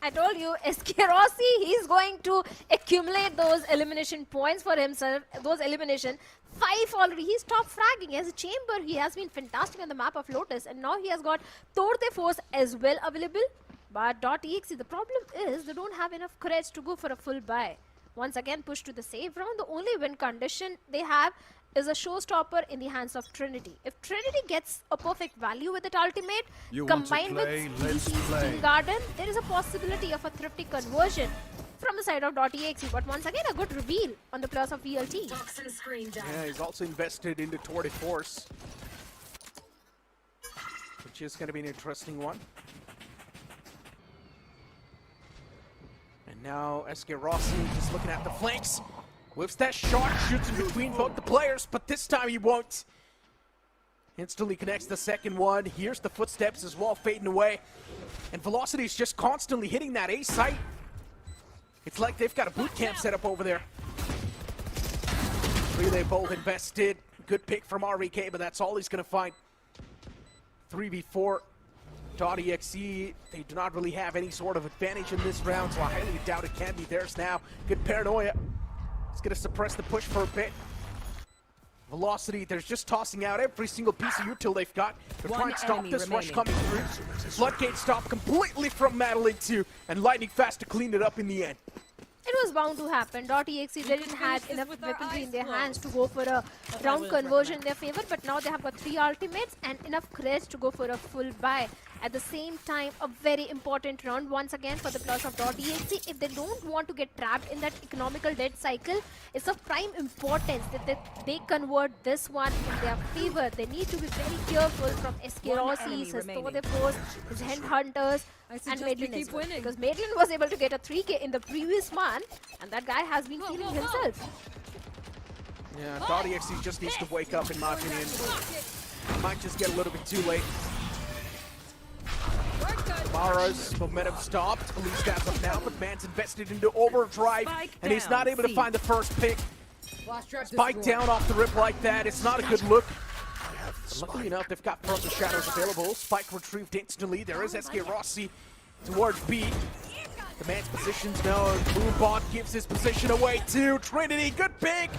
Speaker 12: I told you, SK Rossi, he's going to accumulate those elimination points for himself. Those elimination. 5 already. He stopped fragging. He has a chamber. He has been fantastic on the map of Lotus. And now he has got Tour de Force as well available. But dotEXE, the problem is they don't have enough courage to go for a full buy. Once again, push to the save round. The only win condition they have is a showstopper in the hands of Trinity. If Trinity gets a perfect value with its ultimate, combined with DC's Team Garden, there is a possibility of a thrifty conversion from the side of dotEXE. But once again, a good reveal on the plus of VLT.
Speaker 11: Yeah, he's also invested into Tour de Force, which is going to be an interesting one. And now SK Rossi just looking at the flanks. Whips that shot, shoots in between both the players, but this time he won't. Instantly connects the second one. Here's the footsteps as well, fading away. And Velocity is just constantly hitting that A site. It's like they've got a boot camp set up over there. Relay bolt invested. Good pick from RVK, but that's all he's going to find. 3v4. dotEXE, they do not really have any sort of advantage in this round, so I highly doubt it can be theirs now. Good paranoia. It's going to suppress the push for a bit. Velocity, they're just tossing out every single piece of util they've got. They're trying to stop this rush coming through. Floodgate stopped completely from Madeline too, and Lightning Fast to clean it up in the end.
Speaker 12: It was bound to happen. dotEXE didn't have enough weaponry in their hands to go for a round conversion in their favor, but now they have got 3 ultimates and enough courage to go for a full buy. At the same time, a very important round once again for the plus of dotEXE. If they don't want to get trapped in that economical dead cycle, it's of prime importance that they convert this one in their favor. They need to be very careful from SK Rossi, his Tour de Force, his Hand Hunters, and Madeline as well. Because Madeline was able to get a 3K in the previous one, and that guy has been feeling himself.
Speaker 11: Yeah, dotEXE just needs to wake up in my opinion. Might just get a little bit too late. Mara's momentum stopped, at least as of now, but Man's invested into overdrive, and he's not able to find the first pick. Spike down off the rip like that, it's not a good look. Luckily enough, they've got Frozen Shadows available. Spike retrieved instantly. There is SK Rossi towards B. The Man's position's known. Boombot gives his position away to Trinity. Good pick,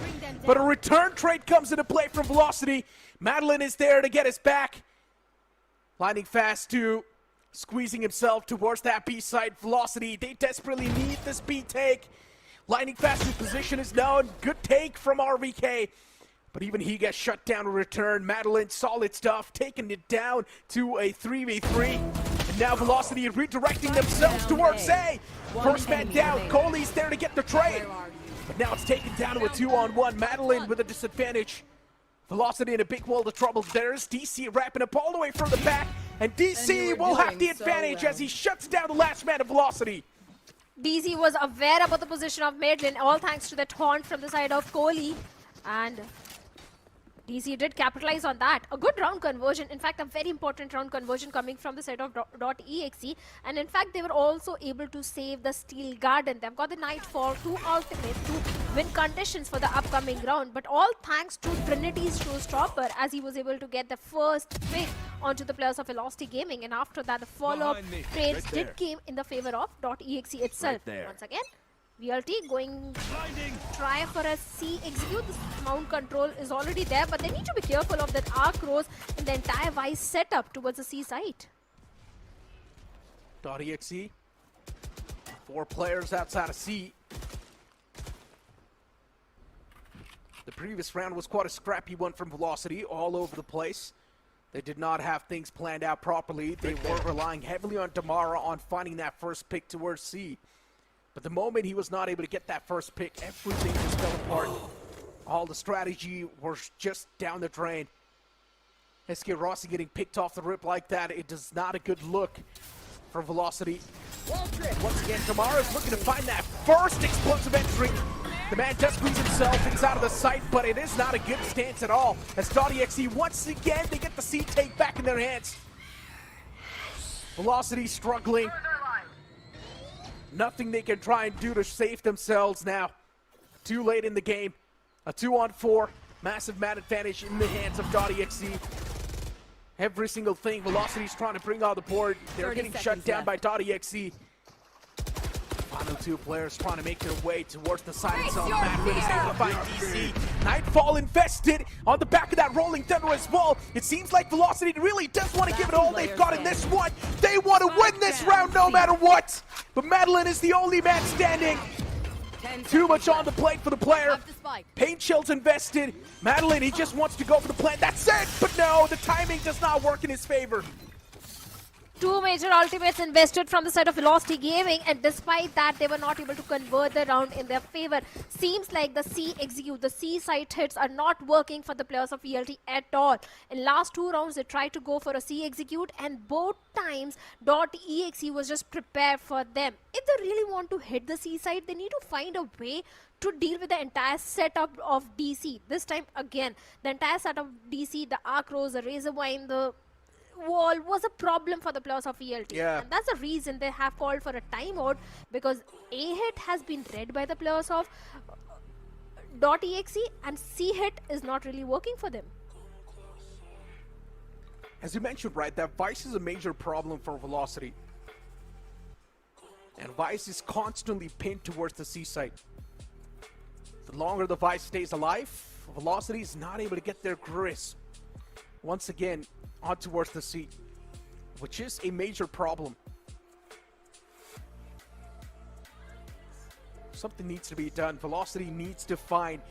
Speaker 11: but a return trade comes into play from Velocity. Madeline is there to get us back. Lightning Fast to squeezing himself towards that B side. Velocity, they desperately need this B take. Lightning Fast's position is known. Good take from RVK. But even he gets shut down in return. Madeline, solid stuff, taking it down to a 3v3. And now Velocity redirecting themselves towards A. First man down, Coley's there to get the trade. But now it's taken down to a 2-on-1. Madeline with a disadvantage. Velocity in a big world of trouble. There's DC wrapping up all the way from the back. And DC will have the advantage as he shuts down the last man of Velocity.
Speaker 12: DC was aware about the position of Madeline, all thanks to that taunt from the side of Kohli. And DC did capitalize on that. A good round conversion, in fact a very important round conversion coming from the side of dotEXE. And in fact they were also able to save the Steel Garden. They've got the Nightfall, 2 ultimates, 2 win conditions for the upcoming round. But all thanks to Trinity's showstopper as he was able to get the first pick onto the players of Velocity Gaming. And after that the follow-up trades did came in the favor of dotEXE itself. Once again, VLT going try for a C execute. This mount control is already there, but they need to be careful of that arc rows in the entire Vice setup towards the C site.
Speaker 11: dotEXE, 4 players outside of C. The previous round was quite a scrappy one from Velocity, all over the place. They did not have things planned out properly. They were relying heavily on Damara on finding that first pick towards C. But the moment he was not able to get that first pick, everything just fell apart. All the strategy was just down the drain. SK Rossi getting picked off the rip like that, it is not a good look for Velocity. Once again, Damara is looking to find that first explosive entry. The man does squeeze himself inside of the site, but it is not a good stance at all. As dotEXE, once again, they get the C take back in their hands. Velocity struggling. Nothing they can try and do to save themselves now. Too late in the game. A 2-on-4. Massive man advantage in the hands of dotEXE. Every single thing Velocity's trying to bring on the board. They're getting shut down by dotEXE. Final 2 players trying to make their way towards the side zone. Madeline is able to find DC. Nightfall invested on the back of that Rolling Thunder as well. It seems like Velocity really does want to give it all they've got in this one. They want to win this round no matter what. But Madeline is the only man standing. Too much on the plate for the player. Pain Chill's invested. Madeline, he just wants to go for the plant. That's it. But no, the timing does not work in his favor.
Speaker 12: 2 major ultimates invested from the side of Velocity Gaming, and despite that they were not able to convert the round in their favor. Seems like the C execute, the C site hits are not working for the players of VLT at all. In last 2 rounds they tried to go for a C execute, and both times dotEXE was just prepared for them. If they really want to hit the C site, they need to find a way to deal with the entire setup of DC. This time again, the entire setup of DC, the arc rows, the razor wine, the wall was a problem for the players of VLT.
Speaker 11: Yeah.
Speaker 12: And that's the reason they have called for a timeout, because A hit has been read by the players of dotEXE and C hit is not really working for them.
Speaker 11: As you mentioned, right, that Vice is a major problem for Velocity. And Vice is constantly pinned towards the C site. The longer the Vice stays alive, Velocity is not able to get their grist. Once again, on towards the C, which is a major problem. Something needs to be done. Velocity needs to find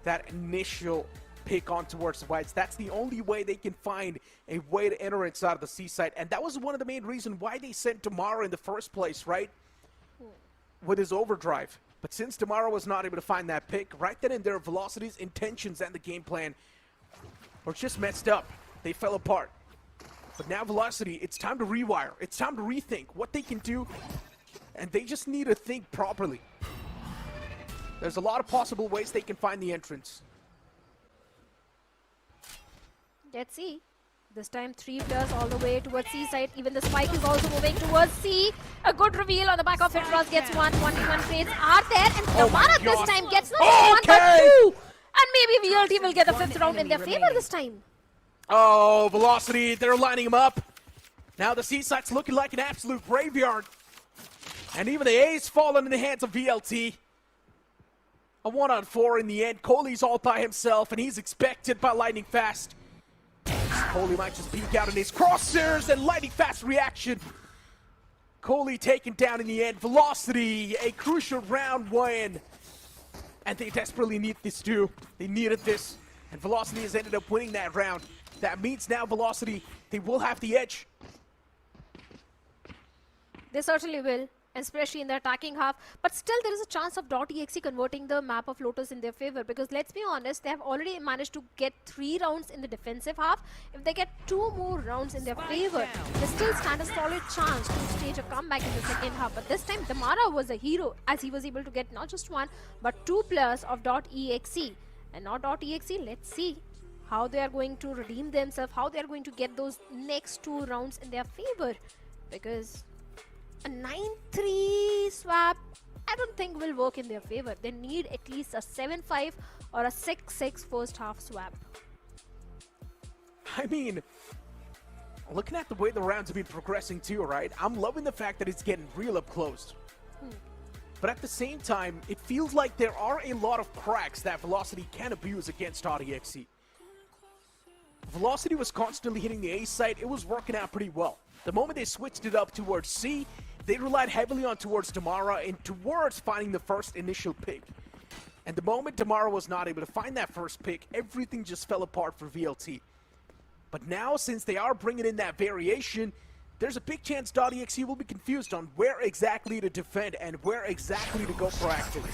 Speaker 11: that initial pick on towards the Whites. That's the only way they can find a way to enter inside of the C site. And that was one of the main reasons why they sent Damara in the first place, right? With his overdrive. But since Damara was not able to find that pick, right then and there, Velocity's intentions and the game plan were just messed up. They fell apart. But now Velocity, it's time to rewire. It's time to rethink what they can do. And they just need to think properly. There's a lot of possible ways they can find the entrance.
Speaker 12: Let's see. This time 3 players all the way towards C side. Even the spike is also moving towards C. A good reveal on the back of it. Ross gets 1v1 trades are there. And Damara this time gets not 1 but 2. And maybe VLT will get the 5th round in their favor this time.
Speaker 11: Oh, Velocity, they're lining him up. Now the C site's looking like an absolute graveyard. And even the A's fallen in the hands of VLT. A 1-on-4 in the end. Kohli's all by himself, and he's expected by Lightning Fast. Kohli might just peek out in his crosshairs, and Lightning Fast reaction. Kohli taken down in the end. Velocity, a crucial round win. And they desperately need this too. They needed this. And Velocity has ended up winning that round. That means now Velocity, they will have the edge.
Speaker 12: They certainly will, especially in the attacking half. But still, there is a chance of dotEXE converting the map of Lotus in their favor, because let's be honest, they have already managed to get 3 rounds in the defensive half. If they get 2 more rounds in their favor, they still stand a solid chance to stage a comeback in the second half. But this time, Damara was a hero, as he was able to get not just 1, but 2 players of dotEXE. And not dotEXE, let's see how they are going to redeem themselves, how they are going to get those next 2 rounds in their favor. Because a 9-3 swap, I don't think will work in their favor. They need at least a 7-5 or a 6-6 first half swap.
Speaker 11: I mean, looking at the way the rounds have been progressing too, right? I'm loving the fact that it's getting real up close. But at the same time, it feels like there are a lot of cracks that Velocity can abuse against dotEXE. Velocity was constantly hitting the A site. It was working out pretty well. The moment they switched it up towards C, they relied heavily on towards Damara and towards finding the first initial pick. And the moment Damara was not able to find that first pick, everything just fell apart for VLT. But now, since they are bringing in that variation, there's a big chance dotEXE will be confused on where exactly to defend and where exactly to go proactive.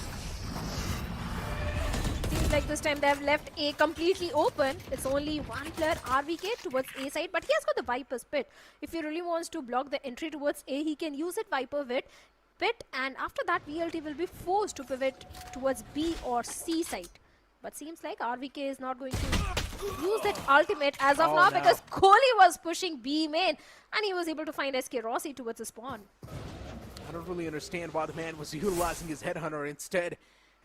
Speaker 12: Seems like this time they have left A completely open. It's only one player, RVK, towards A side, but he has got the Viper's Pit. If he really wants to block the entry towards A, he can use it Viper Pit, and after that VLT will be forced to pivot towards B or C side. But seems like RVK is not going to use that ultimate as of now, because Kohli was pushing B main and he was able to find SK Rossi towards the spawn.
Speaker 11: I don't really understand why the man was utilizing his headhunter instead.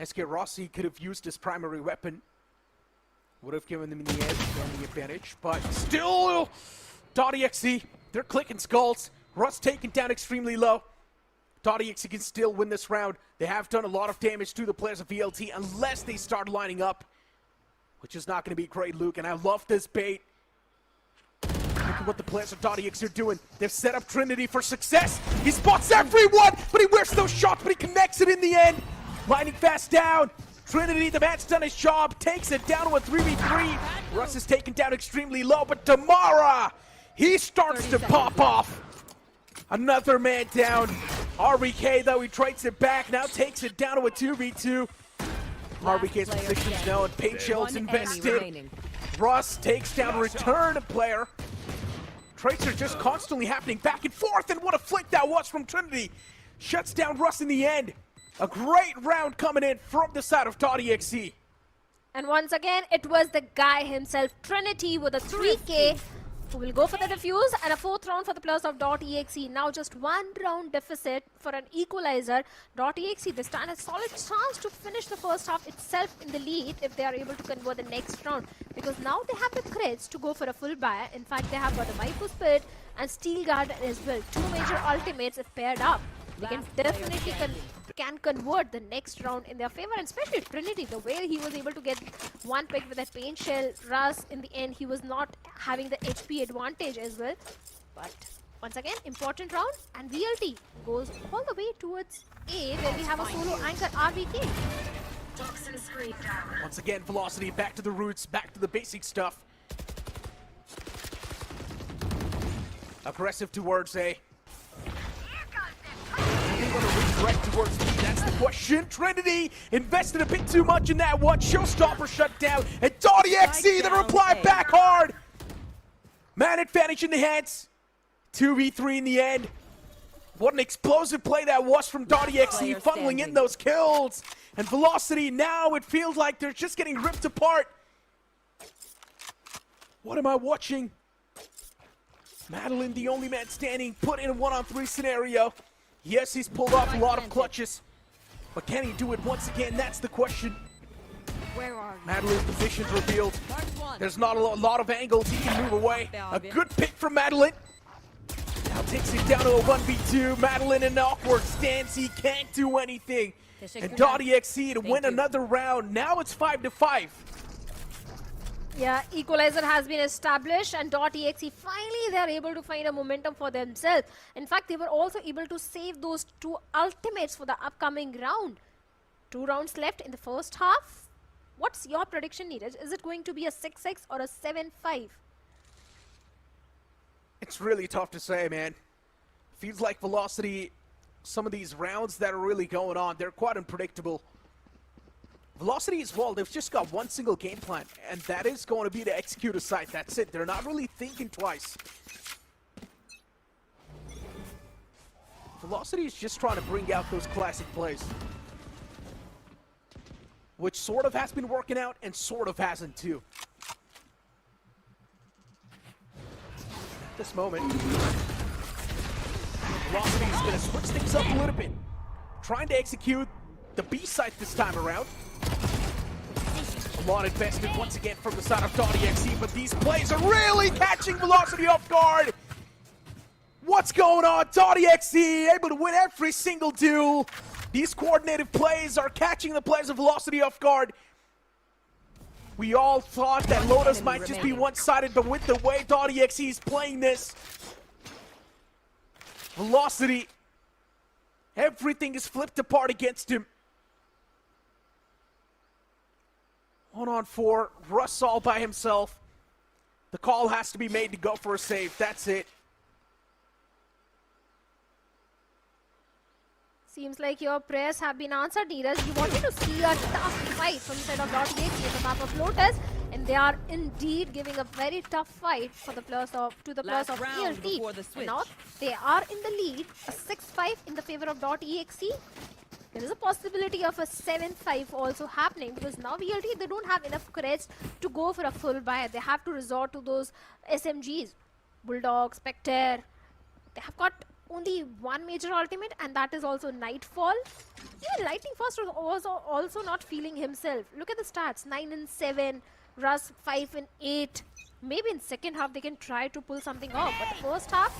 Speaker 11: SK Rossi could have used his primary weapon. Would have given them the edge and the advantage. But still, dotEXE, they're clicking skulls. Russ taken down extremely low. dotEXE can still win this round. They have done a lot of damage to the players of VLT unless they start lining up, which is not going to be great, Luke. And I love this bait. Look at what the players of dotEXE are doing. They've set up Trinity for success. He spots everyone, but he whiffs those shots, but he connects it in the end. Lightning fast down. Trinity, the man's done his job, takes it down to a 3v3. Russ is taken down extremely low, but Damara, he starts to pop off. Another man down. RBK, though, he trades it back, now takes it down to a 2v2. RBK's position's known, paint shells invested. Russ takes down a return player. Trades are just constantly happening back and forth, and what a flick that was from Trinity. Shuts down Russ in the end. A great round coming in from the side of dotEXE.
Speaker 12: And once again, it was the guy himself, Trinity, with a 3K, who will go for the defuse, and a 4th round for the players of dotEXE. Now just 1 round deficit for an equalizer. dotEXE, they stand a solid chance to finish the first half itself in the lead if they are able to convert the next round. Because now they have the crits to go for a full buy. In fact, they have got a Viper's Pit and Steel Guard as well. 2 major ultimates if paired up. They can definitely convert the next round in their favor, and especially Trinity, the way he was able to get 1 pick with that paint shell. Russ, in the end, he was not having the HP advantage as well. But once again, important round, and VLT goes all the way towards A, where we have a solo anchor, RVK.
Speaker 11: Once again, Velocity back to the roots, back to the basic stuff. Aggressive towards A. Going to redirect towards B, that's the question. Trinity invested a bit too much in that one. Showstopper shut down, and dotEXE, the reply back hard. Man advantage in the hands. 2v3 in the end. What an explosive play that was from dotEXE, funneling in those kills. And Velocity, now it feels like they're just getting ripped apart. What am I watching? Madeline, the only man standing, put in a 1-on-3 scenario. Yes, he's pulled off a lot of clutches, but can he do it once again? That's the question. Madeline's position's revealed. There's not a lot of angles he can move away. A good pick from Madeline. Now takes it down to a 1v2. Madeline in an awkward stance. He can't do anything. And dotEXE to win another round. Now it's 5-5.
Speaker 12: Yeah, equalizer has been established, and dotEXE, finally they are able to find a momentum for themselves. In fact, they were also able to save those 2 ultimates for the upcoming round. 2 rounds left in the first half. What's your prediction, Neeraj? Is it going to be a 6-6 or a 7-5?
Speaker 11: It's really tough to say, man. Feels like Velocity, some of these rounds that are really going on, they're quite unpredictable. Velocity as well, they've just got one single game plan, and that is going to be to execute a site. That's it. They're not really thinking twice. Velocity is just trying to bring out those classic plays, which sort of has been working out and sort of hasn't too. At this moment, Velocity is going to switch things up a little bit, trying to execute the B site this time around. A lot invested once again from the side of dotEXE, but these plays are really catching Velocity off guard. What's going on? dotEXE able to win every single duel. These coordinated plays are catching the players of Velocity off guard. We all thought that Lotus might just be one-sided, but with the way dotEXE is playing this, Velocity, everything is flipped apart against him. 1-on-4, Russ all by himself. The call has to be made to go for a save. That's it.
Speaker 12: Seems like your prayers have been answered, Neeraj. You wanted to see a tough fight from the side of dotEXE in the map of Lotus, and they are indeed giving a very tough fight for the players of ELT. And now they are in the lead, a 6-5 in the favor of dotEXE. There is a possibility of a 7-5 also happening, because now VLT, they don't have enough courage to go for a full buy. They have to resort to those SMGs. Bulldog, Spectre. They have got only one major ultimate, and that is also Nightfall. Even Lightning Fast was also not feeling himself. Look at the stats, 9 and 7, Russ 5 and 8. Maybe in second half they can try to pull something off, but the first half,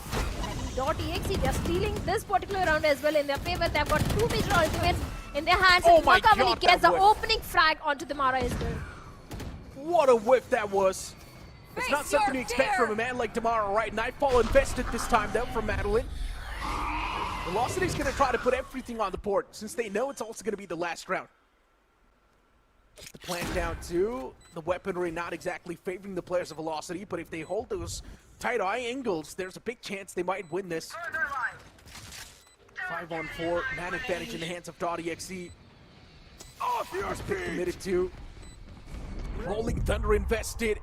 Speaker 12: dotEXE, they're stealing this particular round as well in their favor. They've got two major ultimates in their hands.
Speaker 11: Oh
Speaker 12: and
Speaker 11: my
Speaker 12: Makavali
Speaker 11: God,
Speaker 12: gets the
Speaker 11: whip.
Speaker 12: opening frag onto the Mara as well.
Speaker 11: What a whip that was. It's not something you expect from a man like Damara, right? Nightfall invested this time though from Madeline. Velocity's going to try to put everything on the board, since they know it's also going to be the last round. The plan down too. The weaponry not exactly favoring the players of Velocity, but if they hold those tight eye angles, there's a big chance they might win this. 5-on-4, man advantage in the hands of dotEXE. Oh, there's pick committed to. Rolling Thunder invested.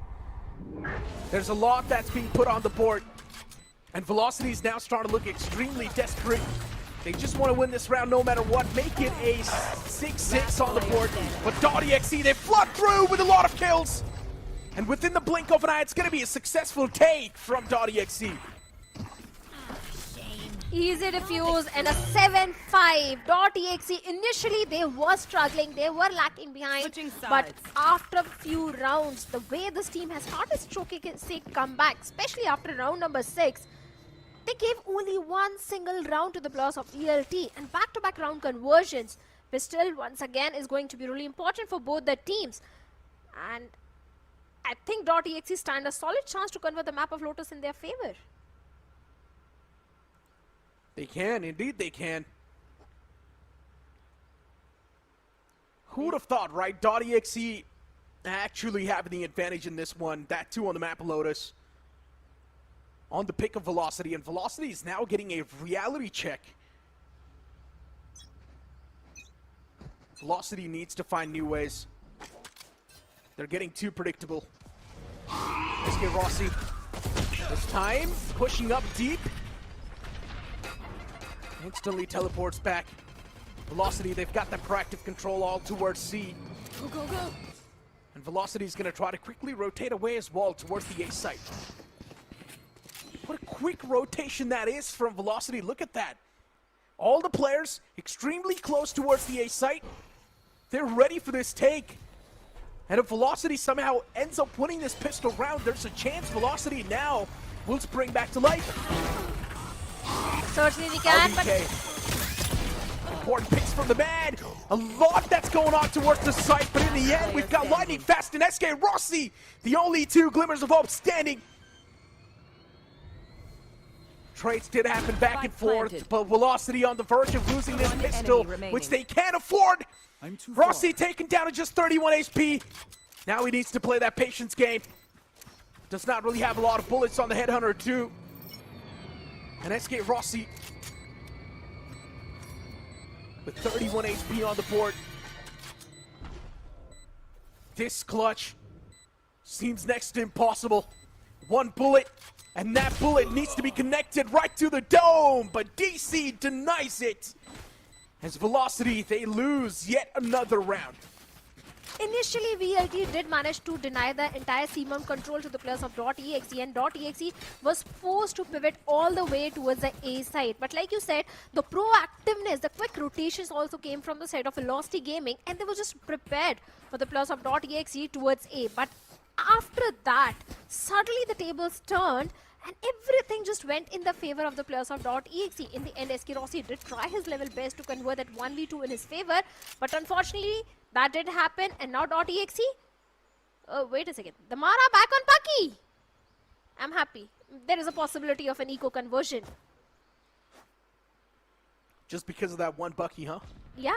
Speaker 11: There's a lot that's being put on the board. And Velocity is now starting to look extremely desperate. They just want to win this round no matter what. Make it a 6-6 on the board. But dotEXE, they flood through with a lot of kills. And within the blink of an eye, it's going to be a successful take from dotEXE.
Speaker 12: Easy defuse and a 7-5. dotEXE, initially they were struggling, they were lacking behind, but after a few rounds, the way this team has started stroking a comeback, especially after round number 6, they gave only one single round to the players of ELT, and back-to-back round conversions. Pistol, once again, is going to be really important for both the teams. And I think dotEXE stand a solid chance to convert the map of Lotus in their favor.
Speaker 11: They can, indeed they can. Who would have thought, right? dotEXE actually having the advantage in this one, that too on the map of Lotus. On the pick of Velocity, and Velocity is now getting a reality check. Velocity needs to find new ways. They're getting too predictable. SK Rossi, this time, pushing up deep. Instantly teleports back. Velocity, they've got that proactive control all towards C.
Speaker 12: Go, go, go.
Speaker 11: And Velocity is going to try to quickly rotate away as well towards the A site. What a quick rotation that is from Velocity. Look at that. All the players extremely close towards the A site. They're ready for this take. And if Velocity somehow ends up winning this pistol round, there's a chance Velocity now will spring back to life.
Speaker 12: Certainly we can, but
Speaker 11: important picks from the man. A lot that's going on towards the site, but in the end, we've got Lightning Fast and SK Rossi, the only two glimmers of hope standing. Trades did happen back and forth, but Velocity on the verge of losing this pistol, which they can't afford. Rossi taken down to just 31 HP. Now he needs to play that patience game. Does not really have a lot of bullets on the Headhunter too. And SK Rossi with 31 HP on the board. This clutch seems next to impossible. One bullet, and that bullet needs to be connected right to the dome, but DC denies it. As Velocity, they lose yet another round.
Speaker 12: Initially, VLT did manage to deny the entire C-mount control to the players of dotEXE, and dotEXE was forced to pivot all the way towards the A side. But like you said, the proactiveness, the quick rotations also came from the side of Velocity Gaming, and they were just prepared for the players of dotEXE towards A. But after that, suddenly the tables turned, and everything just went in the favor of the players of dotEXE. In the end, SK Rossi did try his level best to convert that 1v2 in his favor, but unfortunately, that didn't happen. And now dotEXE, wait a second, the Mara back on Paki. I'm happy. There is a possibility of an eco conversion.
Speaker 11: Just because of that one Bucky, huh?
Speaker 12: Yeah.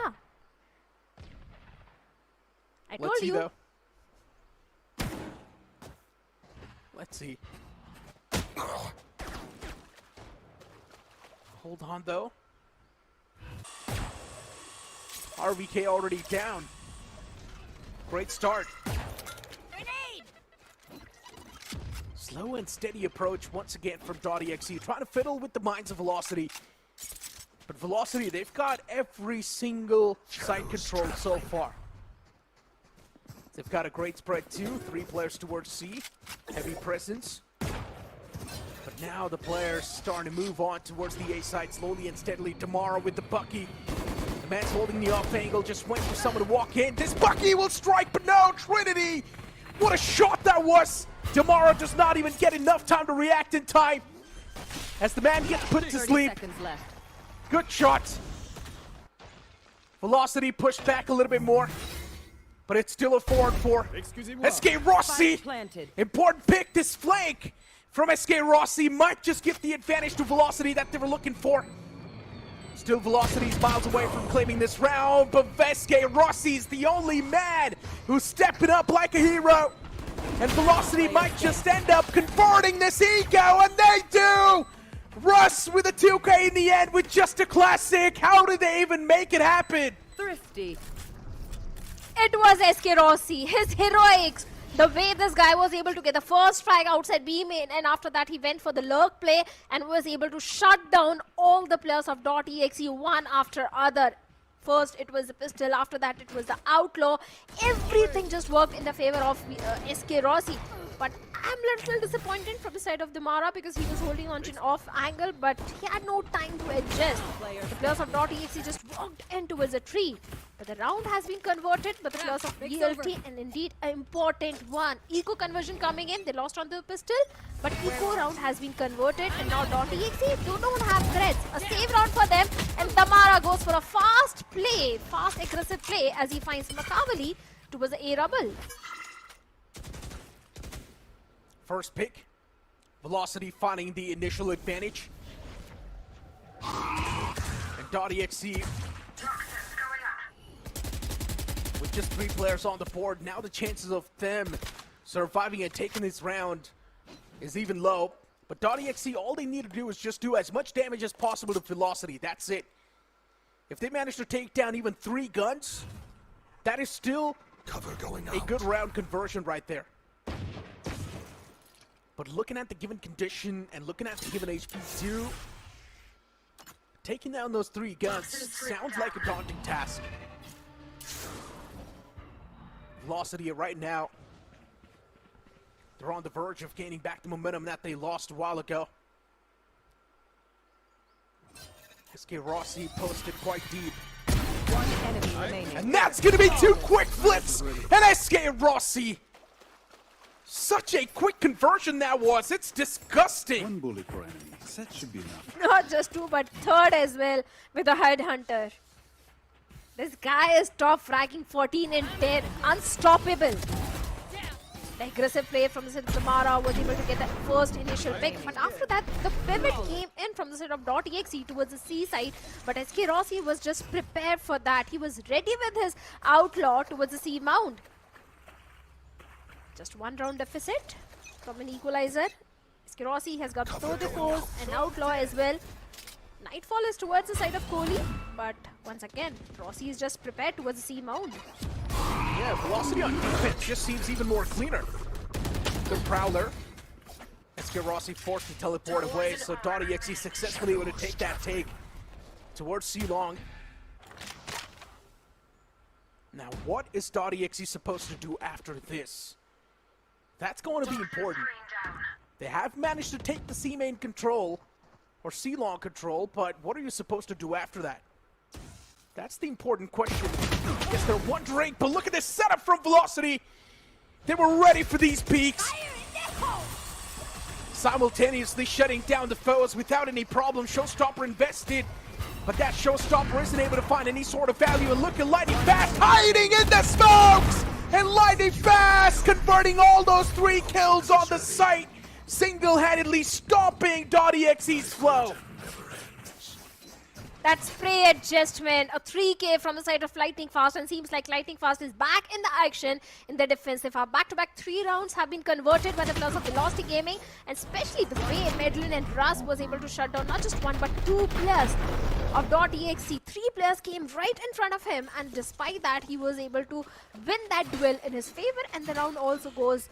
Speaker 11: Let's see, though. Let's see. Hold on, though. RVK already down. Great start.
Speaker 9: Grenade!
Speaker 11: Slow and steady approach once again from dotEXE, trying to fiddle with the minds of Velocity. But Velocity, they've got every single side control so far. They've got a great spread too, 3 players towards C, heavy presence. But now the players starting to move on towards the A side slowly and steadily. Tomorrow with the Bucky. The man's holding the off angle, just waiting for someone to walk in. This Bucky will strike, but no, Trinity! What a shot that was! Tomorrow does not even get enough time to react in time. As the man gets put to sleep. Good shot. Velocity pushed back a little bit more. But it's still a 4-4. SK Rossi! Important pick, this flank from SK Rossi might just give the advantage to Velocity that they were looking for. Still Velocity's miles away from claiming this round, but SK Rossi's the only man who's stepping up like a hero. And Velocity might just end up converting this ego, and they do! Russ with a 2K in the end with just a classic. How did they even make it happen?
Speaker 9: Thrifty.
Speaker 12: It was SK Rossi, his heroics, the way this guy was able to get the first strike outside B main, and after that he went for the lurk play and was able to shut down all the players of dotEXE one after other. First it was the pistol, after that it was the outlaw. Everything just worked in the favor of SK Rossi. But I'm a little disappointed from the side of Damara because he was holding on to an off angle, but he had no time to adjust. The players of dotEXE just walked in towards a tree. But the round has been converted, but the players of VLT, and indeed an important one. Eco conversion coming in, they lost on the pistol, but eco round has been converted, and now dotEXE don't have threats. A save round for them, and Damara goes for a fast play, fast aggressive play as he finds Makavali towards the A rubble.
Speaker 11: First pick, Velocity finding the initial advantage. And dotEXE with just 3 players on the board. Now the chances of them surviving and taking this round is even low. But dotEXE, all they need to do is just do as much damage as possible to Velocity. That's it. If they manage to take down even 3 guns, that is still a good round conversion right there. But looking at the given condition and looking at the given HP too, taking down those 3 guns sounds like a daunting task. Velocity right now, they're on the verge of gaining back the momentum that they lost a while ago. SK Rossi posted quite deep.
Speaker 9: One enemy remaining.
Speaker 11: And that's going to be 2 quick flips, and SK Rossi. Such a quick conversion that was. It's disgusting.
Speaker 3: 1 bullet per enemy. That should be enough.
Speaker 12: Not just 2, but 3rd as well with the Headhunter. This guy is top fragging 14 and 10. Unstoppable. The aggressive play from the side of Mara was able to get that first initial pick, but after that the pivot came in from the side of dotEXE towards the C side, but SK Rossi was just prepared for that. He was ready with his outlaw towards the C mound. Just one round deficit from an equalizer. SK Rossi has got Throw the Force and outlaw as well. Nightfall is towards the side of Kohli, but once again Rossi is just prepared towards the C mound.
Speaker 11: Yeah, velocity on defense just seems even more cleaner. The Prowler. SK Rossi forced to teleport away, so dotEXE successfully able to take that take towards C-Long. Now, what is dotEXE supposed to do after this? That's going to be important. They have managed to take the C-Main control, or C-Long control, but what are you supposed to do after that? That's the important question. Yes, they're wondering, but look at this setup from Velocity. They were ready for these peaks. Simultaneously shutting down the foes without any problem. Showstopper invested, but that Showstopper isn't able to find any sort of value. And look at Lightning Fast hiding in the smokes! And Lightning Fast converting all those 3 kills on the site, single-handedly stopping dotEXE's flow.
Speaker 12: That spray adjustment, a 3K from the side of Lightning Fast, and seems like Lightning Fast is back in the action in the defensive half. Back-to-back 3 rounds have been converted by the players of Velocity Gaming, and especially the way Medlin and Russ was able to shut down not just 1 but 2 players of dotEXE. 3 players came right in front of him, and despite that he was able to win that duel in his favor, and the round also goes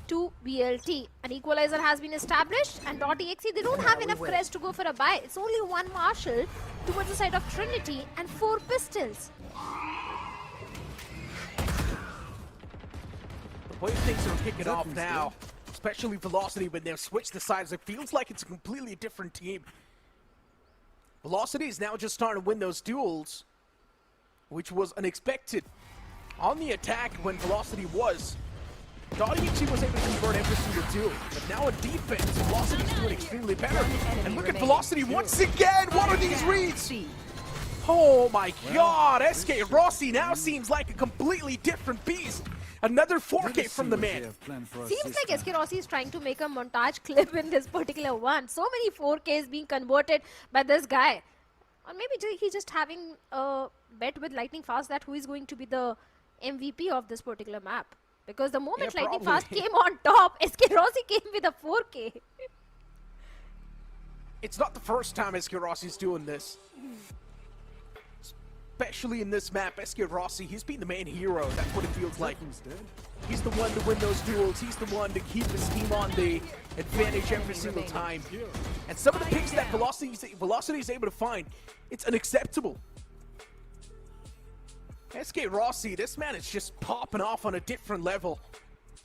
Speaker 12: to VLT. An equalizer has been established, and dotEXE, they don't have enough crest to go for a buy. It's only 1 Marshall towards the side of Trinity and 4 pistols.
Speaker 11: The way things are kicking off now, especially Velocity when they've switched the sides, it feels like it's a completely different team. Velocity is now just starting to win those duels, which was unexpected. On the attack, when Velocity was, dotEXE was able to convert every single duel, but now on defense, Velocity is doing extremely better. And look at Velocity once again. What are these reads? Oh my God! SK Rossi now seems like a completely different beast. Another 4K from the man.
Speaker 12: Seems like SK Rossi is trying to make a montage clip in this particular one. So many 4Ks being converted by this guy. Or maybe he's just having a bet with Lightning Fast that who is going to be the MVP of this particular map. Because the moment Lightning Fast came on top, SK Rossi came with a 4K.
Speaker 11: It's not the first time SK Rossi's doing this. Especially in this map, SK Rossi, he's been the main hero. That's what it feels like. He's the one to win those duels. He's the one to keep his team on the advantage every single time. And some of the picks that Velocity is able to find, it's unacceptable. SK Rossi, this man is just popping off on a different level.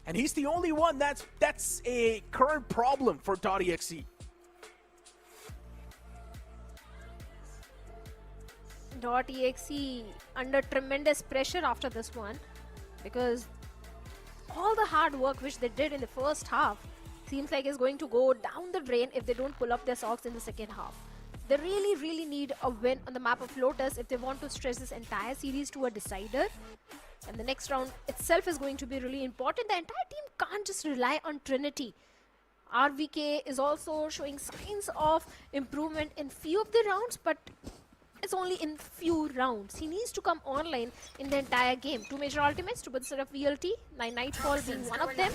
Speaker 11: And he's the only one that's a current problem for dotEXE.
Speaker 12: dotEXE under tremendous pressure after this one, because all the hard work which they did in the first half seems like is going to go down the drain if they don't pull up their socks in the second half. They really need a win on the map of Lotus if they want to stretch this entire series to a decider. And the next round itself is going to be really important. The entire team can't just rely on Trinity. RVK is also showing signs of improvement in few of the rounds, but it's only in few rounds. He needs to come online in the entire game. 2 major ultimates to the side of VLT, Nightfall being one of them.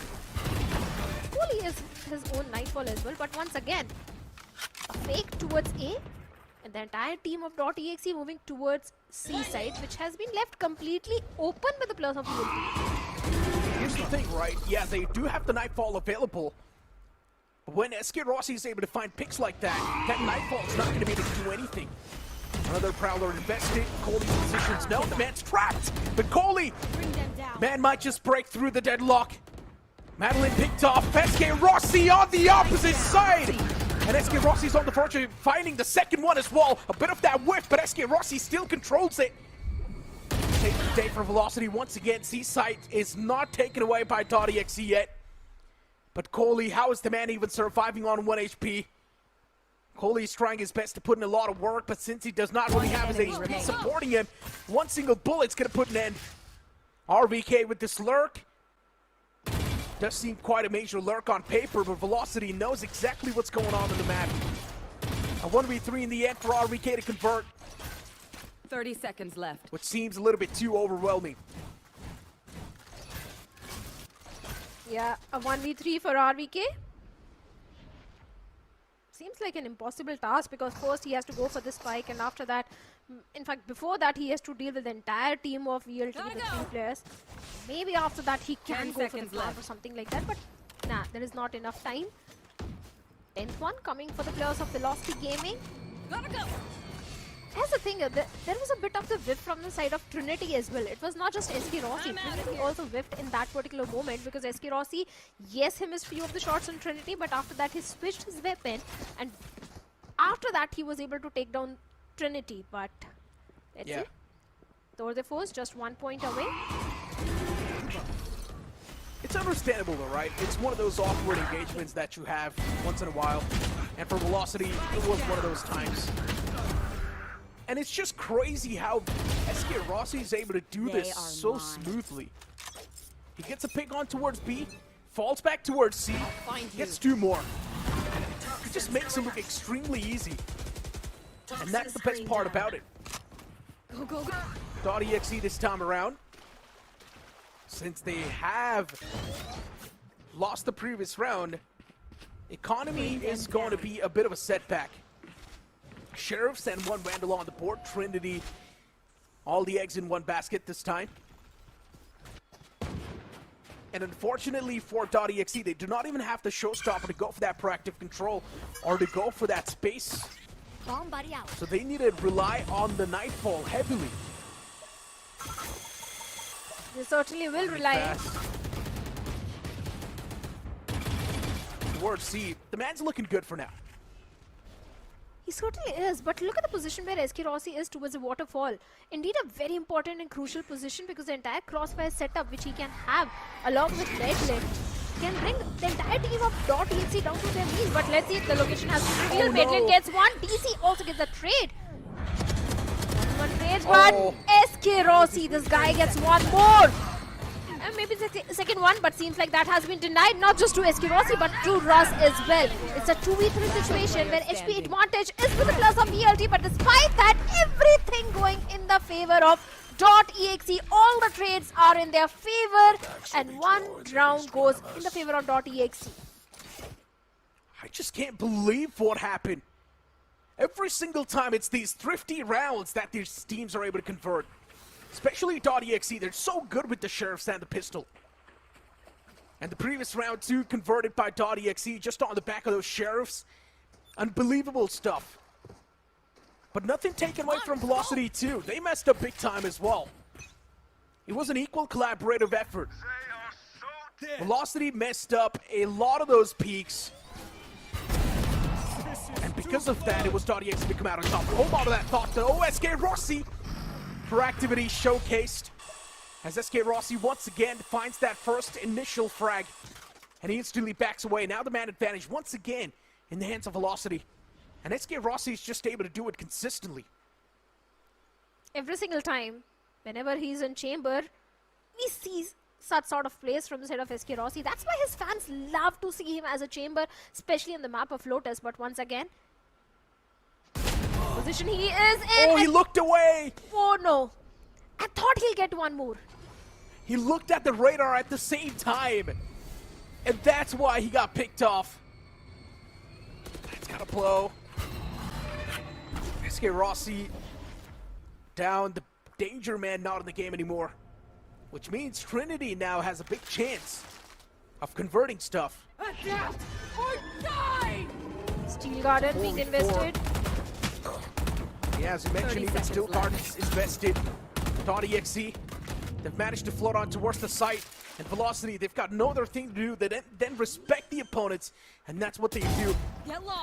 Speaker 12: Kohli is his own Nightfall as well, but once again, a fake towards A, and the entire team of dotEXE moving towards C side, which has been left completely open with the players of VLT.
Speaker 11: Here's the thing, right? Yeah, they do have the Nightfall available. But when SK Rossi is able to find picks like that, that Nightfall is not going to be able to do anything. Another Prowler invested. Kohli's positions. No, the man's trapped. But Kohli, man might just break through the deadlock. Madeline picked off SK Rossi on the opposite side. And SK Rossi's on the verge of finding the second one as well. A bit of that whiff, but SK Rossi still controls it. Take the day for Velocity once again. C-side is not taken away by dotEXE yet. But Kohli, how is the man even surviving on 1 HP? Kohli is trying his best to put in a lot of work, but since he does not really have his HP supporting him, one single bullet's going to put an end. RVK with this lurk. Does seem quite a major lurk on paper, but Velocity knows exactly what's going on in the map. A 1v3 in the end for RVK to convert.
Speaker 9: 30 seconds left.
Speaker 11: Which seems a little bit too overwhelming.
Speaker 12: Yeah, a 1v3 for RVK. Seems like an impossible task because first he has to go for the spike and after that, in fact before that he has to deal with the entire team of VLT with 3 players. Maybe after that he can go for the plant or something like that, but nah, there is not enough time. 10th one coming for the players of Velocity Gaming.
Speaker 9: Gotta go.
Speaker 12: Here's the thing, there was a bit of the whiff from the side of Trinity as well. It was not just SK Rossi. Trinity also whiffed in that particular moment because SK Rossi, yes, he missed few of the shots on Trinity, but after that he switched his weapon and after that he was able to take down Trinity. But let's see. Tour de Force just 1 point away.
Speaker 11: It's understandable though, right? It's one of those awkward engagements that you have once in a while. And for Velocity, it was one of those times. And it's just crazy how SK Rossi is able to do this so smoothly. He gets a pick on towards B, falls back towards C, gets 2 more. It just makes him look extremely easy. And that's the best part about it.
Speaker 9: Go, go, go.
Speaker 11: dotEXE this time around, since they have lost the previous round, economy is going to be a bit of a setback. Sheriffs and 1 Vandal on the board. Trinity, all the eggs in 1 basket this time. And unfortunately for dotEXE, they do not even have the showstopper to go for that proactive control or to go for that space.
Speaker 9: Bomb buddy out.
Speaker 11: So they need to rely on the Nightfall heavily.
Speaker 12: They certainly will rely.
Speaker 11: Towards C, the man's looking good for now.
Speaker 12: He certainly is, but look at the position where SK Rossi is towards the waterfall. Indeed a very important and crucial position because the entire crossfire setup which he can have along with Redlit can bring the entire team of dotEXE down to their knees. But let's see if the location has been revealed. Redlit gets 1, DC also gets a trade. One trade, but SK Rossi, this guy gets 1 more. And maybe the second one, but seems like that has been denied, not just to SK Rossi, but to Russ as well. It's a 2v3 situation where HP advantage is with the plus of VLT, but despite that, everything going in the favor of dotEXE. All the trades are in their favor, and 1 round goes in the favor of dotEXE.
Speaker 11: I just can't believe what happened. Every single time it's these thrifty rounds that these teams are able to convert. Especially dotEXE, they're so good with the Sheriffs and the pistol. And the previous round too, converted by dotEXE just on the back of those Sheriffs. Unbelievable stuff. But nothing taken away from Velocity too. They messed up big time as well. It was an equal collaborative effort. Velocity messed up a lot of those peaks. And because of that, it was dotEXE to come out on top. Hold on to that thought though. SK Rossi for activity showcased as SK Rossi once again finds that first initial frag and he instantly backs away. Now the man advantage once again in the hands of Velocity, and SK Rossi is just able to do it consistently.
Speaker 12: Every single time, whenever he's in chamber, we see such sort of plays from the side of SK Rossi. That's why his fans love to see him as a chamber, especially on the map of Lotus. But once again, position he is in.
Speaker 11: Oh, he looked away.
Speaker 12: Oh no, I thought he'll get 1 more.
Speaker 11: He looked at the radar at the same time, and that's why he got picked off. That's gotta blow. SK Rossi down. The danger man not in the game anymore, which means Trinity now has a big chance of converting stuff.
Speaker 9: Adapt or die!
Speaker 12: Steel Garden being invested.
Speaker 11: Yeah, as you mentioned, even Steel Garden is invested. dotEXE, they've managed to float on towards the site. And Velocity, they've got no other thing to do than respect the opponents. And that's what they do.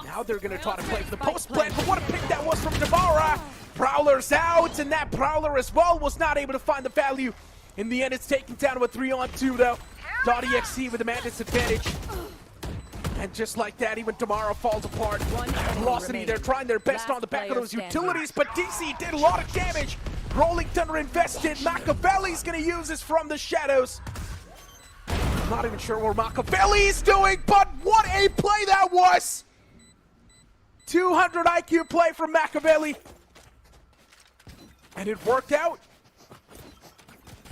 Speaker 11: Now they're going to try to play for the post plant. But what a pick that was from Devara. Prowler's out, and that Prowler as well was not able to find the value. In the end, it's taken down to a 3-on-2 though. dotEXE with the man disadvantage. And just like that, even Tomorrow falls apart. Velocity, they're trying their best on the back of those utilities, but DC did a lot of damage. Rolling Thunder invested. Machiavelli's gonna use this from the shadows. I'm not even sure what Machiavelli is doing, but what a play that was! 200 IQ play from Machiavelli. And it worked out.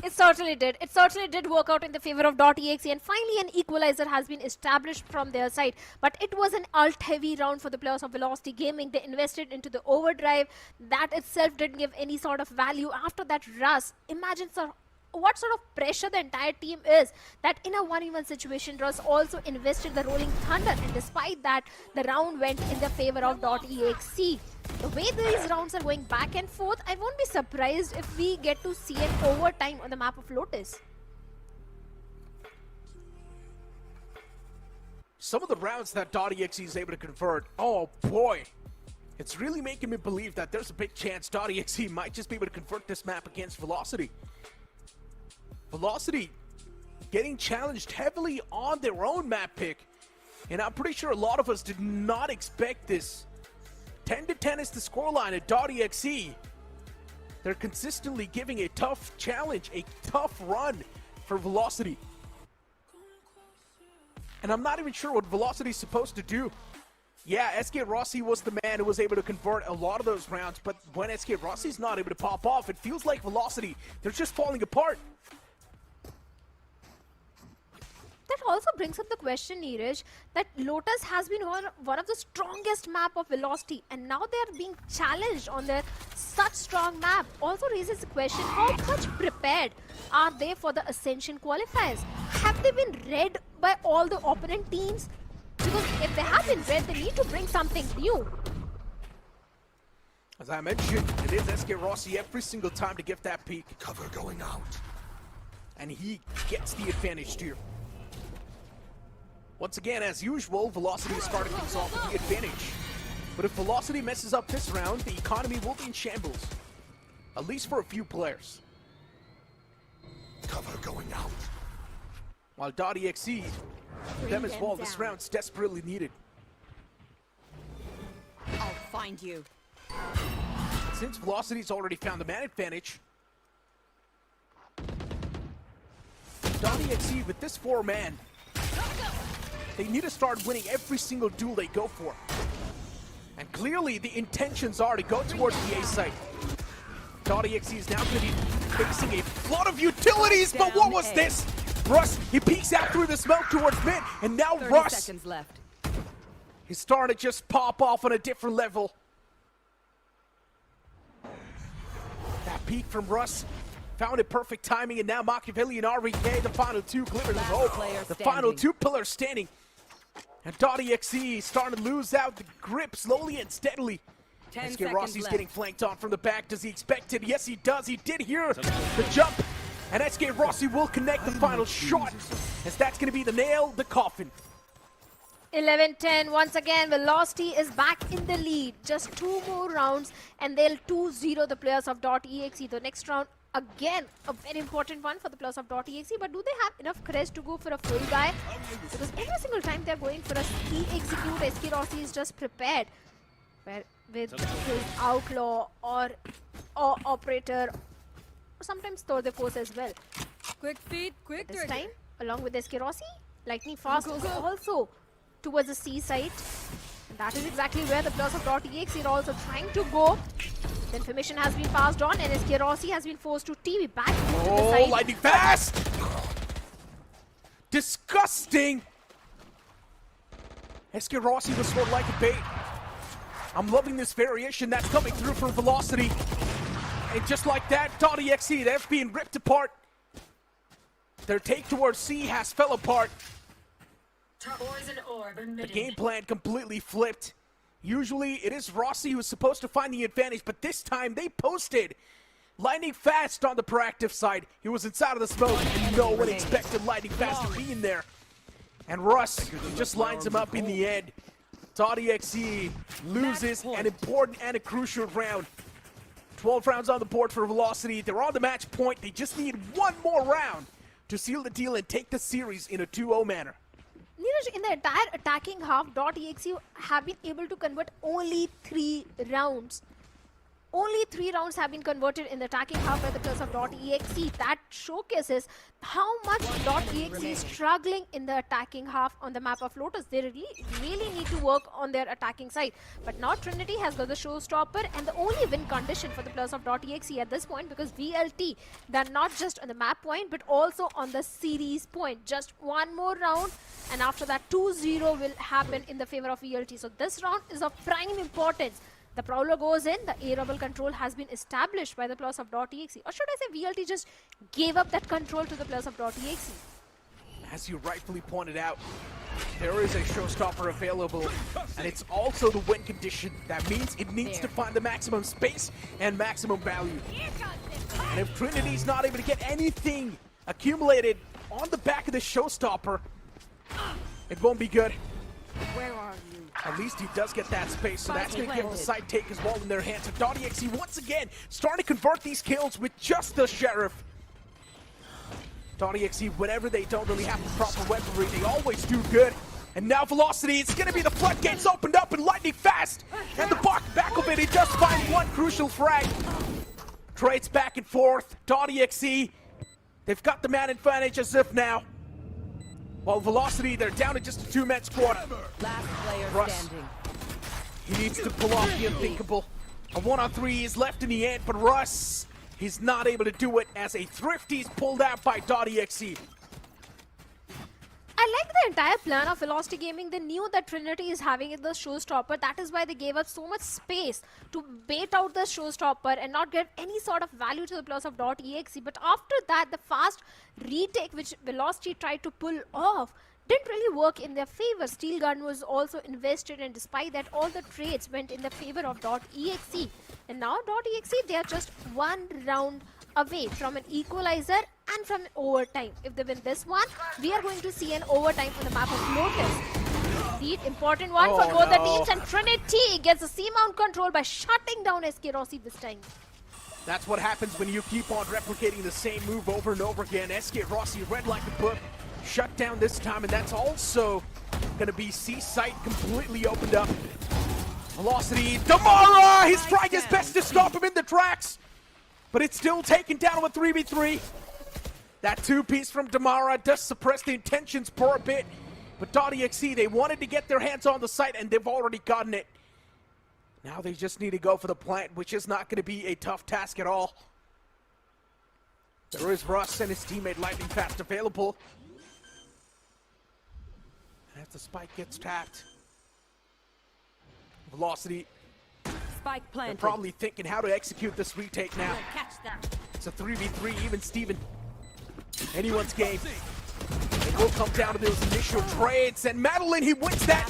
Speaker 12: It certainly did. It certainly did work out in the favor of dotEXE, and finally an equalizer has been established from their side. But it was an alt-heavy round for the players of Velocity Gaming. They invested into the overdrive. That itself didn't give any sort of value. After that rush, imagine what sort of pressure the entire team is, that in a 1v1 situation, Russ also invested the Rolling Thunder, and despite that, the round went in the favor of dotEXE. The way these rounds are going back and forth, I won't be surprised if we get to see an overtime on the map of Lotus.
Speaker 11: Some of the rounds that dotEXE is able to convert, oh boy, it's really making me believe that there's a big chance dotEXE might just be able to convert this map against Velocity. Velocity getting challenged heavily on their own map pick, and I'm pretty sure a lot of us did not expect this. 10-10 is the scoreline at dotEXE. They're consistently giving a tough challenge, a tough run for Velocity. And I'm not even sure what Velocity is supposed to do. Yeah, SK Rossi was the man who was able to convert a lot of those rounds, but when SK Rossi's not able to pop off, it feels like Velocity, they're just falling apart.
Speaker 12: That also brings up the question, Neeraj, that Lotus has been one of the strongest map of Velocity, and now they are being challenged on their such strong map. Also raises the question, how much prepared are they for the Ascension qualifiers? Have they been read by all the opponent teams? Because if they have been read, they need to bring something new.
Speaker 11: As I mentioned, it is SK Rossi every single time to give that peek.
Speaker 10: Cover going out.
Speaker 11: And he gets the advantage here. Once again, as usual, Velocity is starting things off with the advantage. But if Velocity messes up this round, the economy will be in shambles. At least for a few players.
Speaker 10: Cover going out.
Speaker 11: While dotEXE, for them as well, this round's desperately needed.
Speaker 9: I'll find you.
Speaker 11: Since Velocity's already found the man advantage, dotEXE with this 4-man, they need to start winning every single duel they go for. And clearly the intentions are to go towards the A site. dotEXE is now going to be facing a flood of utilities, but what was this? Russ, he peeks out through the smoke towards mid, and now
Speaker 9: 30
Speaker 11: Russ,
Speaker 9: seconds left.
Speaker 11: he's starting to just pop off on a different level. That peek from Russ found it perfect timing, and now Machiavelli and RVK, the final two glimmers of hope. The final two pillars standing. And dotEXE starting to lose out the grip slowly and steadily. SK Rossi's getting flanked on from the back. Does he expect it? Yes, he does. He did hear the jump. And SK Rossi will connect the final shot, as that's going to be the nail, the coffin.
Speaker 12: 11-10, once again, Velocity is back in the lead. Just 2 more rounds, and they'll 2-0 the players of dotEXE. The next round, again, a very important one for the players of dotEXE. But do they have enough crest to go for a full guy? Because every single time they're going for a E-execute, SK Rossi is just prepared. With his Outlaw or Operator, or sometimes Thor the Force as well.
Speaker 9: Quick feet, quick
Speaker 12: This time, along with SK Rossi, Lightning Fast is also towards the C site. And that is exactly where the players of dotEXE are also trying to go. The information has been passed on, and SK Rossi has been forced to TV back to the side.
Speaker 11: Lightning Fast! Disgusting! SK Rossi was sort of like a bait. I'm loving this variation that's coming through from Velocity. And just like that, dotEXE, they're being ripped apart. Their take towards C has fell apart. The game plan completely flipped. Usually it is Rossi who's supposed to find the advantage, but this time they posted Lightning Fast on the proactive side. He was inside of the smoke, and no one expected Lightning Fast to be in there. And Russ just lines him up in the end. dotEXE loses an important and a crucial round. 12 rounds on the board for Velocity. They're on the match point. They just need one more round to seal the deal and take the series in a 2-0 manner.
Speaker 12: Neeraj, in the entire attacking half, dotEXE have been able to convert only 3 rounds. Only 3 rounds have been converted in the attacking half by the players of dotEXE. That showcases how much dotEXE is struggling in the attacking half on the map of Lotus. They really need to work on their attacking side. But now Trinity has got the showstopper and the only win condition for the players of dotEXE at this point, because VLT, they're not just on the map point but also on the series point. Just one more round and after that 2-0 will happen in the favor of VLT. So this round is of prime importance. The Prowler goes in, the A-Rubble control has been established by the players of dotEXE. Or should I say VLT just gave up that control to the players of dotEXE.
Speaker 11: As you rightfully pointed out, there is a showstopper available, and it's also the win condition. That means it needs to find the maximum space and maximum value. And if Trinity's not able to get anything accumulated on the back of the showstopper, it won't be good.
Speaker 9: Where are you?
Speaker 11: At least he does get that space, so that's going to give the side take as well in their hands. So dotEXE once again starting to convert these kills with just the Sheriff. dotEXE, whenever they don't really have the proper weaponry, they always do good. And now Velocity, it's going to be the floodgates opened up and lightning fast. And the back of it, he does find one crucial frag. Trades back and forth. dotEXE, they've got the man advantage as if now. While Velocity, they're down to just a 2-man squad.
Speaker 9: Last player
Speaker 11: Russ,
Speaker 9: standing.
Speaker 11: he needs to pull off the unthinkable. A 1-on-3 is left in the end, but Russ, he's not able to do it as a Thrifty's pulled out by dotEXE.
Speaker 12: I like the entire plan of Velocity Gaming. They knew that Trinity is having the showstopper. That is why they gave up so much space to bait out the showstopper and not get any sort of value to the players of dotEXE. But after that, the fast retake which Velocity tried to pull off didn't really work in their favor. Steel Gun was also invested, and despite that, all the trades went in the favor of dotEXE. And now dotEXE, they are just one round away from an equalizer and from an overtime. If they win this one, we are going to see an overtime on the map of Lotus. Indeed, important one for both the teams, and Trinity gets a C-mount control by shutting down SK Rossi this time.
Speaker 11: That's what happens when you keep on replicating the same move over and over again. SK Rossi, red like a book, shut down this time, and that's also going to be C-site completely opened up. Velocity, Damara! He's trying his best to stop him in the tracks, but it's still taken down with 3v3. That 2-piece from Damara does suppress the intentions for a bit, but dotEXE, they wanted to get their hands on the site, and they've already gotten it. Now they just need to go for the plant, which is not going to be a tough task at all. There is Russ and his teammate Lightning Fast available. And as the spike gets tapped, Velocity,
Speaker 9: Spike planted.
Speaker 11: they're probably thinking how to execute this retake now.
Speaker 9: Catch that.
Speaker 11: It's a 3v3, even Steven. Anyone's game. It will come down to those initial trades, and Madeline, he wins that.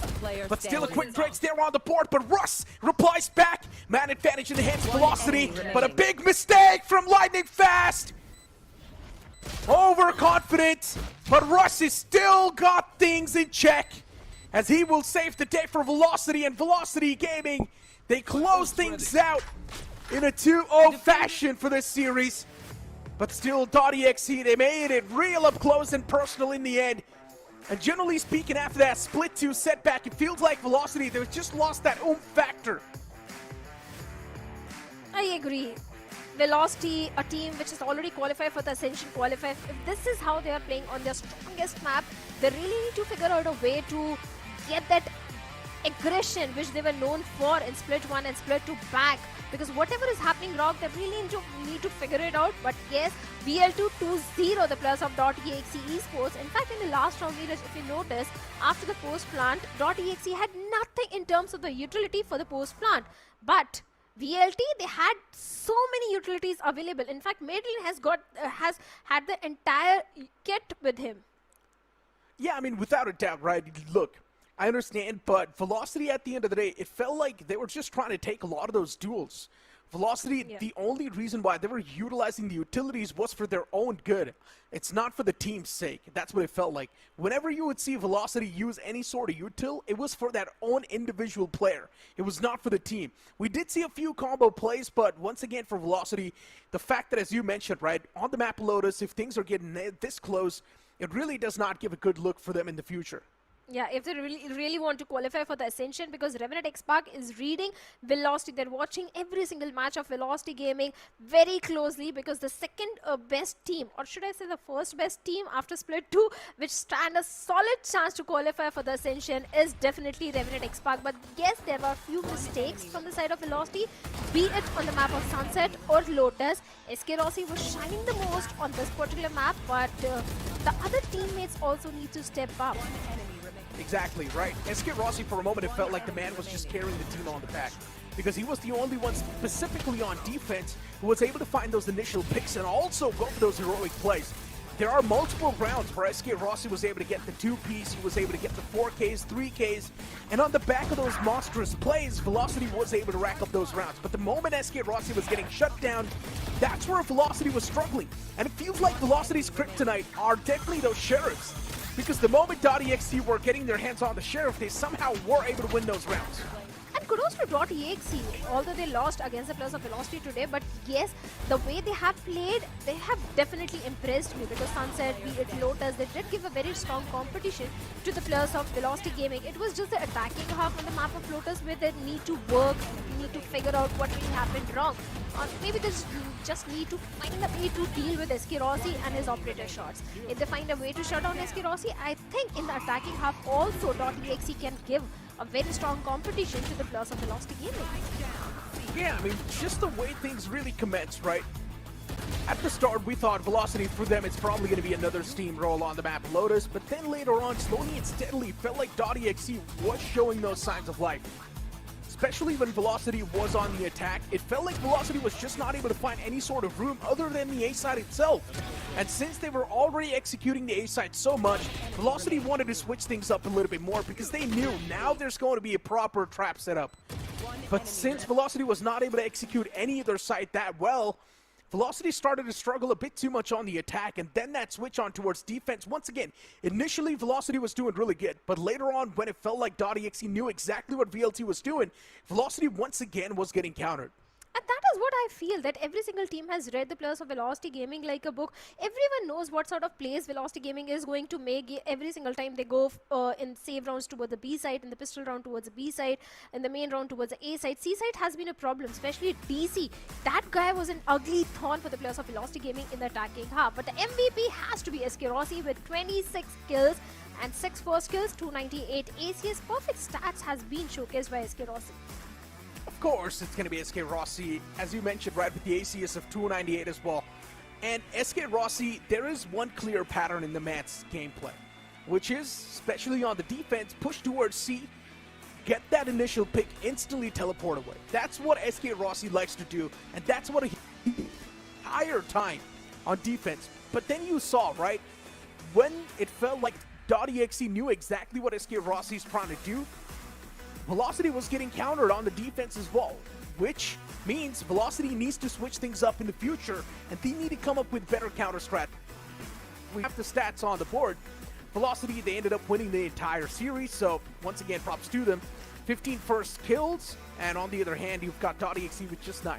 Speaker 11: But still a quick trade there on the board, but Russ replies back. Man advantage in the hands of Velocity, but a big mistake from Lightning Fast. Overconfident, but Russ has still got things in check, as he will save the day for Velocity, and Velocity Gaming, they close things out in a 2-0 fashion for this series. But still, dotEXE, they made it real up close and personal in the end. And generally speaking, after that split 2 setback, it feels like Velocity, they've just lost that oomph factor.
Speaker 12: I agree. Velocity, a team which is already qualified for the Ascension qualifier, if this is how they are playing on their strongest map, they really need to figure out a way to get that aggression which they were known for in split 1 and split 2 back. Because whatever is happening wrong, they really need to figure it out. But yes, VL2 2-0, the players of dotEXE Esports. In fact, in the last round, if you notice, after the post plant, dotEXE had nothing in terms of the utility for the post plant. But VLT, they had so many utilities available. In fact, Madeline has had the entire kit with him.
Speaker 11: Yeah, I mean, without a doubt, right? Look, I understand, but Velocity at the end of the day, it felt like they were just trying to take a lot of those duels. Velocity, the only reason why they were utilizing the utilities was for their own good. It's not for the team's sake. That's what it felt like. Whenever you would see Velocity use any sort of util, it was for that own individual player. It was not for the team. We did see a few combo plays, but once again for Velocity, the fact that, as you mentioned, right, on the map Lotus, if things are getting this close, it really does not give a good look for them in the future.
Speaker 12: Yeah, if they really want to qualify for the Ascension, because Revenant XSpark is reading Velocity. They're watching every single match of Velocity Gaming very closely, because the second best team, or should I say the first best team after Split 2, which stand a solid chance to qualify for the Ascension, is definitely Revenant XSpark. But yes, there were a few mistakes from the side of Velocity, be it on the map of Sunset or Lotus. SK Rossi was shining the most on this particular map, but the other teammates also need to step up.
Speaker 11: Exactly, right. SK Rossi, for a moment, it felt like the man was just carrying the team on the back, because he was the only one specifically on defense who was able to find those initial picks and also go for those heroic plays. There are multiple rounds where SK Rossi was able to get the 2-piece, he was able to get the 4Ks, 3Ks, and on the back of those monstrous plays, Velocity was able to rack up those rounds. But the moment SK Rossi was getting shut down, that's where Velocity was struggling. And it feels like Velocity's kryptonite are definitely those Sheriffs, because the moment dotEXE were getting their hands on the Sheriff, they somehow were able to win those rounds.
Speaker 12: And kudos to dotEXE, although they lost against the players of Velocity today, but yes, the way they have played, they have definitely impressed me, because Sunset, be it Lotus, they did give a very strong competition to the players of Velocity Gaming. It was just the attacking half on the map of Lotus where they need to work, need to figure out what really happened wrong. Or maybe they just need to find a way to deal with SK Rossi and his operator shots. If they find a way to shut down SK Rossi, I think in the attacking half also dotEXE can give a very strong competition to the players of Velocity Gaming.
Speaker 11: Yeah, I mean, just the way things really commenced, right? At the start, we thought Velocity, for them, it's probably going to be another steamroll on the map of Lotus, but then later on, slowly and steadily, felt like dotEXE was showing those signs of life. Especially when Velocity was on the attack, it felt like Velocity was just not able to find any sort of room other than the A side itself. And since they were already executing the A side so much, Velocity wanted to switch things up a little bit more, because they knew now there's going to be a proper trap setup. But since Velocity was not able to execute any of their side that well, Velocity started to struggle a bit too much on the attack, and then that switch on towards defense. Once again, initially Velocity was doing really good, but later on, when it felt like dotEXE knew exactly what VLT was doing, Velocity once again was getting countered.
Speaker 12: And that is what I feel, that every single team has read the players of Velocity Gaming like a book. Everyone knows what sort of plays Velocity Gaming is going to make every single time they go in save rounds towards the B side, in the pistol round towards the B side, in the main round towards the A side. C side has been a problem, especially DC. That guy was an ugly thorn for the players of Velocity Gaming in the attacking half. But the MVP has to be SK Rossi with 26 kills and 6 first kills, 298 ACS. Perfect stats has been showcased by SK Rossi.
Speaker 11: Of course, it's going to be SK Rossi, as you mentioned, right, with the ACS of 298 as well. And SK Rossi, there is one clear pattern in the match's gameplay, which is, especially on the defense, push towards C, get that initial pick, instantly teleport away. That's what SK Rossi likes to do, and that's what he entire time on defense. But then you saw, right, when it felt like dotEXE knew exactly what SK Rossi's trying to do, Velocity was getting countered on the defense as well, which means Velocity needs to switch things up in the future, and they need to come up with better counter strat. We have the stats on the board. Velocity, they ended up winning the entire series, so once again, props to them. 15 first kills, and on the other hand, you've got dotEXE with just 9.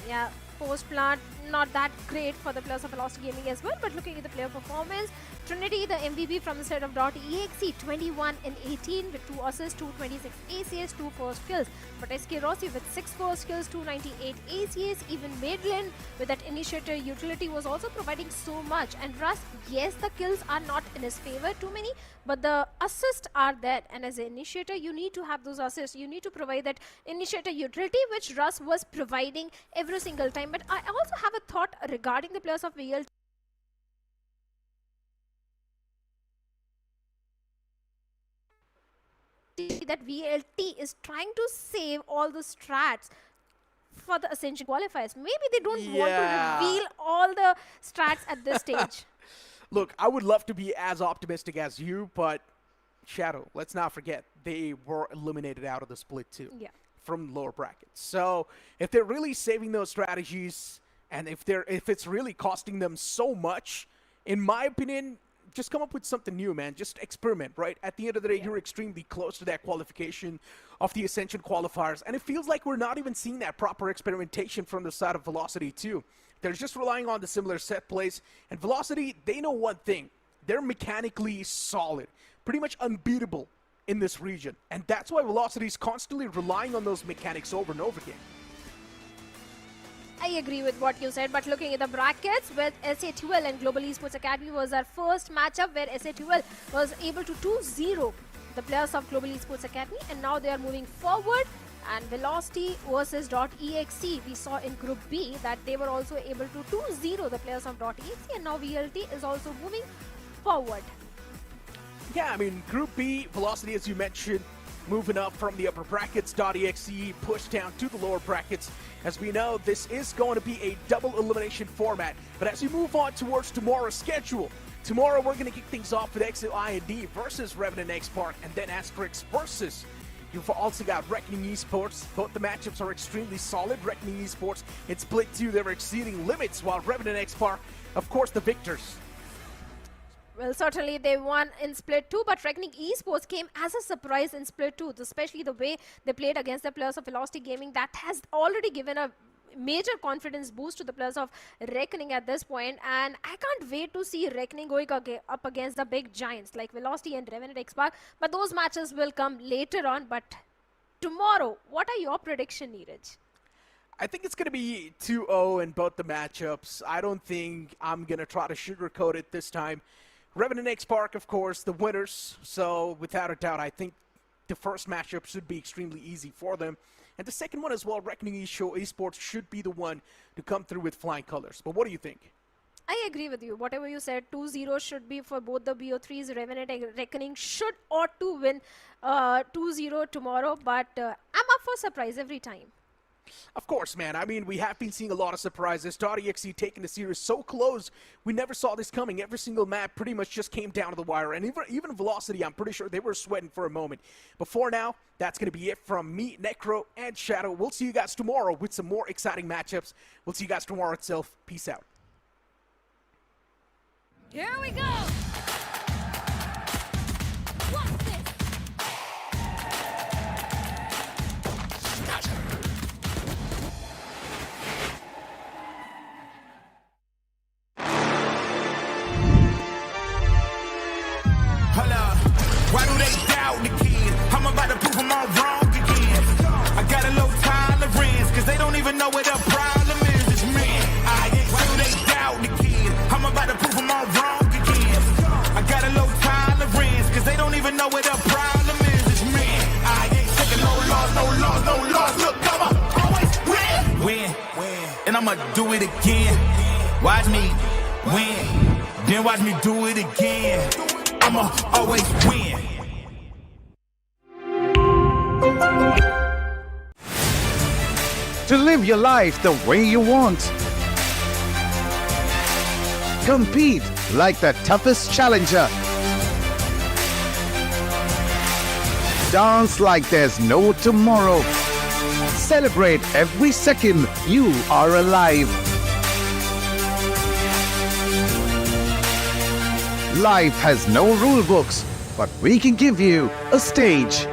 Speaker 12: Yeah, post-plant, not that great for the players of Velocity Gaming as well, but looking at the player performance, Trinity, the MVP from the side of dotEXE, 21 in 18 with 2 assists, 226 ACS, 2 first kills. But SK Rossi with 6 first kills, 298 ACS, even Madeline with that initiator utility was also providing so much. And Russ, yes, the kills are not in his favor, too many, but the assists are there. And as an initiator, you need to have those assists. You need to provide that initiator utility, which Russ was providing every single time. But I also have a thought regarding the players of VLT. That VLT is trying to save all the strats for the Ascension qualifiers. Maybe they don't want to reveal all the strats at this stage.
Speaker 11: Look, I would love to be as optimistic as you, but Shadow, let's not forget, they were eliminated out of the split too.
Speaker 12: Yeah.
Speaker 11: From lower brackets. So if they're really saving those strategies, and if it's really costing them so much, in my opinion, just come up with something new, man. Just experiment, right? At the end of the day, you're extremely close to that qualification of the Ascension qualifiers, and it feels like we're not even seeing that proper experimentation from the side of Velocity too. They're just relying on the similar set plays, and Velocity, they know one thing. They're mechanically solid. pretty much unbeatable in this region. And that's why Velocity is constantly relying on those mechanics over and over again.
Speaker 12: I agree with what you said, but looking at the brackets with SA12 and Global Esports Academy was our first matchup where SA12 was able to 2-0 the players of Global Esports Academy, and now they are moving forward. And Velocity versus dotEXE, we saw in Group B that they were also able to 2-0 the players of dotEXE, and now VLT is also moving forward.
Speaker 11: Yeah, I mean, Group B, Velocity, as you mentioned, moving up from the upper brackets, dotEXE pushed down to the lower brackets. As we know, this is going to be a double elimination format. But as we move on towards tomorrow's schedule, tomorrow we're going to kick things off with Exe versus Revenant XSpark, and then Asterisk versus. You've also got Reckoning Esports. Both the matchups are extremely solid. Reckoning Esports in Split 2, they were exceeding limits, while Revenant XSpark, of course, the victors.
Speaker 12: Well, certainly they won in Split 2, but Reckoning Esports came as a surprise in Split 2, especially the way they played against the players of Velocity Gaming. That has already given a major confidence boost to the players of Reckoning at this point, and I can't wait to see Reckoning going up against the big giants like Velocity and Revenant XSpark, but those matches will come later on. But tomorrow, what are your predictions, Neeraj?
Speaker 11: I think it's going to be 2-0 in both the matchups. I don't think I'm going to try to sugarcoat it this time. Revenant XSpark, of course, the winners, so without a doubt, I think the first matchup should be extremely easy for them. And the second one as well, Reckoning Esports should be the one to come through with flying colors. But what do you think?
Speaker 12: I agree with you. Whatever you said, 2-0 should be for both the BO3s. Revenant and Reckoning ought to win 2-0 tomorrow, but I'm up for surprise every time.
Speaker 11: Of course, man. I mean, we have been seeing a lot of surprises. dotEXE taking the series so close. We never saw this coming. Every single map pretty much just came down to the wire. And even Velocity, I'm pretty sure they were sweating for a moment. But for now, that's going to be it from me, Necro, and Shadow. We'll see you guys tomorrow with some more exciting matchups. We'll see you guys tomorrow itself. Peace out.
Speaker 9: Here we go! What's this?
Speaker 10: Why do they doubt the kid? I'm about to prove them all wrong again. I got a low tolerance, cause they don't even know what the problem is. It's me. Why do they doubt the kid? I'm about to prove them all wrong again. I got a low tolerance, cause they don't even know what the problem is. It's me. I ain't taking no loss, no loss, no loss. Look, I'ma always win. And I'ma do it again. Watch me win. Then watch me do it again. I'ma always win.
Speaker 3: To live your life the way you want. Compete like the toughest challenger. Dance like there's no tomorrow. Celebrate every second you are alive. Life has no rule books, but we can give you a stage.